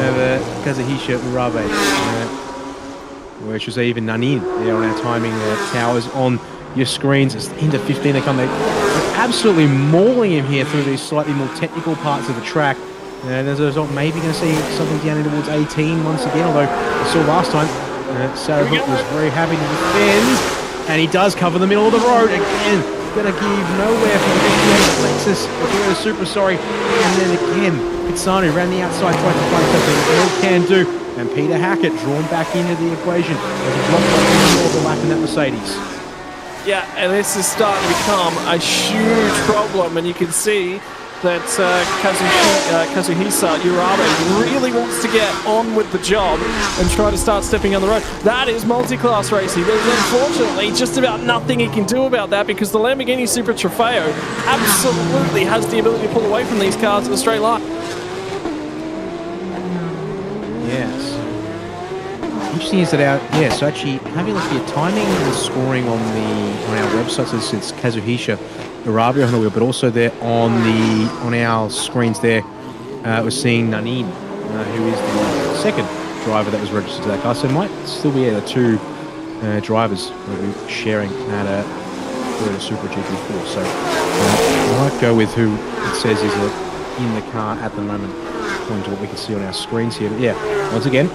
of Kazuhisha Urabe. Which was even none in there on our timing towers on your screens. It's into 15 they come. They're absolutely mauling him here through these slightly more technical parts of the track. And as a result, maybe going to see something down in towards 18 once again. Although I saw last time, Sarah Hook was very happy to defend. And he does cover the middle of the road again. Going to give nowhere for the 58 Lexus. The Super, sorry. And then again, Pitsanu ran the outside, tried to find something. No can do. And Peter Hackett drawn back into the equation as he dropped back in the middle of the lap in that Mercedes. Yeah, and this is starting to become a huge problem, and you can see that Kazuhisa Urabe really wants to get on with the job and try to start stepping on the road. That is multi-class racing. There's unfortunately just about nothing he can do about that because the Lamborghini Super Trofeo absolutely has the ability to pull away from these cars in a straight line. Yes. Interesting is that so actually having a look at your timing and scoring on our website, so it's Kazuhisa Urabe on the wheel, but also there on our screens there, we're seeing Nanin, who is the second driver that was registered to that car. So it might still be the two drivers that will be sharing that Toyota Super GT4. So I might go with who it says is in the car at the moment, according to what we can see on our screens here. But yeah, once again,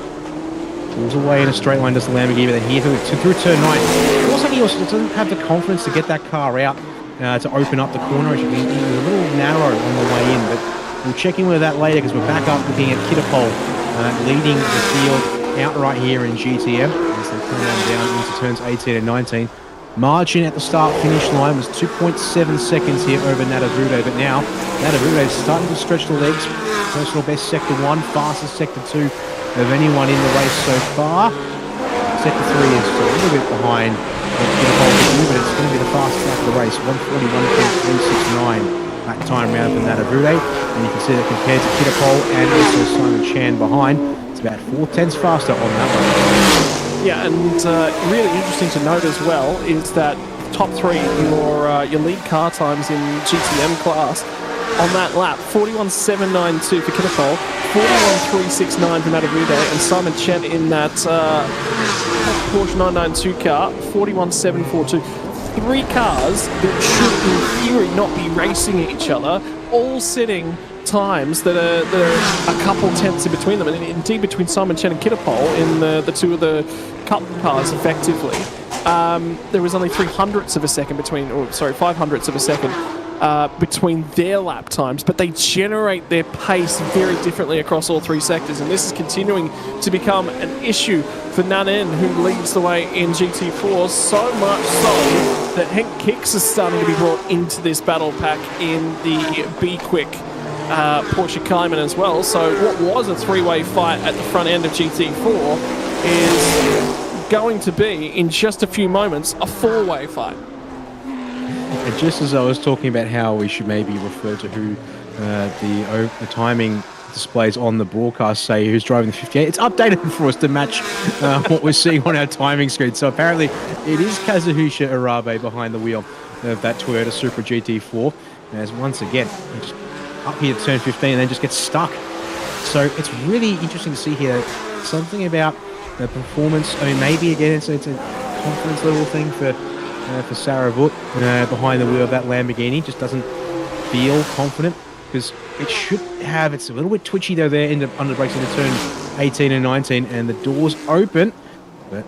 pulls away in a straight line, does the Lamborghini, but then here through turn 9. Also, he also doesn't have the confidence to get that car out to open up the corner. He's a little narrow on the way in, but we'll check in with that later because we're back up looking at Kittapol leading the field outright here in GTM as they come down into turns 18 and 19. Margin at the start-finish line was 2.7 seconds here over Nadavude, but now Nadavude is starting to stretch the legs. Personal best sector 1, fastest sector 2 of anyone in the race so far. Sector 3 is a little bit behind Kittapol, but it's going to be the fastest lap of the race, 141.369 that time round for Nadavude. And you can see that compared to Kittapol and also Simon Chan behind, it's about 4/10 faster on that one. Yeah, and really interesting to note as well is that top three, your lead car times in GTM class on that lap, 41.792 for Kittapol, 41.369 for Nadavude, and Simon Chen in that Porsche 992 car, 41.742. Three cars that should, in theory, not be racing each other, all sitting times that are a couple tenths in between them, and indeed between Simon Chen and Kittapol in the two of the cup cars effectively. There was only 300ths of a second between, or sorry, 500ths of a second between their lap times, but they generate their pace very differently across all three sectors, and this is continuing to become an issue for Nanin, who leads the way in GT4, so much so that Henk Kicks is starting to be brought into this battle pack in the B-Quik Porsche Cayman as well. So what was a three-way fight at the front end of GT4 is going to be, in just a few moments, a four-way fight. And just as I was talking about how we should maybe refer to who the timing displays on the broadcast say who's driving the 58, it's updated for us to match what we're seeing on our timing screen. So apparently it is Kazuhisa Urabe behind the wheel of that Toyota Supra GT4, as once again just up here to turn 15 and then just gets stuck. So it's really interesting to see here something about the performance. I mean, maybe again it's a confidence level thing for Saravut behind the wheel of that Lamborghini. Just doesn't feel confident because it should have. It's a little bit twitchy though there under the brakes into turn 18 and 19, and the doors open, but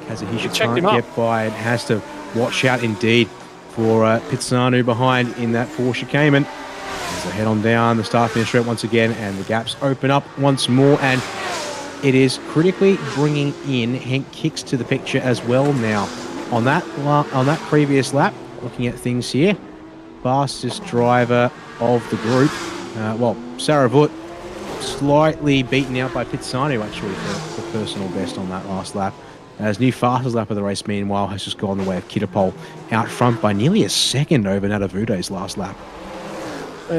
Kazuhisa can't get by and has to watch out indeed for Pitsanu behind in that Porsche Cayman. As they head on down the start-finish straight once again, and the gaps open up once more, and it is critically bringing in Henk Kicks to the picture as well now. On that previous lap, looking at things here, fastest driver of the group, Saravut slightly beaten out by Pitsanu actually for personal best on that last lap. As new fastest lap of the race, meanwhile, has just gone the way of Kittapol, out front by nearly a second over Nadavude's last lap.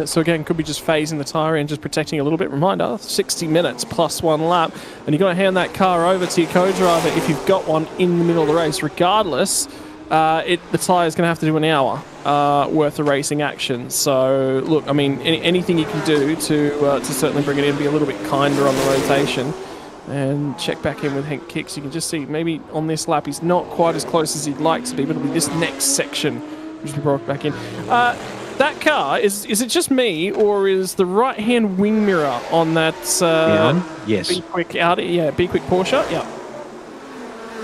So again, could be just phasing the tyre and just protecting a little bit. Reminder, 60 minutes plus one lap. And you've got to hand that car over to your co-driver if you've got one in the middle of the race. Regardless, the tyre is going to have to do an hour worth of racing action. So look, I mean, anything you can do to certainly bring it in, be a little bit kinder on the rotation. And check back in with Henk Kicks. You can just see maybe on this lap he's not quite as close as he'd like to be, but it'll be this next section which will be brought back in. That car, is it just me, or is the right-hand wing mirror on that yes. B-Quik Audi? Yeah, B-Quik Porsche? Yeah.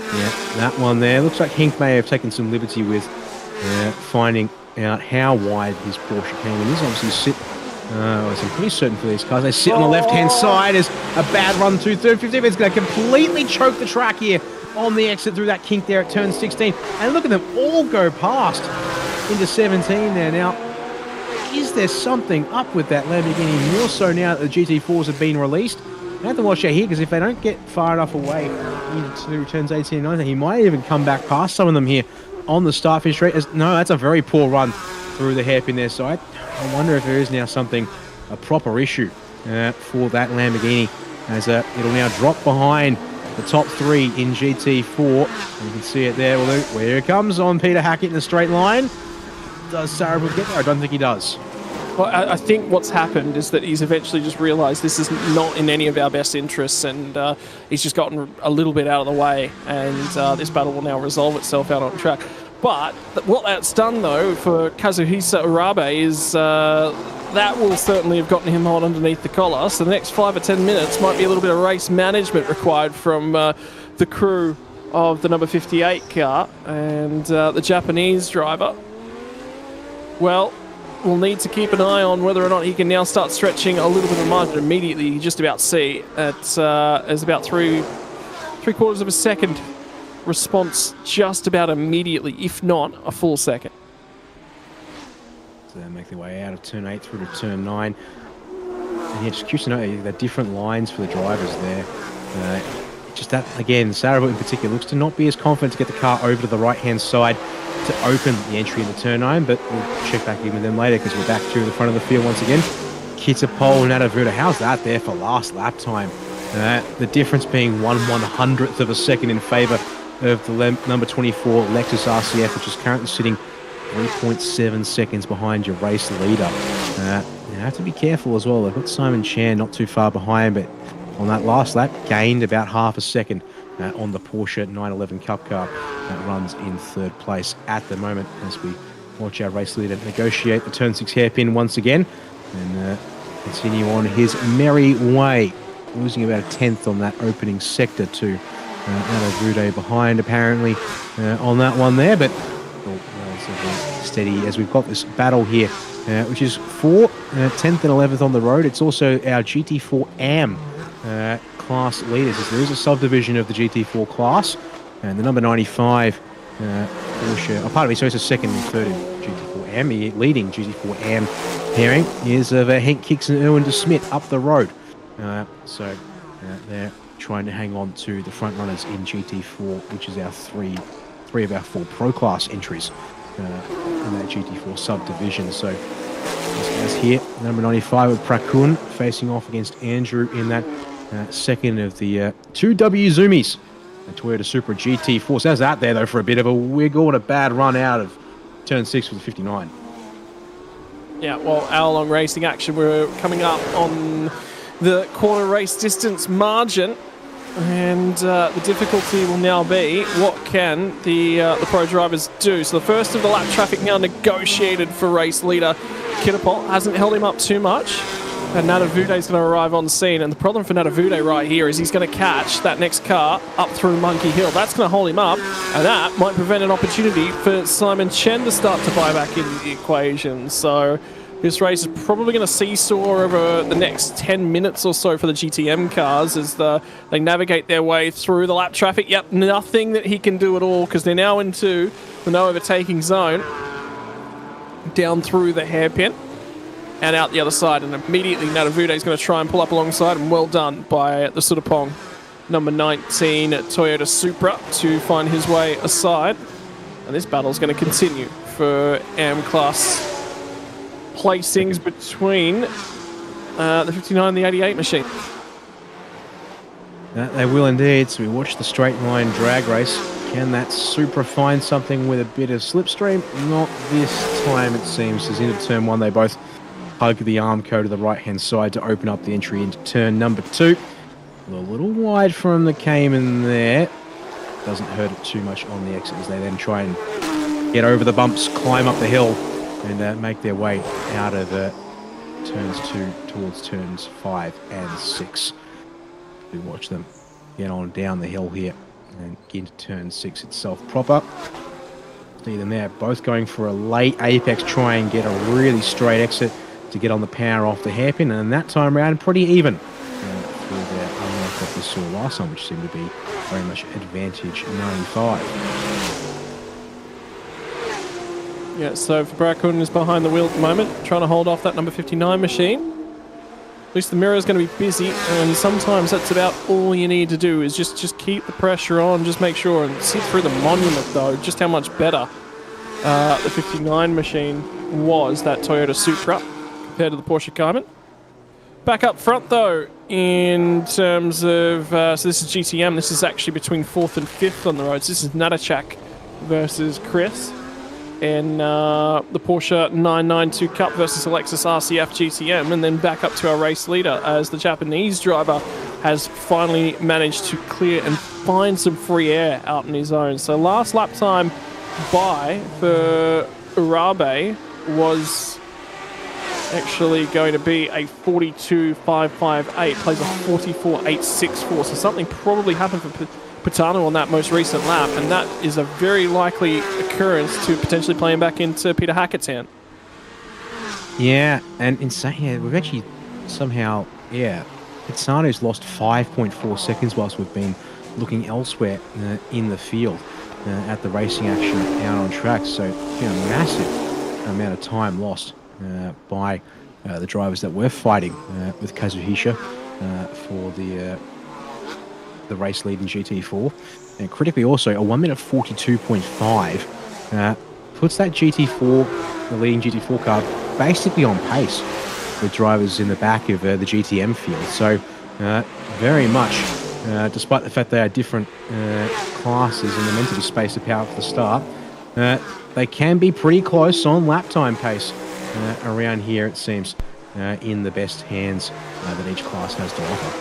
Yeah, that one there. Looks like Henk may have taken some liberty with finding out how wide his Porsche Cayman is. Obviously, I'm pretty certain for these cars. They sit on the left-hand side as a bad run through third 15. It's going to completely choke the track here on the exit through that kink there at turn 16. And look at them all go past into 17 there. Now, is there's something up with that Lamborghini, more so now that the GT4s have been released. I have to watch out here, because if they don't get far enough away into turns 18 and 19, he might even come back past some of them here on the start-finish straight. No, that's a very poor run through the hairpin there. So I wonder if there is now something, a proper issue for that Lamborghini, as it'll now drop behind the top 3 in GT4. You can see it there. Well, where it comes on Peter Hackett in a straight line. Does Sarabul get there? I don't think he does. Well, I think what's happened is that he's eventually just realised this is not in any of our best interests, and he's just gotten a little bit out of the way, and this battle will now resolve itself out on track. But what that's done, though, for Kazuhisa Urabe is that will certainly have gotten him hot underneath the collar. So the next 5 or 10 minutes might be a little bit of race management required from the crew of the number 58 car, and the Japanese driver, well, we'll need to keep an eye on whether or not he can now start stretching a little bit of margin immediately. You just about see at as about three quarters of a second response just about immediately, if not a full second. So they make their way out of turn 8 through to turn 9. And yeah, just curious to know the different lines for the drivers there. Just that, again, Sarabul in particular looks to not be as confident to get the car over to the right-hand side to open the entry into turn 9, but we'll check back in with them later, because we're back to the front of the field once again. Kitapol and Nadavuda, how's that there for last lap time? The difference being 1/100th of a second in favour of the number 24 Lexus RCF, which is currently sitting 3.7 seconds behind your race leader. You have to be careful as well. They've got Simon Chan not too far behind, but on that last lap, gained about half a second on the Porsche 911 Cup car that runs in 3rd place at the moment, as we watch our race leader negotiate the turn 6 hairpin once again and continue on his merry way, losing about a 10th on that opening sector to Nadavude behind apparently on that one there, but relatively steady as we've got this battle here, which is for 10th and 11th on the road. It's also our GT4 AM class leaders, as there is a subdivision of the GT4 class, and the number 95 Porsche, part of it, so it's a second and third in GT4 AM. The leading GT4 AM pairing is of Henk Kicks and Erwin de Smet up the road. So they're trying to hang on to the front runners in GT4, which is our three of our 4 pro class entries in that GT4 subdivision. So as here, number 95 with Prakun facing off against Andrew in that second of the 2W Zoomies, the Toyota Supra GT4. So how's that there, though, for a bit of a wiggle and a bad run out of turn 6 for the 59? Yeah, well, hour-long racing action. We're coming up on the quarter race distance margin, and the difficulty will now be what can the pro drivers do. So the first of the lap traffic now negotiated for race leader Kitapol. Hasn't held him up too much. And Nadavude is going to arrive on scene, and the problem for Nadavude right here is he's going to catch that next car up through Monkey Hill. That's going to hold him up, and that might prevent an opportunity for Simon Chen to start to buy back into the equation. So this race is probably going to seesaw over the next 10 minutes or so for the GTM cars as they navigate their way through the lap traffic. Yep, nothing that he can do at all, because they're now into the no overtaking zone down through the hairpin and out the other side, and immediately Nadavude is going to try and pull up alongside, and well done by the Sudapong number 19 Toyota Supra to find his way aside. And this battle is going to continue for AM class placings between the 59 and the 88 machine. They will indeed. So we watch the straight line drag race. Can that Supra find something with a bit of slipstream? Not this time, it seems, as into turn 1 they both hug the Armco to the right-hand side to open up the entry into turn number 2. A little wide from the Cayman there. Doesn't hurt it too much on the exit as they then try and get over the bumps, climb up the hill, and make their way out of turns 2 towards turns 5 and 6. We watch them get on down the hill here and into turn 6 itself proper. See them there, both going for a late apex, try and get a really straight exit to get on the power off the hairpin, and that time around pretty even through there, unlike what we saw last time, which seemed to be very much advantage 95. Yeah, so Brackun is behind the wheel at the moment, trying to hold off that number 59 machine. At least the mirror is going to be busy, and sometimes that's about all you need to do is just keep the pressure on, just make sure and see through the monument though, just how much better the 59 machine was, that Toyota Supra, compared to the Porsche Cayman. Back up front though, in terms of, so this is GTM, this is actually between 4th and 5th on the roads. This is Natachak versus Chris in the Porsche 992 Cup versus Alexis RCF GTM, and then back up to our race leader as the Japanese driver has finally managed to clear and find some free air out in his own. So last lap time by for Urabe was actually going to be a 42.558, plays a 44.864, so something probably happened for Patano on that most recent lap, and that is a very likely occurrence to potentially play him back into Peter Hackett's hand. Yeah, and in saying we've actually somehow, Patano's lost 5.4 seconds whilst we've been looking elsewhere in the field at the racing action out on track. So, massive amount of time lost by the drivers that were fighting with Kazuhisha for the race lead in GT4. And critically also, a 1 minute 42.5 puts that GT4, the leading GT4 car, basically on pace with drivers in the back of the GTM field. So very much, despite the fact they are different classes and they're meant to be spaced apart for the start, they can be pretty close on lap time pace around here, it seems, in the best hands that each class has to offer.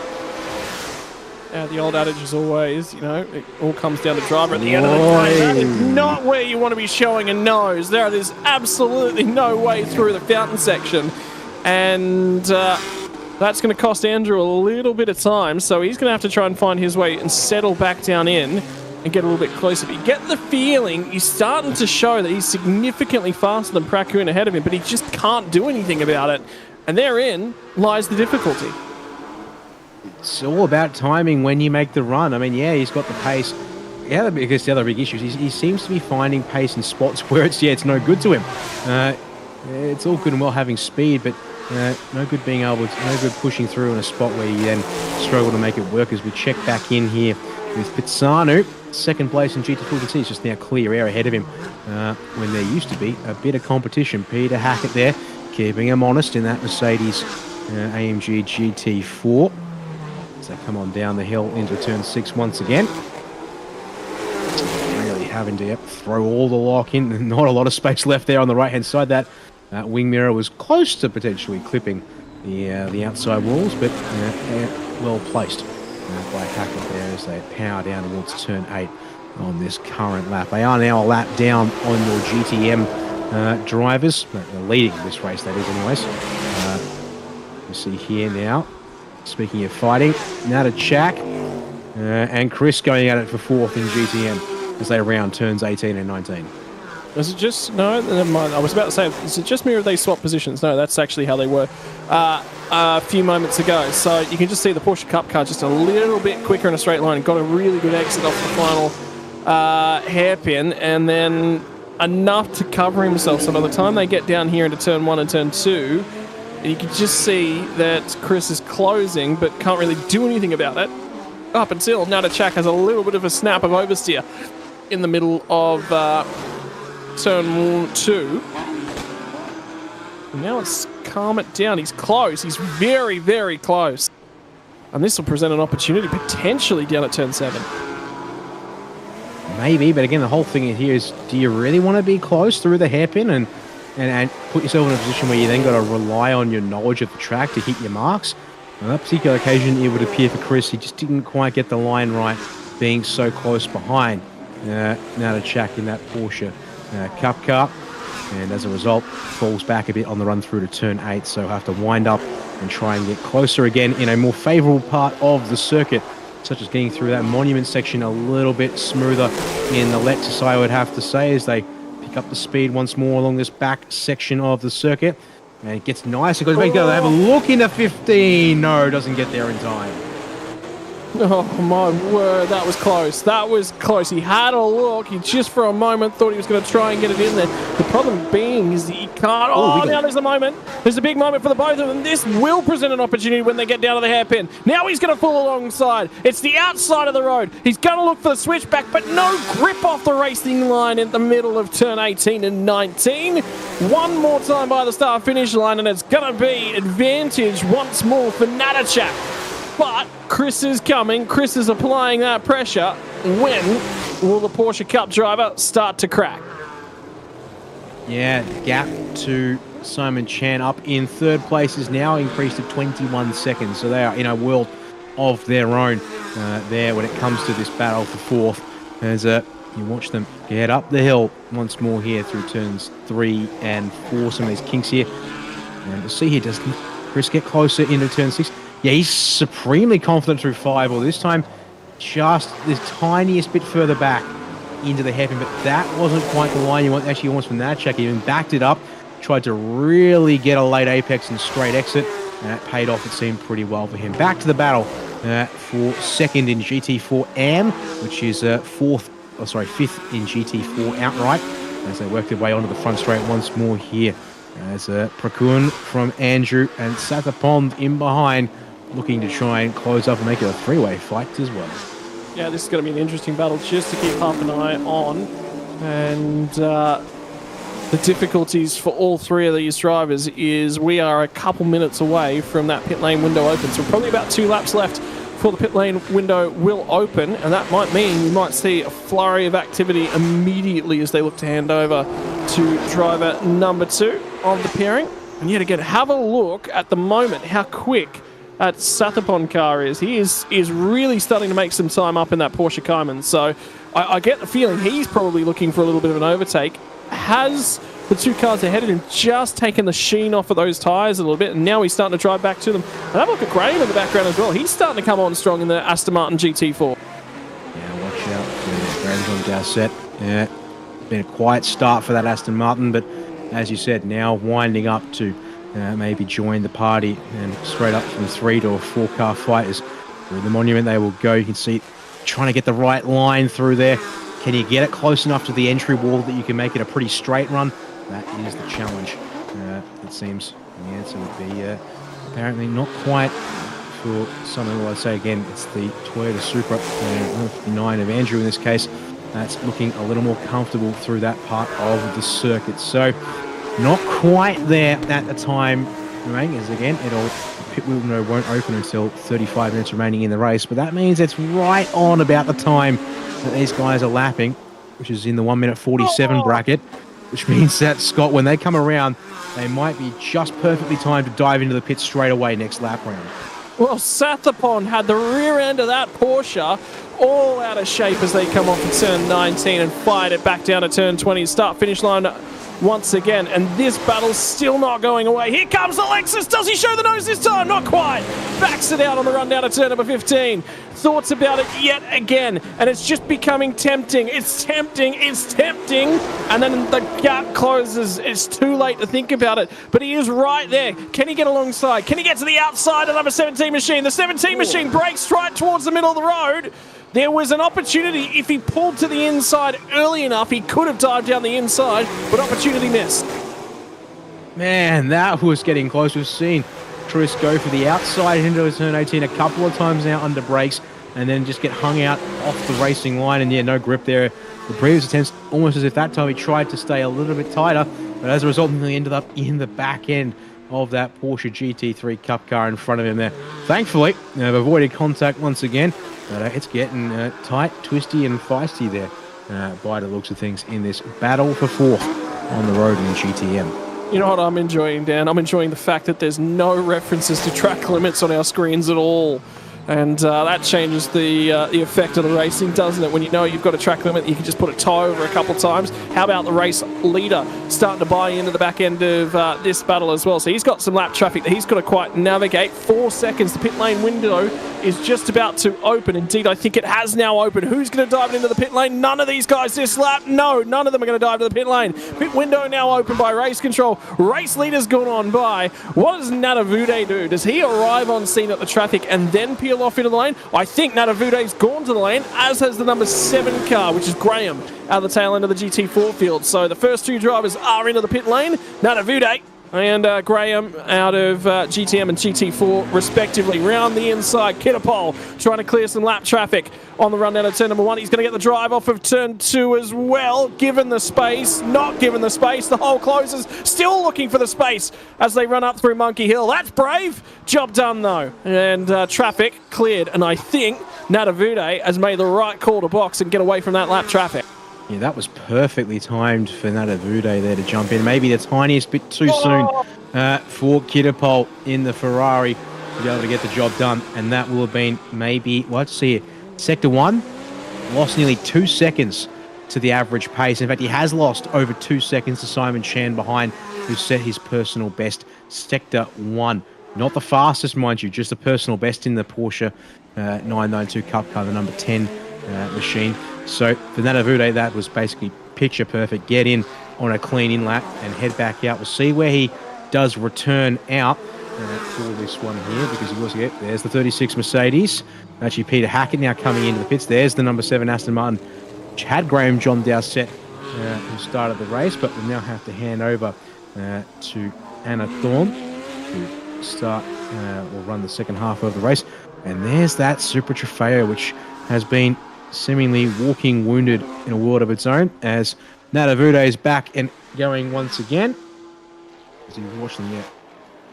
The old adage is always, it all comes down to driver at the end of the day. That is not where you want to be showing a nose. There is absolutely no way through the fountain section. And that's going to cost Andrew a little bit of time. So he's going to have to try and find his way and settle back down in and get a little bit closer. But you get the feeling he's starting to show that he's significantly faster than Brackun ahead of him, but he just can't do anything about it. And therein lies the difficulty. It's all about timing when you make the run. I mean, he's got the pace. Yeah, because the other big issue is he seems to be finding pace in spots where it's no good to him. It's all good and well having speed, but no good pushing through in a spot where you then struggle to make it work. As we check back in here with Pitsanu, second place in GT4. You can see it's just now clear air ahead of him when there used to be a bit of competition. Peter Hackett there, keeping him honest in that Mercedes AMG GT4. So come on down the hill into turn 6 once again. Really having to throw all the lock in. Not a lot of space left there on the right-hand side. That wing mirror was close to potentially clipping the outside walls, but well placed by Hackett there as they power down towards turn 8 on this current lap. They are now a lap down on your GTM drivers. They're leading this race, that is, anyways. You see here now. Speaking of fighting, Natachak and Chris going at it for 4th in GTM as they round turns 18 and 19. Is it just... No, never mind. I was about to say, is it just me or they swap positions? No, that's actually how they were a few moments ago. So you can just see the Porsche Cup car just a little bit quicker in a straight line. Got a really good exit off the final hairpin, and then enough to cover himself. So by the time they get down here into turn 1 and turn 2... you can just see that Chris is closing, but can't really do anything about it. Up until Natachak has a little bit of a snap of oversteer in the middle of turn 2. And now let's calm it down. He's close. He's very, very close. And this will present an opportunity potentially down at turn 7. Maybe, but again, the whole thing here is, do you really want to be close through the hairpin and put yourself in a position where you then got to rely on your knowledge of the track to hit your marks? On that particular occasion, it would appear for Chris, he just didn't quite get the line right, being so close behind Natachak in that Porsche Cup car. And as a result, falls back a bit on the run through to turn 8, so have to wind up and try and get closer again in a more favourable part of the circuit, such as getting through that monument section a little bit smoother in the Lexus, I would have to say, as they up the speed once more along this back section of the circuit. And it gets nicer because we go to have a look into 15. No, doesn't get there in time. Oh my word, that was close. That was close. He had a look. He just for a moment thought he was going to try and get it in there. The problem being is that he can't. Oh, now there's a moment. There's a big moment for the both of them. This will present an opportunity when they get down to the hairpin. Now he's going to pull alongside. It's the outside of the road. He's going to look for the switchback, but no grip off the racing line in the middle of turn 18 and 19. One more time by the start-finish line, and it's going to be advantage once more for Natachak. But Chris is coming. Chris is applying that pressure. When will the Porsche Cup driver start to crack? Yeah, the gap to Simon Chan up in third place is now increased to 21 seconds. So they are in a world of their own there when it comes to this battle for fourth. As you watch them get up the hill once more here through turns 3 and 4. Some of these kinks here. And we'll see here, does Chris get closer into turn 6? Yeah, he's supremely confident through 5, or this time just the tiniest bit further back into the hairpin, but that wasn't quite the line you want. Actually, almost from that check, he even backed it up, tried to really get a late apex and straight exit, and that paid off, it seemed, pretty well for him. Back to the battle for second in GT4 AM, which is fifth in GT4 outright, as they work their way onto the front straight once more here. As Prakun from Andrew and Sathapond in behind, looking to try and close up and make it a three-way fight as well. Yeah, this is going to be an interesting battle just to keep half an eye on. And the difficulties for all three of these drivers is we are a couple minutes away from that pit lane window open. So probably about 2 laps left before the pit lane window will open. And that might mean we might see a flurry of activity immediately as they look to hand over to driver number 2 of the pairing. And yet again, have a look at the moment how quick that Sathapon car is. He is really starting to make some time up in that Porsche Cayman. So I get the feeling he's probably looking for a little bit of an overtake. Has the 2 cars ahead of him just taken the sheen off of those tyres a little bit, and now he's starting to drive back to them. And have a look at Graham in the background as well. He's starting to come on strong in the Aston Martin GT4. Yeah, watch out for Graham's on Gasset. Yeah, been a quiet start for that Aston Martin, but as you said, now winding up to maybe join the party, and straight up from 3 to a 4-car fight is through the monument they will go. You can see trying to get the right line through there. Can you get it close enough to the entry wall that you can make it a pretty straight run? That is the challenge. It seems the answer would be apparently not quite for someone. Well, I'd say again, it's the Toyota Supra 159 of Andrew in this case. That's looking a little more comfortable through that part of the circuit. So not quite there at the time remaining, as again, pit window won't open until 35 minutes remaining in the race, but that means it's right on about the time that these guys are lapping, which is in the 1 minute 47 bracket, which means that, Scott, when they come around, they might be just perfectly timed to dive into the pit straight away next lap round. Well, Sathapon had the rear end of that Porsche all out of shape as they come off of turn 19 and fired it back down to turn 20. Start-finish line once again, and this battle's still not going away. Here comes the Lexus. Does he show the nose this time? Not quite. Backs it out on the run down to turn number 15. Thoughts about it yet again, and it's just becoming tempting. It's tempting. It's tempting. And then the gap closes. It's too late to think about it, but he is right there. Can he get alongside? Can he get to the outside of number 17 machine? The 17 machine breaks right towards the middle of the road. There was an opportunity. If he pulled to the inside early enough, he could have dived down the inside, but opportunity missed. Man, that was getting close. We've seen Chris go for the outside into turn 18 a couple of times now under brakes, and then just get hung out off the racing line, and yeah, no grip there. The previous attempts, almost as if that time he tried to stay a little bit tighter, but as a result, he ended up in the back end of that Porsche GT3 Cup car in front of him there. Thankfully, they've avoided contact once again, but it's getting tight, twisty, and feisty there by the looks of things in this battle for fourth on the road in GTM. You know what I'm enjoying, Dan? I'm enjoying the fact that there's no references to track limits on our screens at all. And that changes the effect of the racing, doesn't it? When you know you've got a track limit, you can just put a toe over a couple times. How about the race leader starting to buy into the back end of this battle as well? So he's got some lap traffic that he's got to quite navigate. 4 seconds. The pit lane window is just about to open. Indeed, I think it has now opened. Who's going to dive into the pit lane? None of these guys this lap. No, none of them are going to dive to the pit lane. Pit window now open by race control. Race leader's gone on by. What does Natavude do? Does he arrive on scene at the traffic and then peel peel off into the lane. I think Natavude's gone to the lane, as has the number 7 car, which is Graham, out of the tail end of the GT4 field. So the first 2 drivers are into the pit lane. Natavude and Graham out of GTM and GT4 respectively. Round the inside, Kitapol trying to clear some lap traffic on the run down of turn number 1. He's going to get the drive off of turn 2 as well. Given the space, not given the space. The hole closes, still looking for the space as they run up through Monkey Hill. That's brave. Job done though. And traffic cleared. And I think Natavude has made the right call to box and get away from that lap traffic. Yeah, that was perfectly timed for Natavude there to jump in. Maybe the tiniest bit too soon for Kitapol in the Ferrari to be able to get the job done. And that will have been maybe, let's see it, Sector 1 lost nearly 2 seconds to the average pace. In fact, he has lost over 2 seconds to Simon Chan behind, who set his personal best. Sector 1. Not the fastest, mind you, just the personal best in the Porsche 992 Cup car, the number 10 machine. So for Natavude, that was basically picture perfect. Get in on a clean in lap and head back out. We'll see where he does return out for this one here, because he was, there's the 36 Mercedes. Actually, Peter Hackett now coming into the pits. There's the number 7 Aston Martin, which had Graham John Dowsett who started the race, but we'll now have to hand over to Anna Thorne to start or run the second half of the race. And there's that Super Trofeo, which has been seemingly walking wounded in a world of its own, as Natavude is back and going once again as he unfortunately get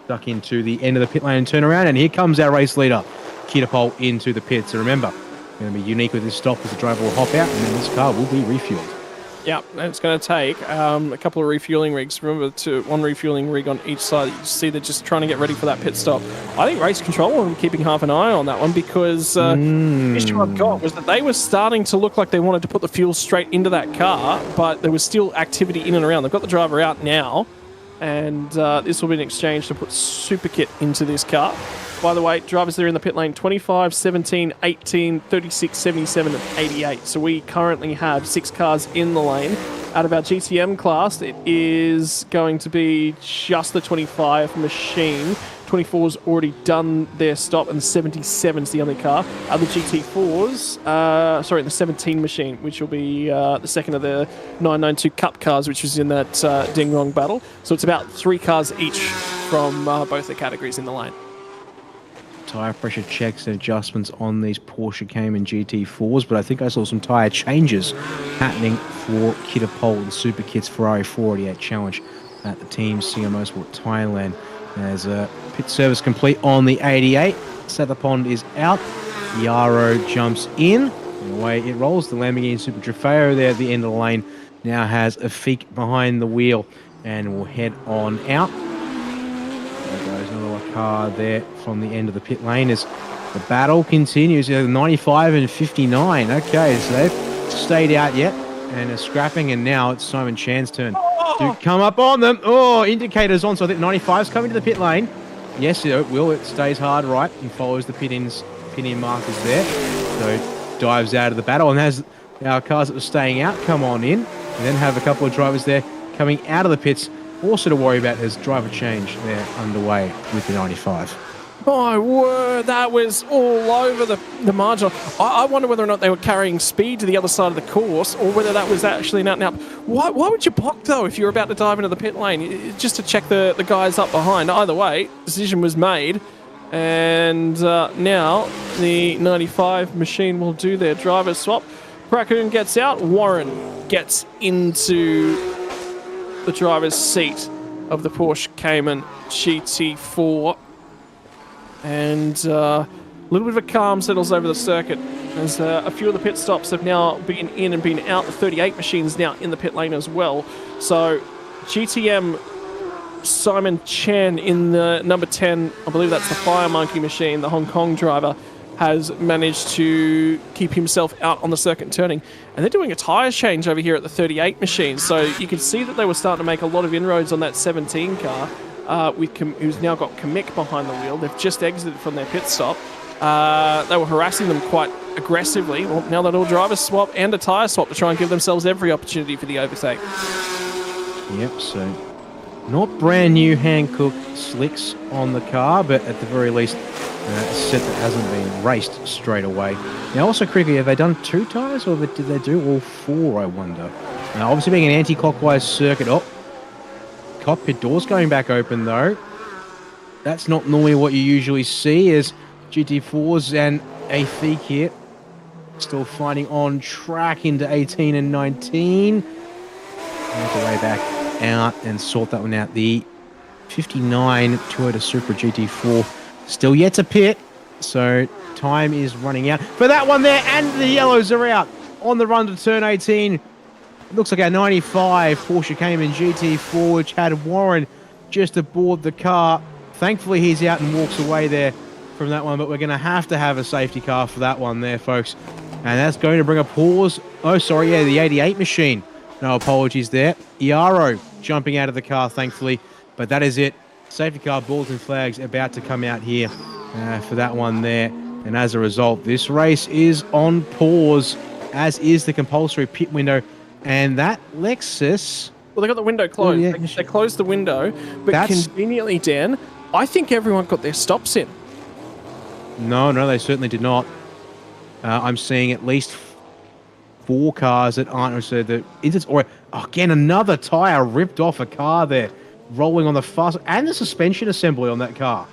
stuck into the end of the pit lane and turn around. And here comes our race leader, Kitapol, into the pit. So remember, going to be unique with this stop, as the driver will hop out and then this car will be refueled. Yeah, it's going to take a couple of refueling rigs. Remember, one refueling rig on each side. You see they're just trying to get ready for that pit stop. I think Race Control were keeping half an eye on that one, because the issue I've got was that they were starting to look like they wanted to put the fuel straight into that car, but there was still activity in and around. They've got the driver out now, and this will be an exchange to put super kit into this car. By the way, drivers there in the pit lane, 25, 17, 18, 36, 77, and 88. So we currently have 6 cars in the lane. Out of our GTM class, it is going to be just the 25 machine. 24's already done their stop, and the 77's the only car. The GT4's, the 17 machine, which will be the second of the 992 Cup cars, which was in that Ding Rong battle. So it's about 3 cars each from both the categories in the lane. Tyre pressure checks and adjustments on these Porsche Cayman GT4s, but I think I saw some tyre changes happening for Kitapol and Super Kit's Ferrari 488 Challenge at the Team Singer Motorsport Thailand. As pit service complete on the 88, Satapond is out, Yarrow jumps in, and away it rolls. The Lamborghini Super Trofeo there at the end of the lane now has a Feek behind the wheel and will head on out. There goes another car there from the end of the pit lane as the battle continues. 95 and 59. Okay, so they've stayed out yet and are scrapping, and now it's Simon Chan's turn to come up on them. Oh, indicators on, so I think 95's coming to the pit lane. Yes, it will. It stays hard right and follows the pin-in markers there. So dives out of the battle, and has our cars that were staying out come on in, and then have a couple of drivers there coming out of the pits also to worry about as driver change there underway with the 95. My word, that was all over the margin. I wonder whether or not they were carrying speed to the other side of the course, or whether that was actually an out-and-out. Why would you block, though, if you're about to dive into the pit lane? Just to check the guys up behind. Either way, decision was made. And now the 95 machine will do their driver swap. Raccoon gets out. Warren gets into the driver's seat of the Porsche Cayman GT4. And a little bit of a calm settles over the circuit as a few of the pit stops have now been in and been out. The 38 machine's now in the pit lane as well. So GTM Simon Chan in the number 10, I believe that's the Fire Monkey machine, the Hong Kong driver, has managed to keep himself out on the circuit turning. And they're doing a tyre change over here at the 38 machine. So you can see that they were starting to make a lot of inroads on that 17 car. Who's now got Kamek behind the wheel. They've just exited from their pit stop. They were harassing them quite aggressively. Well, now that all driver swap and a tyre swap to try and give themselves every opportunity for the overtake. Yep, so not brand new hand-cooked slicks on the car, but at the very least set that hasn't been raced straight away. Now, also critically, have they done 2 tyres or did they do all 4, I wonder? Obviously being an anti-clockwise circuit. Oh, cockpit doors going back open though. That's not normally what you usually see as GT4s and a Thiek here. Still fighting on track into 18 and 19. Make the way back out and sort that one out. The 59 Toyota Supra GT4 still yet to pit. So time is running out for that one there. And the yellows are out on the run to turn 18. It looks like our 95 Porsche Cayman GT4, which had Warren just aboard the car. Thankfully, he's out and walks away there from that one, but we're going to have a safety car for that one there, folks. And that's going to bring a pause. Oh, sorry, yeah, the 88 machine. No apologies there. Iaro jumping out of the car, thankfully. But that is it. Safety car bulletin flags about to come out here for that one there. And as a result, this race is on pause, as is the compulsory pit window. And that Lexus... Well, they got the window closed. Yeah. They closed the window, but conveniently, Dan, I think everyone got their stops in. No, they certainly did not. I'm seeing at least 4 cars that aren't... Or again, another tyre ripped off a car there, rolling on the fast... And the suspension assembly on that car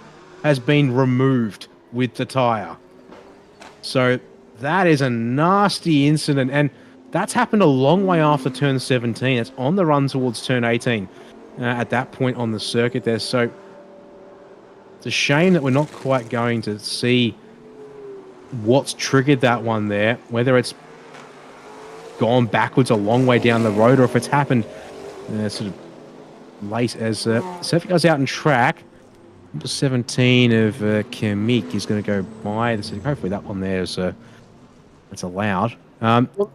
has been removed with the tyre. So that is a nasty incident, and that's happened a long way after turn 17. It's on the run towards turn 18 at that point on the circuit there. So it's a shame that we're not quite going to see what's triggered that one there, whether it's gone backwards a long way down the road or if it's happened sort of late as safety goes out in track. Number 17 of Kermik is going to go by. Hopefully that one there is that's allowed.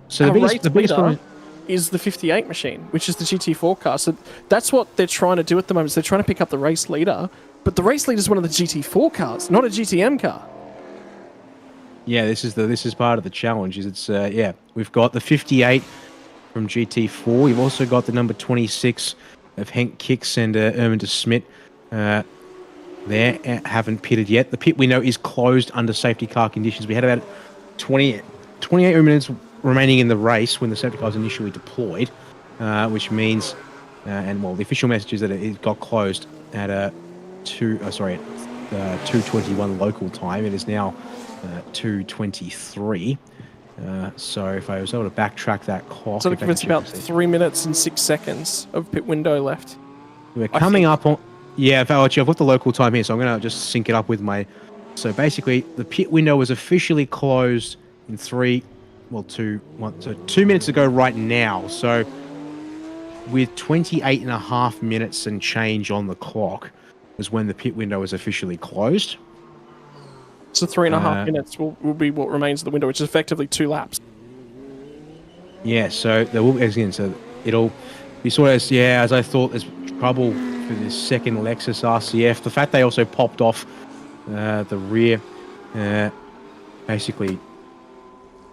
So the biggest one is the 58 machine, which is the GT4 car. So that's what they're trying to do at the moment. So they're trying to pick up the race leader, but the race leader is one of the GT4 cars, not a GTM car. Yeah, this is part of the challenge. We've got the 58 from GT4. We've also got the number 26 of Henk Kicks and Erwin de Smet. They haven't pitted yet. The pit window is closed under safety car conditions. We had about 28 minutes remaining in the race when the safety car was initially deployed, which means, the official message is that it got closed at 2:21 local time. It is now 2:23. So if I was able to backtrack that clock, so it's about 3 minutes and 6 seconds of pit window left. We're coming up on. Yeah, I've got the local time here, so I'm going to just sync it up with my... So basically, the pit window was officially closed in 2 minutes ago right now. So with 28 and a half minutes and change on the clock was when the pit window was officially closed. So 3.5 minutes will be what remains of the window, which is effectively 2 laps. Yeah, so there will again. So it'll be sort of as I thought. There's trouble for this second Lexus RCF. The fact they also popped off the rear, basically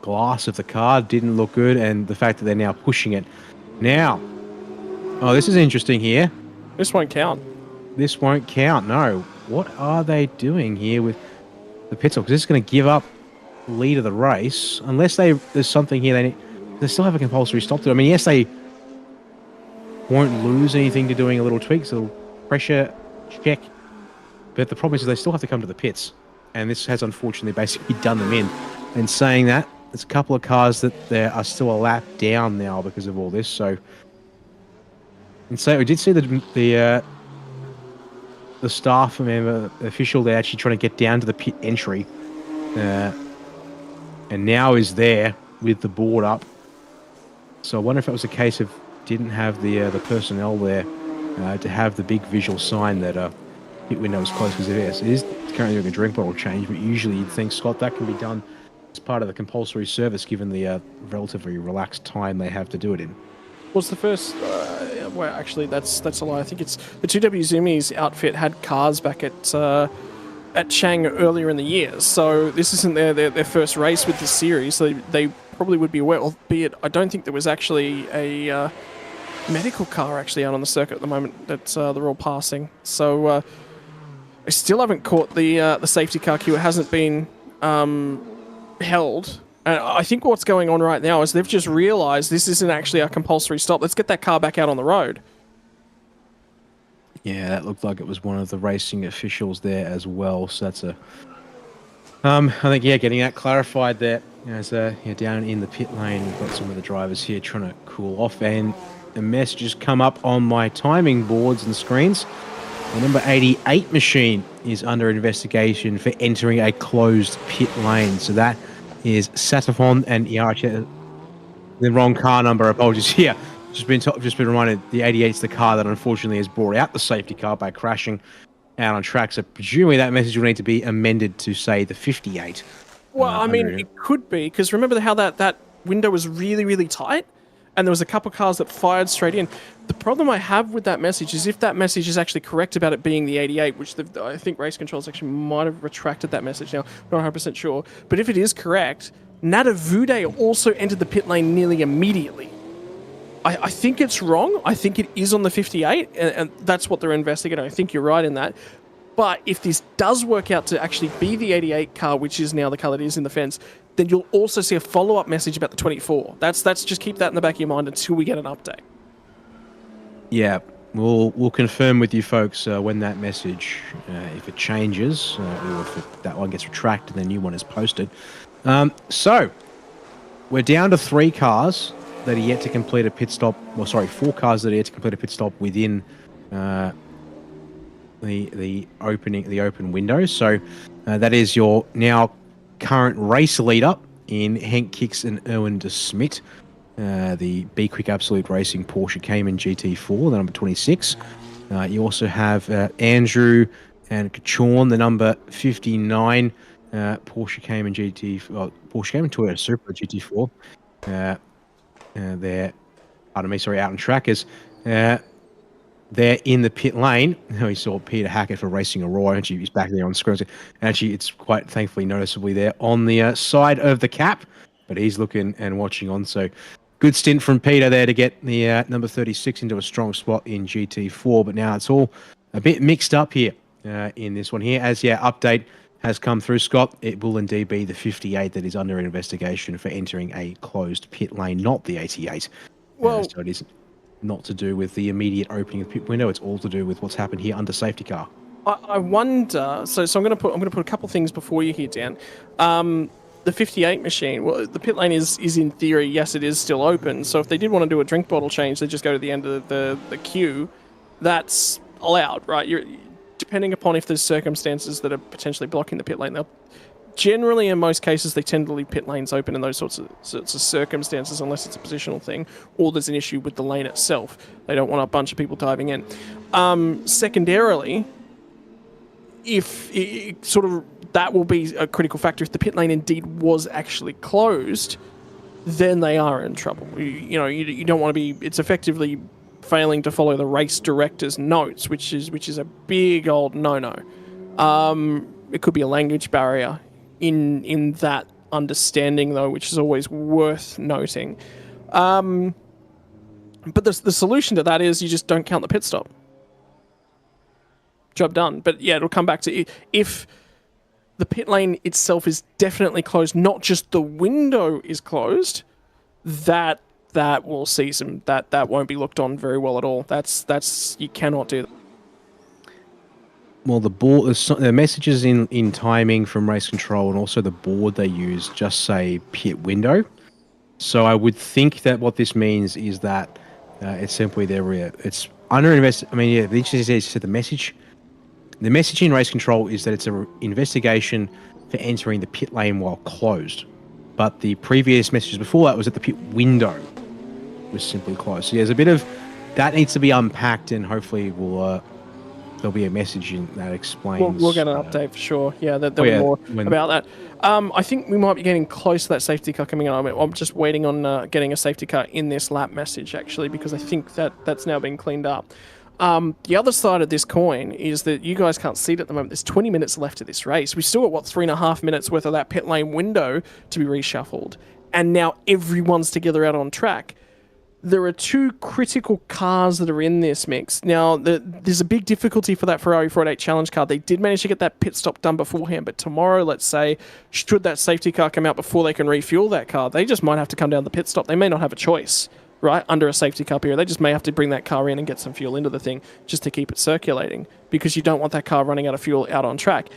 glass of the car didn't look good, and the fact that they're now pushing it. Now, this is interesting here. This won't count. This won't count. No. What are they doing here with the pit stop? Because this is going to give up lead of the race, unless there's something here they still have a compulsory stop to. I mean, yes, they won't lose anything to doing a little tweak, so pressure check. But the problem is they still have to come to the pits, and this has unfortunately basically done them in. And saying that, there's a couple of cars that there are still a lap down now because of all this. So, and so we did see the staff member, the official, they're actually trying to get down to the pit entry, and now is there with the board up. So I wonder if it was a case of didn't have the personnel there to have the big visual sign that pit window was closed, because it is currently doing a drink bottle change, but usually you'd think, Scott, that can be done as part of the compulsory service given the relatively relaxed time they have to do it in. Was the first... well, actually, that's a lie. I think it's... The 2W Zoomies outfit had cars back at Chang earlier in the year, so this isn't their first race with this series, so they probably would be aware, albeit I don't think there was actually a medical car actually out on the circuit at the moment that they're all passing. So I still haven't caught the safety car queue. It hasn't been held. And I think what's going on right now is they've just realised this isn't actually a compulsory stop. Let's get that car back out on the road. Yeah, that looked like it was one of the racing officials there as well. So that's a... I think, yeah, getting that clarified there. As down in the pit lane, we've got some of the drivers here trying to cool off. And a message has come up on my timing boards and screens. The number 88 machine is under investigation for entering a closed pit lane. So that is Satafon and Yarcha. The wrong car number, apologies here. Just been reminded the 88's the car that unfortunately has brought out the safety car by crashing out on track. So presumably that message will need to be amended to say the 58. Well, I mean, it could be, because remember how that window was really, really tight? And there was a couple of cars that fired straight in. The problem I have with that message is if that message is actually correct about it being the 88, which I think Race Controls actually might have retracted that message now, not 100% sure. But if it is correct, Nadavude also entered the pit lane nearly immediately. I think it's wrong. I think it is on the 58, and that's what they're investigating. I think you're right in that. But if this does work out to actually be the 88 car, which is now the car that is in the fence, then you'll also see a follow-up message about the 24. That's just keep that in the back of your mind until we get an update. Yeah, we'll confirm with you folks when that message, if it changes, or if that one gets retracted and the new one is posted. So, we're down to 3 cars that are yet to complete a pit stop. Well, sorry, 4 cars that are yet to complete a pit stop within the open window. So that is your now current race leader in Henk Kicks and Erwin de Smet, the B-Quik Absolute Racing Porsche Cayman GT4, the number 26. You also have Andrew and Kachorn, the number 59 Porsche Cayman Porsche Cayman Toyota Supra GT4. They're, pardon me, sorry, out on trackers. They're in the pit lane. We saw Peter Hackett for Racing Aurora. Actually, he's back there on screen. Actually, it's quite thankfully noticeably there on the side of the cap, but he's looking and watching on. So good stint from Peter there to get the number 36 into a strong spot in GT4. But now it's all a bit mixed up here in this one here. As update has come through, Scott. It will indeed be the 58 that is under investigation for entering a closed pit lane, not the 88. Well, so it is not to do with the immediate opening of the pit window. It's all to do with what's happened here under safety car. I wonder. So I'm going to put a couple of things before you here, Dan. The 58 machine. Well, the pit lane is in theory, yes, it is still open. So if they did want to do a drink bottle change, they just go to the end of the queue. That's allowed, right? Depending upon if there's circumstances that are potentially blocking the pit lane, they'll generally, in most cases, they tend to leave pit lanes open in those sorts of circumstances, unless it's a positional thing or there's an issue with the lane itself. They don't want a bunch of people diving in. Secondarily, if that will be a critical factor. If the pit lane indeed was actually closed, then they are in trouble. You don't want to be. It's effectively failing to follow the race director's notes, which is a big old no-no. It could be a language barrier in that understanding, though, which is always worth noting. But the solution to that is you just don't count the pit stop. Job done. But yeah, it'll come back to if the pit lane itself is definitely closed, not just the window is closed, that will see that won't be looked on very well at all. That's you cannot do that. Well, the messages in timing from Race Control and also the board they use just say pit window. So I would think that what this means is that it's simply it's under invest. I mean, yeah, the interesting is the message. The message in Race Control is that it's an investigation for entering the pit lane while closed. But the previous messages before that was that the pit window was simply closed. So there's a bit of that needs to be unpacked, and hopefully there'll be a message in that explains. We'll get an update for sure. Yeah, there'll be more about that. I think we might be getting close to that safety car coming on. I'm just waiting on getting a safety car in this lap message, actually, because I think that's now been cleaned up. The other side of this coin is that you guys can't see it at the moment. There's 20 minutes left of this race. We still got, 3.5 minutes worth of that pit lane window to be reshuffled. And now everyone's together out on track. there are two critical cars that are in this mix. Now, there's a big difficulty for that Ferrari 488 Challenge car. They did manage to get that pit stop done beforehand, but tomorrow, let's say, should that safety car come out before they can refuel that car, they just might have to come down the pit stop. They may not have a choice, right, under a safety car period. They just may have to bring that car in and get some fuel into the thing just to keep it circulating, because you don't want that car running out of fuel out on track.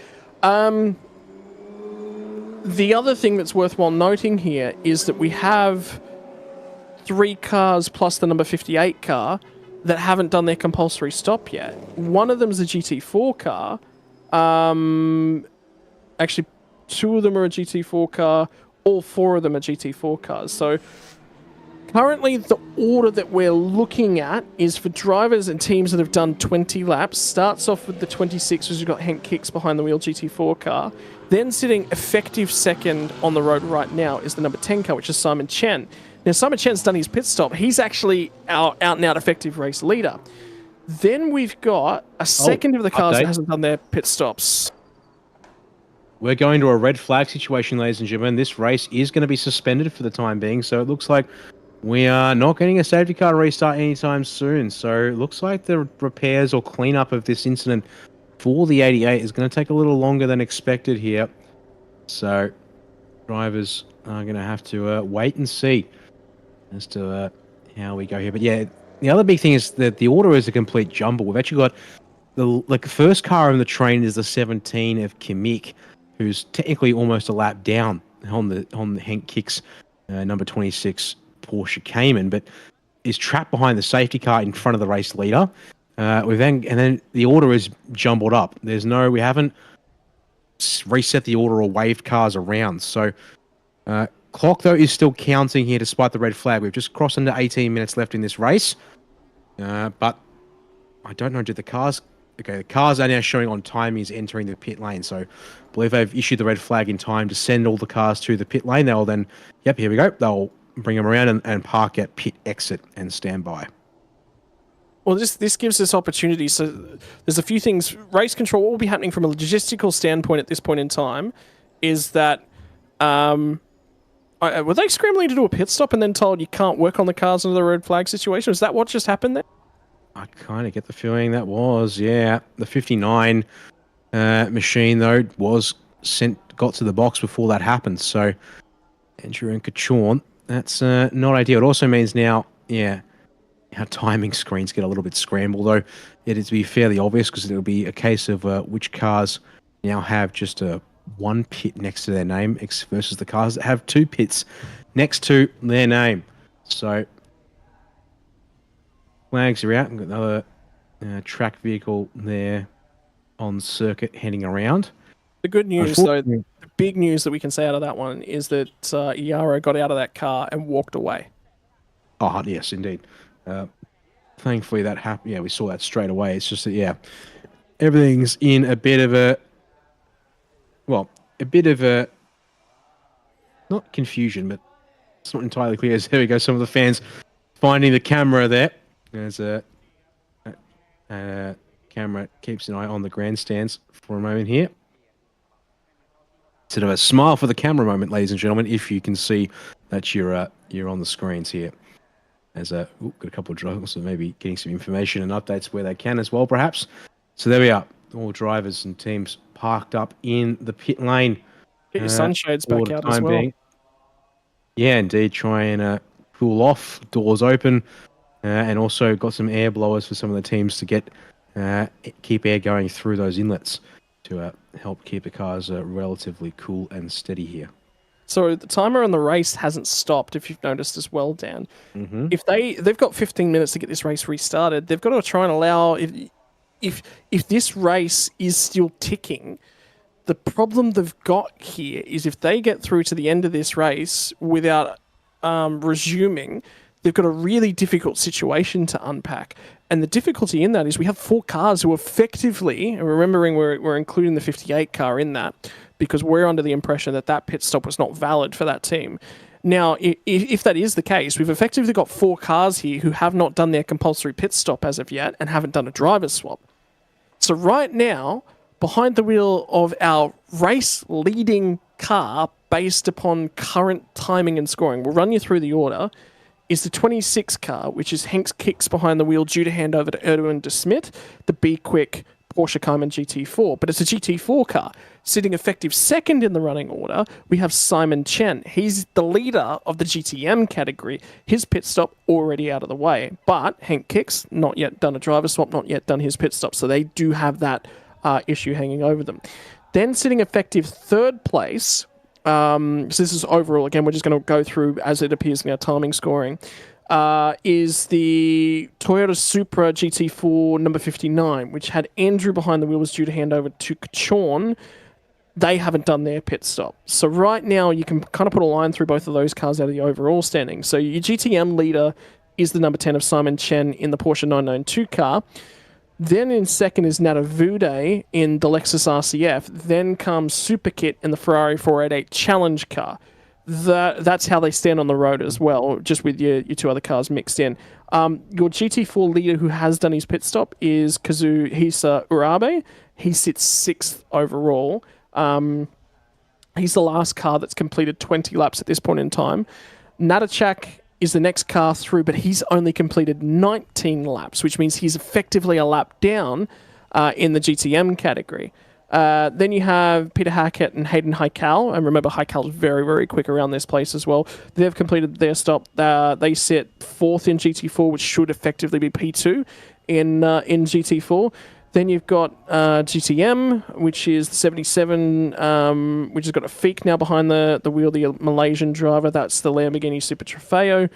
The other thing that's worthwhile noting here is that we have 3 cars plus the number 58 car that haven't done their compulsory stop yet. One of them is a GT4 car. Actually, 2 of them are a GT4 car. All 4 of them are GT4 cars. So currently, the order that we're looking at is for drivers and teams that have done 20 laps. Starts off with the 26, as you've got Hank Kicks behind the wheel GT4 car. Then sitting effective second on the road right now is the number 10 car, which is Simon Chen. Now, Simon Chen's done his pit stop. He's actually our out-and-out effective race leader. Then we've got a second of the cars that hasn't done their pit stops. We're going to a red flag situation, ladies and gentlemen. This race is going to be suspended for the time being, so it looks like we are not getting a safety car restart anytime soon. So it looks like the repairs or cleanup of this incident for the 88 is going to take a little longer than expected here. So drivers are going to have to wait and see as to how we go here. But yeah, the other big thing is that the order is a complete jumble. We've actually got the first car in the train is the 17 of Kimmich, who's technically almost a lap down on the Hank Kicks number 26 Porsche Cayman, but is trapped behind the safety car in front of the race leader. And then the order is jumbled up. We haven't reset the order or waved cars around. So clock though is still counting here despite the red flag. We've just crossed into 18 minutes left in this race. But I don't know, the cars are now showing on time is entering the pit lane. So I believe they've issued the red flag in time to send all the cars to the pit lane. They'll then, yep, here we go. They'll bring them around and park at pit exit and stand by. Well, this gives us opportunity. So there's a few things. Race control, what will be happening from a logistical standpoint at this point in time is that were they scrambling to do a pit stop and then told you can't work on the cars under the red flag situation? Is that what just happened there? I kind of get the feeling that was, yeah. The 59 machine, though, got to the box before that happened. So Andrew and Kachorn, that's not ideal. It also means now, yeah, our timing screens get a little bit scrambled, though it is to be fairly obvious because it'll be a case of which cars now have just one pit next to their name versus the cars that have 2 pits next to their name. So flags are out. We've got another track vehicle there on circuit heading around. The good news, though, the big news that we can say out of that one is that Yara got out of that car and walked away. Oh, yes, indeed. Thankfully that happened. Yeah, we saw that straight away. It's just that, yeah, everything's in a bit of not confusion, but it's not entirely clear. There we go. Some of the fans finding the camera there. There's a camera keeps an eye on the grandstands for a moment here. Sort of a smile for the camera moment, ladies and gentlemen, if you can see that you're on the screens here. There's got a couple of drivers, so maybe getting some information and updates where they can as well, perhaps. So there we are. All drivers and teams parked up in the pit lane. Get your sunshades back out as well. Yeah, indeed. Try and cool off. Doors open. And also got some air blowers for some of the teams to keep air going through those inlets to help keep the cars relatively cool and steady here. So the timer on the race hasn't stopped, if you've noticed as well, Dan. Mm-hmm. If they've got 15 minutes to get this race restarted, they've got to try and allow if this race is still ticking, the problem they've got here is if they get through to the end of this race without resuming, they've got a really difficult situation to unpack. And the difficulty in that is we have 4 cars who effectively, and remembering we're including the 58 car in that, because we're under the impression that pit stop was not valid for that team. Now, if that is the case, we've effectively got 4 cars here who have not done their compulsory pit stop as of yet and haven't done a driver's swap. So right now, behind the wheel of our race-leading car, based upon current timing and scoring, we'll run you through the order, is the 26 car, which is Henk Kicks behind the wheel, due to hand over to Erdogan de Smet, the B-Quik Porsche Cayman GT4. But it's a GT4 car. Sitting effective second in the running order, we have Simon Chen. He's the leader of the GTM category. His pit stop already out of the way. But Henk Kicks, not yet done a driver swap, not yet done his pit stop. So they do have that issue hanging over them. Then sitting effective third place, so this is overall, again, we're just going to go through as it appears in our timing scoring, is the Toyota Supra GT4 number 59, which had Andrew behind the wheel, was due to hand over to Kachorn. They haven't done their pit stop. So right now you can kind of put a line through both of those cars out of the overall standing. So your GTM leader is the number 10 of Simon Chen in the Porsche 992 car. Then in second is Natavude in the Lexus RCF. Then comes Superkit in the Ferrari 488 Challenge car. That's how they stand on the road as well, just with your two other cars mixed in. Your GT4 leader who has done his pit stop is Kazuhisa Urabe. He sits 6th overall. He's the last car that's completed 20 laps at this point in time. Natachak is the next car through, but he's only completed 19 laps, which means he's effectively a lap down in the GTM category. Then you have Peter Hackett and Hayden Heikal, and remember Heikal's very, very quick around this place as well. They've completed their stop. They sit 4th in GT4, which should effectively be P2 in GT4. Then you've got GTM, which is the 77, which has got a Feek now behind the wheel, the Malaysian driver. That's the Lamborghini Super Trofeo.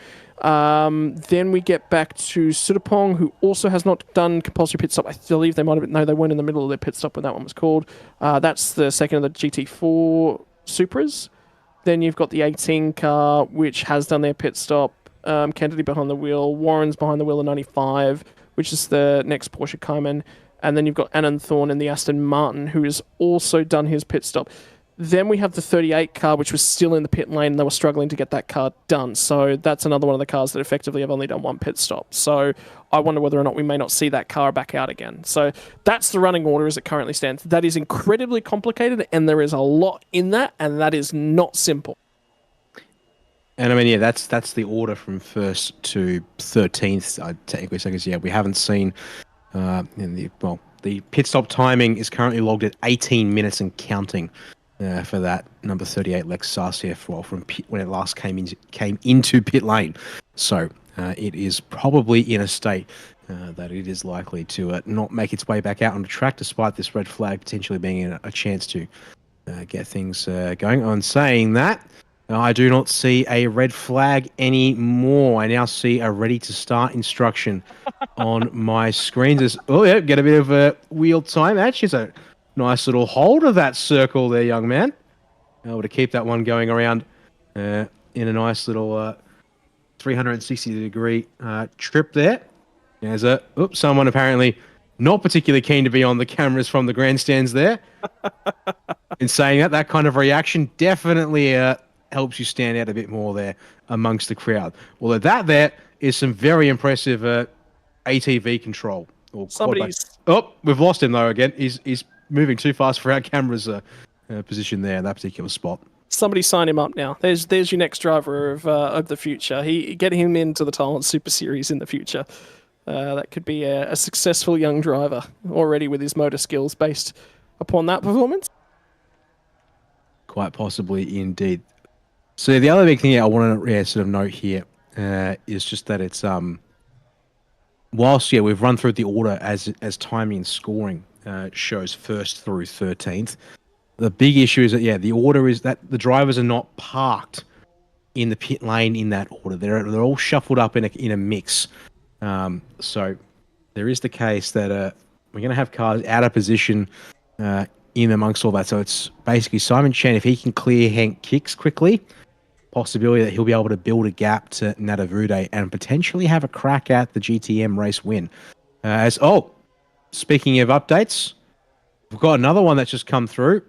Then we get back to Sudapong, who also has not done compulsory pit stop. I believe they might have been, no, they weren't in the middle of their pit stop when that one was called. That's the second of the GT4 Supras. Then you've got the 18 car, which has done their pit stop. Kennedy behind the wheel. Warren's behind the wheel, the 95, which is the next Porsche Cayman. And then you've got Anand Thorne in the Aston Martin, who has also done his pit stop. Then we have the 38 car, which was still in the pit lane, and they were struggling to get that car done. So that's another one of the cars that effectively have only done one pit stop. So I wonder whether or not we may not see that car back out again. So that's the running order as it currently stands. That is incredibly complicated, and there is a lot in that, and that is not simple. And I mean, yeah, that's the order from 1st to 13th, technically. So, yeah, we haven't seen... the pit stop timing is currently logged at 18 minutes and counting for that number 38 Lexus RCF from when it last came into pit lane. So it is probably in a state that it is likely to not make its way back out on the track, despite this red flag potentially being a chance to get things going. On saying that, I do not see a red flag anymore. I now see a ready to start instruction on my screens. Get a bit of a wheel time. Actually, it's a nice little hold of that circle there, young man. Able to keep that one going around in a nice little 360-degree trip there. There's someone apparently not particularly keen to be on the cameras from the grandstands there. In saying that kind of reaction definitely helps you stand out a bit more there amongst the crowd. Although that there is some very impressive ATV control. We've lost him though again. He's moving too fast for our camera's position there in that particular spot. Somebody sign him up now. There's your next driver of the future. Get him into the Thailand Super Series in the future. That could be a successful young driver already with his motor skills based upon that performance. Quite possibly indeed. So the other big thing I want to sort of note here is just that it's whilst we've run through the order as timing and scoring shows 1st through 13th. The big issue is that the order is that the drivers are not parked in the pit lane in that order. They're all shuffled up in a mix. So there is the case that we're going to have cars out of position in amongst all that. So it's basically Simon Chen, if he can clear Henk Kicks quickly, possibility that he'll be able to build a gap to Natavude and potentially have a crack at the GTM race win. Speaking of updates, we've got another one that's just come through.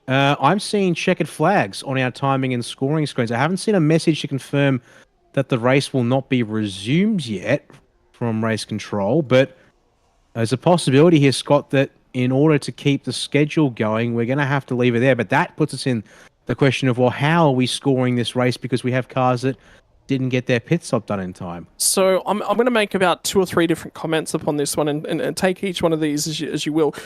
I'm seeing checkered flags on our timing and scoring screens. I haven't seen a message to confirm that the race will not be resumed yet from race control, but there's a possibility here, Scott, that in order to keep the schedule going, we're going to have to leave it there. But that puts us in the question of, how are we scoring this race? Because we have cars that didn't get their pit stop done in time. So I'm going to make about 2 or 3 different comments upon this one and take each one of these as you will.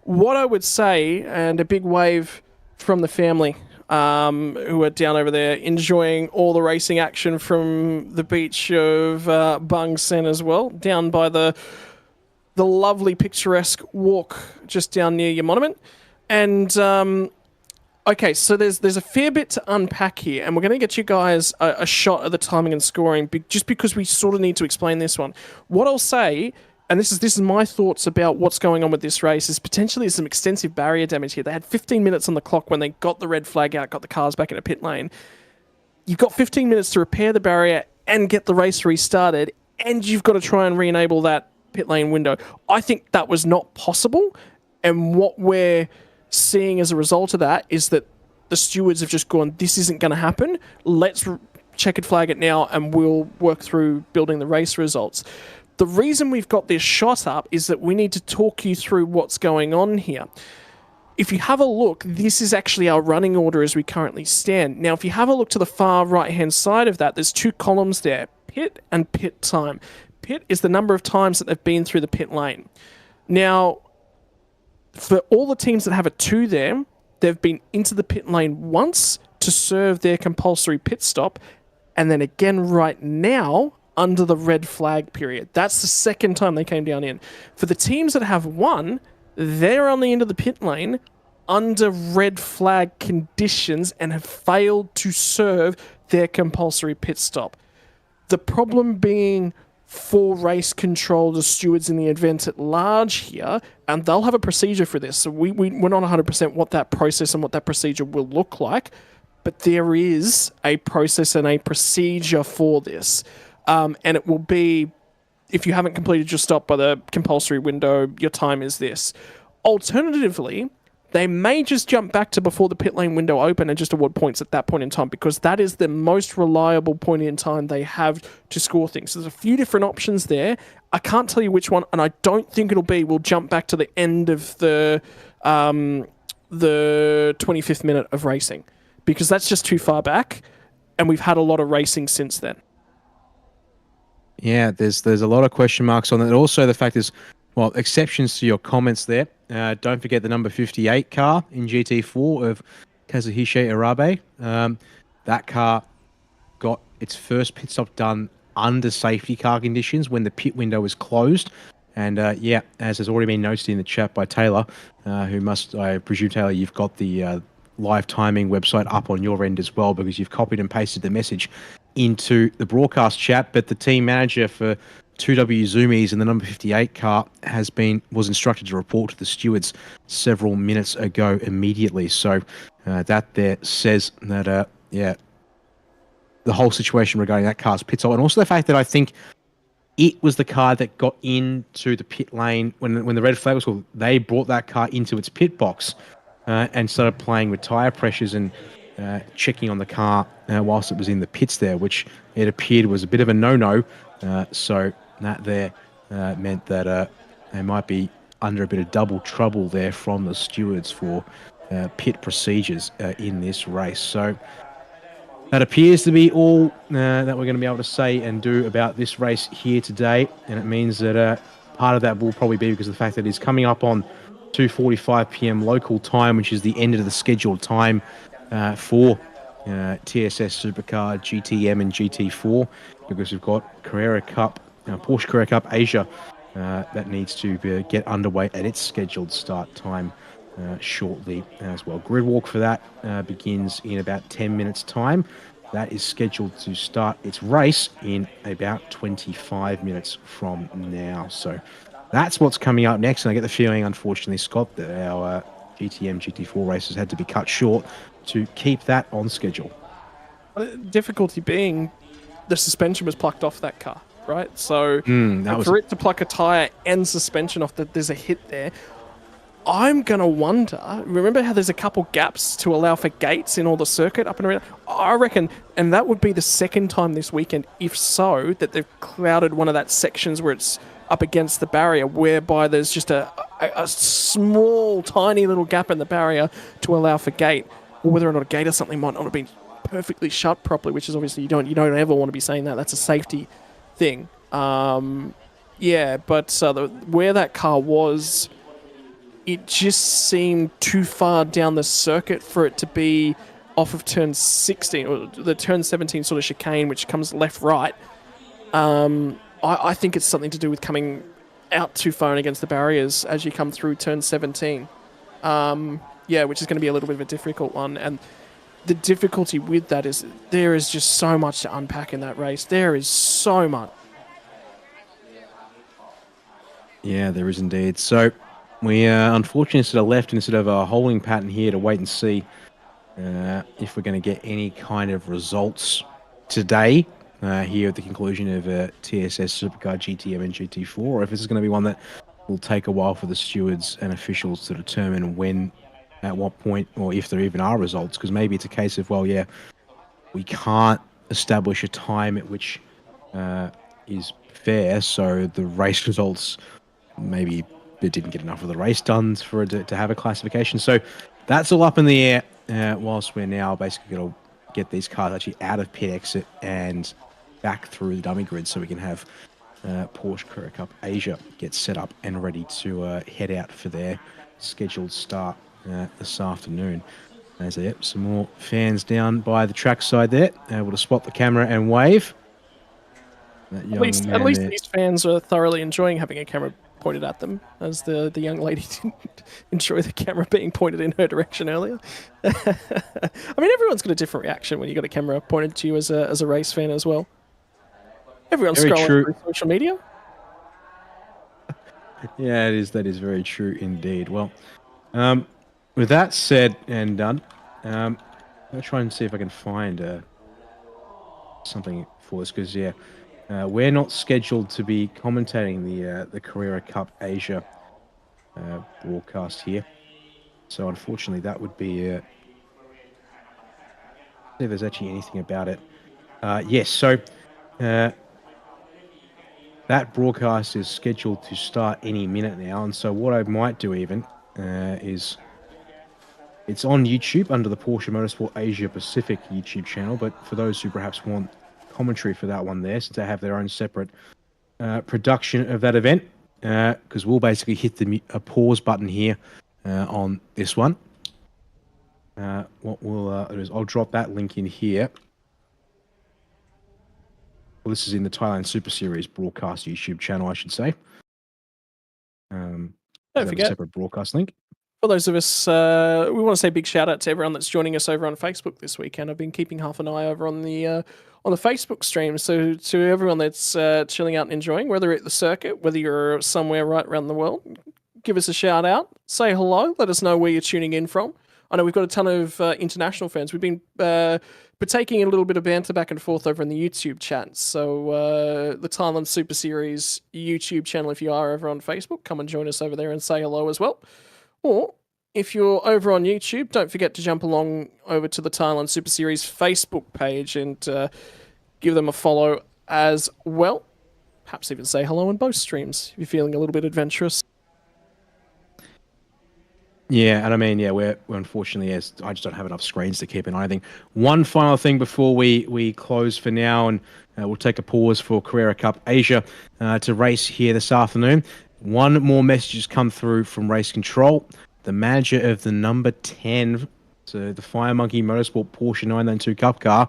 What I would say, and a big wave from the family who are down over there enjoying all the racing action from the beach of Bangsaen as well, down by the lovely picturesque walk just down near your monument. And okay, so there's a fair bit to unpack here, and we're going to get you guys a shot at the timing and scoring, just because we sort of need to explain this one. What I'll say, and this is my thoughts about what's going on with this race, is potentially some extensive barrier damage here. They had 15 minutes on the clock when they got the red flag out, got the cars back in a pit lane. You've got 15 minutes to repair the barrier and get the race restarted, and you've got to try and re-enable that pit lane window. I think that was not possible, and what we're seeing as a result of that is that the stewards have just gone, this isn't going to happen. Let's checkered flag it now, and we'll work through building the race results. The reason we've got this shot up is that we need to talk you through what's going on here. If you have a look, this is actually our running order as we currently stand. Now, if you have a look to the far right-hand side of that, there's 2 columns there, pit and pit time. Pit is the number of times that they've been through the pit lane. Now, for all the teams that have a 2 there, they've been into the pit lane once to serve their compulsory pit stop, and then again right now under the red flag period. That's the second time they came down in. For the teams that have 1, they're on the end of the pit lane under red flag conditions and have failed to serve their compulsory pit stop. The problem being for race control, the stewards in the event at large here, and they'll have a procedure for this. So we're not 100% what that process and what that procedure will look like, but there is a process and a procedure for this. And it will be, if you haven't completed your stop by the compulsory window, your time is this. Alternatively, they may just jump back to before the pit lane window open and just award points at that point in time, because that is the most reliable point in time they have to score things. So there's a few different options there. I can't tell you which one, and I don't think it'll be we'll jump back to the end of the 25th minute of racing, because that's just too far back, and we've had a lot of racing since then. Yeah, there's a lot of question marks on that. Also, the fact is, well, exceptions to your comments there. Don't forget the number 58 car in GT4 of Kazuhisa Arabe. That car got its first pit stop done under safety car conditions when the pit window was closed. And yeah, as has already been noted in the chat by Taylor, I presume, Taylor, you've got the live timing website up on your end as well, because you've copied and pasted the message into the broadcast chat. But the team manager for 2W Zoomies in the number 58 car was instructed to report to the stewards several minutes ago immediately. So that there says that, yeah, the whole situation regarding that car's pit stop, and also the fact that I think it was the car that got into the pit lane when the red flag was called. They brought that car into its pit box and started playing with tyre pressures and checking on the car whilst it was in the pits there, which it appeared was a bit of a no-no. So that there meant that they might be under a bit of double trouble there from the stewards for pit procedures in this race. So that appears to be all that we're going to be able to say and do about this race here today. And it means that part of that will probably be because of the fact that it's coming up on 2:45 p.m. local time, which is the end of the scheduled time for TSS Supercar, GTM and GT4, because we've got Carrera Cup, Porsche Carrera Cup Asia that needs to get underway at its scheduled start time shortly as well. Grid walk for that begins in about 10 minutes time. That is scheduled to start its race in about 25 minutes from now. So that's what's coming up next. And I get the feeling, unfortunately, Scott, that our GTM, GT4 races had to be cut short to keep that on schedule. Difficulty being the suspension was plucked off that car, right? So for it to pluck a tyre and suspension off, that there's a hit there. I'm going to wonder, remember how there's a couple gaps to allow for gates in all the circuit up and around? I reckon, and that would be the second time this weekend, if so, that they've clouded one of that sections where it's up against the barrier, whereby there's just a small, tiny little gap in the barrier to allow for gate, or whether or not a gate or something might not have been perfectly shut properly, which is obviously you don't ever want to be saying that. That's a safety thing. Yeah, but where that car was, it just seemed too far down the circuit for it to be off of turn 16, or the turn 17 sort of chicane, which comes left-right. I think it's something to do with coming out too far and against the barriers as you come through turn 17. Yeah, which is going to be a little bit of a difficult one. And the difficulty with that is there is just so much to unpack in that race. There is so much. Yeah, there is indeed. So we unfortunately sort of left in sort of a holding pattern here to wait and see if we're going to get any kind of results today here at the conclusion of TSS Supercar GTM and GT4, or if this is going to be one that will take a while for the stewards and officials to determine when, at what point, or if there even are results, because maybe it's a case of, well, yeah, we can't establish a time at which is fair, so the race results, maybe it didn't get enough of the race done for it to have a classification. So that's all up in the air, whilst we're now basically going to get these cars actually out of pit exit and back through the dummy grid so we can have Porsche Carrera Cup Asia get set up and ready to head out for their scheduled start this afternoon. As some more fans down by the trackside there, able to spot the camera and wave. At least these fans are thoroughly enjoying having a camera pointed at them, as the young lady didn't enjoy the camera being pointed in her direction earlier. I mean, everyone's got a different reaction when you got a camera pointed to you as a race fan as well. Everyone's scrolling through social media. Yeah, that is very true indeed. Well, with that said and done, I'm going to try and see if I can find something for this, because, yeah, we're not scheduled to be commentating the Carrera Cup Asia broadcast here. So, unfortunately, that would be... see if there's actually anything about it. Yes, so... that broadcast is scheduled to start any minute now, and so what I might do even is... It's on YouTube under the Porsche Motorsport Asia Pacific YouTube channel, but for those who perhaps want commentary for that one there, since they have their own separate production of that event, because we'll basically hit a pause button here on this one. What we'll do is I'll drop that link in here. Well, this is in the Thailand Super Series broadcast YouTube channel, I should say. Don't forget. A separate broadcast link. For those of us, we want to say a big shout out to everyone that's joining us over on Facebook this weekend. I've been keeping half an eye over on the Facebook stream. So to everyone that's chilling out and enjoying, whether you're at the circuit, whether you're somewhere right around the world, give us a shout out, say hello, let us know where you're tuning in from. I know we've got a ton of international fans. We've been partaking in a little bit of banter back and forth over in the YouTube chat. So the Thailand Super Series YouTube channel, if you are over on Facebook, come and join us over there and say hello as well. Or if you're over on YouTube, don't forget to jump along over to the Thailand Super Series Facebook page and give them a follow as well. Perhaps even say hello in both streams if you're feeling a little bit adventurous. Yeah, and I mean, yeah, we're unfortunately, I just don't have enough screens to keep an eye. I think one final thing before we close for now, and we'll take a pause for Carrera Cup Asia to race here this afternoon. One more message has come through from Race Control. The manager of the number 10, so the Fire Monkey Motorsport Porsche 992 Cup car,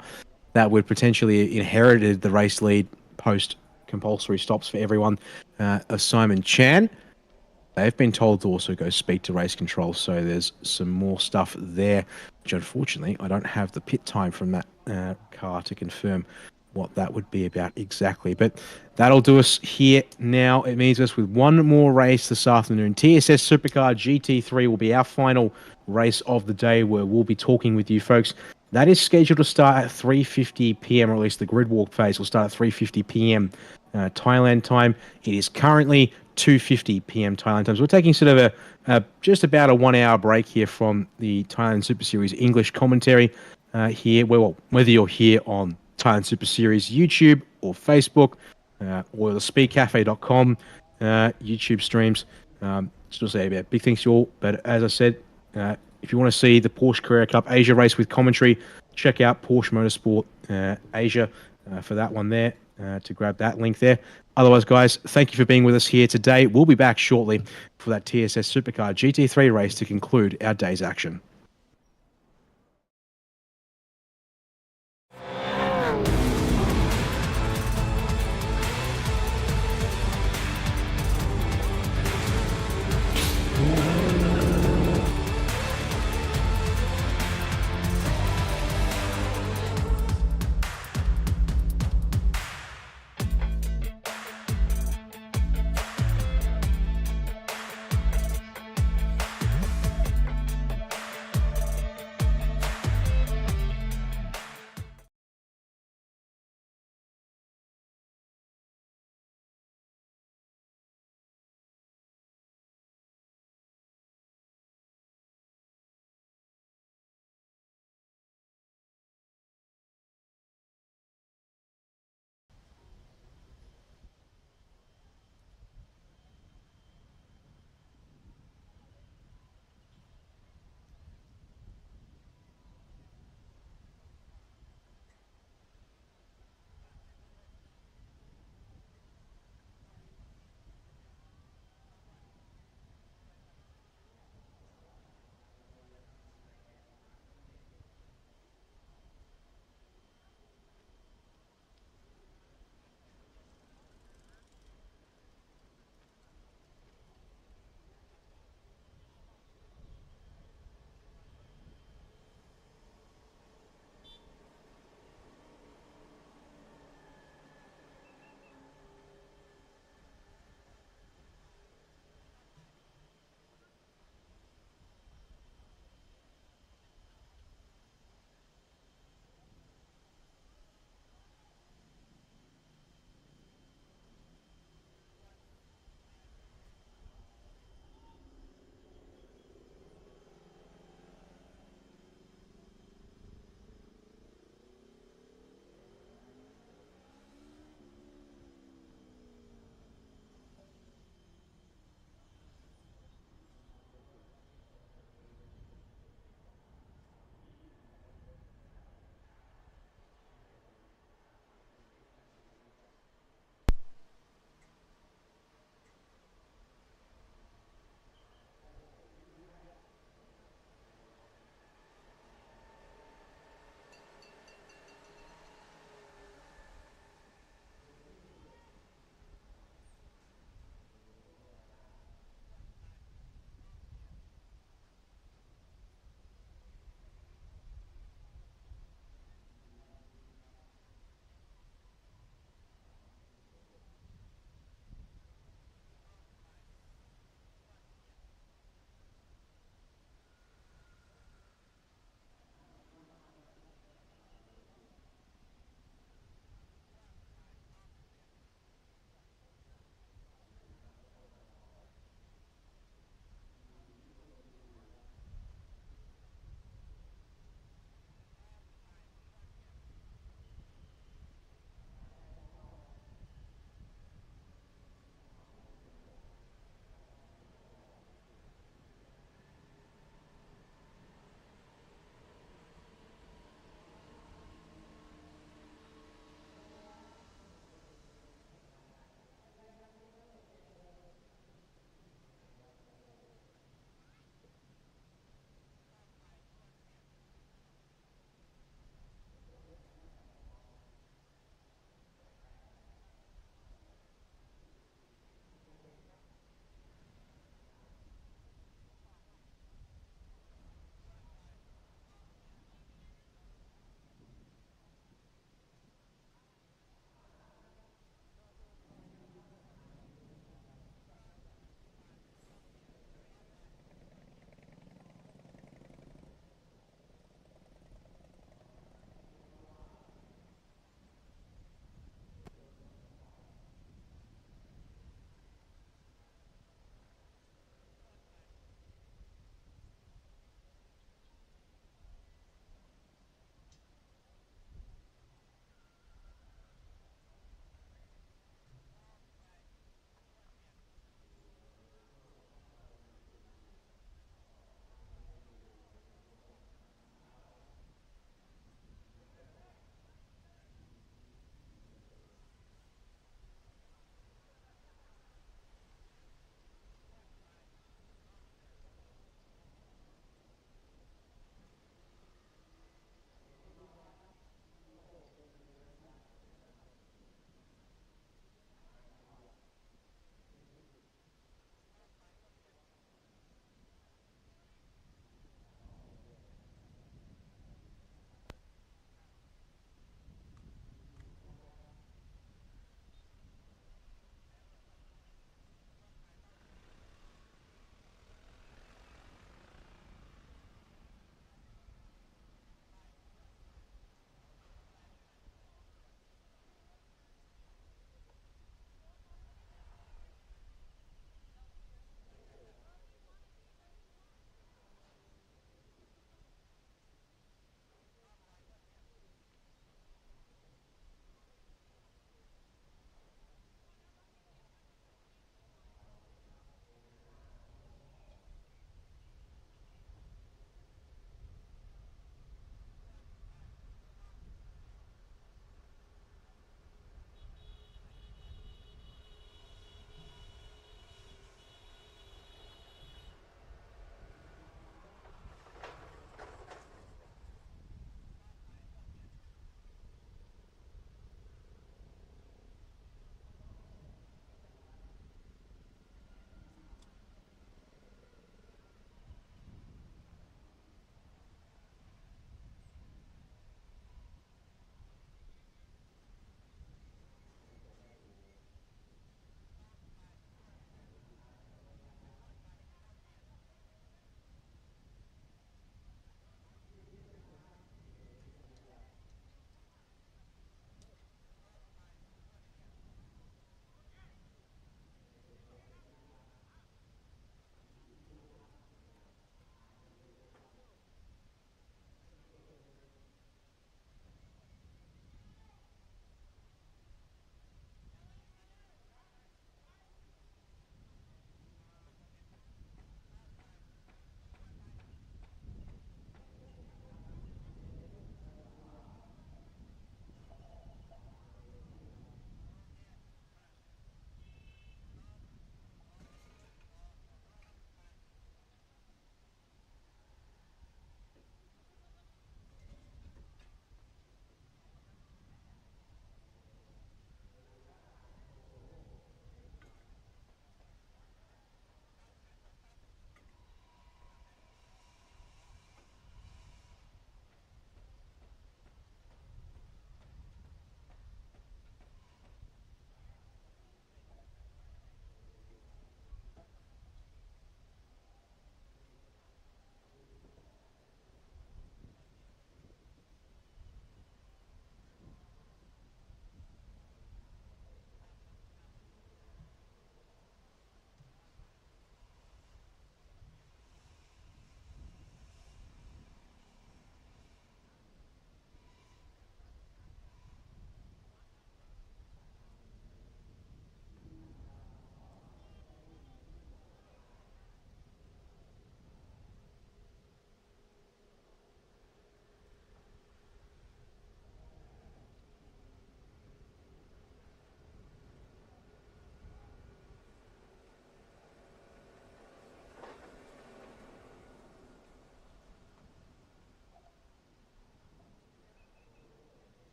that would potentially inherited the race lead post compulsory stops for everyone, of Simon Chan. They've been told to also go speak to Race Control, so there's some more stuff there, which unfortunately I don't have the pit time from that car to confirm what that would be about exactly. But that'll do us here now. It means us with one more race this afternoon. TSS Supercar GT3 will be our final race of the day, where we'll be talking with you folks. That is scheduled to start at 3:50 p.m, or at least the grid walk phase will start at 3:50 p.m. Thailand time. It is currently 2:50 p.m. Thailand time. So we're taking sort of a just about a 1 hour break here from the Thailand Super Series English commentary here. Well, whether you're here on Thailand Super Series YouTube or Facebook or the speedcafe.com YouTube streams. Just to say big thanks to you all. But as I said, if you want to see the Porsche Carrera Cup Asia race with commentary, check out Porsche Motorsport Asia for that one there, to grab that link there. Otherwise, guys, thank you for being with us here today. We'll be back shortly for that TSS Supercar GT3 race to conclude our day's action.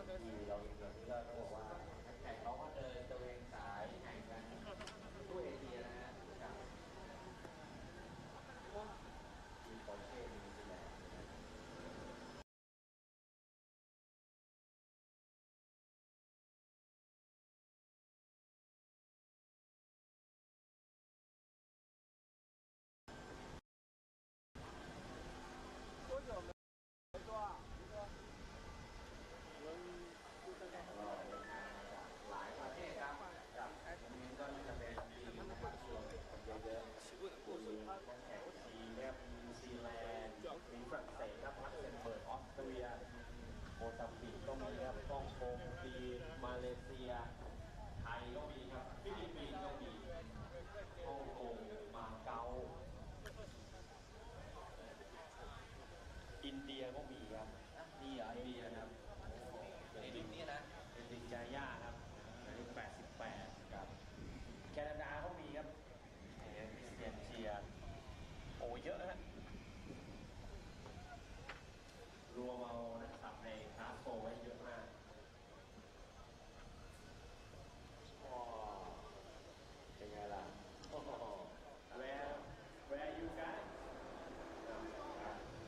ที่เราเห็นแบบนี้ก็ต้องบอกว่านักแข่งเขาก็เดินตระเวนสายแข่งกันทั่วเอเชียนะฮะกับทีมปอร์เช่นิวซีแลนด์หลายประเทศครับกับอันนี้ก็จะเป็นทีมนะครับที่เราเห็นคนเยอะๆมีนักแข่งทีมแบบนิวซีแลนด์มีฝรั่งเศสครับลักเซมเบิร์กออสเตรียโมซัมบิกก็มีครับฮ่องกงจีนมาเลเซียไทยก็มีครับฟิลิปปินส์ก็มีฮ่องกงมาเก๊าอินเดียก็มีครับนี่เหรออินเดียครับในดินนี่นะเป็นดินจาย่าครับในรุ่น88ครับแคนาดาก็มีครับคริสเตียนเชียร์โอ้เยอะฮะรวมเอานักขับในคลาสโฟไว้เยอะมากเป็นไงล่ะโอ้โห where you guys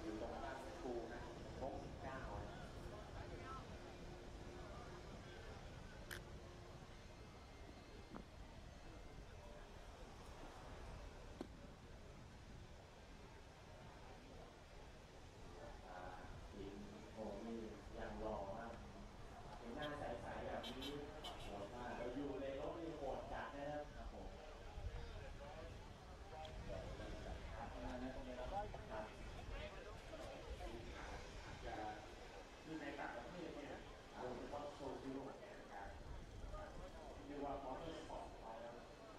อยู่ตรงด้านคูนะ69นะทีมผมนี่ยังรอครับเห็นหน้าใสๆแบบนี้เราอยู่ในรถนี่โหดจัดนะครับผมครับจะคือในต่างประเทศเนี่ยโดยเฉพาะโซนยุโรปเนี่ยนะครับเรียกว่ามอเตอร์สปอร์ตเขา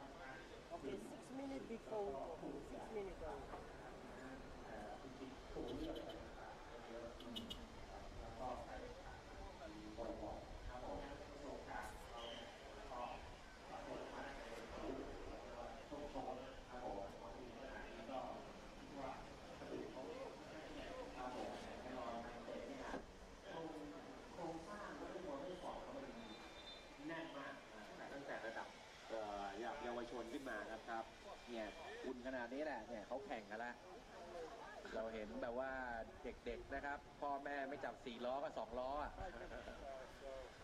ทำงาน Okay, 6 minutes before 6 minutes. จริงๆตัวเลือกต่างๆเยอะแล้วก็ใช้บ่อยๆครับผมประสบการณ์เราเนี่ยก็ปรากฏมาในช่วงโซนครับผมบางทีขนาดนี้ก็ว่าคนอื่นเขาครับผมแน่นอนนักเตะเนี่ยโครงสร้างไม่ได้มองไม่สอบเขามันแน่นมากตั้งแต่ระดับเยาวชนขึ้นมาครับเนี่ยอุ่นขนาดนี้แหละเนี่ยเขาแข่งกันแล้วเราเห็นแบบว่าเด็กๆนะครับพ่อแม่ไม่จับ4 ล้อก็2 ล้อ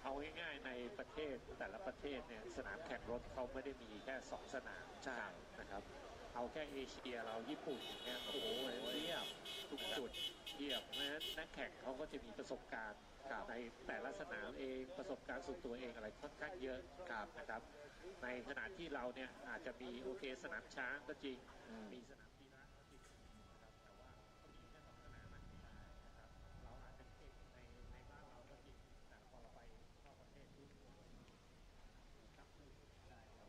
เอาง่ายๆในประเทศแต่ละประเทศเนี่ยสนามแข่งรถเขาไม่ได้มีแค่2 สนามใช่นะครับเอาแค่เอเชียเราญี่ปุ่นอย่างเงี้ยโอ้โหเทียบทุกจุดเทียบเพราะฉะนั้นนักแข่งเขาก็จะมีประสบการณ์ในแต่ละสนามเองประสบการณ์ส่วนตัวเองอะไรค่อนข้างเยอะนะครับในขณะที่เราเนี่ยอาจจะมีโอเคสนามช้างก็จริงมีสนามกีฬาก็จริงนะครับแต่ว่าก็มีแค่2 สนามนะครับเราอาจจะเก่งในบ้านเราก็จริงแต่พอเราไปเข้าประเทศทุกนับหนึ่งได้ครับ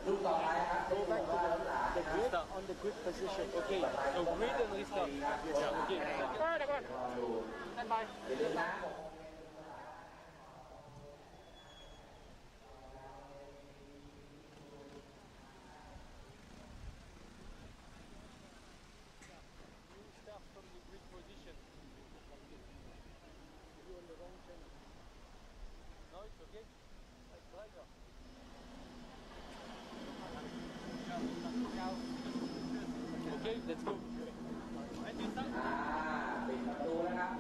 ลูกต่อไปครับ Go back to the grid on the grid position. Okay. So grid and restart. Okay. อย่าลืมนะ Start from the grid position. You on the wrong channel. No, it's okay. That's pleasure. Okay, let's go. ปิดประตูแล้วครับ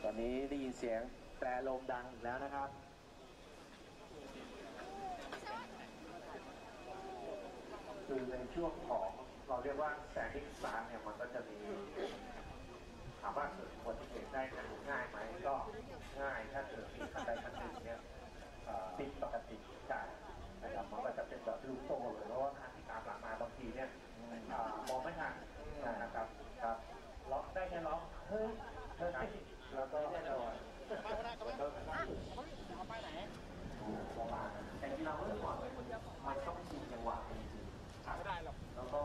อนนี้ได้ยินเสียงแตรลมดังอีกแล้วนะครับคือในช่วงของเราเรียกว่าแซนดิ้งสตาร์เนี่ยมันก็จะมีถามว่าคนที่เก่งได้จะง่ายไหมก็ง่ายถ้าเกิดมีคันใดคันหนึ่งเนี่ยติดปกติใช่นะครับมันก็จะเป็นแบบลูกโซ่เลยเพราะว่าคันที่ตามหลังมาบางทีเนี่ยมองไม่ทันนะครับครับล็อกได้แค่ล็อกเฮ้ยแล้วก็แน่นอนแต่ที่เราเมื่อก่อนมันต้องชิงจังหวะจริงๆไม่ได้หรอกแล้วก็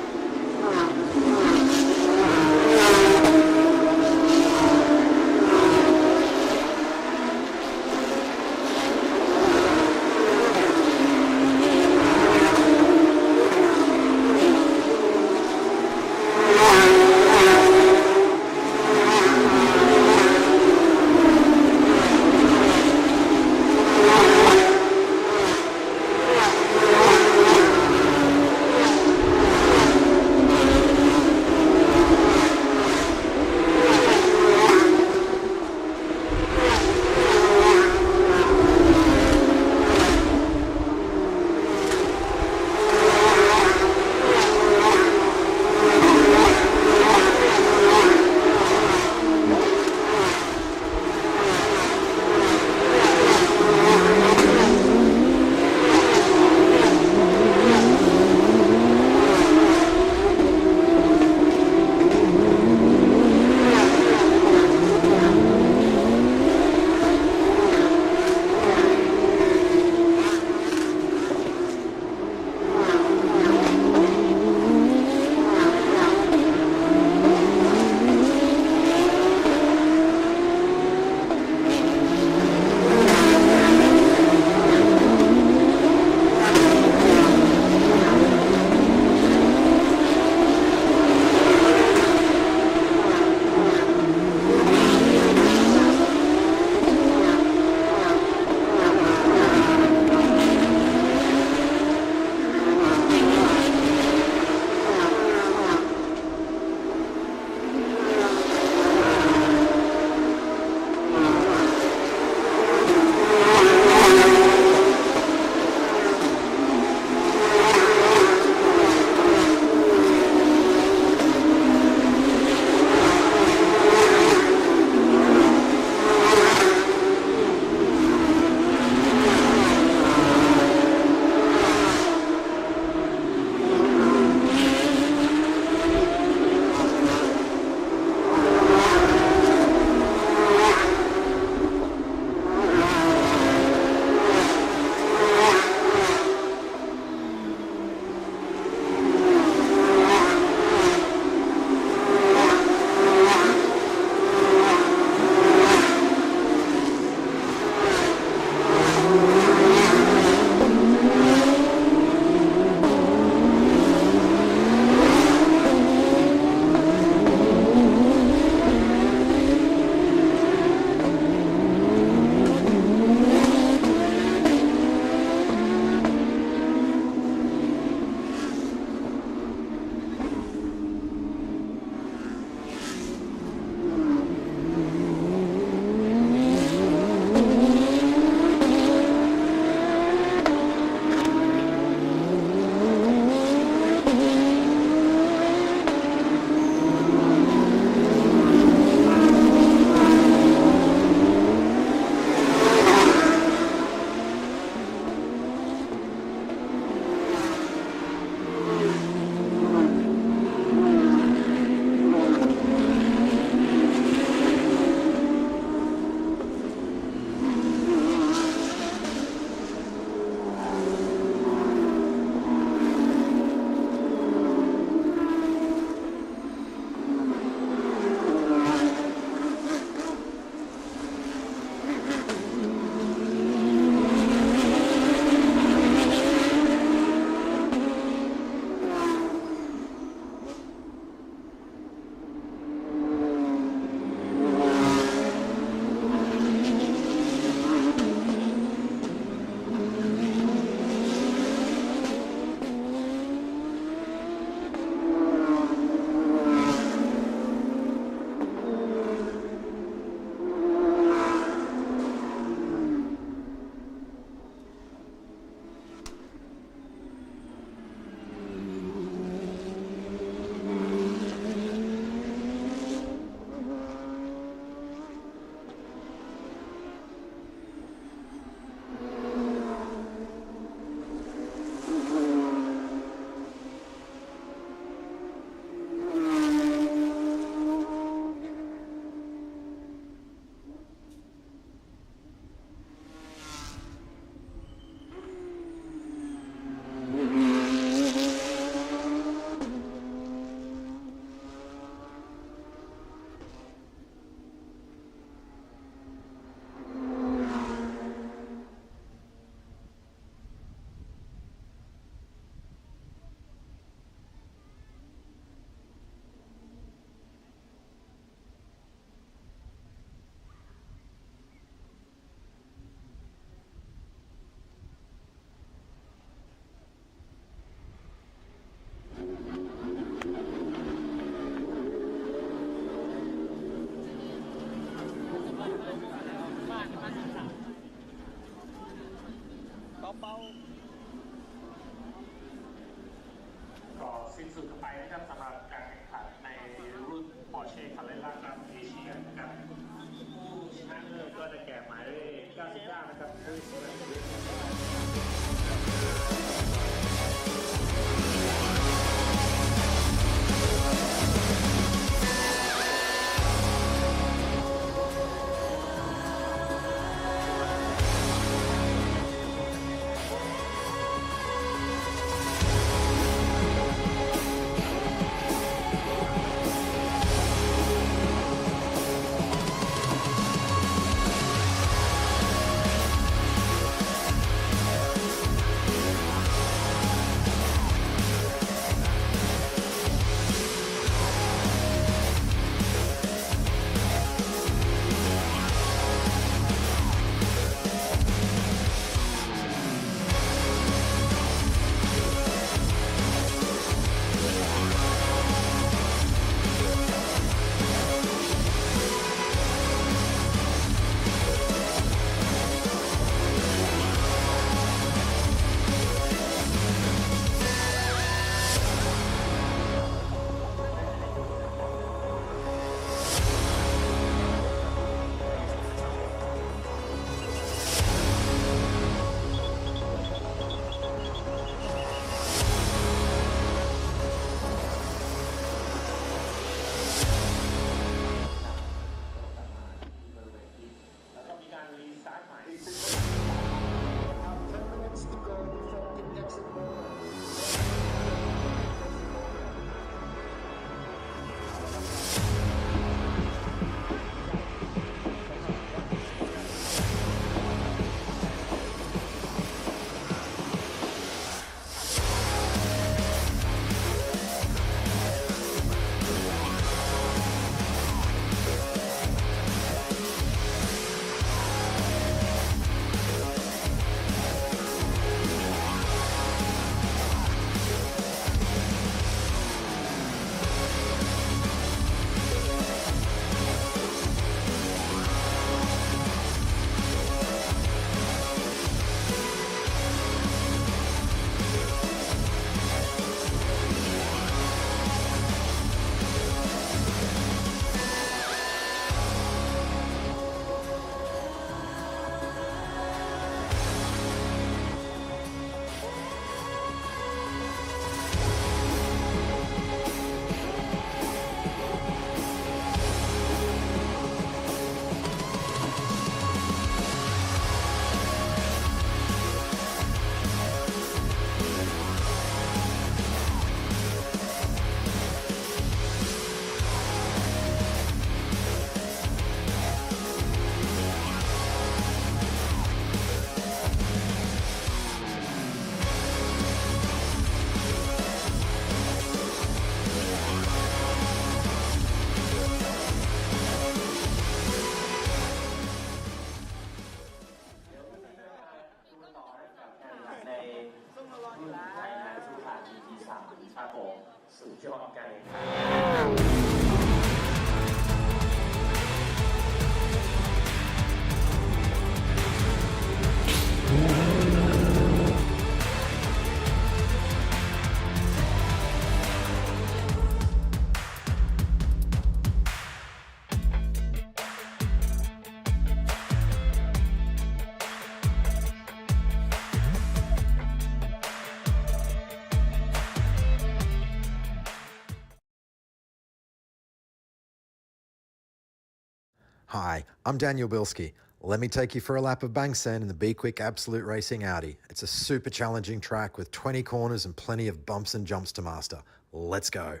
Hi, I'm Daniel Bilski. Let me take you for a lap of Bangsaen in the B-Quik Absolute Racing Audi. It's a super challenging track with 20 corners and plenty of bumps and jumps to master. Let's go.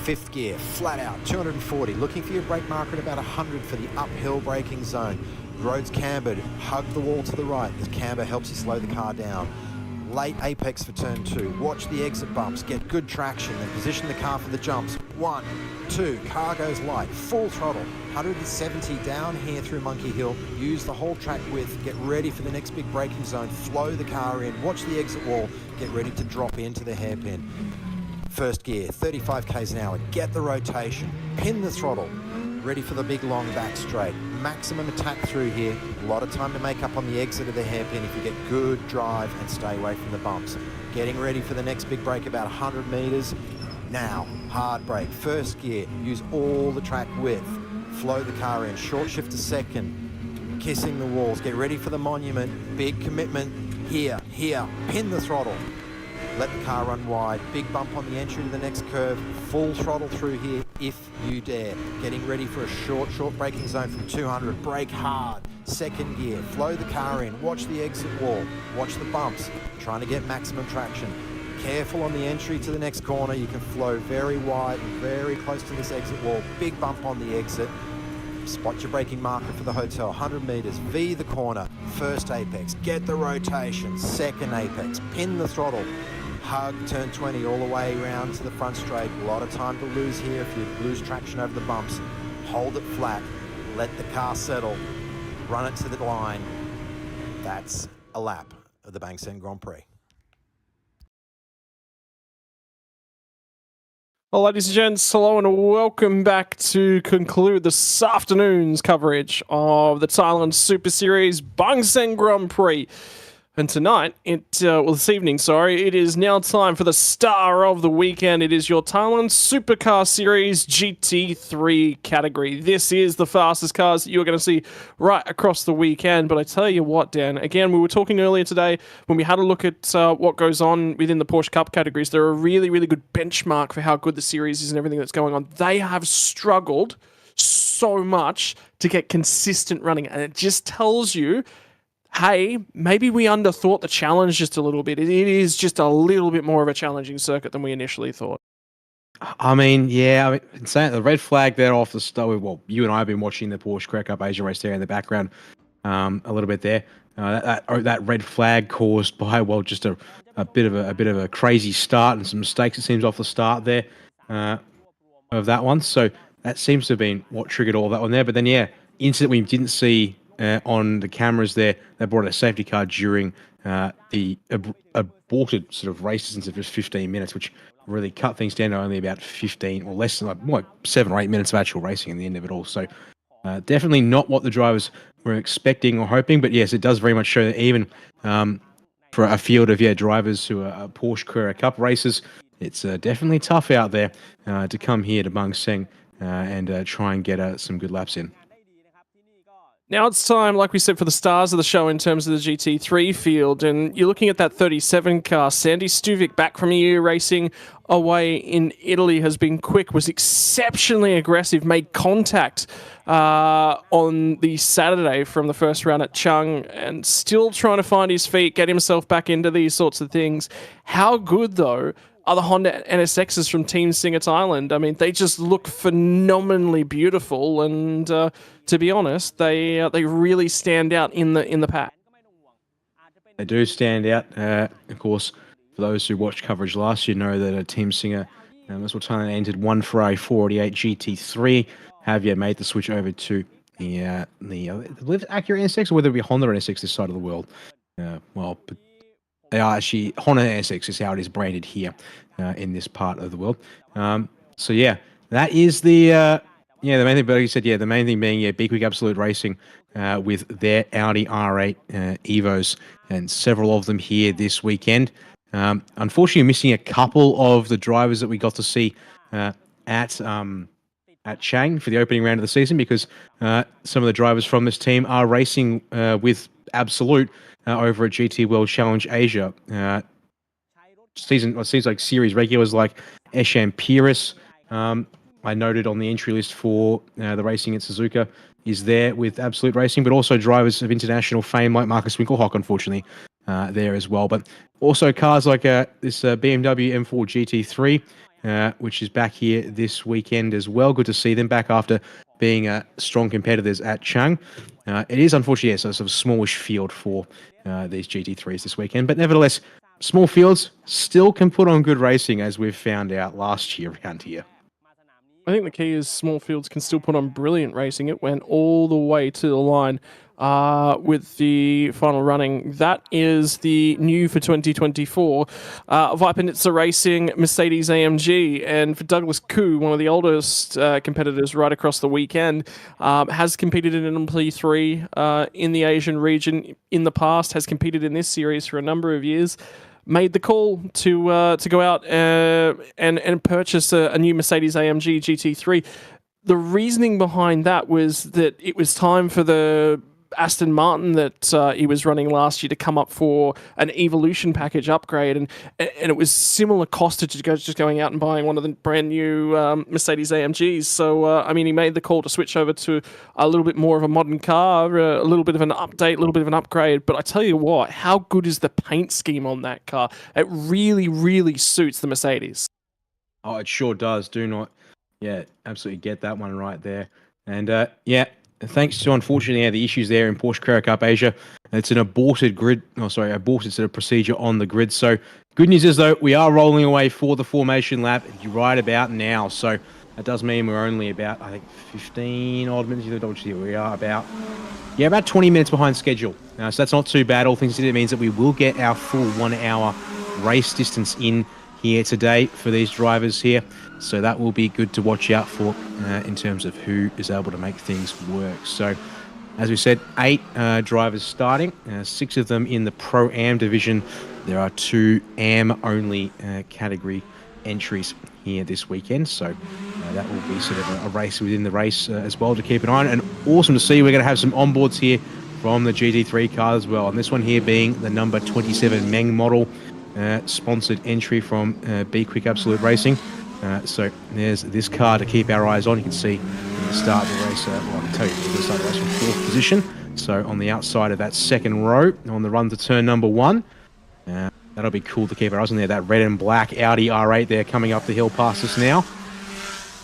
Fifth gear, flat out, 240. Looking for your brake marker at about 100 for the uphill braking zone. Road's cambered, hug the wall to the right. This camber helps you slow the car down. Late apex for turn 2. Watch the exit bumps, get good traction, then position the car for the jumps. 1, 2, car goes light, full throttle. 170 down here through Monkey Hill. Use the whole track width, get ready for the next big braking zone, flow the car in, watch the exit wall, get ready to drop into the hairpin. First gear, 35 k's an hour, get the rotation, pin the throttle, ready for the big long back straight. Maximum attack through here, a lot of time to make up on the exit of the hairpin if you get good drive and stay away from the bumps. Getting ready for the next big break about 100 meters. Now, hard brake, first gear, use all the track width, flow the car in, short shift to second, kissing the walls. Get ready for the monument. Big commitment. Here. Pin the throttle. Let the car run wide. Big bump on the entry to the next curve. Full throttle through here if you dare. Getting ready for a short braking zone from 200. Brake hard. Second gear. Flow the car in. Watch the exit wall. Watch the bumps. Trying to get maximum traction. Careful on the entry to the next corner. You can flow very wide and very close to this exit wall. Big bump on the exit. Spot your braking marker for the hotel. 100 meters. V the corner. First apex. Get the rotation. Second apex. Pin the throttle. Hug turn 20 all the way around to the front straight. A lot of time to lose here if you lose traction over the bumps. Hold it flat. Let the car settle. Run it to the line. That's a lap of the Bangsaen Grand Prix. Well, ladies and gents, hello and welcome back to conclude this afternoon's coverage of the Thailand Super Series Bangsaen Grand Prix. And tonight, this evening, it is now time for the star of the weekend. It is your Thailand Supercar Series GT3 category. This is the fastest cars that you're going to see right across the weekend. But I tell you what, Dan, again, we were talking earlier today when we had a look at what goes on within the Porsche Cup categories. They're a really, really good benchmark for how good the series is and everything that's going on. They have struggled so much to get consistent running. And it just tells you, hey, maybe we underthought the challenge just a little bit. It is just a little bit more of a challenging circuit than we initially thought. I mean, saying the red flag there off the start. Well, you and I have been watching the Porsche Grand Cup Asia race there in the background a little bit there. That red flag caused by just a bit of a crazy start and some mistakes it seems off the start there of that one. So that seems to have been what triggered all that one there. But then incident we didn't see on the cameras there. They brought a safety car during the aborted sort of races into just 15 minutes, which really cut things down to only about 15 or less than like 7 or 8 minutes of actual racing in the end of it all. So definitely not what the drivers were expecting or hoping. But yes, it does very much show that even for a field of drivers who are Porsche Carrera Cup racers, it's definitely tough out there to come here to Bangsaen and try and get some good laps in. Now it's time, like we said, for the stars of the show in terms of the GT3 field. And you're looking at that 37 car. Sandy Stuvik, back from a year racing away in Italy, has been quick, was exceptionally aggressive, made contact on the Saturday from the first round at Chung, and still trying to find his feet, get himself back into these sorts of things. How good, though, are the Honda NSXs from Team Singer Thailand? I mean, they just look phenomenally beautiful, and to be honest, they really stand out in the pack. They do stand out. Of course, for those who watched coverage last year, know that Team Singer, that's what Thailand entered one Ferrari 488 GT3. Have made the switch over to the Acura NSX, or whether it be Honda NSX this side of the world? But they are actually Honda NSX is how it is branded here in this part of the world. That is the main thing. But like you said, the main thing being B-Quik Absolute Racing with their Audi R8 Evos, and several of them here this weekend. Unfortunately, missing a couple of the drivers that we got to see at Chang for the opening round of the season, because some of the drivers from this team are racing with Absolute over at GT World Challenge Asia. Seems like series regulars like Esham Pires, I noted on the entry list for the racing at Suzuka, is there with Absolute Racing, but also drivers of international fame like Marcus Winkelhock, unfortunately, there as well. But also cars like this BMW M4 GT3, which is back here this weekend as well. Good to see them back after being strong competitors at Chang. It is unfortunately a sort of smallish field for these GT3s this weekend, but nevertheless, small fields still can put on good racing, as we've found out last year around here. I think the key is small fields can still put on brilliant racing. It went all the way to the line with the final running. That is the new for 2024 Vipenitzer Racing Mercedes AMG. And for Douglas Koo, one of the oldest competitors right across the weekend, has competed in an MP3 in the Asian region in the past, has competed in this series for a number of years. Made the call to go out and purchase a new Mercedes AMG GT3. The reasoning behind that was that it was time for the Aston Martin that he was running last year to come up for an Evolution package upgrade, and it was similar cost to just going out and buying one of the brand new Mercedes AMGs. So I mean, he made the call to switch over to a little bit more of a modern car, a little bit of an update, a little bit of an upgrade. But I tell you what, how good is the paint scheme on that car? It really, really suits the Mercedes. Oh, it sure does. Do not, absolutely get that one right there. And thanks to, unfortunately, the issues there in Porsche Carrera Cup Asia, it's an aborted sort of procedure on the grid. So good news is, though, we are rolling away for the formation lap right about now. So that does mean we're only about, I think, 15 odd minutes. We are about 20 minutes behind schedule. So that's not too bad. All things considered, it means that we will get our full 1 hour race distance in here today for these drivers here. So that will be good to watch out for in terms of who is able to make things work. So as we said, 8 drivers starting, 6 of them in the Pro-Am division. There are 2 Am only category entries here this weekend. So that will be sort of a race within the race as well to keep an eye on. And awesome to see we're going to have some onboards here from the GT3 car as well. And this one here being the number 27 Meng model, sponsored entry from B-Quik Absolute Racing. So there's this car to keep our eyes on. You can see in the start of the race, I can tell you, the start of the race from 4th position. So on the outside of that second row, on the run to turn number 1. That'll be cool to keep our eyes on there. That red and black Audi R8 there coming up the hill past us now.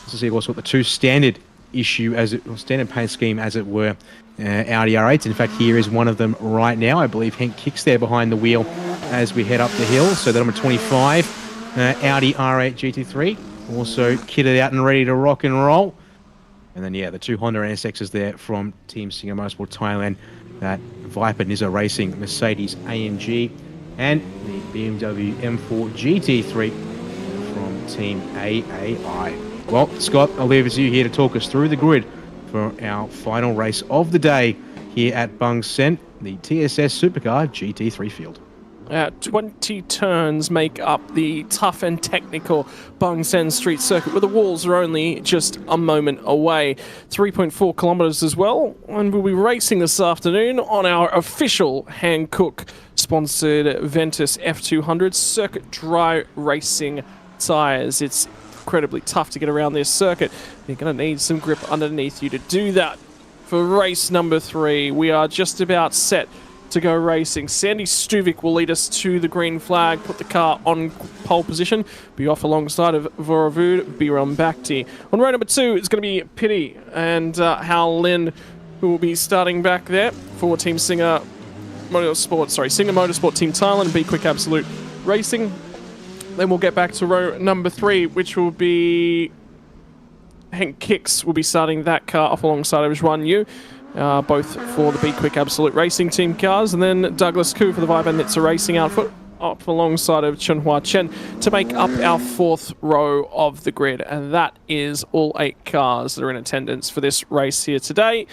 Let's see what's got the 2 standard standard paint scheme, as it were, Audi R8s. In fact, here is one of them right now. I believe Henk Kick's there behind the wheel as we head up the hill. So the number 25. Audi R8 GT3, also kitted out and ready to rock and roll. And then, the 2 Honda NSXs there from Team Singer Motorsport Thailand, that Viper Nizza Racing Mercedes AMG, and the BMW M4 GT3 from Team AAI. Well, Scott, I'll leave it to you here to talk us through the grid for our final race of the day here at Bangsaen, the TSS Supercar GT3 field. 20 turns make up the tough and technical Bangsaen Street Circuit, where the walls are only just a moment away. 3.4 kilometres as well, and we'll be racing this afternoon on our official Hankook sponsored Ventus F200 circuit dry racing tyres. It's incredibly tough to get around this circuit. You're going to need some grip underneath you to do that. For race number 3, we are just about set to go racing. Sandy Stuvik will lead us to the green flag, put the car on pole position, be off alongside of Voravud Biram Bhakti. On row number 2, it's going to be Pitty and Hal Lin, who will be starting back there for Team Singer Motorsport Team Thailand, B-Quik Absolute Racing. Then we'll get back to row number 3, which will be Henk Kicks will be starting that car off alongside of Zhuan Yu. Both for the B-Quik Absolute Racing Team cars, and then Douglas Koo for the Viper Nizza Racing outfit up alongside of Chunhua Chen to make up our 4th row of the grid, and that is all 8 cars that are in attendance for this race here today.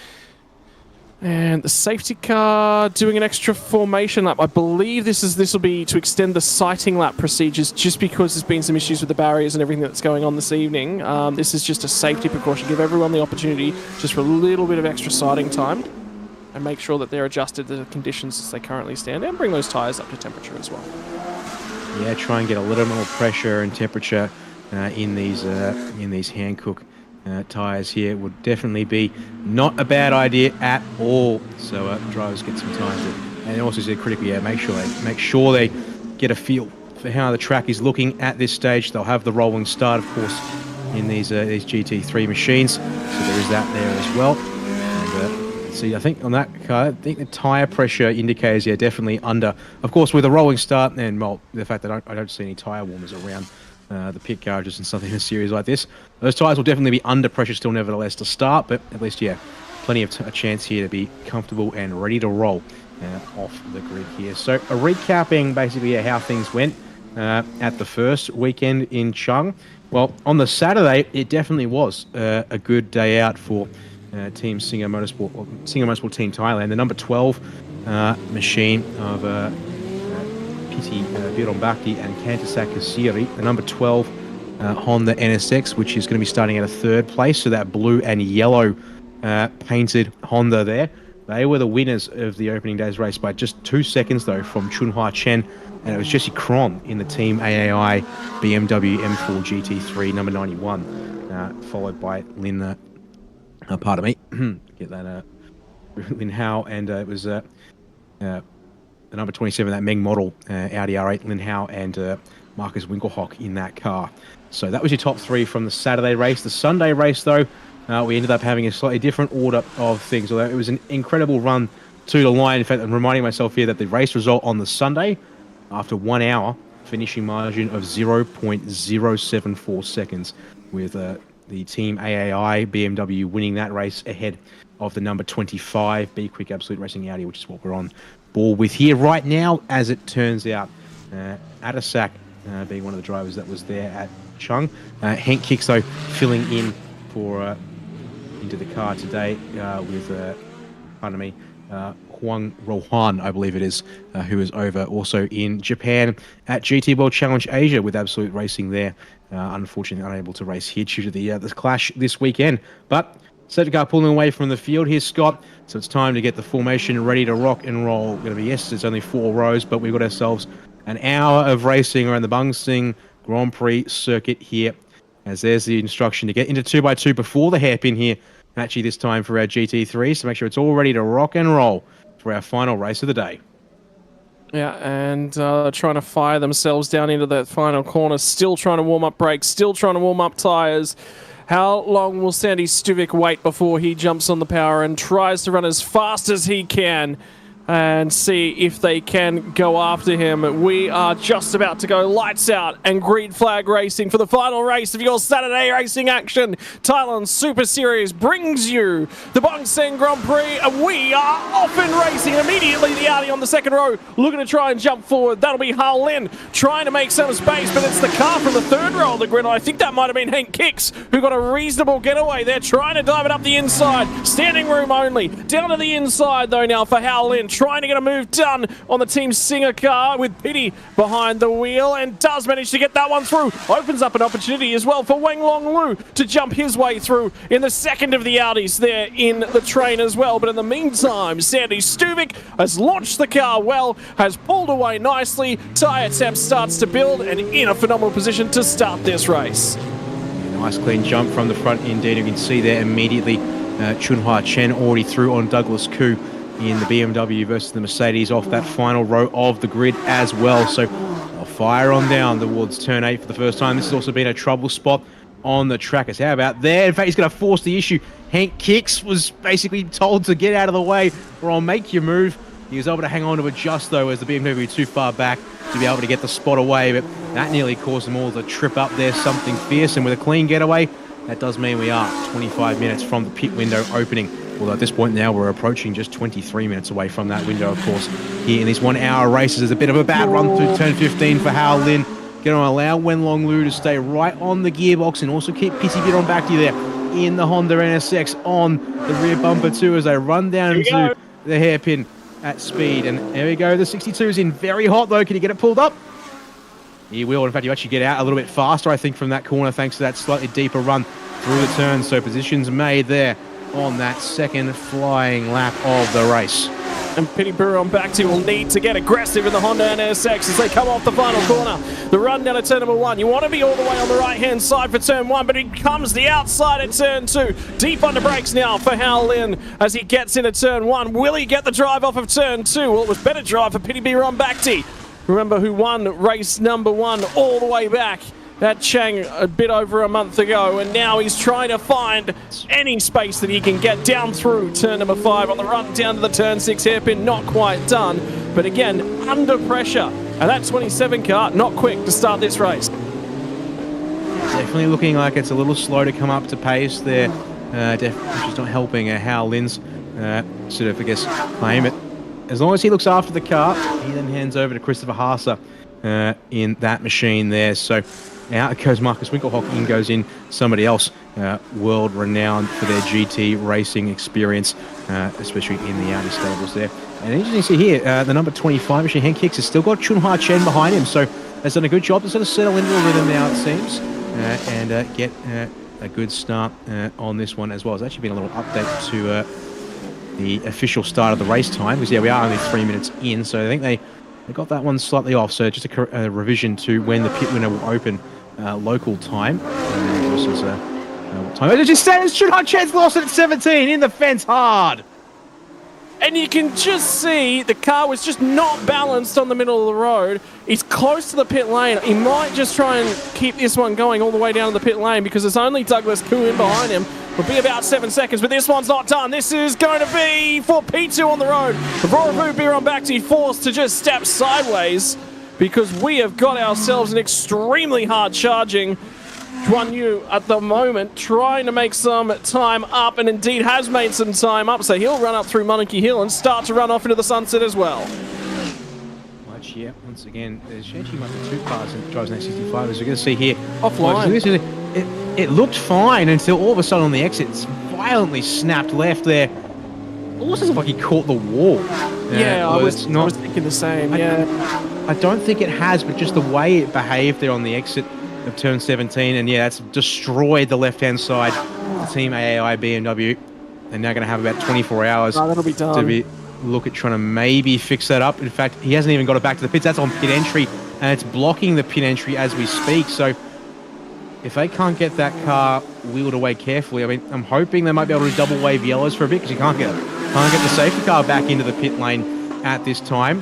And the safety car doing an extra formation lap. I believe this will be to extend the sighting lap procedures, just because there's been some issues with the barriers and everything that's going on this evening. This is just a safety precaution. Give everyone the opportunity just for a little bit of extra sighting time and make sure that they're adjusted to the conditions as they currently stand, and bring those tyres up to temperature as well. Yeah, try and get a little more pressure and temperature in these Hankook tyres here would definitely be not a bad idea at all. So drivers get some time to, and also said critically, make sure they get a feel for how the track is looking at this stage. They'll have the rolling start, of course, in these GT3 machines, so there is that there as well. And see, I think on that car, I think the tyre pressure indicators, definitely under. Of course, with a rolling start, and well, the fact that I don't see any tyre warmers around the pit garages and something in a series like this, those tyres will definitely be under pressure still, nevertheless, to start, but at least, plenty of a chance here to be comfortable and ready to roll off the grid here. So recapping basically how things went at the first weekend in Chang. Well, on the Saturday, it definitely was a good day out for Team Singer Motorsport Team Thailand. The number 12 machine of Piti Birombakti and Kantasak Kasiri, the number 12 Honda NSX, which is going to be starting at a 3rd place. So that blue and yellow painted Honda there They were the winners of the opening day's race by just 2 seconds, though, from Chunhua Chen. And it was Jesse Cron in the Team AAI BMW M4 GT3 number 91, followed by Lin, pardon me, get that, Lin Hao, and it was the number 27, that Meng model, Audi R8, Lin Hao, and Marcus Winkelhock in that car. So that was your top 3 from the Saturday race. The Sunday race, though, we ended up having a slightly different order of things, although it was an incredible run to the line. In fact, I'm reminding myself here that the race result on the Sunday, after 1 hour, finishing margin of 0.074 seconds, with the Team AAI BMW winning that race ahead of the number 25 B-Quik Absolute Racing Audi, which is what we're on board with here right now, as it turns out. Adasak being one of the drivers that was there at Chung. Hank Kicks, though, filling in for into the car today with, pardon me, Huang Rohan, I believe it is, who is over also in Japan at GT World Challenge Asia with Absolute Racing there. Unfortunately unable to race here due to the clash this weekend. But safety car pulling away from the field here, Scott. So it's time to get the formation ready to rock and roll. Going to be, yes, it's only 4 rows, but we've got ourselves an hour of racing around the Bangsaen Grand Prix circuit here. As there's the instruction to get into 2x2 before the hairpin here, actually this time for our GT3. So make sure it's all ready to rock and roll for our final race of the day. Yeah, and trying to fire themselves down into that final corner. Still trying to warm up brakes. Still trying to warm up tyres. How long will Sandy Stuvik wait before he jumps on the power and tries to run as fast as he can and see if they can go after him? We are just about to go lights out and green flag racing for the final race of your Saturday racing action. Thailand Super Series brings you the Bangsaen Grand Prix, and we are off and racing immediately. The Audi on the second row looking to try and jump forward. That'll be Hal Lin trying to make some space, but it's the car from the third row of the grid. I think that might have been Hank Kicks who got a reasonable getaway. They're trying to dive it up the inside. Standing room only. Down to the inside though now for Hal Lin, trying to get a move done on the Team Singer car with Pity behind the wheel, and does manage to get that one through. Opens up an opportunity as well for Wang Long Lu to jump his way through in the second of the Audis there in the train as well. But in the meantime, Sandy Stuvik has launched the car well, has pulled away nicely. Tyre temp starts to build, and in a phenomenal position to start this race. Nice clean jump from the front indeed. You can see there immediately Chunhua Chen already through on Douglas Koo in the BMW versus the Mercedes off that final row of the grid as well. So I'll fire on down towards turn 8 for the first time. This has also been a trouble spot on the trackers. How about there? In fact, he's going to force the issue. Hank Kicks was basically told to get out of the way, or I'll make your move. He was able to hang on to adjust, though, as the BMW too far back to be able to get the spot away. But that nearly caused them all to trip up there something fierce. And with a clean getaway, that does mean we are 25 minutes from the pit window opening. Although at this point now we're approaching just 23 minutes away from that window, of course. Here in these 1 hour races, there's a bit of a bad run through turn 15 for Hal Lin. Going to allow Wen Long Lu to stay right on the gearbox and also keep Pity Bit on back to you there in the Honda NSX on the rear bumper too, as they run down into the hairpin at speed. And there we go, the 62 is in very hot though. Can he get it pulled up? He will. In fact, you actually get out a little bit faster, I think, from that corner thanks to that slightly deeper run through the turn. So positions made there on that second flying lap of the race. And Pity Buru on back to will need to get aggressive in the Honda NSX as they come off the final corner. The run down to turn number 1. You want to be all the way on the right-hand side for turn 1, but he comes the outside at turn 2. Deep under brakes now for Hal Lin as he gets into turn 1. Will he get the drive off of turn 2? Well, it was better drive for Pity Buru on Bakhti. Remember who won race number 1 all the way back at Chang a bit over a month ago, and now he's trying to find any space that he can get down through turn number 5 on the run down to the turn 6 hairpin. Not quite done, but again under pressure, and that 27 car not quick to start this race. Definitely looking like it's a little slow to come up to pace there, which is not helping Hal Lin's sort of, I guess, claim it. As long as he looks after the car, he then hands over to Christopher Haase in that machine there. So out goes Marcus Winkelhock, in goes in somebody else world-renowned for their GT racing experience, especially in the Audi stables there. And interesting to see here, the number 25 machine, Hank Hicks, has still got Chunhua Chen behind him, so has done a good job to sort of settle into a rhythm now, it seems, and get a good start on this one as well. There's actually been a little update to the official start of the race time, because, yeah, we are only 3 minutes in, so I think they got that one slightly off. So just a revision to when the pit winner will open local time. Versus what time? It just stands, should not chance lost it at 17, in the fence hard. And you can just see the car was just not balanced on the middle of the road. He's close to the pit lane. He might just try and keep this one going all the way down to the pit lane because there's only Douglas Koo in behind him. Will be about 7 seconds, but this one's not done. This is going to be for P2 on the road. Vorovu Birombakti forced to just step sideways because we have got ourselves an extremely hard charging Juan Yu at the moment, trying to make some time up, and indeed has made some time up, so he'll run up through Monkey Hill and start to run off into the sunset as well. Much, yeah, once again, there's actually might be 2 cars in drives next 65, as we're going to see here. Offline. It looked fine until all of a sudden on the exit, it's violently snapped left there. Almost as like he caught the wall. Yeah, I was thinking the same, I don't think it has, but just the way it behaved there on the exit of turn 17, and yeah, that's destroyed the left-hand side. The team AAI BMW, they're now going to have about 24 hours that'll be done. to look at trying to maybe fix that up. In fact, he hasn't even got it back to the pits. That's on pit entry, and it's blocking the pit entry as we speak. So if they can't get that car wheeled away carefully, I mean, I'm hoping they might be able to double wave yellows for a bit because you can't get the safety car back into the pit lane at this time.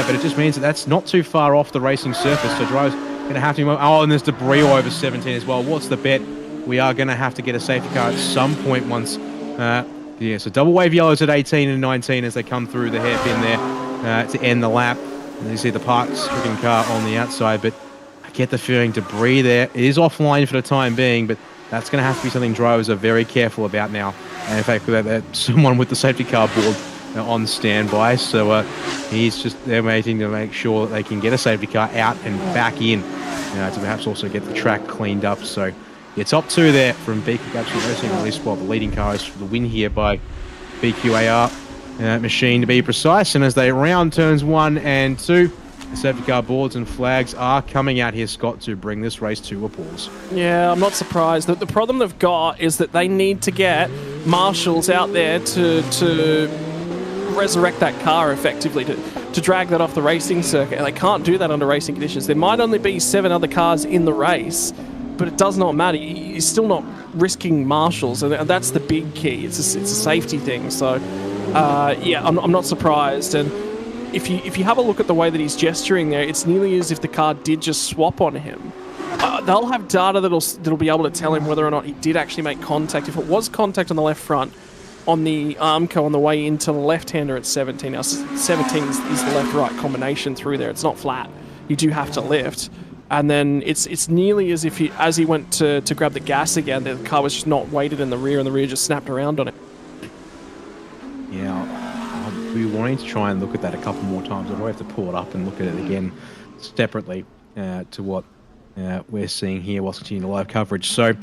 But it just means that that's not too far off the racing surface. So drivers going to have to... Oh, and there's debris all over 17 as well. What's the bet? We are going to have to get a safety car at some point once... yeah, so double wave yellows at 18 and 19 as they come through the hairpin there to end the lap. And you see the park-stricken car on the outside, but I get the feeling debris there. It is offline for the time being, but that's going to have to be something drivers are very careful about now. And in fact, someone with the safety car board on standby, so he's just there waiting to make sure that they can get a safety car out and back in to perhaps also get the track cleaned up. So yeah, top 2 there from B-Quik Absolute Racing, at least while the leading car is for the win here by BQAR machine to be precise. And as they round turns 1 and 2, the safety car boards and flags are coming out here, Scott, to bring this race to a pause. Yeah, I'm not surprised. The problem they've got is that they need to get marshals out there to resurrect that car effectively, to drag that off the racing circuit. And they can't do that under racing conditions. There might only be 7 other cars in the race, but it does not matter. You're still not risking marshals, and that's the big key. It's a safety thing. So, yeah, I'm not surprised. And if you have a look at the way that he's gesturing there, it's nearly as if the car did just swap on him. They'll have data that'll be able to tell him whether or not he did actually make contact. If it was contact on the left front, on the Armco on the way into the left-hander at 17. Now, 17 is the left-right combination through there. It's not flat. You do have to lift. And then it's nearly as if as he went to grab the gas again, the car was just not weighted in the rear, and the rear just snapped around on it. Yeah, I'll be wanting to try and look at that a couple more times. I'll have to pull it up and look at it again separately to what we're seeing here whilst continuing the live coverage. So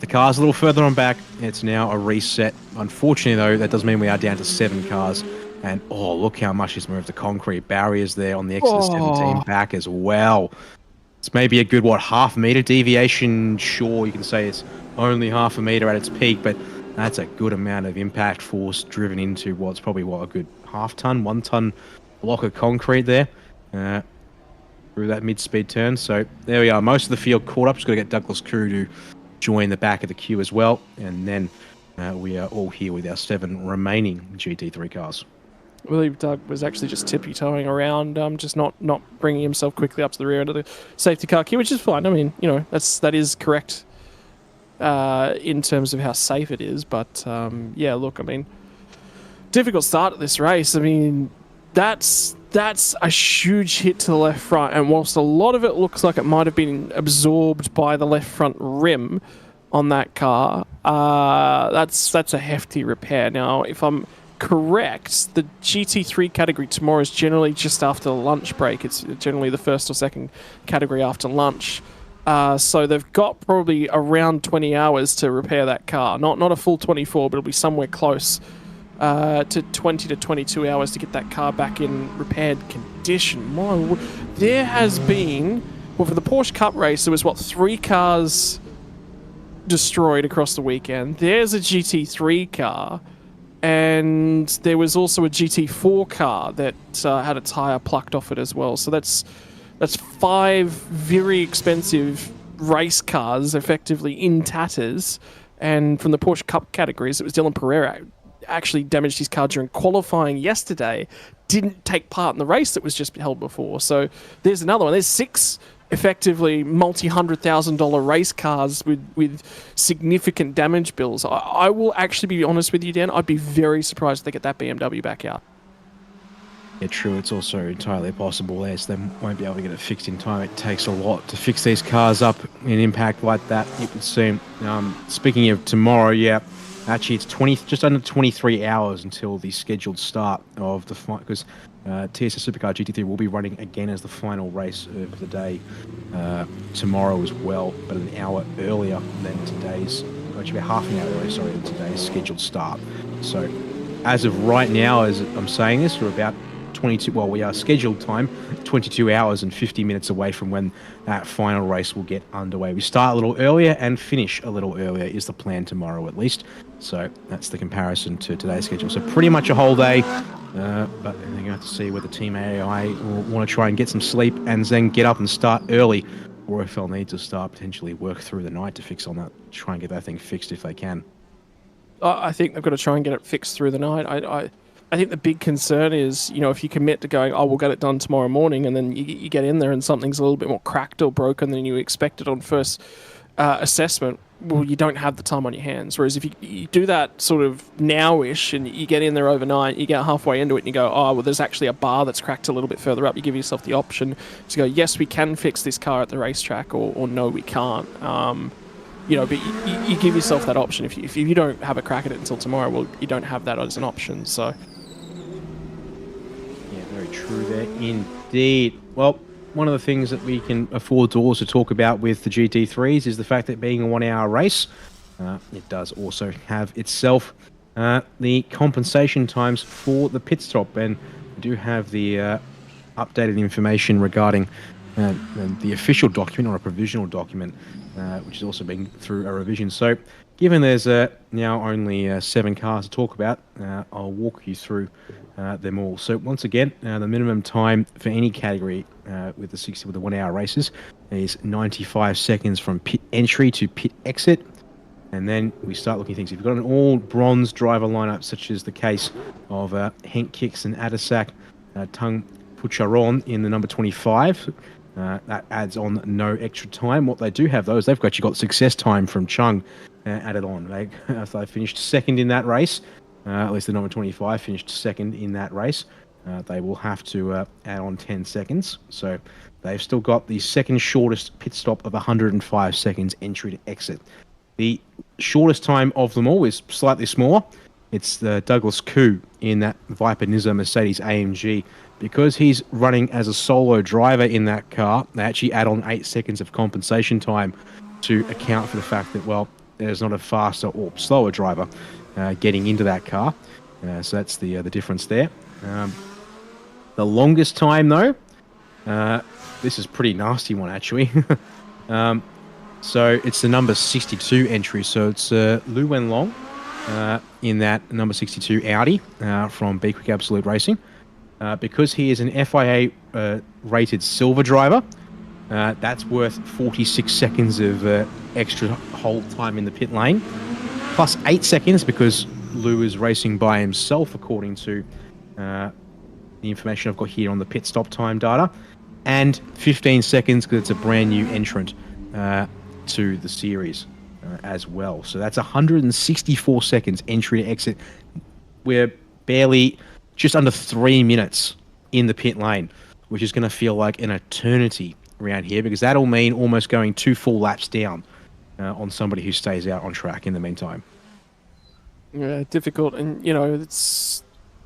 the car's a little further on back. It's now a reset. Unfortunately, though, that does mean we are down to 7 cars. And, oh, look how much he's moved the concrete barriers there on the exit of 17 back as well. It's maybe a good, half a meter deviation. Sure, you can say it's only half a meter at its peak, but that's a good amount of impact force driven into what's probably, a good 1 ton block of concrete there through that mid-speed turn. So there we are. Most of the field caught up. Just got to get Douglas Koo to join the back of the queue as well. And then we are all here with our 7 remaining GT3 cars. I believe Doug was actually just tippy-toeing around, just not bringing himself quickly up to the rear end of the safety car queue, which is fine. I mean, that is correct in terms of how safe it is. But, yeah, look, I mean, difficult start at this race. I mean, that's a huge hit to the left front. And whilst a lot of it looks like it might have been absorbed by the left front rim on that car, that's a hefty repair. Now, if I'm correct, the GT3 category tomorrow is generally just after the lunch break. It's generally the first or second category after lunch. So they've got probably around 20 hours to repair that car. Not a full 24, but it'll be somewhere close to 20 to 22 hours to get that car back in repaired condition. There has been, for the Porsche Cup race, there was, 3 cars destroyed across the weekend. There's a GT3 car. and there was also a GT4 car that had a tyre plucked off it as well. So that's 5 very expensive race cars effectively in tatters. And from the Porsche Cup categories, it was Dylan Pereira actually damaged his car during qualifying yesterday, didn't take part in the race that was just held before. So there's another one. There's 6 effectively multi-$100,000 race cars with significant damage bills. I will actually be honest with you, Dan, I'd be very surprised if they get that BMW back out. Yeah, true. It's also entirely possible as they won't be able to get it fixed in time. It takes a lot to fix these cars up in impact like that, it would seem. Speaking of tomorrow, yeah, actually it's just under 23 hours until the scheduled start of the fight, because TSS Supercar GT3 will be running again as the final race of the day tomorrow as well, but an hour earlier than today's, actually half an hour earlier, sorry, than today's scheduled start. So as of right now, as I'm saying this, we're about 22, well, we are scheduled time 22 hours and 50 minutes away from when that final race will get underway. We start a little earlier and finish a little earlier is the plan tomorrow at least. So that's the comparison to today's schedule. So pretty much a whole day, but they're going to have to see whether Team AI will want to try and get some sleep and then get up and start early, or if they'll need to start potentially work through the night to fix on that, try and get that thing fixed if they can. I think they've got to try and get it fixed through the night. I think the big concern is, you know, if you commit to going, oh, we'll get it done tomorrow morning, and then you get in there and something's a little bit more cracked or broken than you expected on first assessment, well, you don't have the time on your hands. Whereas if you do that sort of now-ish and you get in there overnight, you get halfway into it and you go, oh, well, there's actually a bar that's cracked a little bit further up. You give yourself the option to go, yes, we can fix this car at the racetrack, or no, we can't. You know, but you give yourself that option. If you don't have a crack at it until tomorrow, well, you don't have that as an option, so... Very true there indeed. Well, one of the things that we can afford to also talk about with the GT3s is the fact that being a 1 hour race, it does also have itself the compensation times for the pit stop, and we do have the updated information regarding the official document or a provisional document, which is also being through a revision. So given there's now only 7 cars to talk about, I'll walk you through them all. So once again, the minimum time for any category with the 1 hour races is 95 seconds from pit entry to pit exit. And then we start looking at things. If you've got an all bronze driver lineup, such as the case of Henk Kicks and Adisak Tung Pucharon in the number 25, that adds on no extra time. What they do have, though, is they've actually got success time from Chung added on. They finished second in that race. At least the number 25 finished second in that race. They will have to add on 10 seconds. So they've still got the second shortest pit stop of 105 seconds entry to exit. The shortest time of them all is slightly smaller. It's the Douglas Koo in that Viper Nizza Mercedes AMG. Because he's running as a solo driver in that car, they actually add on 8 seconds of compensation time to account for the fact that, well, there's not a faster or slower driver getting into that car. So that's the difference there. The longest time, though, this is a pretty nasty one, actually. So it's the number 62 entry. So it's Lu Wenlong in that number 62 Audi from B-Quik Absolute Racing. Because he is an FIA rated silver driver, that's worth 46 seconds of extra hold time in the pit lane, plus 8 seconds because Lou is racing by himself, according to the information I've got here on the pit stop time data, and 15 seconds because it's a brand new entrant to the series as well. So that's 164 seconds entry to exit. We're barely just under 3 minutes in the pit lane, which is going to feel like an eternity around here, because that'll mean almost going 2 full laps down on somebody who stays out on track in the meantime. Yeah, difficult. And, you know, it's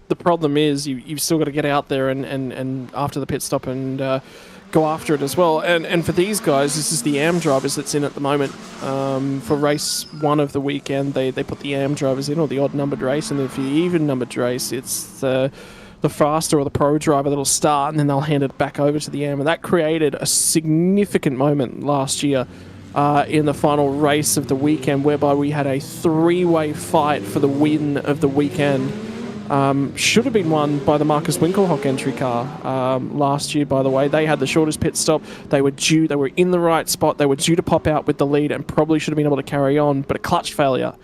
the problem is you've still got to get out there and after the pit stop and go after it as well. And for these guys, this is the AM drivers that's in at the moment. For race 1 of the weekend, they put the AM drivers in, or the odd-numbered race, and then for the even-numbered race, it's the faster or the pro driver that'll start, and then they'll hand it back over to the AM. And that created a significant moment last year in the final race of the weekend, whereby we had a three-way fight for the win of the weekend. Should have been won by the Marcus Winkelhock entry car last year, by the way. They had the shortest pit stop. They were in the right spot. They were due to pop out with the lead and probably should have been able to carry on, but a clutch failure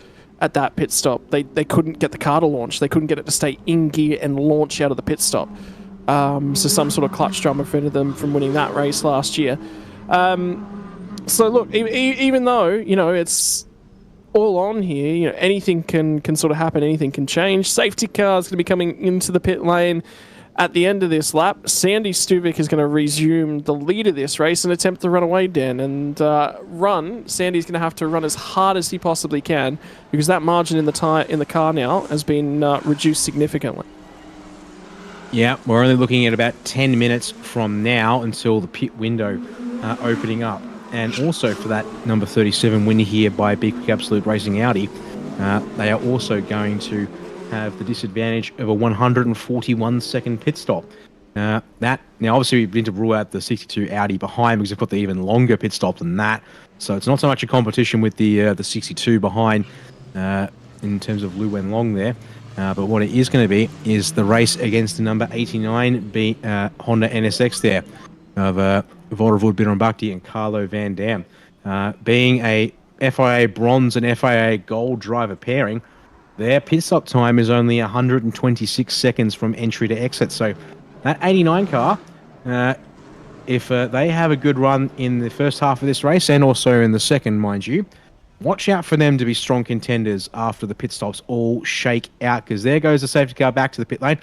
at that pit stop. They couldn't get the car to launch. They couldn't get it to stay in gear and launch out of the pit stop. So some sort of clutch drama prevented them from winning that race last year. So look, even though, you know, it's all on here, you know, anything can sort of happen, anything can change. Safety car is going to be coming into the pit lane at the end of this lap. Sandy Stuvik is going to resume the lead of this race and attempt to run away, Dan. And Sandy's going to have to run as hard as he possibly can, because that margin in the car now has been reduced significantly. Yeah, we're only looking at about 10 minutes from now until the pit window opening up. And also for that number 37 win here by B-Quik Absolute Racing Audi, they are also going to have the disadvantage of a 141-second pit stop. Now obviously we need to rule out the 62 Audi behind, because they've got the even longer pit stop than that. So it's not so much a competition with the 62 behind in terms of Lu Wenlong there. But what it is going to be is the race against the number 89 Honda NSX there of Voravud Bironbakti and Carlo Van Dam. Being a FIA bronze and FIA gold driver pairing, their pit stop time is only 126 seconds from entry to exit. So that 89 car, if they have a good run in the first half of this race and also in the second, mind you, watch out for them to be strong contenders after the pit stops all shake out, because there goes the safety car back to the pit lane.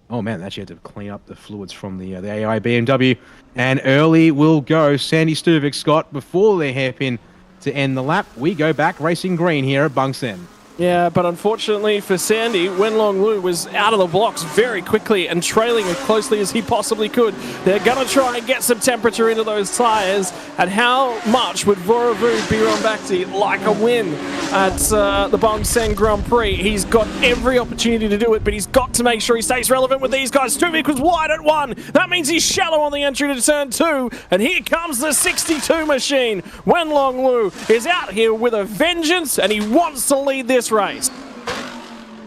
Oh man, they actually had to clean up the fluids from the AI BMW. And early will go Sandy Stuvik, Scott, before their hairpin to end the lap. We go back racing green here at Bangsaen. Yeah, but unfortunately for Sandy, Wenlong Lu was out of the blocks very quickly and trailing as closely as he possibly could. They're going to try and get some temperature into those tyres. And how much would Voravud Bironbakti like a win at the Bangsaen Grand Prix? He's got every opportunity to do it, but he's got to make sure he stays relevant with these guys. Stuvik was wide at 1. That means he's shallow on the entry to turn 2. And here comes the 62 machine. Wenlong Lu is out here with a vengeance, and he wants to lead this race.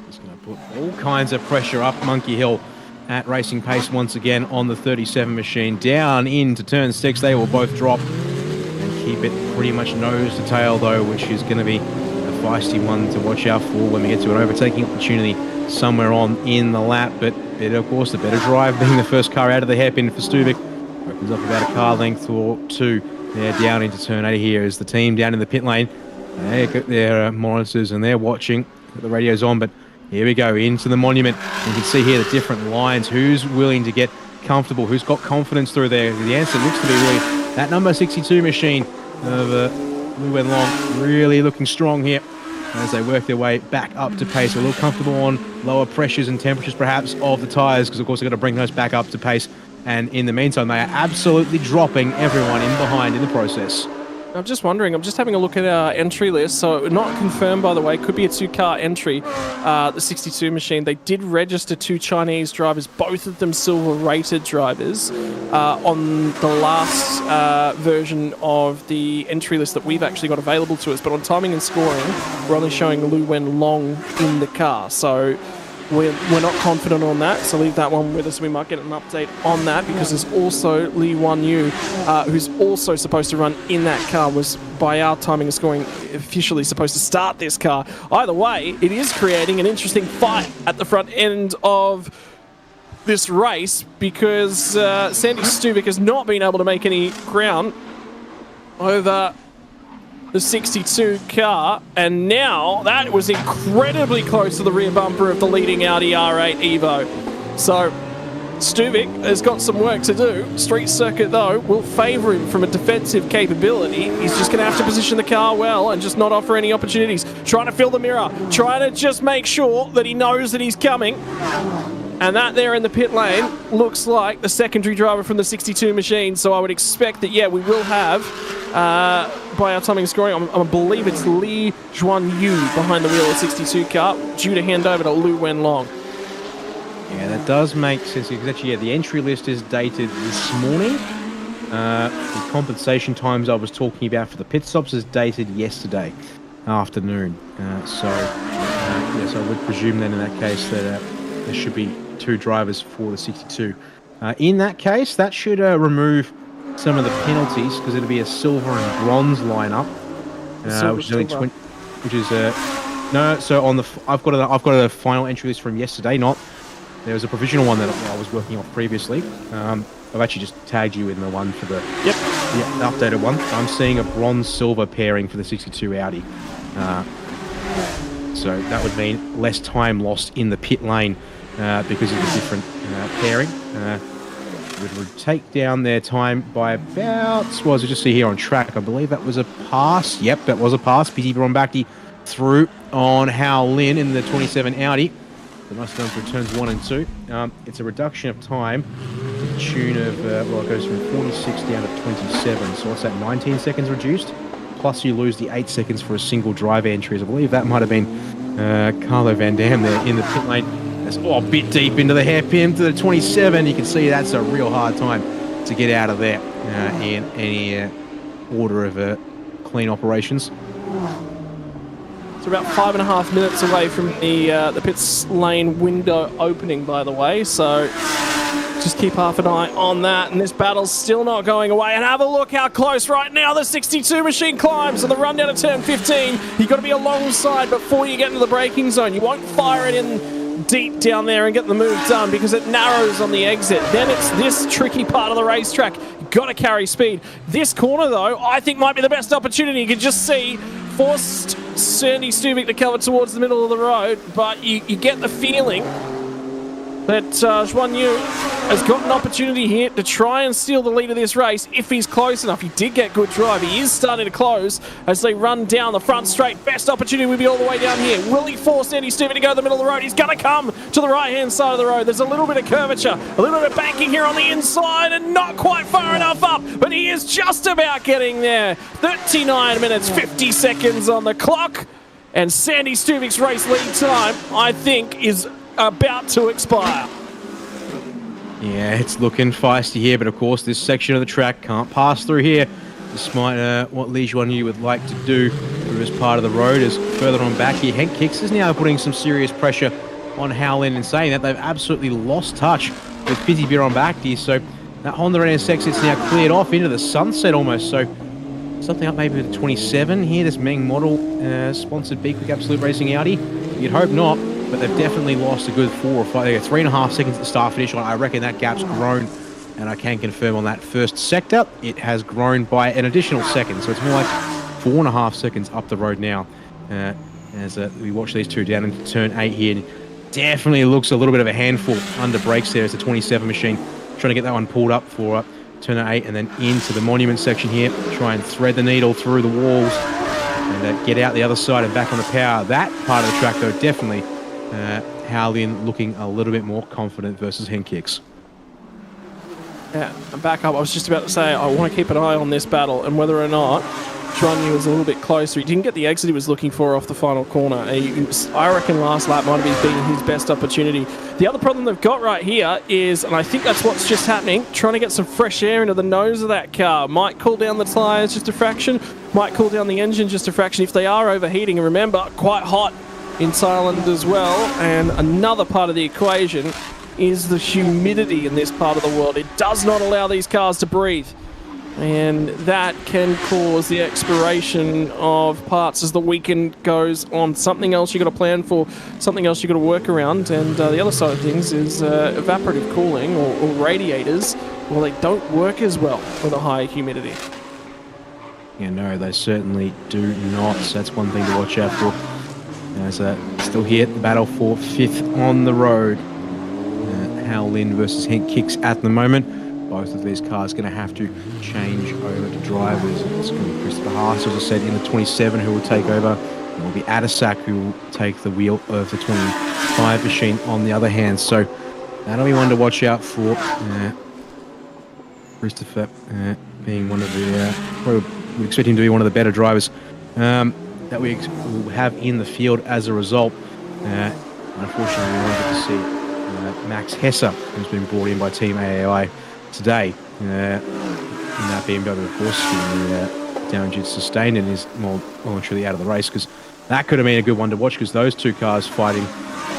He's going to put all kinds of pressure up Monkey Hill at racing pace once again on the 37 machine. Down into turn 6, they will both drop and keep it pretty much nose to tail though, which is going to be a feisty one to watch out for when we get to an overtaking opportunity somewhere on in the lap. But of course, the better drive, being the first car out of the hairpin for Stuvik, opens up about a car length or 2. They're down into turn 8 here as the team down in the pit lane. They got their monitors and they're watching. Got the radios on, but here we go into the monument. You can see here the different lines. Who's willing to get comfortable? Who's got confidence through there? The answer looks to be really that number 62 machine of Lu Wenlong, really looking strong here as they work their way back up to pace. A little comfortable on lower pressures and temperatures perhaps of the tyres, because of course they've got to bring those back up to pace. And in the meantime, they are absolutely dropping everyone in behind in the process. I'm just wondering, I'm just having a look at our entry list. So not confirmed, by the way, could be a 2-car entry, the 62 machine. They did register 2 Chinese drivers, both of them silver-rated drivers, on the last version of the entry list that we've actually got available to us. But on timing and scoring, we're only showing Lu Wenlong in the car. So we're not confident on that, so leave that one with us. We might get an update on that, because there's also Lee Wan Yu, who's also supposed to run in that car, was by our timing and scoring officially supposed to start this car. Either way, it is creating an interesting fight at the front end of this race, because Sandy Stuvik has not been able to make any ground over the 62 car, and now that was incredibly close to the rear bumper of the leading Audi R8 Evo. So Stuvik has got some work to do. Street circuit, though, will favour him from a defensive capability. He's just going to have to position the car well and just not offer any opportunities. Trying to fill the mirror, trying to just make sure that he knows that he's coming. And that there in the pit lane looks like the secondary driver from the 62 machine. So I would expect that, yeah, we will have, by our timing and scoring, I believe it's Lee Juan Yu behind the wheel of the 62 car, due to hand over to Lu Wenlong. Yeah, that does make sense, because actually, yeah, the entry list is dated this morning. The compensation times I was talking about for the pit stops is dated yesterday afternoon. Yes, I would presume then in that case that there should be 2 drivers for the 62. In that case, that should remove some of the penalties because it'll be a silver and bronze lineup, which is no. So on the I've got a final entry list from yesterday. There was a provisional one that I was working off previously. I've actually just tagged you in the one for the the updated one. I'm seeing a bronze-silver pairing for the 62 Audi. So that would mean less time lost in the pit lane because of the different pairing. It would take down their time by about, well, as you just see here on track, I believe that was a pass. Yep, that was a pass. Piti Bronbakti through on Hao Lin in the 27 Audi. The nice done for turns 1 and 2. It's a reduction of time to the tune of, well, it goes from 46 down to 27. So what's that, 19 seconds reduced? Plus you lose the 8 seconds for a single drive entry. I believe that might have been Carlo Van Dam there in the pit lane. That's a bit deep into the hairpin to the 27. You can see that's a real hard time to get out of there in any order of clean operations. It's about 5.5 minutes away from the pits lane window opening, by the way, so just keep half an eye on that. And this battle's still not going away. And have a look how close right now the 62 machine climbs on the run down to turn 15. You've got to be alongside before you get into the braking zone. You won't fire it in deep down there and get the move done because it narrows on the exit. Then it's this tricky part of the racetrack. You've got to carry speed. This corner, though, I think might be the best opportunity. You can just see forced Sandy Stuvik to cover towards the middle of the road, but you get the feeling that Xuan Yu has got an opportunity here to try and steal the lead of this race if he's close enough. He did get good drive. He is starting to close as they run down the front straight. Best opportunity would be all the way down here. Will he force Sandy Stuvik to go to the middle of the road? He's going to come to the right-hand side of the road. There's a little bit of curvature, a little bit of banking here on the inside and not quite far enough up, but he is just about getting there. 39 minutes, 50 seconds on the clock, and Sandy Stuvik's race lead time, I think, is about to expire. Yeah, it's looking feisty here, but of course this section of the track can't pass through here, despite what Li Juanyu would like to do through this part of the road. As further on back here, Henk Kicks is now putting some serious pressure on Howlin and saying that they've absolutely lost touch with Piti Bronbakti. So that Honda NSX is now cleared off into the sunset almost. So something up maybe with 27 here, this Meng model sponsored B-Quik Absolute Racing Audi. You'd hope not, but they've definitely lost a good 4 or 5. They got 3.5 seconds at the start finish line. I reckon that gap's grown, and I can confirm on that first sector, it has grown by an additional second. So it's more like 4.5 seconds up the road now. As we watch these two down into turn 8 here, and definitely looks a little bit of a handful under brakes there. It's a 27 machine trying to get that one pulled up for turn 8 and then into the monument section here. Try and thread the needle through the walls and get out the other side and back on the power. That part of the track, though, definitely Howlin looking a little bit more confident versus Henk Kicks. Yeah, back up. I was just about to say I want to keep an eye on this battle and whether or not Xuan Yu was a little bit closer. He didn't get the exit he was looking for off the final corner. I reckon last lap might have been his best opportunity. The other problem they've got right here is, and I think that's what's just happening, trying to get some fresh air into the nose of that car. Might cool down the tyres just a fraction, might cool down the engine just a fraction if they are overheating. And remember, quite hot in Thailand as well. And another part of the equation is the humidity in this part of the world. It does not allow these cars to breathe. And that can cause the expiration of parts as the weekend goes on. Something else you've got to plan for, something else you've got to work around. And the other side of things is evaporative cooling or radiators. Well, they don't work as well with a higher humidity. Yeah, no, they certainly do not. So that's one thing to watch out for. As still here, the battle for 5th on the road. Howlin versus Henk Kicks at the moment. Both of these cars going to have to change over to drivers. It's going to be Christopher Haas, as I said, in the 27 who will take over. It will be Adisak who will take the wheel of the 25 machine on the other hand. So that'll be one to watch out for. Christopher being one of the, we expect him to be one of the better drivers that we will have in the field as a result. Unfortunately, we wanted to see Max Hesser, who's been brought in by Team AAI today in that BMW, of course, the damage it's sustained and is well and truly out of the race, because that could have been a good one to watch, because those two cars fighting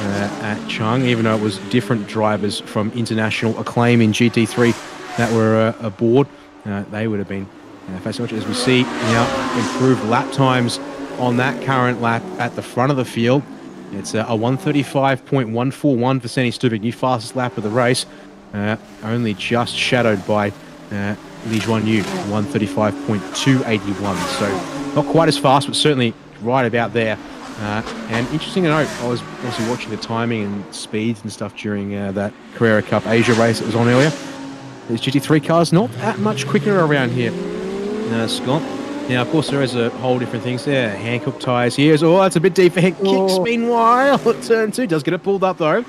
at Chung, even though it was different drivers from international acclaim in GT3 that were aboard, they would have been fascinating. As we see now, improved lap times on that current lap at the front of the field. It's a 135.141 for Sandy Stubik, new fastest lap of the race, only just shadowed by Lee Juan Yu, 135.281. So not quite as fast, but certainly right about there. And interesting to note, I was also watching the timing and speeds and stuff during that Carrera Cup Asia race that was on earlier. These GT3 cars not that much quicker around here, Scott. Now, of course, there is a whole different things there. Hankook tyres here. Oh, that's a bit deep for Hank Kicks. Meanwhile, at turn 2, does get it pulled up though.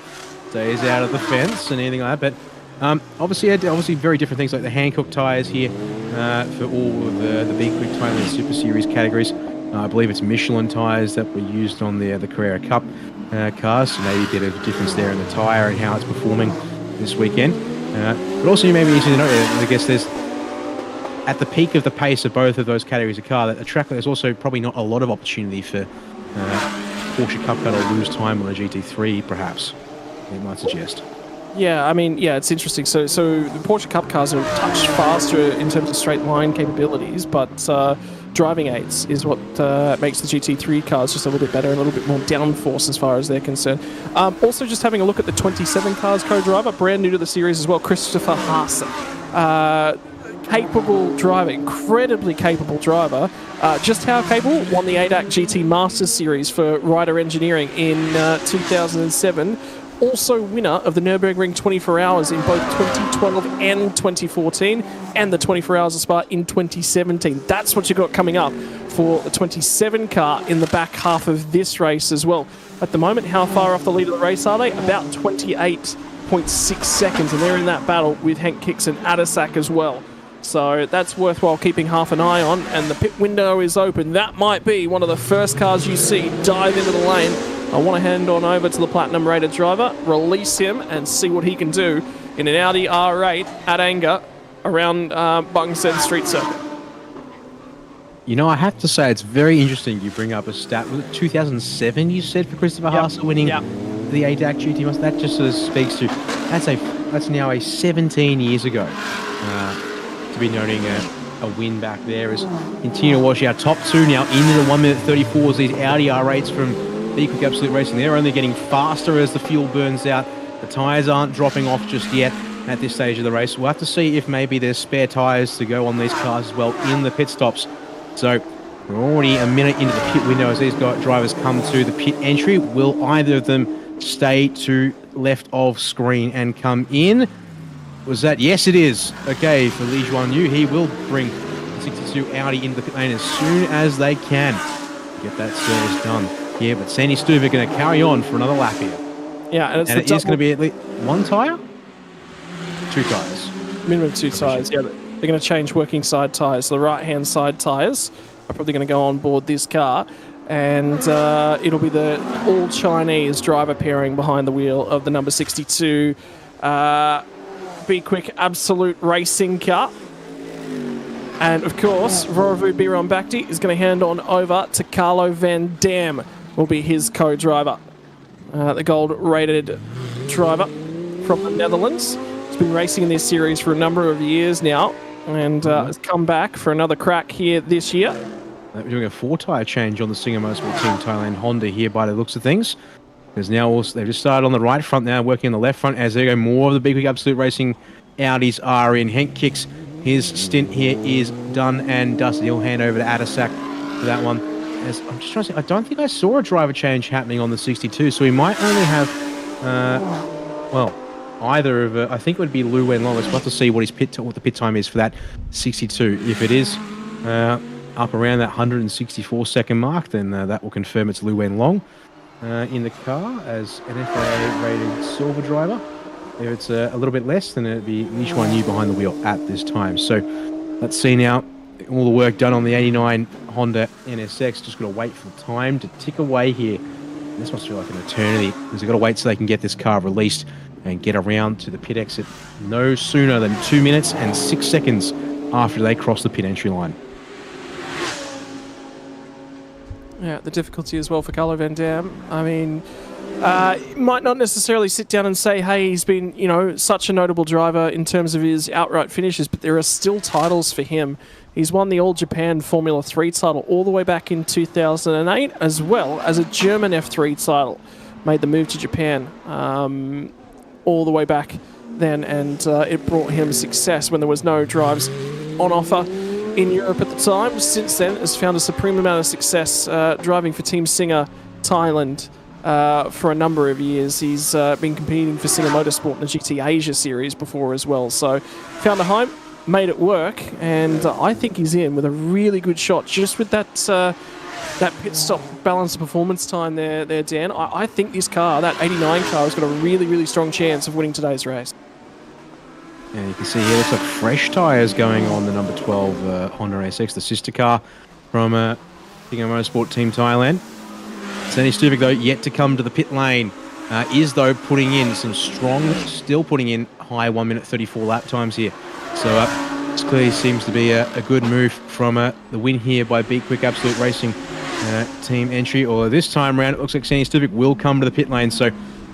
Stays out of the fence and anything like that. But obviously very different things like the Hankook tyres here for all of the B-Quik Thailand Super Series categories. I believe it's Michelin tyres that were used on the Carrera Cup cars. So maybe a bit of difference there in the tyre and how it's performing this weekend. But also, you may be easy to note, I guess there's at the peak of the pace of both of those categories of car, that a track there's also probably not a lot of opportunity for Porsche Cup car to lose time on a GT3, perhaps, it might suggest. Yeah, I mean, yeah, it's interesting. So the Porsche Cup cars are a touch faster in terms of straight line capabilities, but driving aids is what makes the GT3 cars just a little bit better and a little bit more downforce as far as they're concerned. Also, just having a look at the 27 cars co-driver, brand new to the series as well, Christopher Haase. Capable driver, incredibly capable driver. Just how capable? Won the ADAC GT Masters Series for Rider Engineering in 2007. Also winner of the Nürburgring 24 Hours in both 2012 and 2014, and the 24 Hours of Spa in 2017. That's what you've got coming up for the 27 car in the back half of this race as well. At the moment, how far off the lead of the race are they? About 28.6 seconds, and they're in that battle with Henk Kiks and Adasak as well. So that's worthwhile keeping half an eye on, and the pit window is open. That might be one of the first cars you see dive into the lane. I want to hand on over to the platinum rated driver, release him and see what he can do in an Audi R8 at anger around Bangsaen Street Circuit. You know, I have to say, it's very interesting you bring up a stat. Was it 2007 you said for Christopher Haase winning the ADAC GT Masters? That just sort of speaks to, that's now a 17 years ago. To be noting a win back there as continue to wash out top two now into the 1 minute 34s. These Audi R8s from B-Quik Absolute Racing, they're only getting faster as the fuel burns out. The tyres aren't dropping off just yet at this stage of the race. We'll have to see if maybe there's spare tyres to go on these cars as well in the pit stops. So we're already a minute into the pit window as these drivers come to the pit entry. Will either of them stay to left of screen and come in? Was that? Yes, it is. Okay, for Lee Juan Yu, he will bring the 62 Audi into the pit lane as soon as they can. Get that service done here, but Sandy Stubik going to carry on for another lap here. Yeah, and it is going to be at least one tyre? Two tyres. Minimum two tyres, yeah. They're going to change working side tyres. The right-hand side tyres are probably going to go on board this car, and it'll be the all-Chinese driver pairing behind the wheel of the number 62 B-Quik Absolute Racing car. And of course, Rorovu Biron Bhakti is going to hand on over to Carlo Van Dam, will be his co-driver. The gold-rated driver from the Netherlands. He's been racing in this series for a number of years now, and has come back for another crack here this year. They're doing a 4-tyre change on the Singer Motorsport Team Thailand Honda here by the looks of things. Because now also they've just started on the right front now, working on the left front as they go. More of the B-Quik Absolute Racing Audis are in. Henk Kiks, his stint here is done and dusted. He'll hand over to Adasak for that one. As I'm just trying to say, I don't think I saw a driver change happening on the 62, so we might only have, either of, I think it would be Lu Wen Long. We'll have to see what the pit time is for that 62. If it is up around that 164 second mark, then that will confirm it's Lu Wen Long in the car as an FIA-rated silver driver. If it's a little bit less, then it'd be Lee Juan Yu behind the wheel at this time. So let's see now. All the work done on the 89 Honda NSX. Just got to wait for the time to tick away here. This must feel like an eternity because they've got to wait so they can get this car released and get around to the pit exit no sooner than 2 minutes and 6 seconds after they cross the pit entry line. Yeah, the difficulty as well for Carlo Van Dam. I mean, might not necessarily sit down and say, hey, he's been, you know, such a notable driver in terms of his outright finishes, but there are still titles for him. He's won the All Japan Formula 3 title all the way back in 2008, as well as a German F3 title. Made the move to Japan all the way back then, and it brought him success when there was no drives on offer in Europe at the time. Since then, has found a supreme amount of success driving for Team Singer Thailand for a number of years. He's been competing for Singer Motorsport in the GT Asia series before as well. So found a home, made it work, and I think he's in with a really good shot just with that that pit stop balance of performance time there, Dan. I think this car, that 89 car, has got a really, really strong chance of winning today's race. And you can see here, looks like fresh tyres going on the number 12 Honda AEST, the sister car from Singer Motorsport Team Thailand. Sandy Stuvik, though, yet to come to the pit lane. Is, though, putting in some strong, still putting in high 1 minute 34 lap times here. So this clearly seems to be a good move from the win here by B-Quik Absolute Racing team entry. Although this time around, it looks like Sandy Stuvik will come to the pit lane. So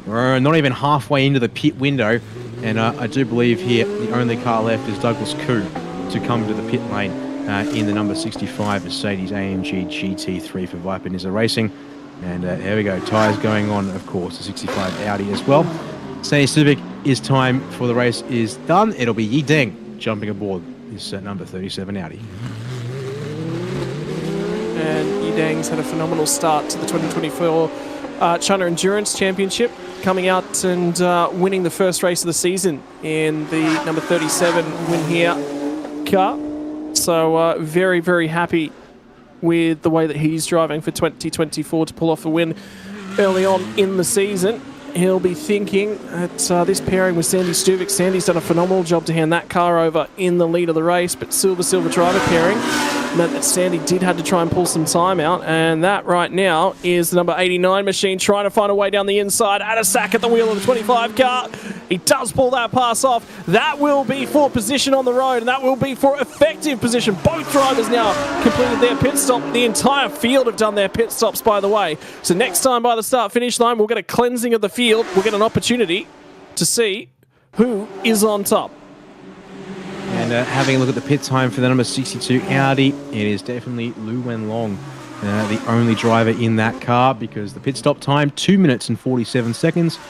we're not even halfway into the pit window. And I do believe here the only car left is Douglas Koo to come to the pit lane in the number 65 Mercedes AMG GT3 for Viper Nizza Racing. And there we go, tyres going on, of course, the 65 Audi as well. Sandy Stuvik, his time for the race is done. It'll be Yi Deng jumping aboard this number 37 Audi. And Yi Deng's had a phenomenal start to the 2024 China Endurance Championship, coming out and winning the first race of the season in the number 37 Win Here car. So very, very happy with the way that he's driving for 2024 to pull off a win early on in the season. He'll be thinking at this pairing with Sandy Stuvik. Sandy's done a phenomenal job to hand that car over in the lead of the race, but silver driver pairing meant that Sandy did have to try and pull some time out, and that right now is the number 89 machine trying to find a way down the inside. At a sack at the wheel of the 25 car. He does pull that pass off. That will be for position on the road, and that will be for effective position. Both drivers now completed their pit stop. The entire field have done their pit stops, by the way. So next time by the start-finish line, we'll get a cleansing of the field. We'll get an opportunity to see who is on top. And having a look at the pit time for the number 62 Audi, it is definitely Lu Wenlong, the only driver in that car, because the pit stop time, 2 minutes and 47 seconds.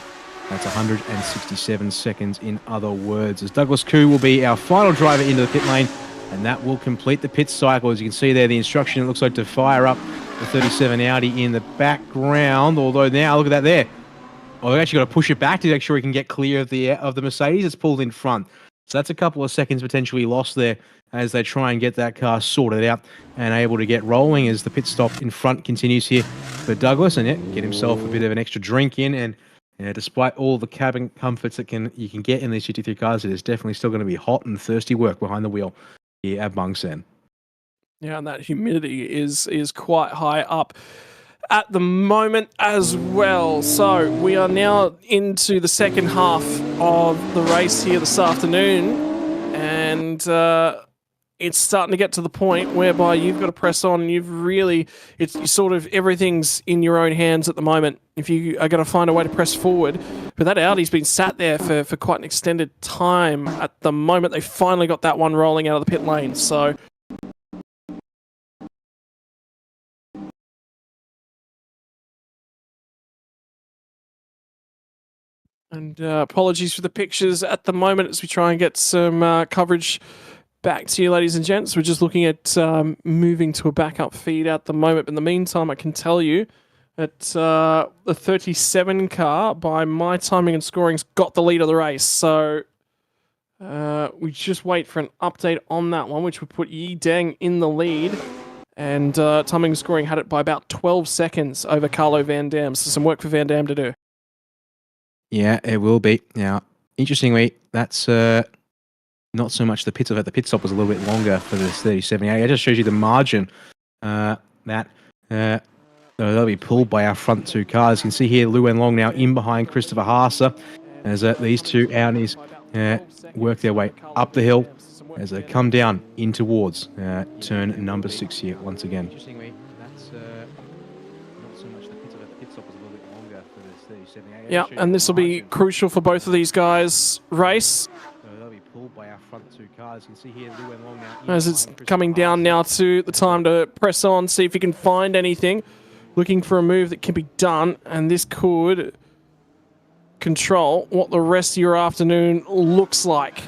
That's 167 seconds in other words. As Douglas Koo will be our final driver into the pit lane, and that will complete the pit cycle. As you can see there, the instruction, it looks like to fire up the 37 Audi in the background, although now, look at that there. Oh, they've actually got to push it back to make sure he can get clear of the Mercedes. It's pulled in front. So that's a couple of seconds potentially lost there as they try and get that car sorted out and able to get rolling as the pit stop in front continues here for Douglas. And yeah, get himself a bit of an extra drink in. And despite all the cabin comforts that you can get in these GT3 cars, it is definitely still going to be hot and thirsty work behind the wheel here at Bangsaen. Yeah, and that humidity is quite high up at the moment as well. So we are now into the second half of the race here this afternoon, and it's starting to get to the point whereby you've got to press on, and you've really, it's sort of everything's in your own hands at the moment if you are going to find a way to press forward. But that Audi's been sat there for quite an extended time. At the moment, they finally got that one rolling out of the pit lane. So and apologies for the pictures at the moment as we try and get some coverage back to you, ladies and gents. We're just looking at moving to a backup feed at the moment. In the meantime, I can tell you that the 37 car, by my timing and scoring's got the lead of the race. So we just wait for an update on that one, which would put Yi Deng in the lead. And timing and scoring had it by about 12 seconds over Carlo Van Dam. So some work for Van Dam to do. Yeah, it will be. Now, interestingly, that's not so much the pit stop. The pit stop was a little bit longer for this 37. It just shows you the margin that they'll be pulled by our front two cars. You can see here Lu Wenlong now in behind Christopher Haase as these two Audis work their way up the hill as they come down in towards turn number 6 here once again. Interestingly, that's not so much the pit stop. The pit stop is a little bit longer for this 37. Yeah, and this will be crucial for both of these guys' race. So they'll be pulled by our front 2 cars. You can see here Liu Wenlong now. As it's coming down now to the time to press on, see if he can find anything. Looking for a move that can be done, and this could control what the rest of your afternoon looks like.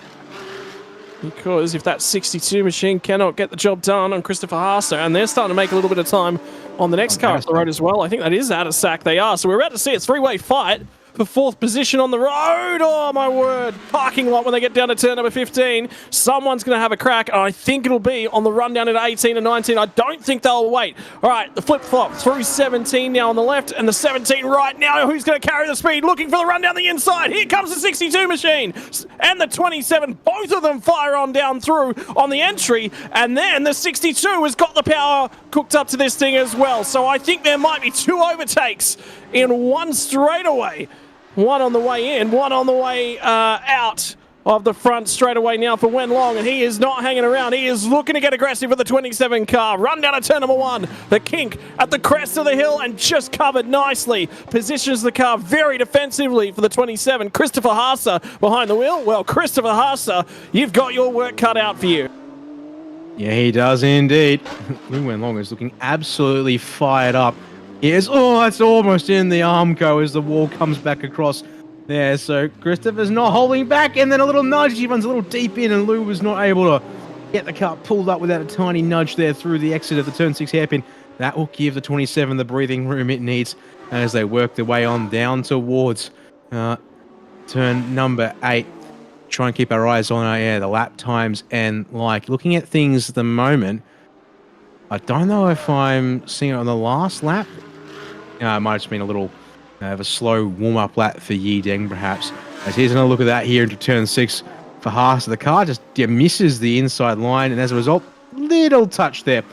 Because if that 62 machine cannot get the job done on Christopher Haase, and they're starting to make a little bit of time on the next car up the road as well. I think that is AEST they are. So we're about to see a 3-way fight for 4th position on the road. Oh, my word. Parking lot when they get down to turn number 15. Someone's going to have a crack. And I think it'll be on the run down into 18 and 19. I don't think they'll wait. All right, the flip-flop through 17 now on the left and the 17 right now. Who's going to carry the speed? Looking for the run down the inside. Here comes the 62 machine and the 27. Both of them fire on down through on the entry. And then the 62 has got the power cooked up to this thing as well. So I think there might be 2 overtakes in one straightaway. One on the way in, one on the way out of the front straightaway now for Wenlong, and he is not hanging around. He is looking to get aggressive with the 27 car. Run down to turn number 1. The kink at the crest of the hill and just covered nicely. Positions the car very defensively for the 27. Christopher Haase behind the wheel. Well, Christopher Haase, you've got your work cut out for you. Yeah, he does indeed. Liu Wenlong is looking absolutely fired up. Yes, oh, it's almost in the Armco as the wall comes back across there. So Christopher's not holding back, and then a little nudge. He runs a little deep in, and Lou was not able to get the car pulled up without a tiny nudge there through the exit of the turn 6 hairpin. That will give the 27 the breathing room it needs as they work their way on down towards turn number 8. Try and keep our eyes on the lap times, and like looking at things at the moment, I don't know if I'm seeing it on the last lap. It might have just been a little of a slow warm-up lap for Yeaman, perhaps. As here's another look at that here into turn 6 for Haase. The car just misses the inside line, and as a result, little touch there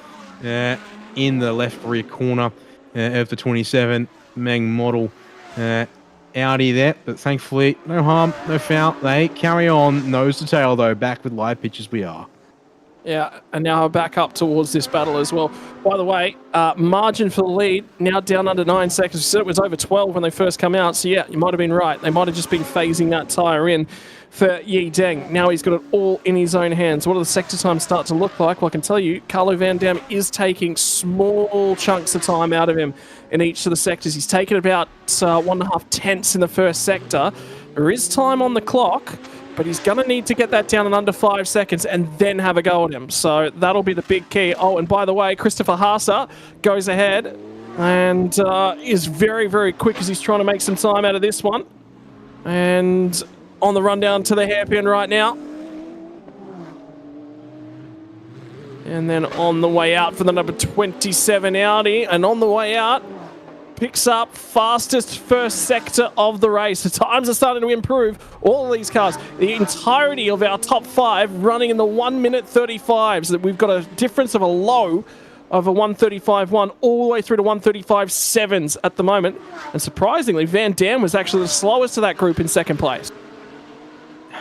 in the left rear corner of the 27 Meng model Audi there. But thankfully, no harm, no foul. They carry on nose to tail, though, back with live pitches we are. Yeah, and now back up towards this battle as well. By the way, margin for the lead now down under 9 seconds. We said it was over 12 when they first come out. So yeah, you might have been right. They might have just been phasing that tyre in for Yi Deng. Now he's got it all in his own hands. What do the sector times start to look like? Well, I can tell you, Carlo Van Dam is taking small chunks of time out of him in each of the sectors. He's taken about 1.5 tenths in the first sector. There is time on the clock, but he's going to need to get that down in under 5 seconds and then have a go at him. So that'll be the big key. Oh, and by the way, Christopher Haase goes ahead and is very, very quick as he's trying to make some time out of this one. And on the run down to the hairpin right now. And then on the way out for the number 27 Audi. And on the way out, picks up fastest first sector of the race. The times are starting to improve. All of these cars, the entirety of our top 5 running in the 1 minute 35s. So that we've got a difference of a low of a 135.1 all the way through to 135.7s at the moment. And surprisingly, Van Dam was actually the slowest of that group in second place.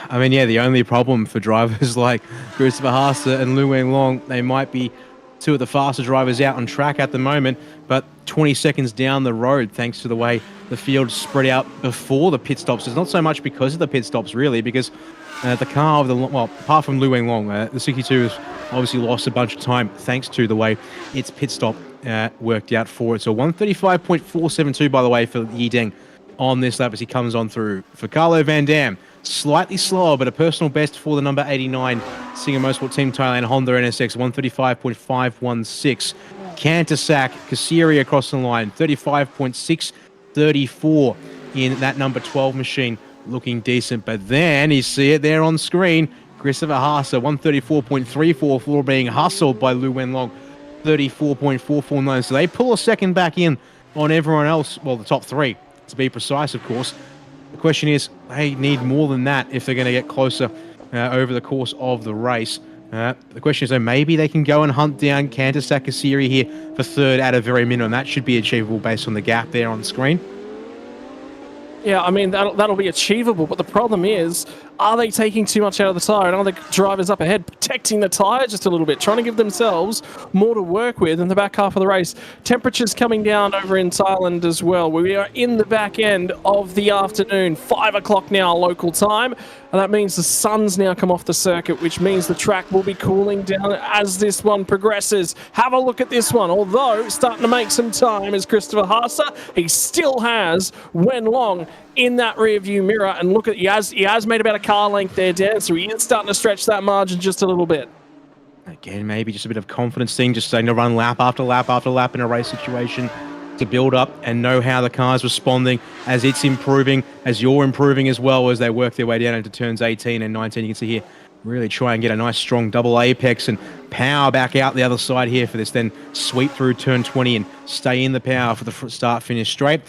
I mean, yeah, the only problem for drivers like Christopher Haase and Liu Wenlong, they might be 2 of the faster drivers out on track at the moment, but 20 seconds down the road, thanks to the way the field spread out before the pit stops. It's not so much because of the pit stops, really, because the car, apart from Liu Wenlong, the 62 has obviously lost a bunch of time thanks to the way its pit stop worked out for it. So 135.472, by the way, for Yi Deng on this lap as he comes on through. For Carlo Van Dam, slightly slower, but a personal best for the number 89 Singer Motorsport Team Thailand Honda NSX, 135.516. Cantersack, Kassiri across the line, 35.634 in that number 12 machine, looking decent. But then you see it there on screen, Christopher Haase, 134.34 for being hustled by Liu Wenlong, 34.449. So they pull a second back in on everyone else, well, the top 3, to be precise, of course. The question is, they need more than that if they're going to get closer over the course of the race. The question is, though, maybe they can go and hunt down Cantersack Kassiri here for 3rd at a very minimum. That should be achievable based on the gap there on screen. Yeah, I mean, that'll be achievable, but the problem is Are they taking too much out of the tyre? And are the drivers up ahead protecting the tyre just a little bit, trying to give themselves more to work with in the back half of the race? Temperatures coming down over in Thailand as well. We are in the back end of the afternoon, 5 o'clock now local time. And that means the sun's now come off the circuit, which means the track will be cooling down as this one progresses. Have a look at this one. Although starting to make some time is Christopher Haase. He still has Wen Long in that rear view mirror. And look at, he has made about a car length there, Dan. So he is starting to stretch that margin just a little bit. Again, maybe just a bit of confidence thing, just starting to run lap after lap after lap in a race situation to build up and know how the car's responding as it's improving, as you're improving as well as they work their way down into turns 18 and 19. You can see here, really try and get a nice strong double apex and power back out the other side here for this, then sweep through turn 20 and stay in the power for the start-finish straight.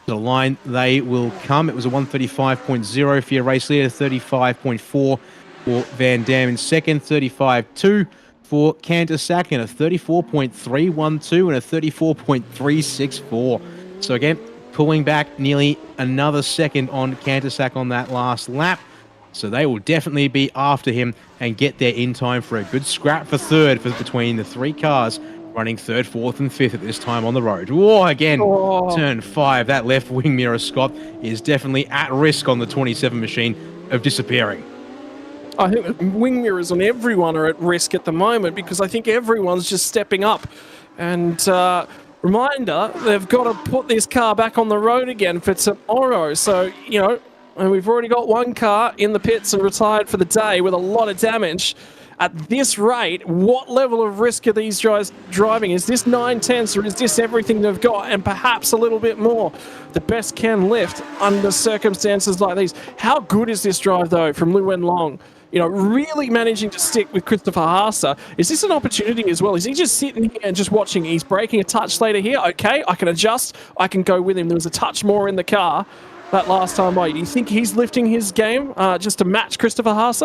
The line they will come. It was a 135.0 for your race leader, 35.4 for Van Dam in second, 35.2 for Kantersak, and a 34.312 and a 34.364. So again, pulling back nearly another second on Kantersak on that last lap. So they will definitely be after him and get there in time for a good scrap for third between the three cars running third, fourth, and fifth at this time on the road. Whoa, again, turn 5. That left wing mirror, Scott, is definitely at risk on the 27 machine of disappearing. I think the wing mirrors on everyone are at risk at the moment because I think everyone's just stepping up. And reminder, they've got to put this car back on the road again for tomorrow. So, you know, and we've already got one car in the pits and retired for the day with a lot of damage. At this rate, what level of risk are these guys driving? Is this 9/10 or is this everything they've got and perhaps a little bit more? The best can lift under circumstances like these. How good is this drive, though, from Lu Wen Long? You know, really managing to stick with Christopher Haase. Is this an opportunity as well? Is he just sitting here and just watching? He's braking a touch later here. Okay, I can adjust. I can go with him. There was a touch more in the car that last time by. Do you think he's lifting his game just to match Christopher Haase?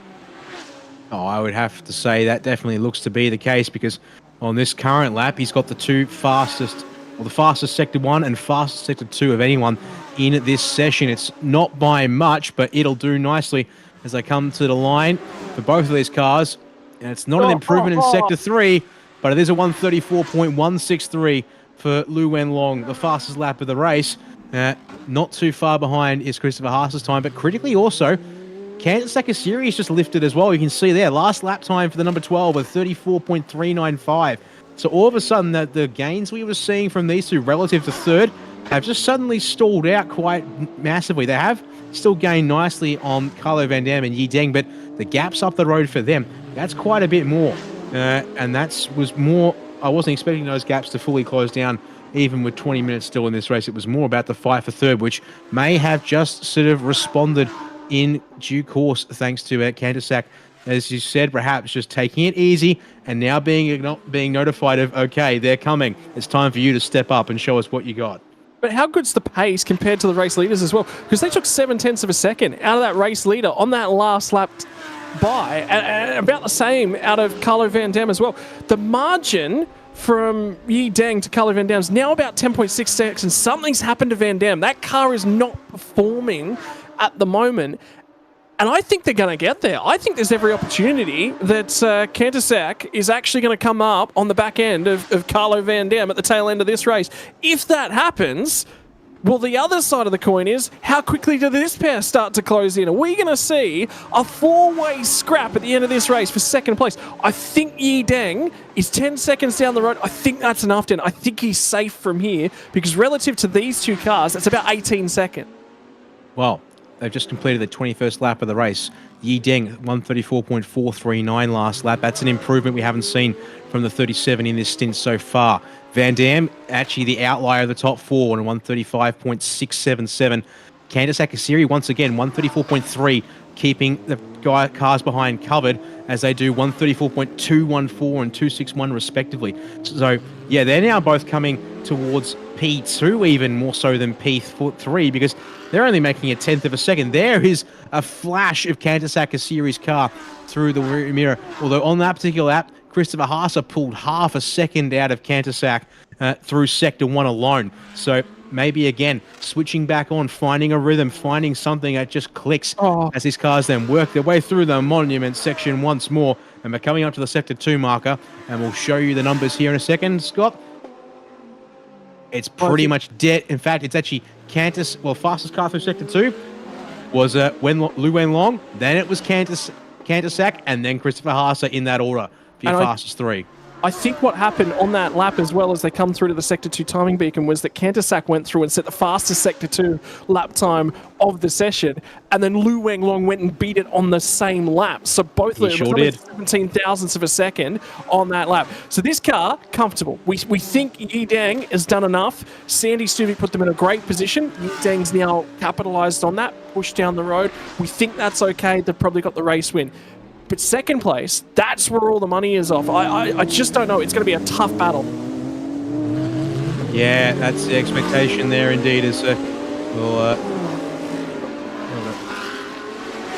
Oh, I would have to say that definitely looks to be the case because on this current lap, he's got the two fastest, or the fastest Sector 1 and fastest Sector 2 of anyone in this session. It's not by much, but it'll do nicely as they come to the line for both of these cars. And it's not an improvement in Sector 3, but it is a 134.163 for Lu Wen Long, the fastest lap of the race. Not too far behind is Christopher Haase's time, but critically also, Kantersak Series just lifted as well. You can see there, last lap time for the number 12 with 34.395. So all of a sudden, the gains we were seeing from these two relative to third have just suddenly stalled out quite massively. They have still gained nicely on Carlo Van Dam and Yi Deng, but the gaps up the road for them, that's quite a bit more. And was more, I wasn't expecting those gaps to fully close down even with 20 minutes still in this race. It was more about the fight for third, which may have just sort of responded in due course, thanks to Kantersak, as you said, perhaps just taking it easy and now being notified of, okay, they're coming. It's time for you to step up and show us what you got. But how good's the pace compared to the race leaders as well? Because they took 0.7 of a second out of that race leader on that last lap by, and about the same out of Carlo Van Dam as well. The margin from Yi Deng to Carlo Van Dam is now about 10.6 seconds. Something's happened to Van Dam. That car is not performing at the moment, and I think they're going to get there. I think there's every opportunity that Kantersak is actually going to come up on the back end of Carlo Van Dam at the tail end of this race. If that happens, well, the other side of the coin is, how quickly do this pair start to close in? Are we going to see a four-way scrap at the end of this race for second place? I think Yi Deng is 10 seconds down the road. I think that's enough, Dan. I think he's safe from here because relative to these two cars, it's about 18 seconds. Well, they've just completed the 21st lap of the race. Yi Deng, 134.439 last lap. That's an improvement we haven't seen from the 37 in this stint so far. Van Dam, actually the outlier of the top four, on 135.677. Kantersak Series, once again, 134.3, keeping the cars behind covered as they do 134.214 and 261 respectively. So, yeah, they're now both coming towards P2 even more so than P3 because they're only making a 10th of a second. There is a flash of Kantersak Series car through the rear mirror. Although on that particular lap, Christopher Haase pulled half a second out of Kantersak through Sector 1 alone. So maybe again, switching back on, finding a rhythm, finding something that just clicks as these cars then work their way through the monument section once more. And we're coming up to the Sector 2 marker, and we'll show you the numbers here in a second, Scott. It's pretty much dead. In fact, it's actually fastest car through Sector 2 was Lu Wenlong, then it was Kantersak, and then Christopher Haase in that order for your fastest three. I think what happened on that lap as well as they come through to the Sector 2 timing beacon was that Kantersak went through and set the fastest Sector 2 lap time of the session, and then Lu Wenlong went and beat it on the same lap. So both of them sure did. 17 thousandths of a second on that lap. So this car, comfortable. We think Yidang has done enough. Sandy Stuvik put them in a great position. Yidang's now capitalised on that, pushed down the road. We think that's okay. They've probably got the race win. But second place, that's where all the money is off. I just don't know. It's going to be a tough battle. Yeah, that's the expectation there indeed. As we'll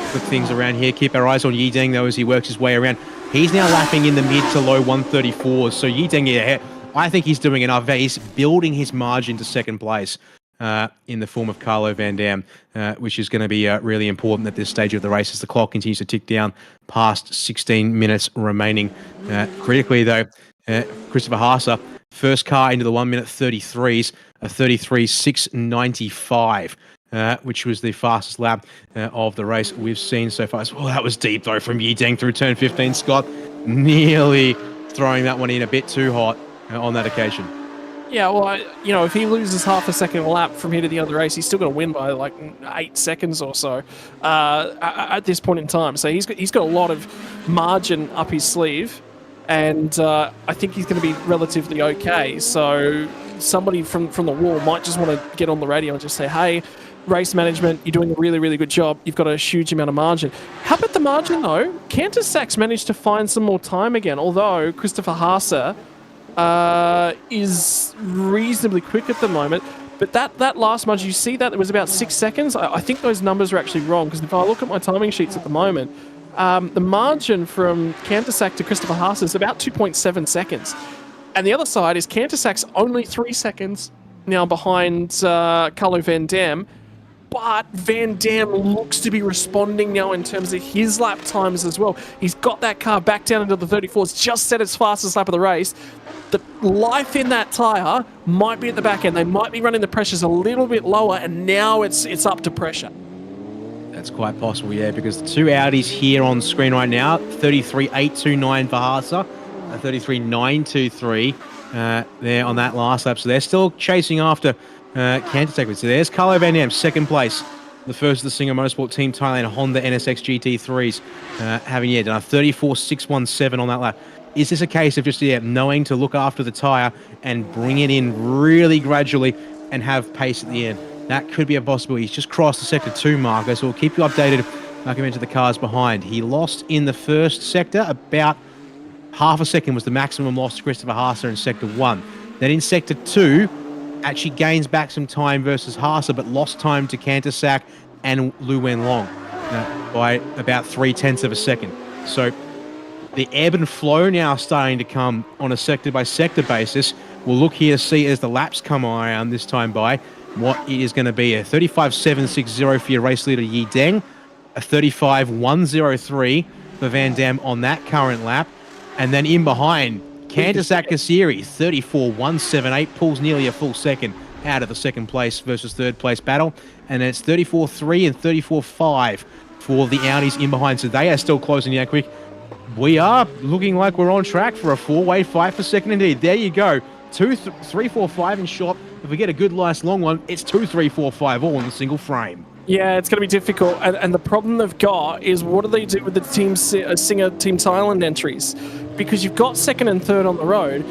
quick things around here. Keep our eyes on Yidang though as he works his way around. He's now lapping in the mid to low 134s. So Yidang, yeah, I think he's doing enough. He's building his margin to second place. In the form of Carlo Van Dam, which is going to be really important at this stage of the race as the clock continues to tick down past 16 minutes remaining. Critically, though, Christopher Haase, first car into the 1 minute 33s, a 33.695, which was the fastest lap of the race we've seen so far. Well, that was deep, though, from Yidang through turn 15. Scott nearly throwing that one in a bit too hot on that occasion. Yeah, well, if he loses half a second a lap from here to the other race, he's still going to win by like 8 seconds or so at this point in time. So he's got a lot of margin up his sleeve, and I think he's going to be relatively okay. So somebody from the wall might just want to get on the radio and just say, hey, race management, you're doing a really, really good job. You've got a huge amount of margin. How about the margin, though? Kantersak's managed to find some more time again, although Christopher Haase is reasonably quick at the moment. But that last margin, you see that it was about 6 seconds. I think those numbers are actually wrong, because if I look at my timing sheets at the moment, the margin from Kantersak to Christopher Haase is about 2.7 seconds. And the other side is Kantersak's only 3 seconds now behind Carlo Van Dam. But Van Dam looks to be responding now in terms of his lap times as well. He's got that car back down into the 34s, just set its fastest lap of the race. The life in that tyre might be at the back end. They might be running the pressures a little bit lower, and now it's up to pressure. That's quite possible, yeah, because the two Audis here on screen right now, 33.829 for Haase, 33.923 there on that last lap. So they're still chasing after Kantersak. So there's Carlo Van Dam, second place. The first of the Singer Motorsport Team Thailand Honda NSX GT3s, having done a 34.617 on that lap. Is this a case of just knowing to look after the tyre and bring it in really gradually and have pace at the end? That could be a possibility. He's just crossed the Sector 2 marker, so we'll keep you updated like I mentioned the cars behind. He lost in the first sector. About half a second was the maximum loss to Christopher Haase in Sector 1. Then in Sector 2, actually gains back some time versus Haase, but lost time to Kantersak and Lu Wenlong by about 0.3 of a second. So the ebb and flow now starting to come on a sector-by-sector basis. We'll look here to see as the laps come around this time by what it is going to be. A 35.760 for your race leader Yidang, a 35.103 for Van Dam on that current lap, and then in behind, Kantersak Kasiri, 34.178, pulls nearly a full second out of the second place versus third place battle. And then it's 34.3 and 34.5 for the Audis in behind. So they are still closing down quick. We are looking like we're on track for a four-way fight for second indeed. There you go. 2, 3, 4, 5 in shot. If we get a good, nice long one, it's 2, 3, 4, 5 all in a single frame. Yeah, it's going to be difficult. And the problem they've got is what do they do with the Singer Team Thailand entries? Because you've got second and third on the road.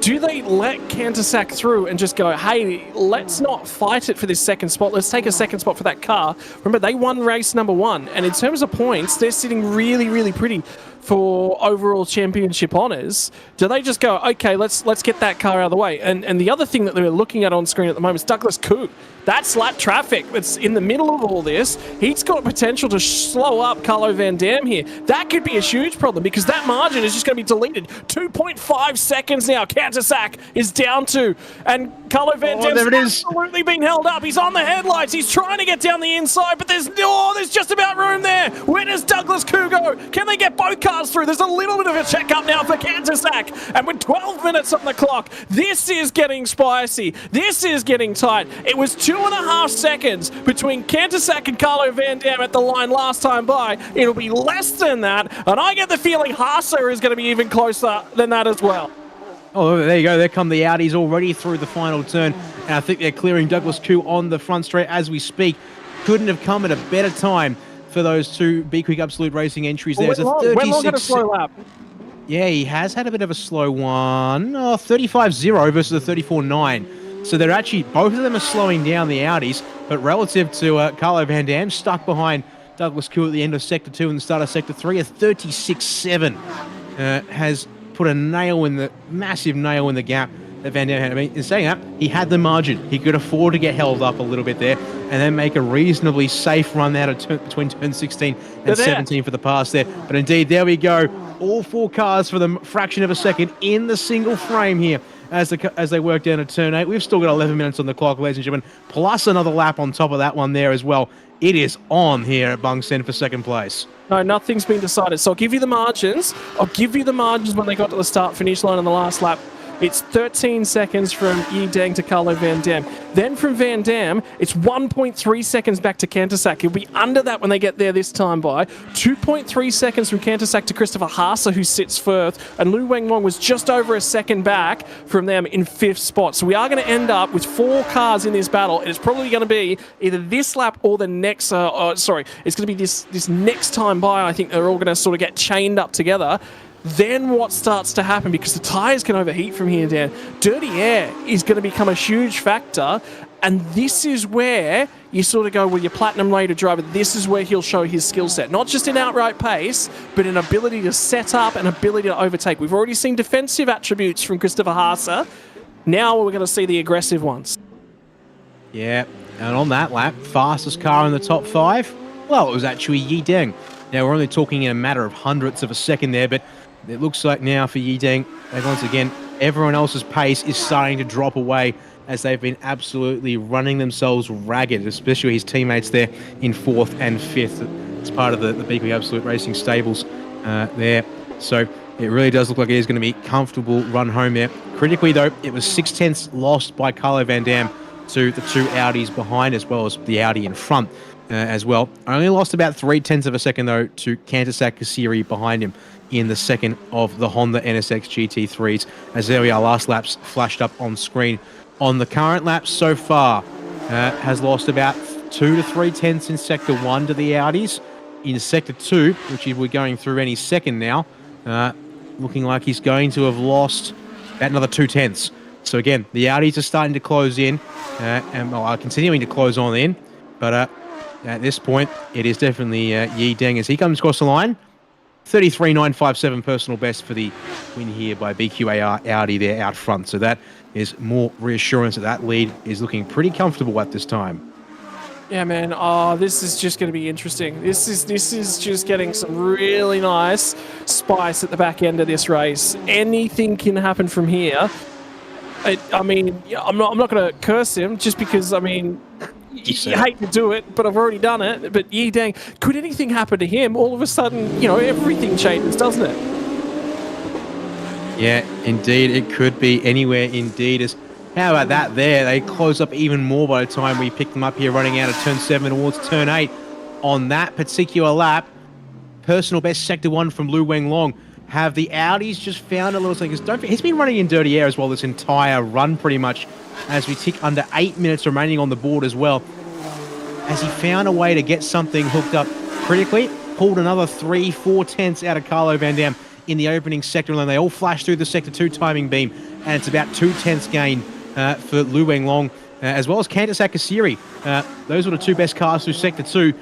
Do they let Kantersak through and just go, hey, let's not fight it for this second spot. Let's take a second spot for that car. Remember, they won race number 1. And in terms of points, they're sitting really, really pretty for overall championship honours. Do they just go, okay, let's get that car out of the way? And the other thing that they're looking at on screen at the moment is Douglas Koo. That's lap traffic that's in the middle of all this. He's got potential to slow up Carlo Van Dam here. That could be a huge problem because that margin is just going to be deleted. 2.5 seconds now. Kantersak is down to, and Carlo Van Dam's absolutely been held up. He's on the headlights. He's trying to get down the inside, but there's just about room there. Where does Douglas Koo go? Can they get both cars through? There's a little bit of a checkup now for Kantersak, and with 12 minutes on the clock, this is getting spicy. This is getting tight. It was 2.5 seconds between Kantersak and Carlo Van Dam at the line last time by. It'll be less than that, and I get the feeling Haase is going to be even closer than that as well. Oh, there you go. There come the Audis already through the final turn, and I think they're clearing Douglas Koo on the front straight as we speak. Couldn't have come at a better time for those two B-Quik Absolute Racing entries. There's a 36. Lap. Yeah, he has had a bit of a slow one. 35.0 versus a 34.9. So they're actually, both of them are slowing down the Audis, but relative to Carlo Van Dam, stuck behind Douglas Koo at the end of Sector 2 and the start of Sector 3, a 36.7 has put a massive nail in the gap that Van Dam had. I mean, in saying that, he had the margin. He could afford to get held up a little bit there and then make a reasonably safe run out of between turn 16 and 17 for the pass there. But indeed, there we go. All four cars for the fraction of a second in the single frame here as they work down to turn 8. We've still got 11 minutes on the clock, ladies and gentlemen, plus another lap on top of that one there as well. It is on here at Bangsaen for second place. No, nothing's been decided. So I'll give you the margins. I'll give you the margins when they got to the start-finish line on the last lap. It's 13 seconds from Yeaman to Carlo Van Dam. Then from Van Dam, it's 1.3 seconds back to Kantersak. He'll be under that when they get there this time by. 2.3 seconds from Kantersak to Christopher Haase, who sits first. And Lu Wenglong was just over a second back from them in 5th spot. So we are going to end up with 4 cars in this battle. And it's probably going to be either this lap or the next... it's going to be this next time by. I think they're all going to sort of get chained up together. Then what starts to happen, because the tyres can overheat from here down, dirty air is going to become a huge factor, and this is where you sort of go, well, your platinum rated driver, this is where he'll show his skill set. Not just in outright pace, but in ability to set up and ability to overtake. We've already seen defensive attributes from Christopher Haase. Now we're going to see the aggressive ones. Yeah, and on that lap, fastest car in the top 5, well, it was actually Yeaman. Now, we're only talking in a matter of hundredths of a second there, but it looks like now for Yeaman, once again, everyone else's pace is starting to drop away as they've been absolutely running themselves ragged, especially his teammates there in 4th and 5th. It's part of the B-Quik Absolute Racing stables there. So it really does look like it is going to be a comfortable run home there. Critically, though, it was 0.6 lost by Carlo Van Dam to the 2 Audis behind, as well as the Audi in front as well. Only lost about 0.3 of a second, though, to Kantersak behind him in the second of the Honda NSX GT3s. As there we are, last laps flashed up on screen. On the current laps so far, has lost about 2 to 0.3 in Sector 1 to the Audis. In Sector 2, which we're going through any second now, looking like he's going to have lost about another 0.2. So again, the Audis are starting to close in and are continuing to close on in. But at this point, it is definitely Yeaman as he comes across the line. 33.957 personal best for the win here by BQAR Audi there out front. So that is more reassurance that lead is looking pretty comfortable at this time. Yeah, man. Oh, this is just going to be interesting. This is just getting some really nice spice at the back end of this race. Anything can happen from here. I mean, I'm not going to curse him just because, I mean, you hate to do it, but I've already done it. But Yeaman, could anything happen to him? All of a sudden, everything changes, doesn't it? Yeah, indeed, it could be anywhere. Indeed, how about that there? They close up even more by the time we pick them up here, running out of turn 7 towards turn 8. On that particular lap, personal best Sector 1 from Lu Wenglong. Have the Audis just found a little thing? He's been running in dirty air as well this entire run, pretty much, as we tick under 8 minutes remaining on the board as well. As he found a way to get something hooked up critically, pulled another 3-4 out of Carlo Van Dam in the opening sector, and then they all flash through the Sector 2 timing beam, and it's about 2 gain for Lu Wenglong, as well as Kantersak. Those were the 2 best cars through Sector 2.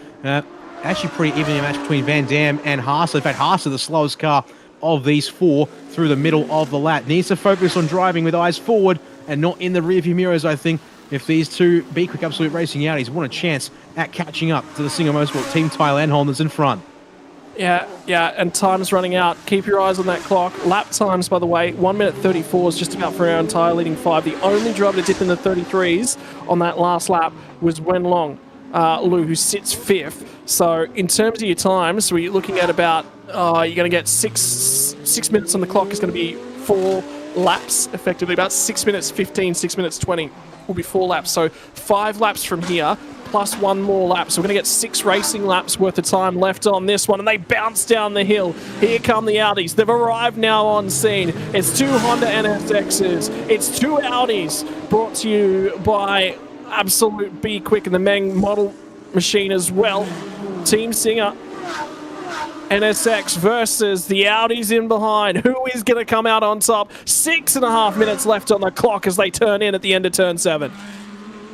Actually pretty even match between Van Dam and Haase. In fact, Haase, the slowest car of these 4 through the middle of the lap. Needs to focus on driving with eyes forward and not in the rearview mirrors, I think, if these two B-Quik Absolute Racing Audis want a chance at catching up to the Singer Motorsport Team Thailand Holders in front. Yeah, and time's running out. Keep your eyes on that clock. Lap times, by the way, 1 minute 34 is just about for our entire leading five. The only driver to dip in the 33s on that last lap was Wenlong Lu, who sits fifth. So in terms of your times, we're looking at about, you're going to get six minutes on the clock. Is going to be 4 laps, effectively. About 6 minutes 15, 6 minutes 20 will be 4 laps. So 5 laps from here, plus 1 more lap. So we're going to get 6 racing laps worth of time left on this one. And they bounce down the hill. Here come the Audis. They've arrived now on scene. It's 2 Honda NSXs. It's 2 Audis brought to you by Absolute B-Quik and the Meng model machine as well. Team Singer NSX versus the Audis in behind. Who is going to come out on top? 6.5 minutes left on the clock as they turn in at the end of turn 7.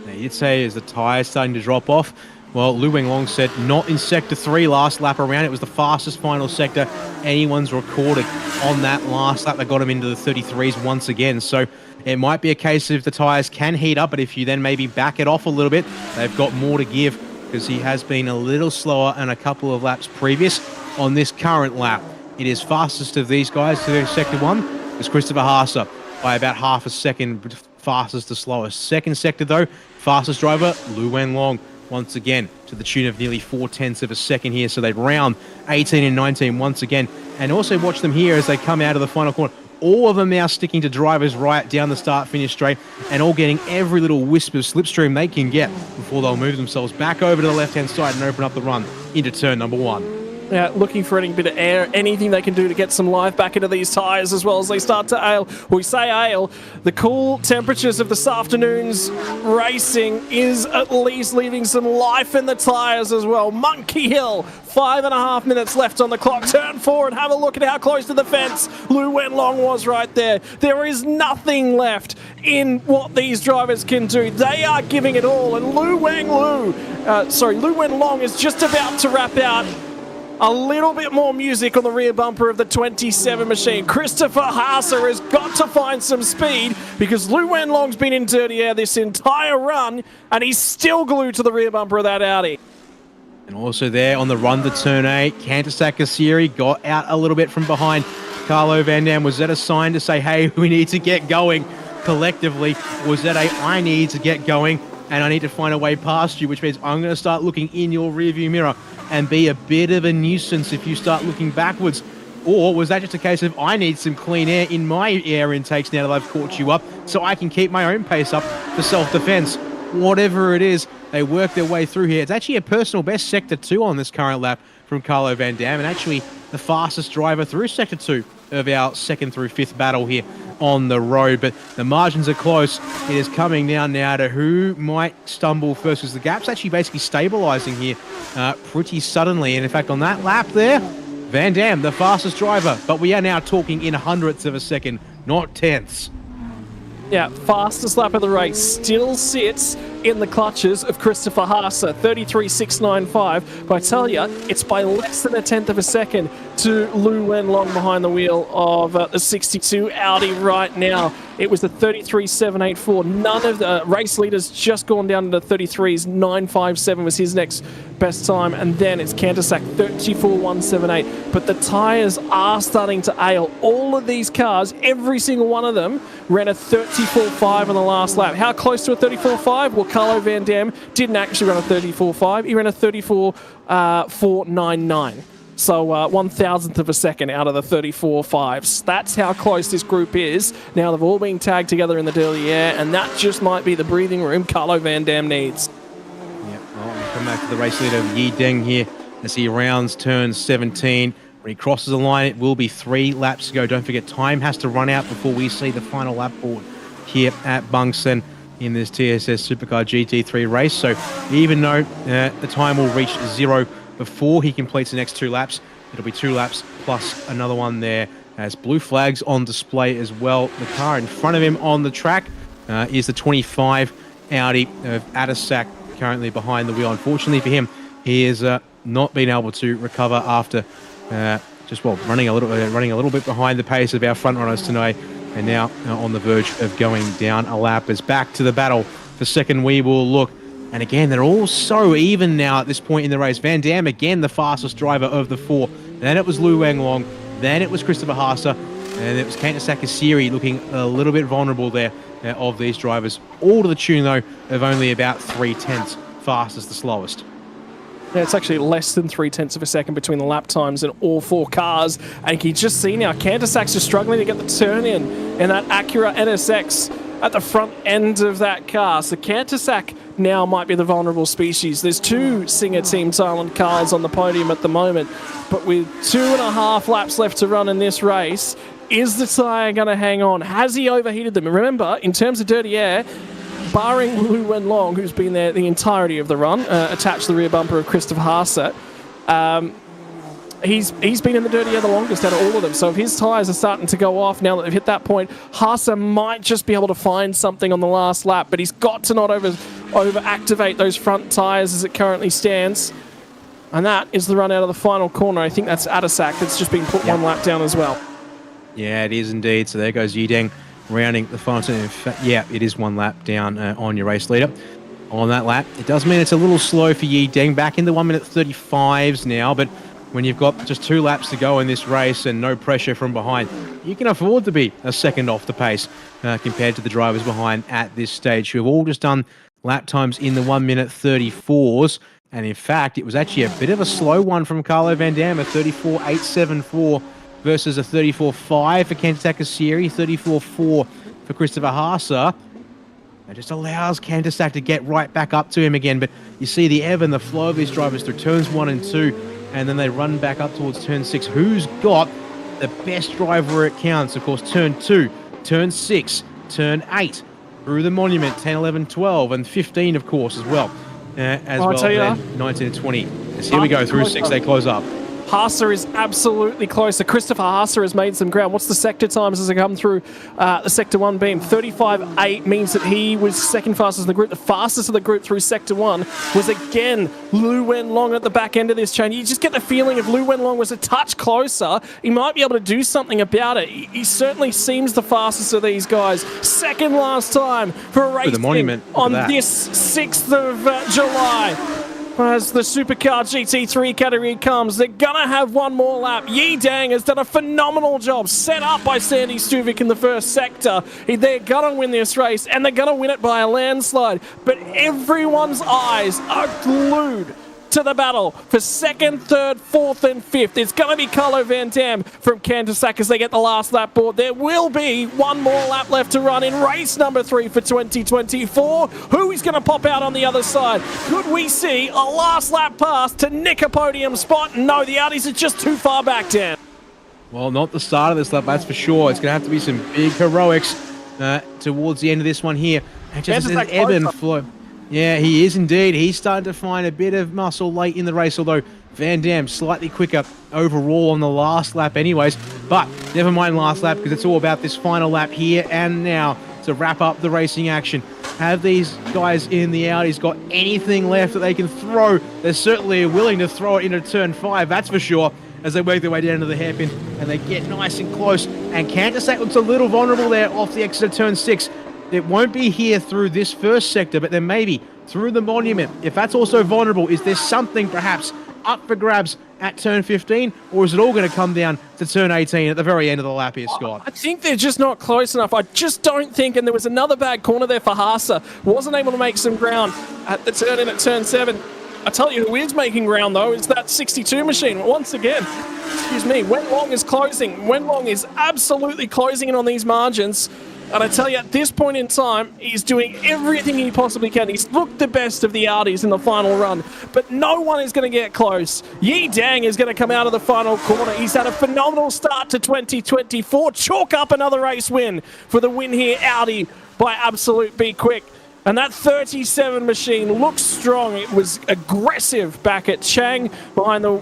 Now, you'd say as the tyres starting to drop off. Well, Lu Wenlong said not in Sector 3 last lap around. It was the fastest final sector anyone's recorded on that last lap. That got him into the 33s once again. So it might be a case of the tyres can heat up, but if you then maybe back it off a little bit, they've got more to give because he has been a little slower in a couple of laps previous. On this current lap, it is fastest of these guys to Sector 1 is Christopher Haase by about half a second, fastest to slowest. Second sector though, fastest driver, Lu Wenlong, once again to the tune of nearly 0.4 of a second here. So they round 18 and 19 once again. And also watch them here as they come out of the final corner. All of them now sticking to drivers right down the start-finish straight and all getting every little wisp of slipstream they can get before they'll move themselves back over to the left-hand side and open up the run into turn number 1. Yeah, looking for any bit of air, anything they can do to get some life back into these tyres as well as they start to ale. We say ale. The cool temperatures of this afternoon's racing is at least leaving some life in the tyres as well. Monkey Hill, 5.5 minutes left on the clock. Turn 4 and have a look at how close to the fence Lu Wenlong was right there. There is nothing left in what these drivers can do. They are giving it all, and Lu Wenlong is just about to wrap out. A little bit more music on the rear bumper of the 27 machine. Christopher Haase has got to find some speed because Lu Wenlong's been in dirty air this entire run and he's still glued to the rear bumper of that Audi. And also there on the run to turn 8, Kantasak Asiri got out a little bit from behind. Carlo Van Dam, was that a sign to say, hey, we need to get going collectively? Was that a, I need to get going and I need to find a way past you, which means I'm going to start looking in your rearview mirror and be a bit of a nuisance if you start looking backwards? Or was that just a case of I need some clean air in my air intakes now that I've caught you up so I can keep my own pace up for self-defense? Whatever it is, they work their way through here. It's actually a personal best Sector 2 on this current lap from Carlo Van Dam, and actually the fastest driver through Sector 2 of our 2nd through 5th battle here on the road. But the margins are close. It is coming down now to who might stumble first, because the gap's actually basically stabilizing here pretty suddenly. And in fact, on that lap there, Van Dam, the fastest driver, but we are now talking in hundredths of a second, not tenths. Yeah, fastest lap of the race still sits in the clutches of Christopher Haase, 33.695. But I tell you, it's by less than 1/10 of a second to Lu Wenlong behind the wheel of the 62 Audi right now. It was the 33.784. None of the race leaders just gone down to the 33s. 9.57 was his next best time. And then it's Kantasak, 34.178. But the tyres are starting to ale. All of these cars, every single one of them, ran a 34.5 on the last lap. How close to a 34.5? Well, Carlo Van Dam didn't actually run a 34.5. He ran a 34.499. So 1,000th of a second out of the 34.5s. That's how close this group is. Now they've all been tagged together in the dirty air, and that just might be the breathing room Carlo Van Dam needs. Yep, well, we'll come back to the race leader Yi Deng here as he rounds turn 17. When he crosses the line, it will be 3 laps to go. Don't forget, time has to run out before we see the final lap board here at Bangsaen in this TSS Supercar GT3 race. So even though the time will reach 0 before he completes the next 2 laps, it'll be 2 laps plus another one there as blue flags on display as well. The car in front of him on the track is the 25 Audi of Adisak, currently behind the wheel. Unfortunately for him, he has not been able to recover after running a little bit behind the pace of our front runners tonight, and now on the verge of going down a lap. As back to the battle for for second. We will look. And again, they're all so even now at this point in the race. Van Dam, again, the fastest driver of the 4. Then it was Lu Wenlong. Then it was Christopher Haase. And it was Kantasakasiri looking a little bit vulnerable there of these drivers. All to the tune, though, of only about 3/10 fastest, the slowest. Yeah, it's actually less than 0.3 of a second between the lap times in all 4 cars. And you can just see now, Kantasak's just struggling to get the turn in that Acura NSX at the front end of that car. So Kantasak now might be the vulnerable species. There's 2 Singer Team Thailand cars on the podium at the moment, but with 2.5 laps left to run in this race, is the tyre going to hang on? Has he overheated them? And remember, in terms of dirty air, barring Lu Wenlong, who's been there the entirety of the run, attached to the rear bumper of Christopher Haase, he's been in the dirty air the longest out of all of them. So if his tyres are starting to go off now that they've hit that point, Haase might just be able to find something on the last lap, but he's got to not over-activate those front tyres as it currently stands. And that is the run out of the final corner. I think that's Adasak that's just been put 1 lap down as well. Yeah, it is indeed. So there goes Yideng rounding the final turn. In fact, yeah, it is 1 lap down on your race leader. On that lap, it does mean it's a little slow for Yideng. Back in the 1:35s now, but when you've got just 2 laps to go in this race and no pressure from behind, you can afford to be a second off the pace compared to the drivers behind at this stage, who have all just done lap times in the 1:34s. And in fact, it was actually a bit of a slow one from Carlo Van Dam, a 34.874 versus a 34.5 for Kantasakasiri, 34.4 for Christopher Haase. It just allows Kantasak to get right back up to him again. But you see the ebb and the flow of these drivers through turns 1 and 2, and then they run back up towards turn 6. Who's got the best drive where it counts? Of course, turn 2, turn 6, turn 8, through the monument, 10, 11, 12, and 15, of course, as well. Then 19 and 20. As here we go, through 6, they close up. Haase is absolutely closer. Christopher Haase has made some ground. What's the sector times as they come through the Sector 1 beam? 35.8 means that he was second fastest in the group. The fastest of the group through Sector 1 was again Lu Wenlong at the back end of this chain. You just get the feeling if Lu Wenlong was a touch closer, he might be able to do something about it. He certainly seems the fastest of these guys. Second last time for a race on this 6th of July. As the Supercar GT3 category comes, they're going to have 1 more lap. Yideng has done a phenomenal job, set up by Sandy Stuvik in the first sector. They're going to win this race, and they're going to win it by a landslide. But everyone's eyes are glued to the battle for 2nd, 3rd, 4th, and 5th. It's going to be Carlo Van Dam from Kantasak as they get the last lap board. There will be 1 more lap left to run in race number 3 for 2024. Who is going to pop out on the other side? Could we see a last lap pass to nick a podium spot? No, the Audis are just too far back, Dan. Well, not the start of this lap, that's for sure. It's going to have to be some big heroics towards the end of this one here. And just an ebb and flow. Yeah, he is indeed. He's starting to find a bit of muscle late in the race, although Van Dam slightly quicker overall on the last lap anyways. But never mind last lap, because it's all about this final lap here and now to wrap up the racing action. Have these guys in the Audis got anything left that they can throw? They're certainly willing to throw it into turn 5, that's for sure, as they work their way down to the hairpin and they get nice and close. And Kantasak looks a little vulnerable there off the exit of turn 6. It won't be here through this first sector, but then maybe through the monument. If that's also vulnerable, is there something perhaps up for grabs at turn 15, or is it all going to come down to turn 18 at the very end of the lap here, Scott? I think they're just not close enough. I just don't think, and there was another bad corner there for Haase. Wasn't able to make some ground at the turn in at turn 7. I tell you who is making ground, though, is that 62 machine. Once again, excuse me, Wenlong is closing. Wenlong is absolutely closing in on these margins. And I tell you, at this point in time, he's doing everything he possibly can. He's looked the best of the Audis in the final run, but no one is going to get close. Yideng is going to come out of the final corner. He's had a phenomenal start to 2024. Chalk up another race win for the win here, Audi by absolute B-Quik. And that 37 machine looks strong. It was aggressive back at Chang. Behind the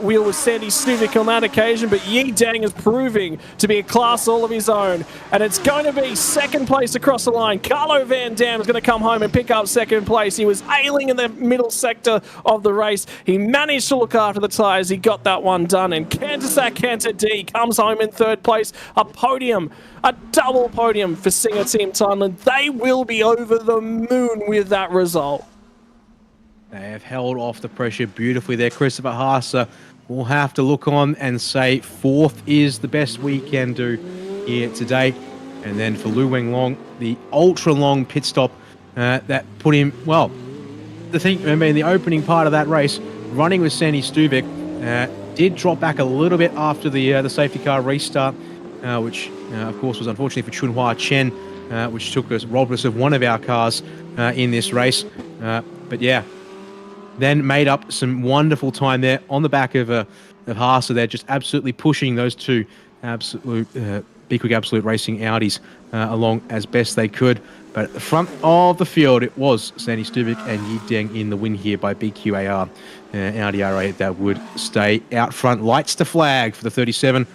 wheel was Sandy Stuvik on that occasion, but Yideng is proving to be a class all of his own. And it's going to be second place across the line. Carlo Van Dam is going to come home and pick up second place. He was ailing in the middle sector of the race. He managed to look after the tyres. He got that one done. And Kantasak Kanta D comes home in third place. A podium, a double podium for Singer Team Thailand. They will be over the moon with that result. They have held off the pressure beautifully there. Christopher Haase will have to look on and say 4th is the best we can do here today. And then for Lu Wenlong, the ultra-long pit stop that put him, well, remember in the opening part of that race, running with Sandy Stuvik, did drop back a little bit after the safety car restart, which of course was unfortunately for Chunhua Chen, which robbed us of one of our cars in this race. But yeah, then made up some wonderful time there on the back of Haase there, just absolutely pushing those two absolute B-Quik Absolute Racing Audis along as best they could. But at the front of the field, it was Sandy Stuvik and Yi Deng in the win here by BQAR. Audi R8 that would stay out front. Lights to flag for the 37.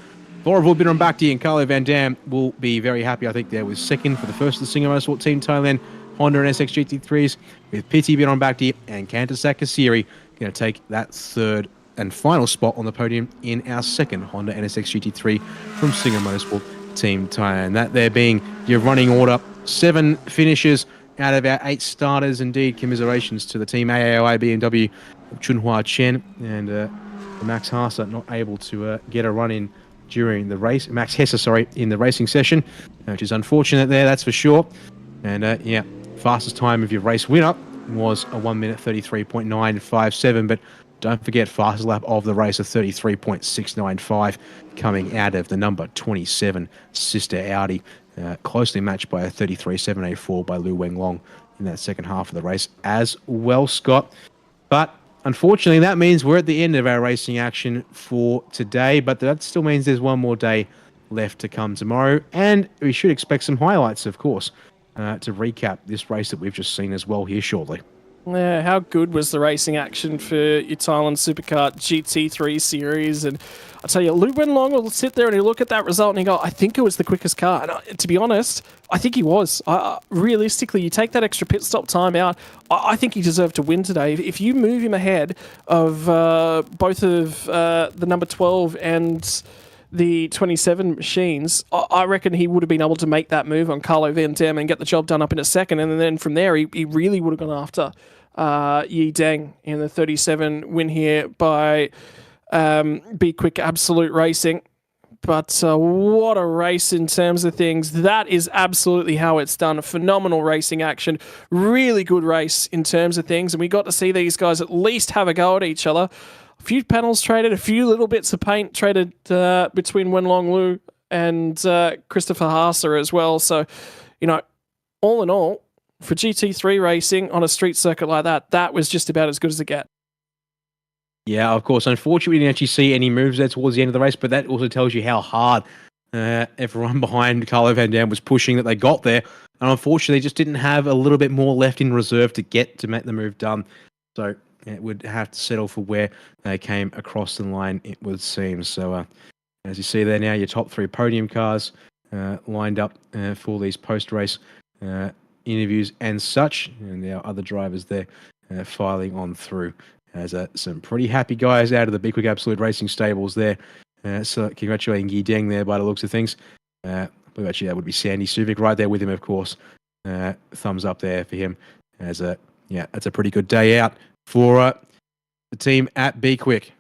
Thorvald Bidron-Bakti and Carlo Van Dam will be very happy, I think, there was second for the first of the Singer Motorsport Team Thailand Honda and SX GT3s, with Piti Bidron-Bakti and Kanta Sakasiri going to take that third and final spot on the podium in our second Honda NSX GT3 from Singer Motorsport Team Thailand. That there being your running order. 7 finishes out of our 8 starters. Indeed, commiserations to the team AAOI BMW of Chunhua Chen and Max Haase not able to get a run in during the race. Max Hesse, sorry, in the racing session, which is unfortunate there, that's for sure. And yeah, fastest time of your race winner was a 1 minute 33.957, but don't forget fastest lap of the race of 33.695 coming out of the number 27 sister Audi, closely matched by a 33.784 by Lu Wenlong in that second half of the race as well, Scott. But unfortunately, that means we're at the end of our racing action for today, but that still means there's one more day left to come tomorrow, and we should expect some highlights, of course, to recap this race that we've just seen as well here shortly. Yeah, how good was the racing action for your Thailand Supercar GT3 series? And I tell you, Lu Wenlong will sit there and he'll look at that result and he go, I think it was the quickest car. And to be honest, I think he was. Realistically, you take that extra pit stop time out, I think he deserved to win today. If you move him ahead of both of the number 12 and the 27 machines, I reckon he would have been able to make that move on Carlo Van Dam and get the job done up in a second. And then from there, he really would have gone after Yi Deng in the 37 win here by B-Quik Absolute Racing. But what a race in terms of things. That is absolutely how it's done. A phenomenal racing action. Really good race in terms of things. And we got to see these guys at least have a go at each other. A few panels traded, a few little bits of paint traded between Wenlong Lu and Christopher Haase as well. So, you know, all in all, for GT3 racing on a street circuit like that, that was just about as good as it gets. Yeah, of course. Unfortunately, we didn't actually see any moves there towards the end of the race, but that also tells you how hard everyone behind Carlo Van Dam was pushing that they got there. And unfortunately, just didn't have a little bit more left in reserve to make the move done. So it would have to settle for where they came across the line, it would seem. So as you see there now, your top 3 podium cars lined up for these post-race interviews and such. And there are other drivers there filing on through. As some pretty happy guys out of the B-Quik Absolute Racing stables there. So congratulating Yi Deng there by the looks of things. I believe actually that would be Sandy Stuvik right there with him, of course. Thumbs up there for him. Yeah, that's a pretty good day out for the team at B-Quik.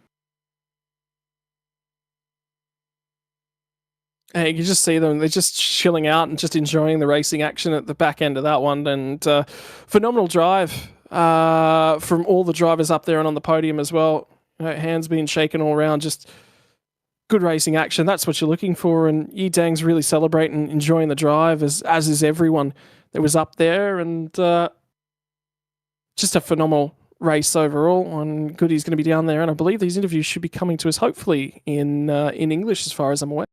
Hey, you can just see them. They're just chilling out and just enjoying the racing action at the back end of that one. And phenomenal drive from all the drivers up there and on the podium as well. Hands being shaken all around. Just good racing action. That's what you're looking for. And Yi Deng's really celebrating, enjoying the drive, as is everyone that was up there. And just a phenomenal race overall. And good he's going to be down there. And I believe these interviews should be coming to us hopefully in English, as far as I'm aware.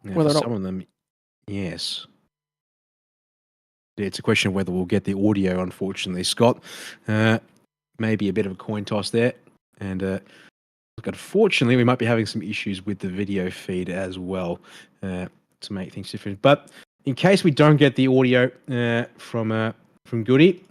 Yeah, for some of them, yes. It's a question of whether we'll get the audio, unfortunately, Scott. Maybe a bit of a coin toss there. And look, unfortunately, we might be having some issues with the video feed as well to make things different. But in case we don't get the audio from Goody,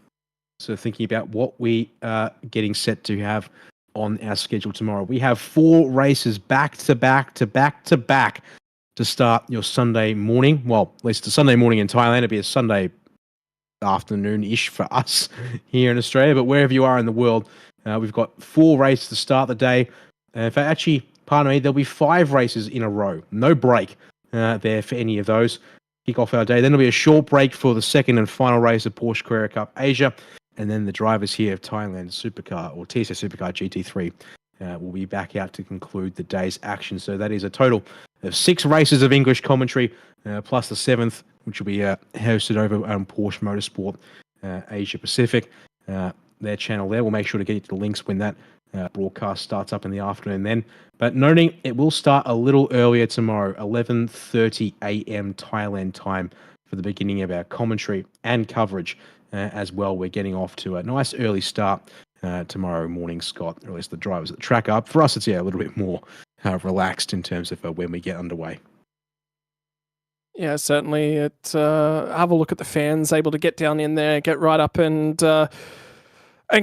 so thinking about what we are getting set to have on our schedule tomorrow. We have 4 races back to back to start your Sunday morning. Well, at least a Sunday morning in Thailand. It'll be a Sunday afternoon-ish for us here in Australia, but wherever you are in the world, we've got 4 races to start the day. In fact, actually, pardon me, there'll be 5 races in a row. No break there for any of those. Kick off our day. Then there'll be a short break for the second and final race of Porsche Carrera Cup Asia. And then the drivers here of Thailand Supercar or TSS Supercar GT3 will be back out to conclude the day's action. So that is a total of 6 races of English commentary, plus the 7th, which will be hosted over on Porsche Motorsport Asia Pacific. Their channel there. We'll make sure to get you the links when that broadcast starts up in the afternoon then. But noting it will start a little earlier tomorrow, 11:30 a.m. Thailand time for the beginning of our commentary and coverage as well. We're getting off to a nice early start tomorrow morning, Scott, or at least the drivers at the track up. For us, it's a little bit more relaxed in terms of when we get underway. Yeah, certainly. Have a look at the fans, able to get down in there, get right up and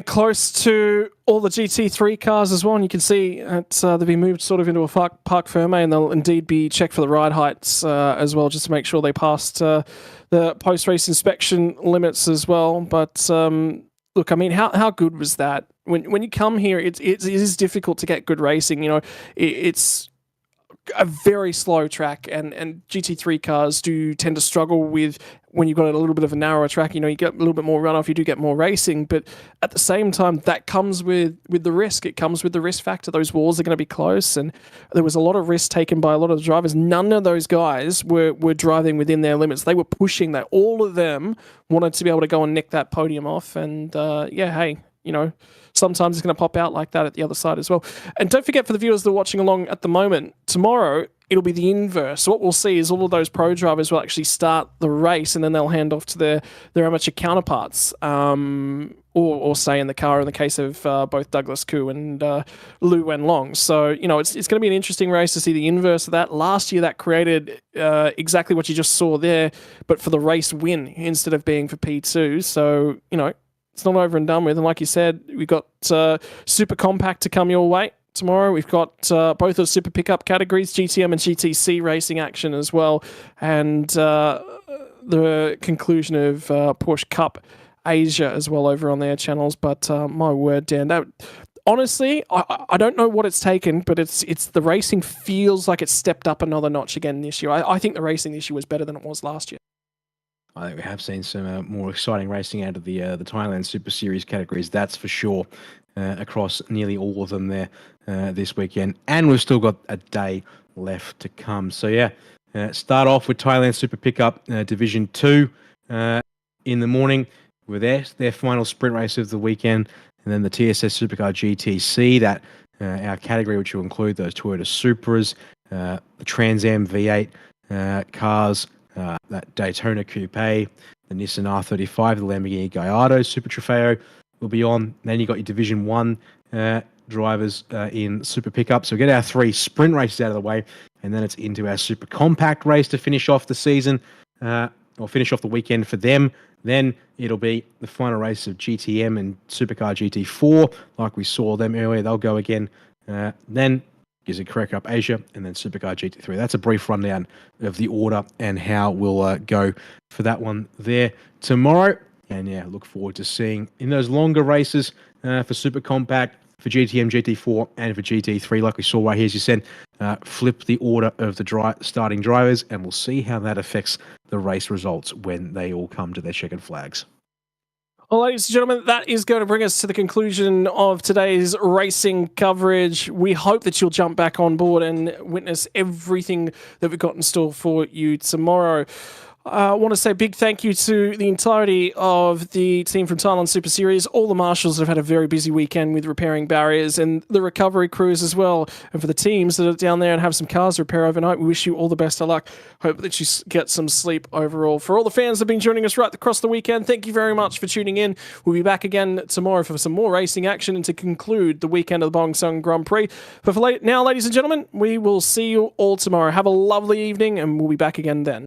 close to all the GT3 cars as well. And you can see they've been moved sort of into a parc ferme, and they'll indeed be checked for the ride heights as well, just to make sure they passed the post-race inspection limits as well. But look, I mean, how good was that? When you come here, it is difficult to get good racing. You know, it's a very slow track, and GT3 cars do tend to struggle with when you've got a little bit of a narrower track. You know, you get a little bit more runoff, you do get more racing, but at the same time, that comes with the risk. It comes with the risk factor. Those walls are going to be close, and there was a lot of risk taken by a lot of the drivers. None of those guys were driving within their limits. They were pushing that. All of them wanted to be able to go and nick that podium off, and hey, you know, sometimes it's going to pop out like that at the other side as well. And don't forget, for the viewers that are watching along at the moment, tomorrow it'll be the inverse. So what we'll see is all of those pro drivers will actually start the race, and then they'll hand off to their amateur counterparts, or stay in the car in the case of both Douglas Koo and Lu Wenlong. So, you know, it's going to be an interesting race to see the inverse of that. Last year that created exactly what you just saw there, but for the race win instead of being for P2. So, you know, it's not over and done with. And like you said, we've got Super Compact to come your way tomorrow. We've got both of the Super Pickup categories, GTM and GTC racing action as well. And the conclusion of Porsche Cup Asia as well over on their channels. But my word, Dan, honestly, I don't know what it's taken, but it's the racing feels like it's stepped up another notch again this year. I think the racing this year was better than it was last year. I think we have seen some more exciting racing out of the Thailand Super Series categories, that's for sure, across nearly all of them there this weekend. And we've still got a day left to come. So, yeah, start off with Thailand Super Pickup Division 2 in the morning with their final sprint race of the weekend. And then the TSS Supercar GTC, that our category, which will include those Toyota Supras, the Trans Am V8 cars, that Daytona Coupe, the Nissan R35, the Lamborghini Gallardo Super Trofeo will be on. Then you got your Division 1 drivers in Super Pickup. So we get our 3 sprint races out of the way, and then it's into our Super Compact race to finish off the season, or finish off the weekend for them. Then it'll be the final race of GTM and Supercar GT4, like we saw them earlier. They'll go again. Then is it Carrera Cup Asia, and then Supercar GT3. That's a brief rundown of the order and how we'll go for that one there tomorrow. And yeah, look forward to seeing in those longer races for Super Compact, for GTM, GT4, and for GT3, like we saw right here, as you said, flip the order of the starting drivers, and we'll see how that affects the race results when they all come to their checkered flags. Well, ladies and gentlemen, that is going to bring us to the conclusion of today's racing coverage. We hope that you'll jump back on board and witness everything that we've got in store for you tomorrow. I want to say a big thank you to the entirety of the team from Thailand Super Series, all the marshals that have had a very busy weekend with repairing barriers, and the recovery crews as well. And for the teams that are down there and have some cars to repair overnight, we wish you all the best of luck. Hope that you get some sleep overall. For all the fans that have been joining us right across the weekend, thank you very much for tuning in. We'll be back again tomorrow for some more racing action and to conclude the weekend of the Bangsaen Grand Prix. But for now, ladies and gentlemen, we will see you all tomorrow. Have a lovely evening, and we'll be back again then.